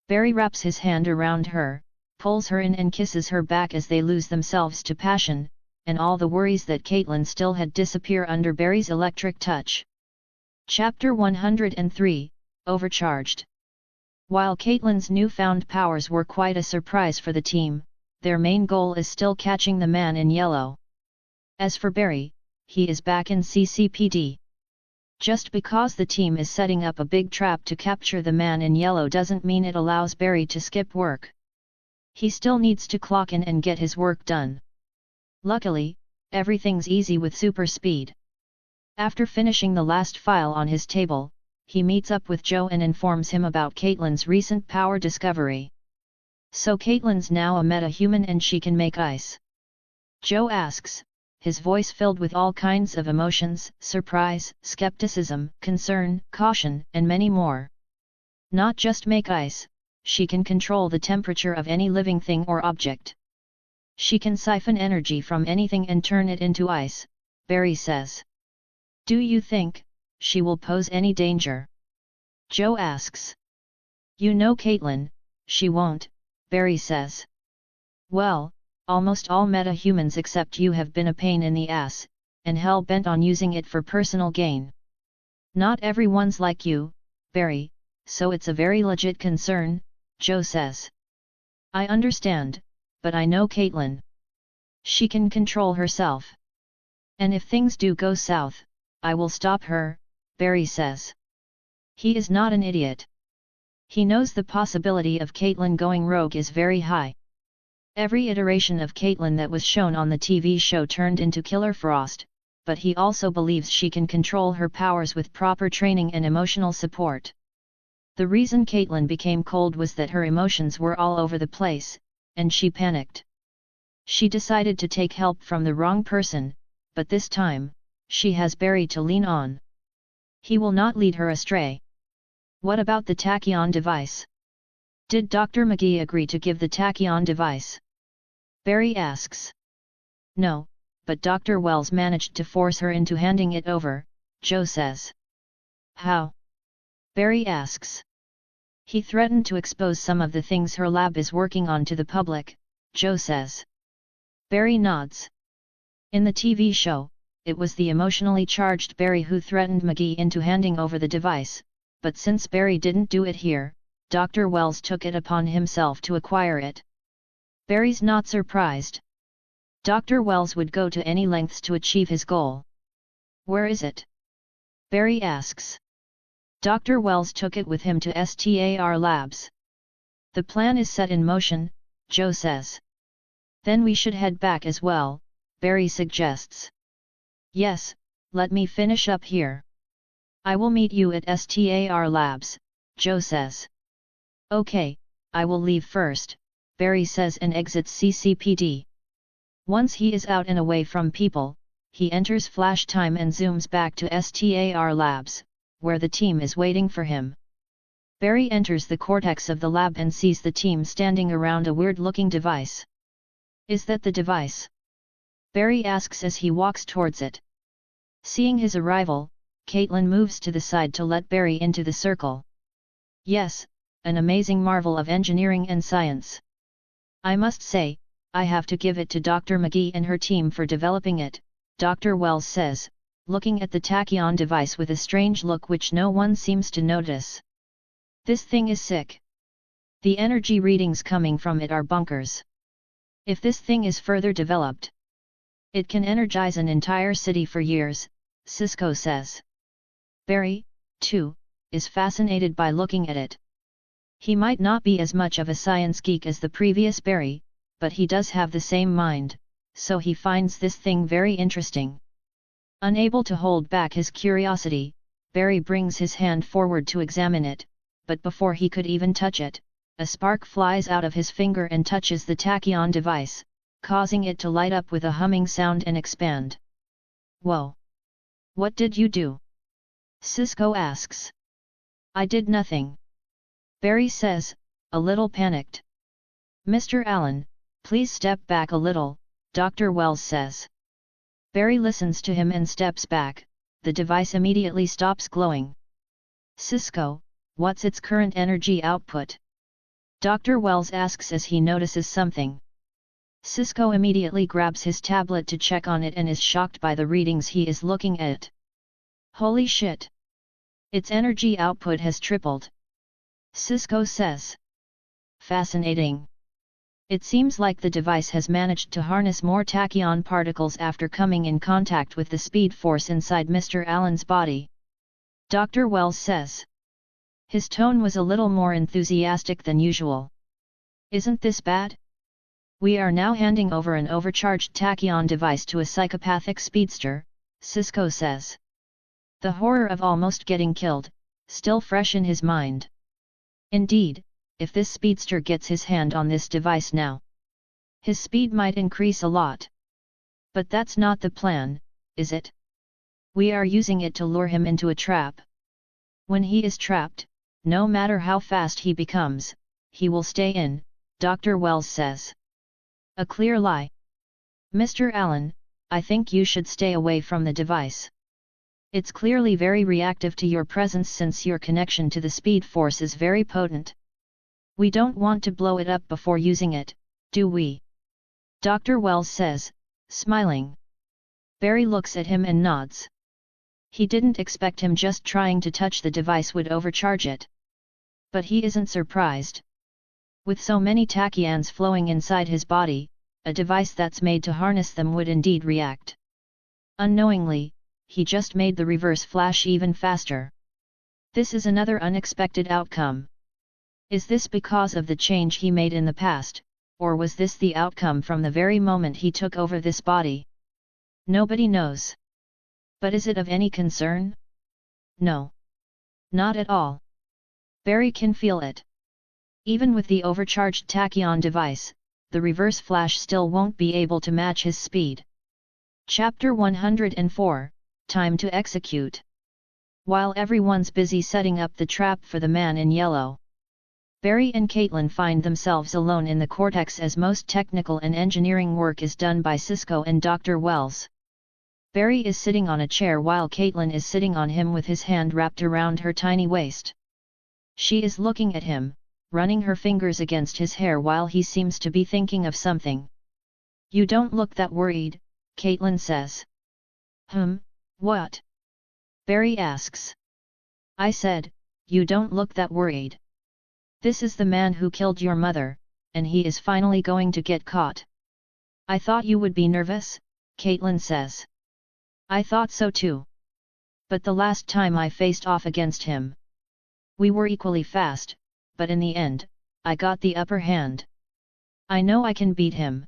Barry wraps his hand around her, pulls her in and kisses her back as they lose themselves to passion, and all the worries that Caitlin still had disappear under Barry's electric touch. Chapter 103, Overcharged. While Caitlin's newfound powers were quite a surprise for the team, their main goal is still catching the man in yellow. As for Barry, he is back in CCPD. Just because the team is setting up a big trap to capture the man in yellow doesn't mean it allows Barry to skip work. He still needs to clock in and get his work done. Luckily, everything's easy with super speed. After finishing the last file on his table, he meets up with Joe and informs him about Caitlin's recent power discovery. So Caitlin's now a meta-human and she can make ice? Joe asks, his voice filled with all kinds of emotions, surprise, skepticism, concern, caution, and many more. Not just make ice, she can control the temperature of any living thing or object. She can siphon energy from anything and turn it into ice, Barry says. Do you think she will pose any danger? Joe asks. You know Caitlin, she won't, Barry says. Well, almost all meta-humans except you have been a pain in the ass, and hell-bent on using it for personal gain. Not everyone's like you, Barry, so it's a very legit concern, Joe says. I understand, but I know Caitlin. She can control herself. And if things do go south, I will stop her, Barry says. He is not an idiot. He knows the possibility of Caitlin going rogue is very high. Every iteration of Caitlin that was shown on the TV show turned into Killer Frost, but he also believes she can control her powers with proper training and emotional support. The reason Caitlin became cold was that her emotions were all over the place, and she panicked. She decided to take help from the wrong person, but this time, she has Barry to lean on. He will not lead her astray. What about the tachyon device? Did Dr. McGee agree to give the tachyon device? Barry asks. No, but Dr. Wells managed to force her into handing it over, Joe says. How? Barry asks. He threatened to expose some of the things her lab is working on to the public, Joe says. Barry nods. In the TV show, it was the emotionally charged Barry who threatened McGee into handing over the device, but since Barry didn't do it here, Dr. Wells took it upon himself to acquire it. Barry's not surprised. Dr. Wells would go to any lengths to achieve his goal. Where is it? Barry asks. Dr. Wells took it with him to STAR Labs. The plan is set in motion, Joe says. Then we should head back as well, Barry suggests. Yes, let me finish up here. I will meet you at STAR Labs, Joe says. Okay, I will leave first, Barry says and exits CCPD. Once he is out and away from people, he enters flash time and zooms back to STAR Labs, where the team is waiting for him. Barry enters the cortex of the lab and sees the team standing around a weird-looking device. Is that the device? Barry asks as he walks towards it. Seeing his arrival, Caitlin moves to the side to let Barry into the circle. Yes, an amazing marvel of engineering and science. I must say, I have to give it to Dr. McGee and her team for developing it, Dr. Wells says, looking at the tachyon device with a strange look which no one seems to notice. This thing is sick. The energy readings coming from it are bonkers. If this thing is further developed, it can energize an entire city for years, Cisco says. Barry, too, is fascinated by looking at it. He might not be as much of a science geek as the previous Barry, but he does have the same mind, so he finds this thing very interesting. Unable to hold back his curiosity, Barry brings his hand forward to examine it, but before he could even touch it, a spark flies out of his finger and touches the tachyon device, causing it to light up with a humming sound and expand. Whoa! What did you do? Cisco asks. I did nothing. Barry says, a little panicked. Mr. Allen, please step back a little, Dr. Wells says. Barry listens to him and steps back, the device immediately stops glowing. Cisco, what's its current energy output? Dr. Wells asks as he notices something. Cisco immediately grabs his tablet to check on it and is shocked by the readings he is looking at. Holy shit! Its energy output has tripled. Cisco says. Fascinating. It seems like the device has managed to harness more tachyon particles after coming in contact with the speed force inside Mr. Allen's body. Dr. Wells says. His tone was a little more enthusiastic than usual. Isn't this bad? We are now handing over an overcharged tachyon device to a psychopathic speedster, Cisco says. The horror of almost getting killed, still fresh in his mind. Indeed, if this speedster gets his hand on this device now, his speed might increase a lot. But that's not the plan, is it? We are using it to lure him into a trap. When he is trapped, no matter how fast he becomes, he will stay in, Dr. Wells says. A clear lie. Mr. Allen, I think you should stay away from the device. It's clearly very reactive to your presence since your connection to the speed force is very potent. We don't want to blow it up before using it, do we? Dr. Wells says, smiling. Barry looks at him and nods. He didn't expect him just trying to touch the device would overcharge it. But he isn't surprised. With so many tachyons flowing inside his body, a device that's made to harness them would indeed react. Unknowingly, he just made the reverse flash even faster. This is another unexpected outcome. Is this because of the change he made in the past, or was this the outcome from the very moment he took over this body? Nobody knows. But is it of any concern? No. Not at all. Barry can feel it. Even with the overcharged tachyon device, the reverse flash still won't be able to match his speed. Chapter 104, Time to Execute. While everyone's busy setting up the trap for the man in yellow, Barry and Caitlin find themselves alone in the cortex as most technical and engineering work is done by Cisco and Dr. Wells. Barry is sitting on a chair while Caitlin is sitting on him with his hand wrapped around her tiny waist. She is looking at him, running her fingers against his hair while he seems to be thinking of something. You don't look that worried, Caitlin says. What? Barry asks. I said, you don't look that worried. This is the man who killed your mother, and he is finally going to get caught. I thought you would be nervous, Caitlin says. I thought so too. But the last time I faced off against him, we were equally fast, but in the end, I got the upper hand. I know I can beat him.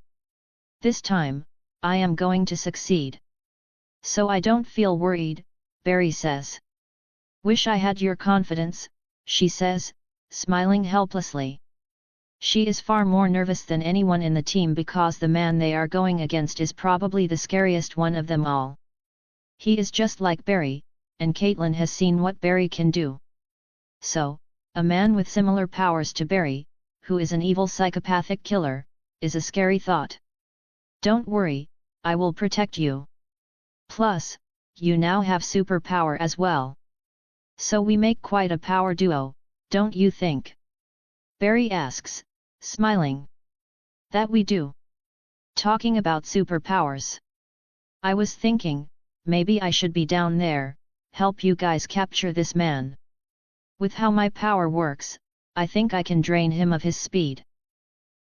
This time, I am going to succeed. So I don't feel worried, Barry says. Wish I had your confidence, she says, smiling helplessly. She is far more nervous than anyone in the team because the man they are going against is probably the scariest one of them all. He is just like Barry, and Caitlin has seen what Barry can do. So, a man with similar powers to Barry, who is an evil psychopathic killer, is a scary thought. Don't worry, I will protect you. Plus, you now have superpower as well. So we make quite a power duo, don't you think? Barry asks, smiling. That we do. Talking about superpowers. I was thinking, maybe I should be down there, help you guys capture this man. With how my power works, I think I can drain him of his speed.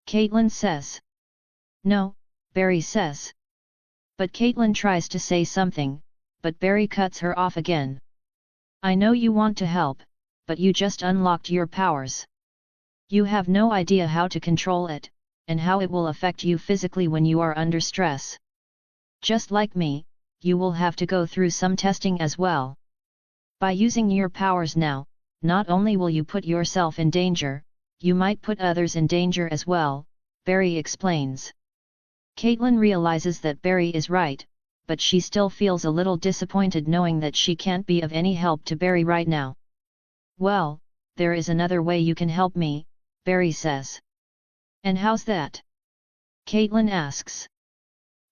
Caitlin says. No, Barry says. But Caitlin tries to say something, but Barry cuts her off again. I know you want to help, but you just unlocked your powers. You have no idea how to control it, and how it will affect you physically when you are under stress. Just like me, you will have to go through some testing as well. By using your powers now, not only will you put yourself in danger, you might put others in danger as well, Barry explains. Caitlin realizes that Barry is right, but she still feels a little disappointed knowing that she can't be of any help to Barry right now. Well, there is another way you can help me, Barry says. And how's that? Caitlin asks.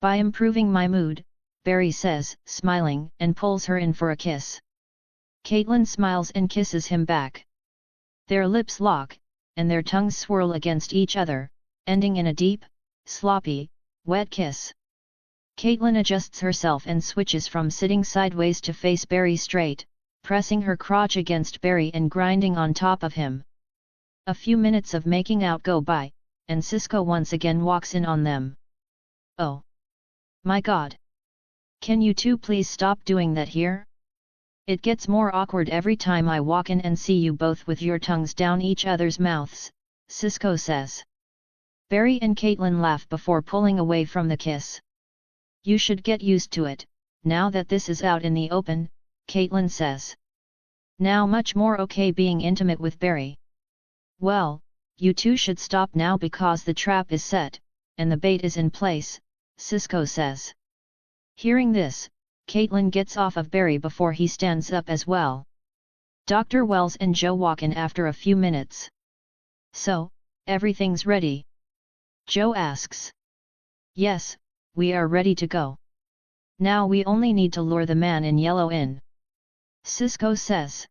By improving my mood, Barry says, smiling, and pulls her in for a kiss. Caitlin smiles and kisses him back. Their lips lock, and their tongues swirl against each other, ending in a deep, sloppy, wet kiss. Caitlin adjusts herself and switches from sitting sideways to face Barry straight, pressing her crotch against Barry and grinding on top of him. A few minutes of making out go by, and Cisco once again walks in on them. Oh! My God! Can you two please stop doing that here? It gets more awkward every time I walk in and see you both with your tongues down each other's mouths, Cisco says. Barry and Caitlin laugh before pulling away from the kiss. You should get used to it, now that this is out in the open, Caitlin says. Now much more okay being intimate with Barry. Well, you two should stop now because the trap is set, and the bait is in place, Cisco says. Hearing this, Caitlin gets off of Barry before he stands up as well. Dr. Wells and Joe walk in after a few minutes. So, everything's ready? Joe asks. Yes, we are ready to go. Now we only need to lure the man in yellow in. Cisco says.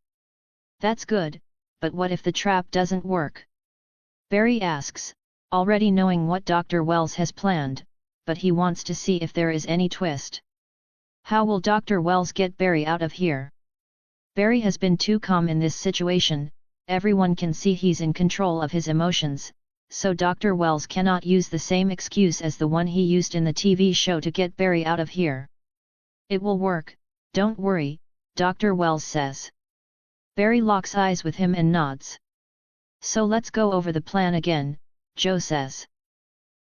That's good, but what if the trap doesn't work? Barry asks, already knowing what Dr. Wells has planned, but he wants to see if there is any twist. How will Dr. Wells get Barry out of here? Barry has been too calm in this situation, everyone can see he's in control of his emotions, so Dr. Wells cannot use the same excuse as the one he used in the TV show to get Barry out of here. It will work, don't worry, Dr. Wells says. Barry locks eyes with him and nods. So let's go over the plan again, Joe says.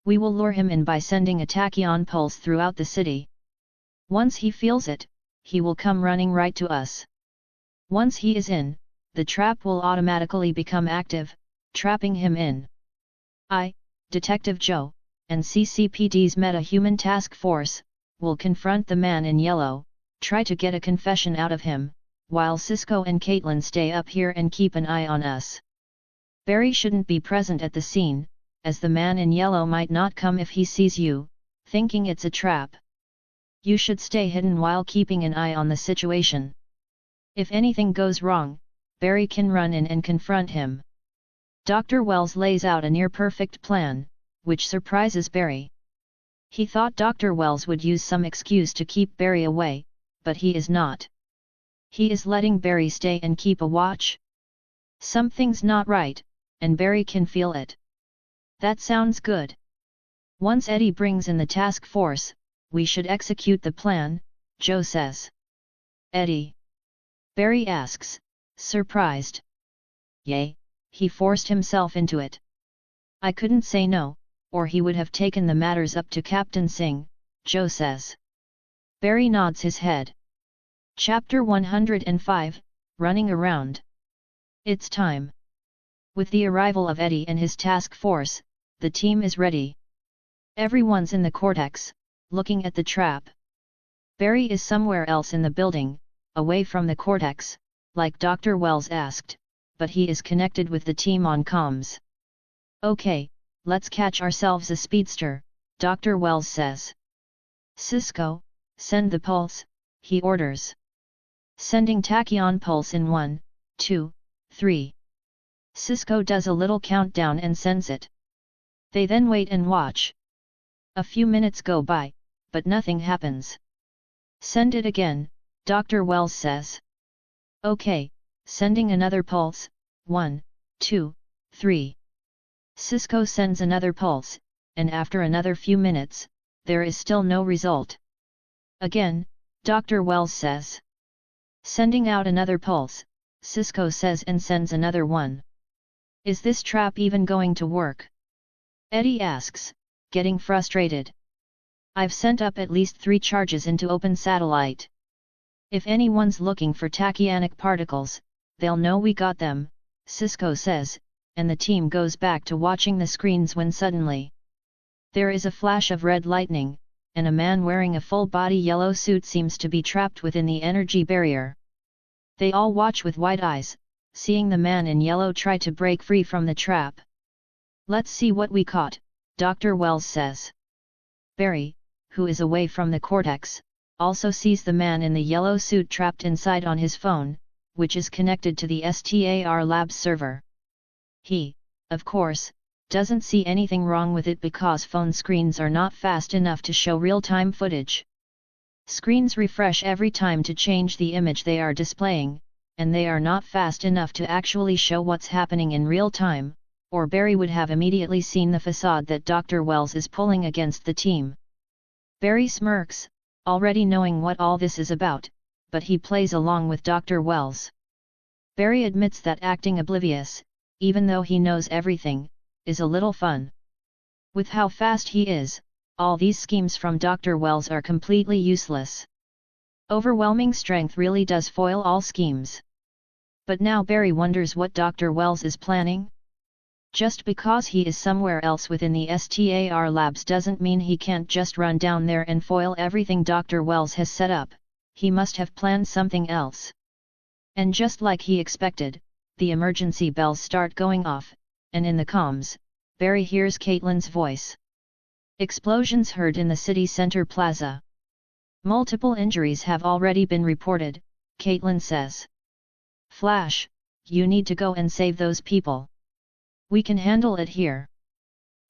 We will lure him in by sending a tachyon pulse throughout the city. Once he feels it, he will come running right to us. Once he is in, the trap will automatically become active, trapping him in. I, Detective Joe, and CCPD's Meta-Human Task Force, will confront the man in yellow, try to get a confession out of him, while Cisco and Caitlin stay up here and keep an eye on us. Barry shouldn't be present at the scene, as the man in yellow might not come if he sees you, thinking it's a trap. You should stay hidden while keeping an eye on the situation. If anything goes wrong, Barry can run in and confront him. Dr. Wells lays out a near-perfect plan, which surprises Barry. He thought Dr. Wells would use some excuse to keep Barry away, but he is not. He is letting Barry stay and keep a watch. Something's not right, and Barry can feel it. That sounds good. Once Eddie brings in the task force, we should execute the plan, Joe says. Eddie? Barry asks, surprised. Yay, he forced himself into it. I couldn't say no, or he would have taken the matters up to Captain Singh, Joe says. Barry nods his head. Chapter 105, Running Around. It's time. With the arrival of Eddie and his task force, the team is ready. Everyone's in the cortex, looking at the trap. Barry is somewhere else in the building, away from the cortex, like Dr. Wells asked, but he is connected with the team on comms. Okay, let's catch ourselves a speedster, Dr. Wells says. Cisco, send the pulse, he orders. Sending tachyon pulse in 1, 2, 3. Cisco does a little countdown and sends it. They then wait and watch. A few minutes go by, but nothing happens. Send it again, Dr. Wells says. Okay, sending another pulse, 1, 2, 3. Cisco sends another pulse, and after another few minutes, there is still no result. Again, Dr. Wells says. Sending out another pulse, Cisco says and sends another one. Is this trap even going to work? Eddie asks, getting frustrated. I've sent up at least 3 charges into open satellite. If anyone's looking for tachyonic particles, they'll know we got them, Cisco says, and the team goes back to watching the screens when suddenly there is a flash of red lightning, and a man wearing a full-body yellow suit seems to be trapped within the energy barrier. They all watch with wide eyes, seeing the man in yellow try to break free from the trap. Let's see what we caught, Dr. Wells says. Barry, who is away from the cortex, also sees the man in the yellow suit trapped inside on his phone, which is connected to the STAR Labs server. He, of course, doesn't see anything wrong with it because phone screens are not fast enough to show real-time footage. Screens refresh every time to change the image they are displaying, and they are not fast enough to actually show what's happening in real time, or Barry would have immediately seen the facade that Dr. Wells is pulling against the team. Barry smirks, already knowing what all this is about, but he plays along with Dr. Wells. Barry admits that acting oblivious, even though he knows everything, is a little fun. With how fast he is, all these schemes from Dr. Wells are completely useless. Overwhelming strength really does foil all schemes. But now Barry wonders what Dr. Wells is planning? Just because he is somewhere else within the STAR Labs doesn't mean he can't just run down there and foil everything Dr. Wells has set up. He must have planned something else. And just like he expected, the emergency bells start going off, and in the comms, Barry hears Caitlin's voice. Explosions heard in the city center plaza. Multiple injuries have already been reported, Caitlin says. Flash, you need to go and save those people. We can handle it here.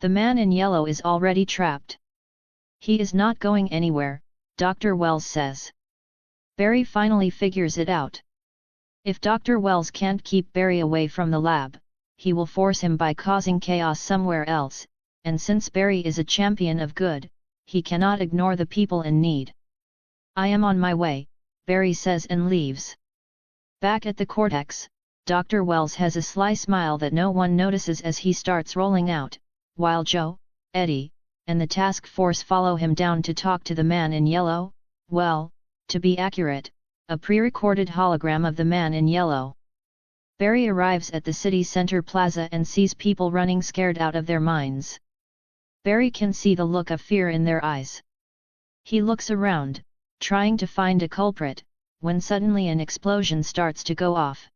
The man in yellow is already trapped. He is not going anywhere, Dr. Wells says. Barry finally figures it out. If Dr. Wells can't keep Barry away from the lab, he will force him by causing chaos somewhere else, and since Barry is a champion of good, he cannot ignore the people in need. I am on my way, Barry says and leaves. Back at the cortex, Dr. Wells has a sly smile that no one notices as he starts rolling out, while Joe, Eddie, and the task force follow him down to talk to the man in yellow, well, to be accurate, a pre-recorded hologram of the man in yellow. Barry arrives at the city center plaza and sees people running scared out of their minds. Barry can see the look of fear in their eyes. He looks around, trying to find a culprit, when suddenly an explosion starts to go off.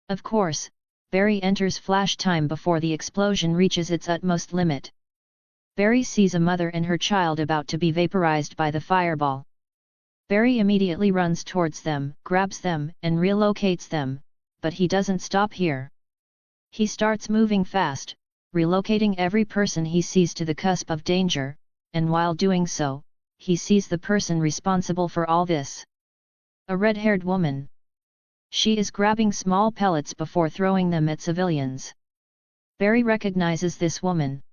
Of course, Barry enters flash time before the explosion reaches its utmost limit. Barry sees a mother and her child about to be vaporized by the fireball. Barry immediately runs towards them, grabs them, and relocates them, but he doesn't stop here. He starts moving fast, relocating every person he sees to the cusp of danger, and while doing so, he sees the person responsible for all this. A red-haired woman. She is grabbing small pellets before throwing them at civilians. Barry recognizes this woman.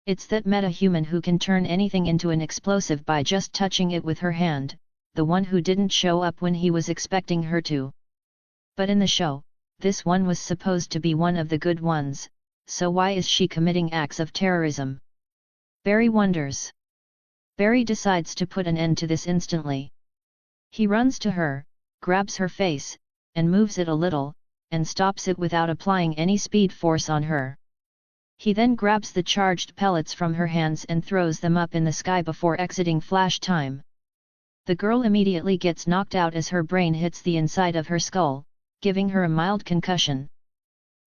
It's that meta-human who can turn anything into an explosive by just touching it with her hand, the one who didn't show up when he was expecting her to. But in the show, this one was supposed to be one of the good ones, so why is she committing acts of terrorism? Barry wonders. Barry decides to put an end to this instantly. He runs to her, grabs her face, and moves it a little, and stops it without applying any speed force on her. He then grabs the charged pellets from her hands and throws them up in the sky before exiting flash time. The girl immediately gets knocked out as her brain hits the inside of her skull, giving her a mild concussion.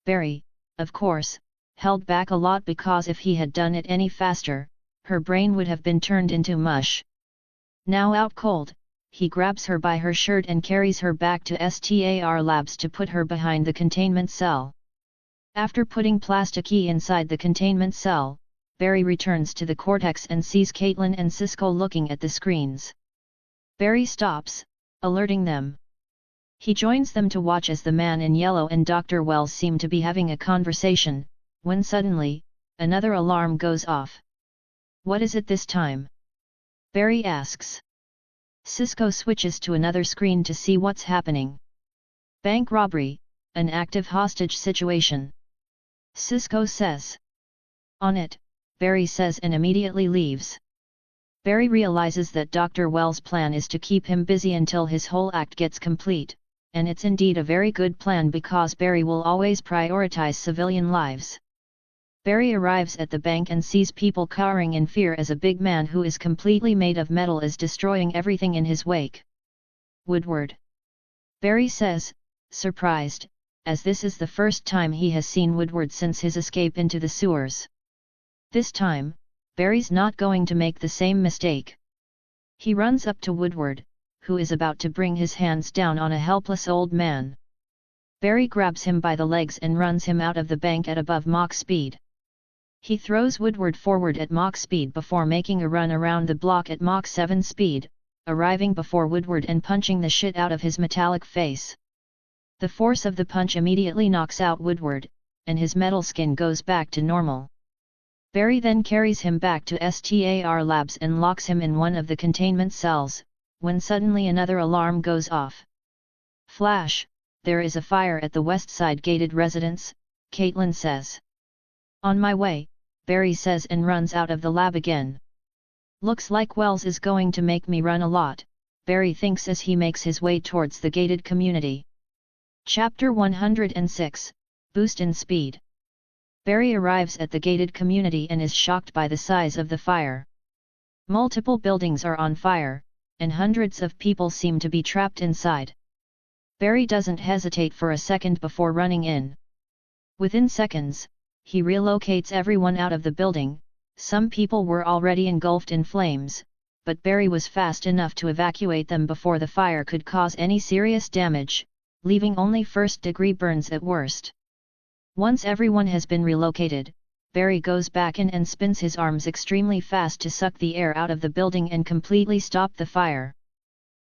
Barry, of course, held back a lot because if he had done it any faster, her brain would have been turned into mush. Now out cold, he grabs her by her shirt and carries her back to STAR Labs to put her behind the containment cell. After putting Plastiki inside the containment cell, Barry returns to the cortex and sees Caitlin and Cisco looking at the screens. Barry stops, alerting them. He joins them to watch as the man in yellow and Dr. Wells seem to be having a conversation, when suddenly, another alarm goes off. What is it this time? Barry asks. Cisco switches to another screen to see what's happening. Bank robbery, an active hostage situation. Cisco says. On it, Barry says and immediately leaves. Barry realizes that Dr. Wells' plan is to keep him busy until his whole act gets complete, and it's indeed a very good plan because Barry will always prioritize civilian lives. Barry arrives at the bank and sees people cowering in fear as a big man who is completely made of metal is destroying everything in his wake. Woodward. Barry says, surprised, as this is the first time he has seen Woodward since his escape into the sewers. This time, Barry's not going to make the same mistake. He runs up to Woodward, who is about to bring his hands down on a helpless old man. Barry grabs him by the legs and runs him out of the bank at above Mach speed. He throws Woodward forward at Mach speed before making a run around the block at Mach 7 speed, arriving before Woodward and punching the shit out of his metallic face. The force of the punch immediately knocks out Woodward, and his metal skin goes back to normal. Barry then carries him back to STAR Labs and locks him in one of the containment cells, when suddenly another alarm goes off. Flash, there is a fire at the West Side gated residence, Caitlin says. On my way, Barry says and runs out of the lab again. Looks like Wells is going to make me run a lot, Barry thinks as he makes his way towards the gated community. Chapter 106, Boost in Speed. Barry arrives at the gated community and is shocked by the size of the fire. Multiple buildings are on fire, and hundreds of people seem to be trapped inside. Barry doesn't hesitate for a second before running in. Within seconds, he relocates everyone out of the building. Some people were already engulfed in flames, but Barry was fast enough to evacuate them before the fire could cause any serious damage, leaving only first-degree burns at worst. Once everyone has been relocated, Barry goes back in and spins his arms extremely fast to suck the air out of the building and completely stop the fire.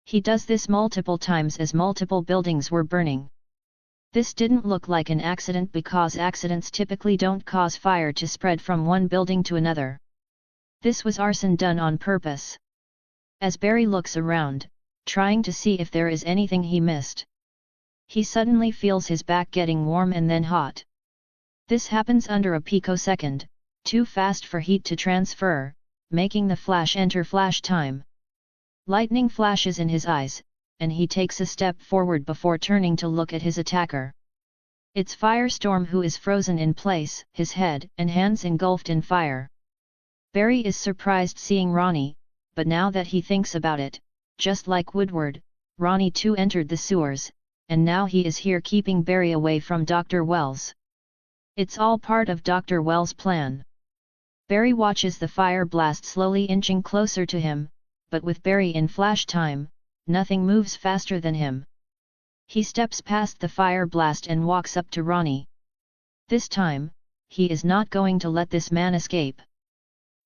He does this multiple times as multiple buildings were burning. This didn't look like an accident because accidents typically don't cause fire to spread from one building to another. This was arson done on purpose. As Barry looks around, trying to see if there is anything he missed, he suddenly feels his back getting warm and then hot. This happens under a picosecond, too fast for heat to transfer, making the flash enter flash time. Lightning flashes in his eyes, and he takes a step forward before turning to look at his attacker. It's Firestorm who is frozen in place, his head and hands engulfed in fire. Barry is surprised seeing Ronnie, but now that he thinks about it, just like Woodward, Ronnie too entered the sewers, and now he is here keeping Barry away from Dr. Wells. It's all part of Dr. Wells' plan. Barry watches the fire blast slowly inching closer to him, but with Barry in flash time, nothing moves faster than him. He steps past the fire blast and walks up to Ronnie. This time, he is not going to let this man escape.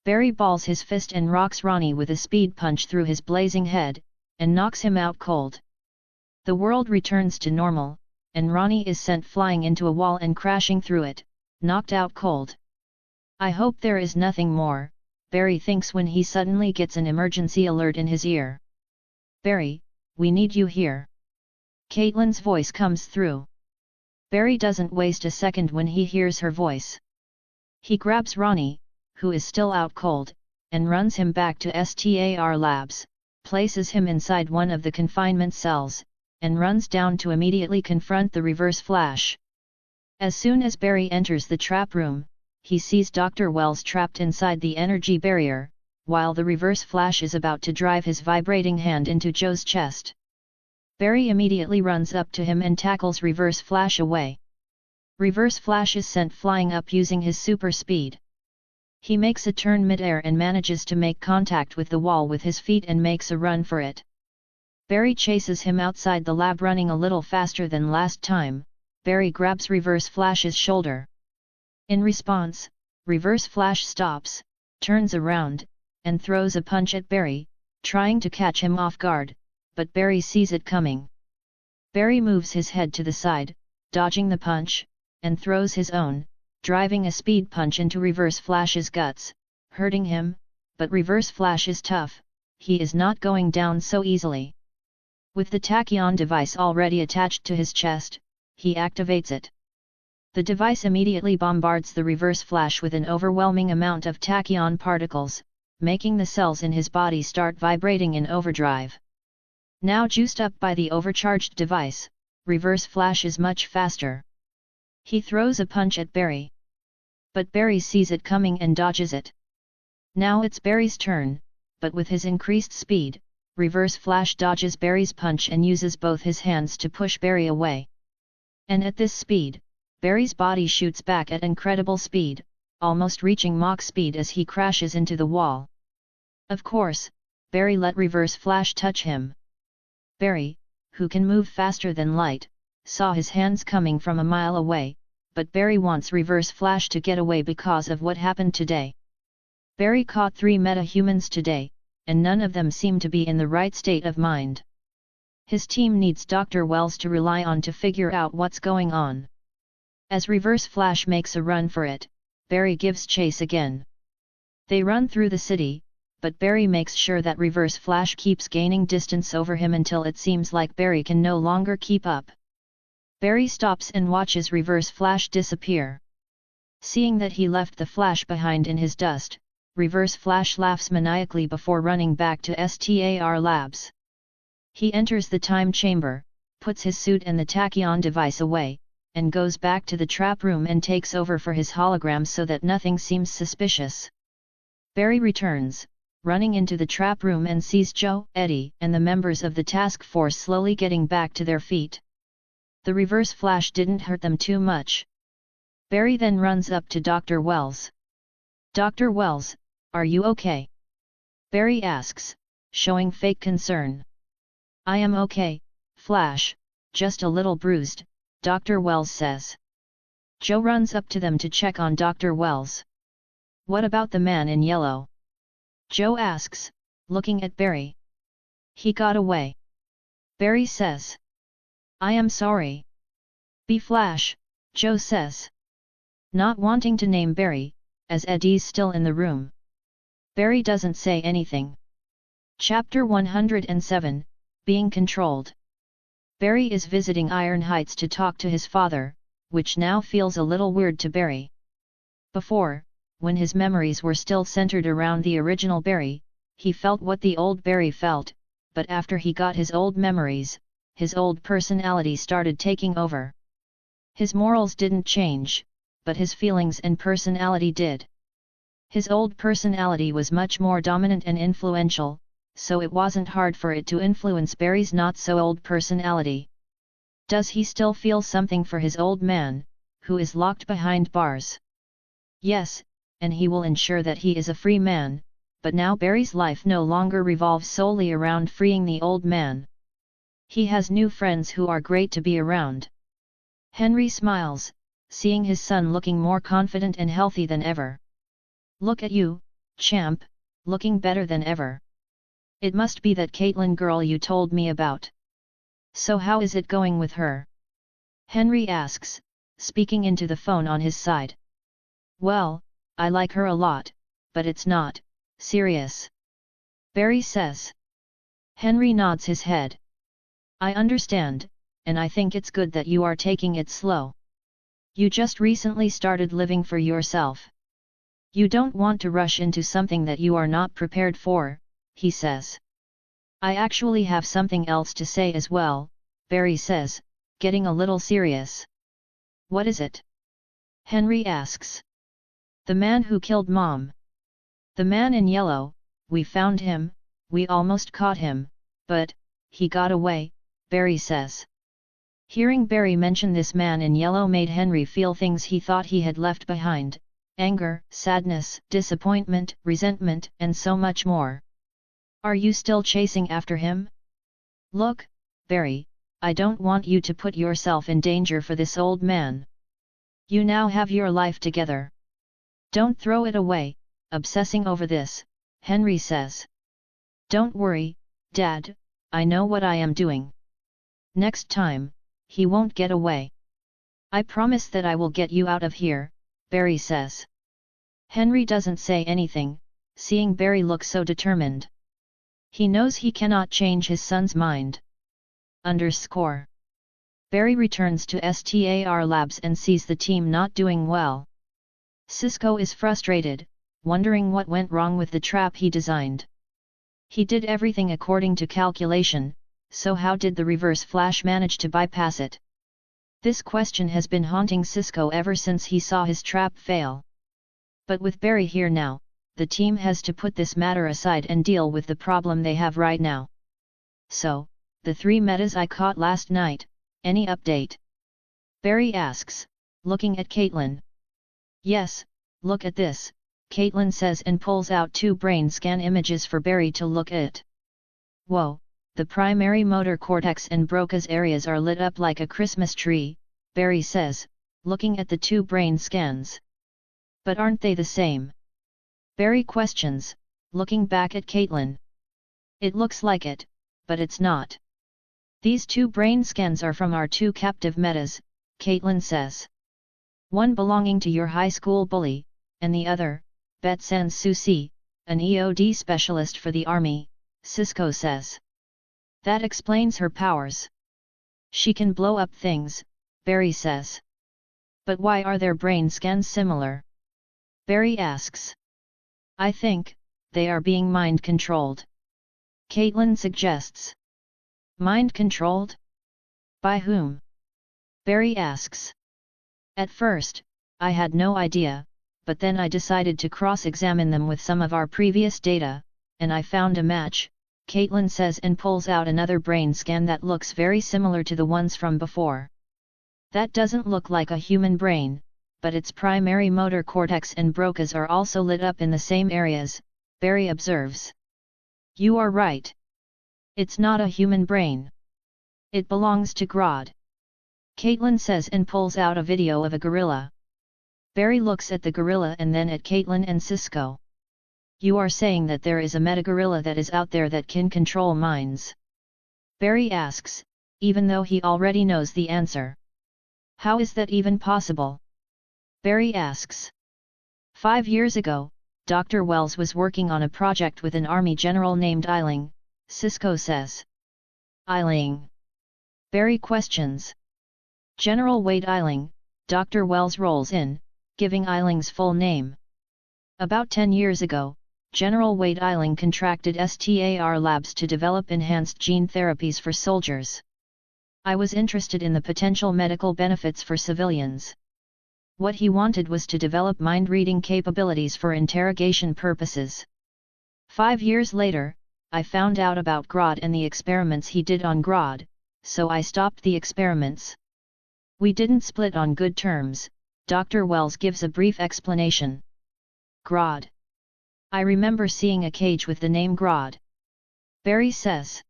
Barry balls his fist and rocks Ronnie with a speed punch through his blazing head, and knocks him out cold. The world returns to normal, and Ronnie is sent flying into a wall and crashing through it, knocked out cold. I hope there is nothing more, Barry thinks when he suddenly gets an emergency alert in his ear. Barry, we need you here. Caitlin's voice comes through. Barry doesn't waste a second when he hears her voice. He grabs Ronnie, who is still out cold, and runs him back to STAR Labs, places him inside one of the confinement cells, and runs down to immediately confront the Reverse Flash. As soon as Barry enters the trap room, he sees Dr. Wells trapped inside the energy barrier, while the Reverse Flash is about to drive his vibrating hand into Joe's chest. Barry immediately runs up to him and tackles Reverse Flash away. Reverse Flash is sent flying up using his super speed. He makes a turn mid-air and manages to make contact with the wall with his feet and makes a run for it. Barry chases him outside the lab running a little faster than last time. Barry grabs Reverse Flash's shoulder. In response, Reverse Flash stops, turns around, and throws a punch at Barry, trying to catch him off guard, but Barry sees it coming. Barry moves his head to the side, dodging the punch, and throws his own, driving a speed punch into Reverse Flash's guts, hurting him, but Reverse Flash is tough, he is not going down so easily. With the tachyon device already attached to his chest, he activates it. The device immediately bombards the Reverse Flash with an overwhelming amount of tachyon particles, making the cells in his body start vibrating in overdrive. Now juiced up by the overcharged device, Reverse Flash is much faster. He throws a punch at Barry. But Barry sees it coming and dodges it. Now it's Barry's turn, but with his increased speed, Reverse Flash dodges Barry's punch and uses both his hands to push Barry away. And at this speed, Barry's body shoots back at incredible speed, almost reaching Mach speed as he crashes into the wall. Of course, Barry let Reverse Flash touch him. Barry, who can move faster than light, saw his hands coming from a mile away, but Barry wants Reverse Flash to get away because of what happened today. Barry caught 3 meta-humans today, and none of them seem to be in the right state of mind. His team needs Dr. Wells to rely on to figure out what's going on. As Reverse Flash makes a run for it, Barry gives chase again. They run through the city, but Barry makes sure that Reverse Flash keeps gaining distance over him until it seems like Barry can no longer keep up. Barry stops and watches Reverse Flash disappear. Seeing that he left the Flash behind in his dust, Reverse Flash laughs maniacally before running back to STAR Labs. He enters the time chamber, puts his suit and the tachyon device away, and goes back to the trap room and takes over for his hologram so that nothing seems suspicious. Barry returns, running into the trap room and sees Joe, Eddie, and the members of the task force slowly getting back to their feet. The Reverse Flash didn't hurt them too much. Barry then runs up to Dr. Wells. "Dr. Wells, are you okay?" Barry asks, showing fake concern. "I am okay, Flash, just a little bruised," Dr. Wells says. Joe runs up to them to check on Dr. Wells. "What about the man in yellow?" Joe asks, looking at Barry. "He got away," Barry says. "I am sorry." "Be Flash," Joe says. Not wanting to name Barry, as Eddie's still in the room. Barry doesn't say anything. Chapter 107, Being Controlled. Barry is visiting Iron Heights to talk to his father, which now feels a little weird to Barry. Before, when his memories were still centered around the original Barry, he felt what the old Barry felt, but after he got his old memories, his old personality started taking over. His morals didn't change, but his feelings and personality did. His old personality was much more dominant and influential, so it wasn't hard for it to influence Barry's not-so-old personality. Does he still feel something for his old man, who is locked behind bars? Yes, and he will ensure that he is a free man, but now Barry's life no longer revolves solely around freeing the old man. He has new friends who are great to be around. Henry smiles, seeing his son looking more confident and healthy than ever. "Look at you, champ, looking better than ever. It must be that Caitlin girl you told me about. So how is it going with her?" Henry asks, speaking into the phone on his side. "Well, I like her a lot, but it's not serious," Barry says. Henry nods his head. "I understand, and I think it's good that you are taking it slow. You just recently started living for yourself. You don't want to rush into something that you are not prepared for," he says. "I actually have something else to say as well," Barry says, getting a little serious. "What is it?" Henry asks. "The man who killed Mom. The man in yellow, we found him, we almost caught him, but he got away," Barry says. Hearing Barry mention this man in yellow made Henry feel things he thought he had left behind: anger, sadness, disappointment, resentment, and so much more. "Are you still chasing after him?" Look, Barry, I don't want you to put yourself in danger for this old man. You now have your life together. Don't throw it away, obsessing over this, Henry says. Don't worry, Dad, I know what I am doing. Next time, he won't get away. I promise that I will get you out of here, Barry says. Henry doesn't say anything, seeing Barry look so determined. He knows he cannot change his son's mind. Barry returns to STAR Labs and sees the team not doing well. Cisco is frustrated, wondering what went wrong with the trap he designed. He did everything according to calculation, so how did the reverse flash manage to bypass it? This question has been haunting Cisco ever since he saw his trap fail. But with Barry here now, the team has to put this matter aside and deal with the problem they have right now. So, the 3 metas I caught last night, any update? Barry asks, looking at Caitlin. Yes, look at this, Caitlin says and pulls out 2 brain scan images for Barry to look at. Whoa, the primary motor cortex and Broca's areas are lit up like a Christmas tree, Barry says, looking at the 2 brain scans. But aren't they the same? Barry questions, looking back at Caitlin. It looks like it, but it's not. These 2 brain scans are from our 2 captive metas, Caitlin says. One belonging to your high school bully, and the other, Bet-San Susi, an EOD specialist for the army, Cisco says. That explains her powers. She can blow up things, Barry says. But why are their brain scans similar? Barry asks. I think, they are being mind-controlled. Caitlin suggests. Mind-controlled? By whom? Barry asks. At first, I had no idea, but then I decided to cross-examine them with some of our previous data, and I found a match, Caitlin says and pulls out another brain scan that looks very similar to the ones from before. That doesn't look like a human brain, but its primary motor cortex and Broca's are also lit up in the same areas, Barry observes. You are right. It's not a human brain. It belongs to Grodd. Caitlin says and pulls out a video of a gorilla. Barry looks at the gorilla and then at Caitlin and Cisco. You are saying that there is a metagorilla that is out there that can control minds? Barry asks, even though he already knows the answer. How is that even possible? Barry asks. 5 years ago, Dr. Wells was working on a project with an army general named Eiling, Cisco says. Eiling? Barry questions. General Wade Eiling, Dr. Wells rolls in, giving Eiling's full name. About 10 years ago, General Wade Eiling contracted STAR Labs to develop enhanced gene therapies for soldiers. I was interested in the potential medical benefits for civilians. What he wanted was to develop mind-reading capabilities for interrogation purposes. 5 years later, I found out about Grodd and the experiments he did on Grodd, so I stopped the experiments. We didn't split on good terms, Dr. Wells gives a brief explanation. Grodd. I remember seeing a cage with the name Grodd. Barry says.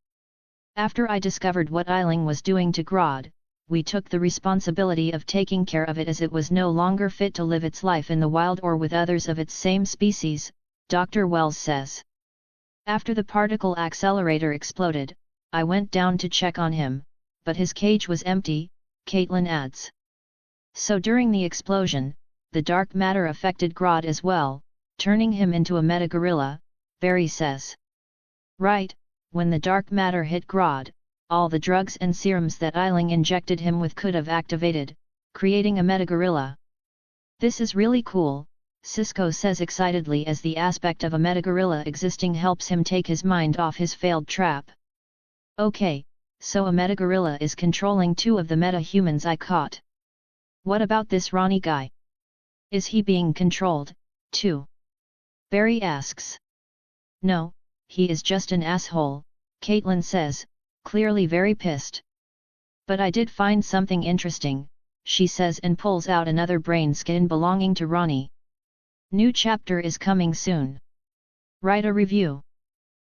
After I discovered what Eiling was doing to Grodd, we took the responsibility of taking care of it as it was no longer fit to live its life in the wild or with others of its same species, Dr. Wells says. After the particle accelerator exploded, I went down to check on him, but his cage was empty, Caitlin adds. So during the explosion, the dark matter affected Grodd as well, turning him into a metagorilla, Barry says. Right, when the dark matter hit Grodd, all the drugs and serums that Eiling injected him with could have activated, creating a metagorilla. This is really cool, Cisco says excitedly as the aspect of a metagorilla existing helps him take his mind off his failed trap. Okay, so a metagorilla is controlling 2 of the meta-humans I caught. What about this Ronnie guy? Is he being controlled, too? Barry asks. No, he is just an asshole, Caitlin says, clearly very pissed. But I did find something interesting, she says and pulls out another brain skin belonging to Ronnie. New chapter is coming soon. Write a review.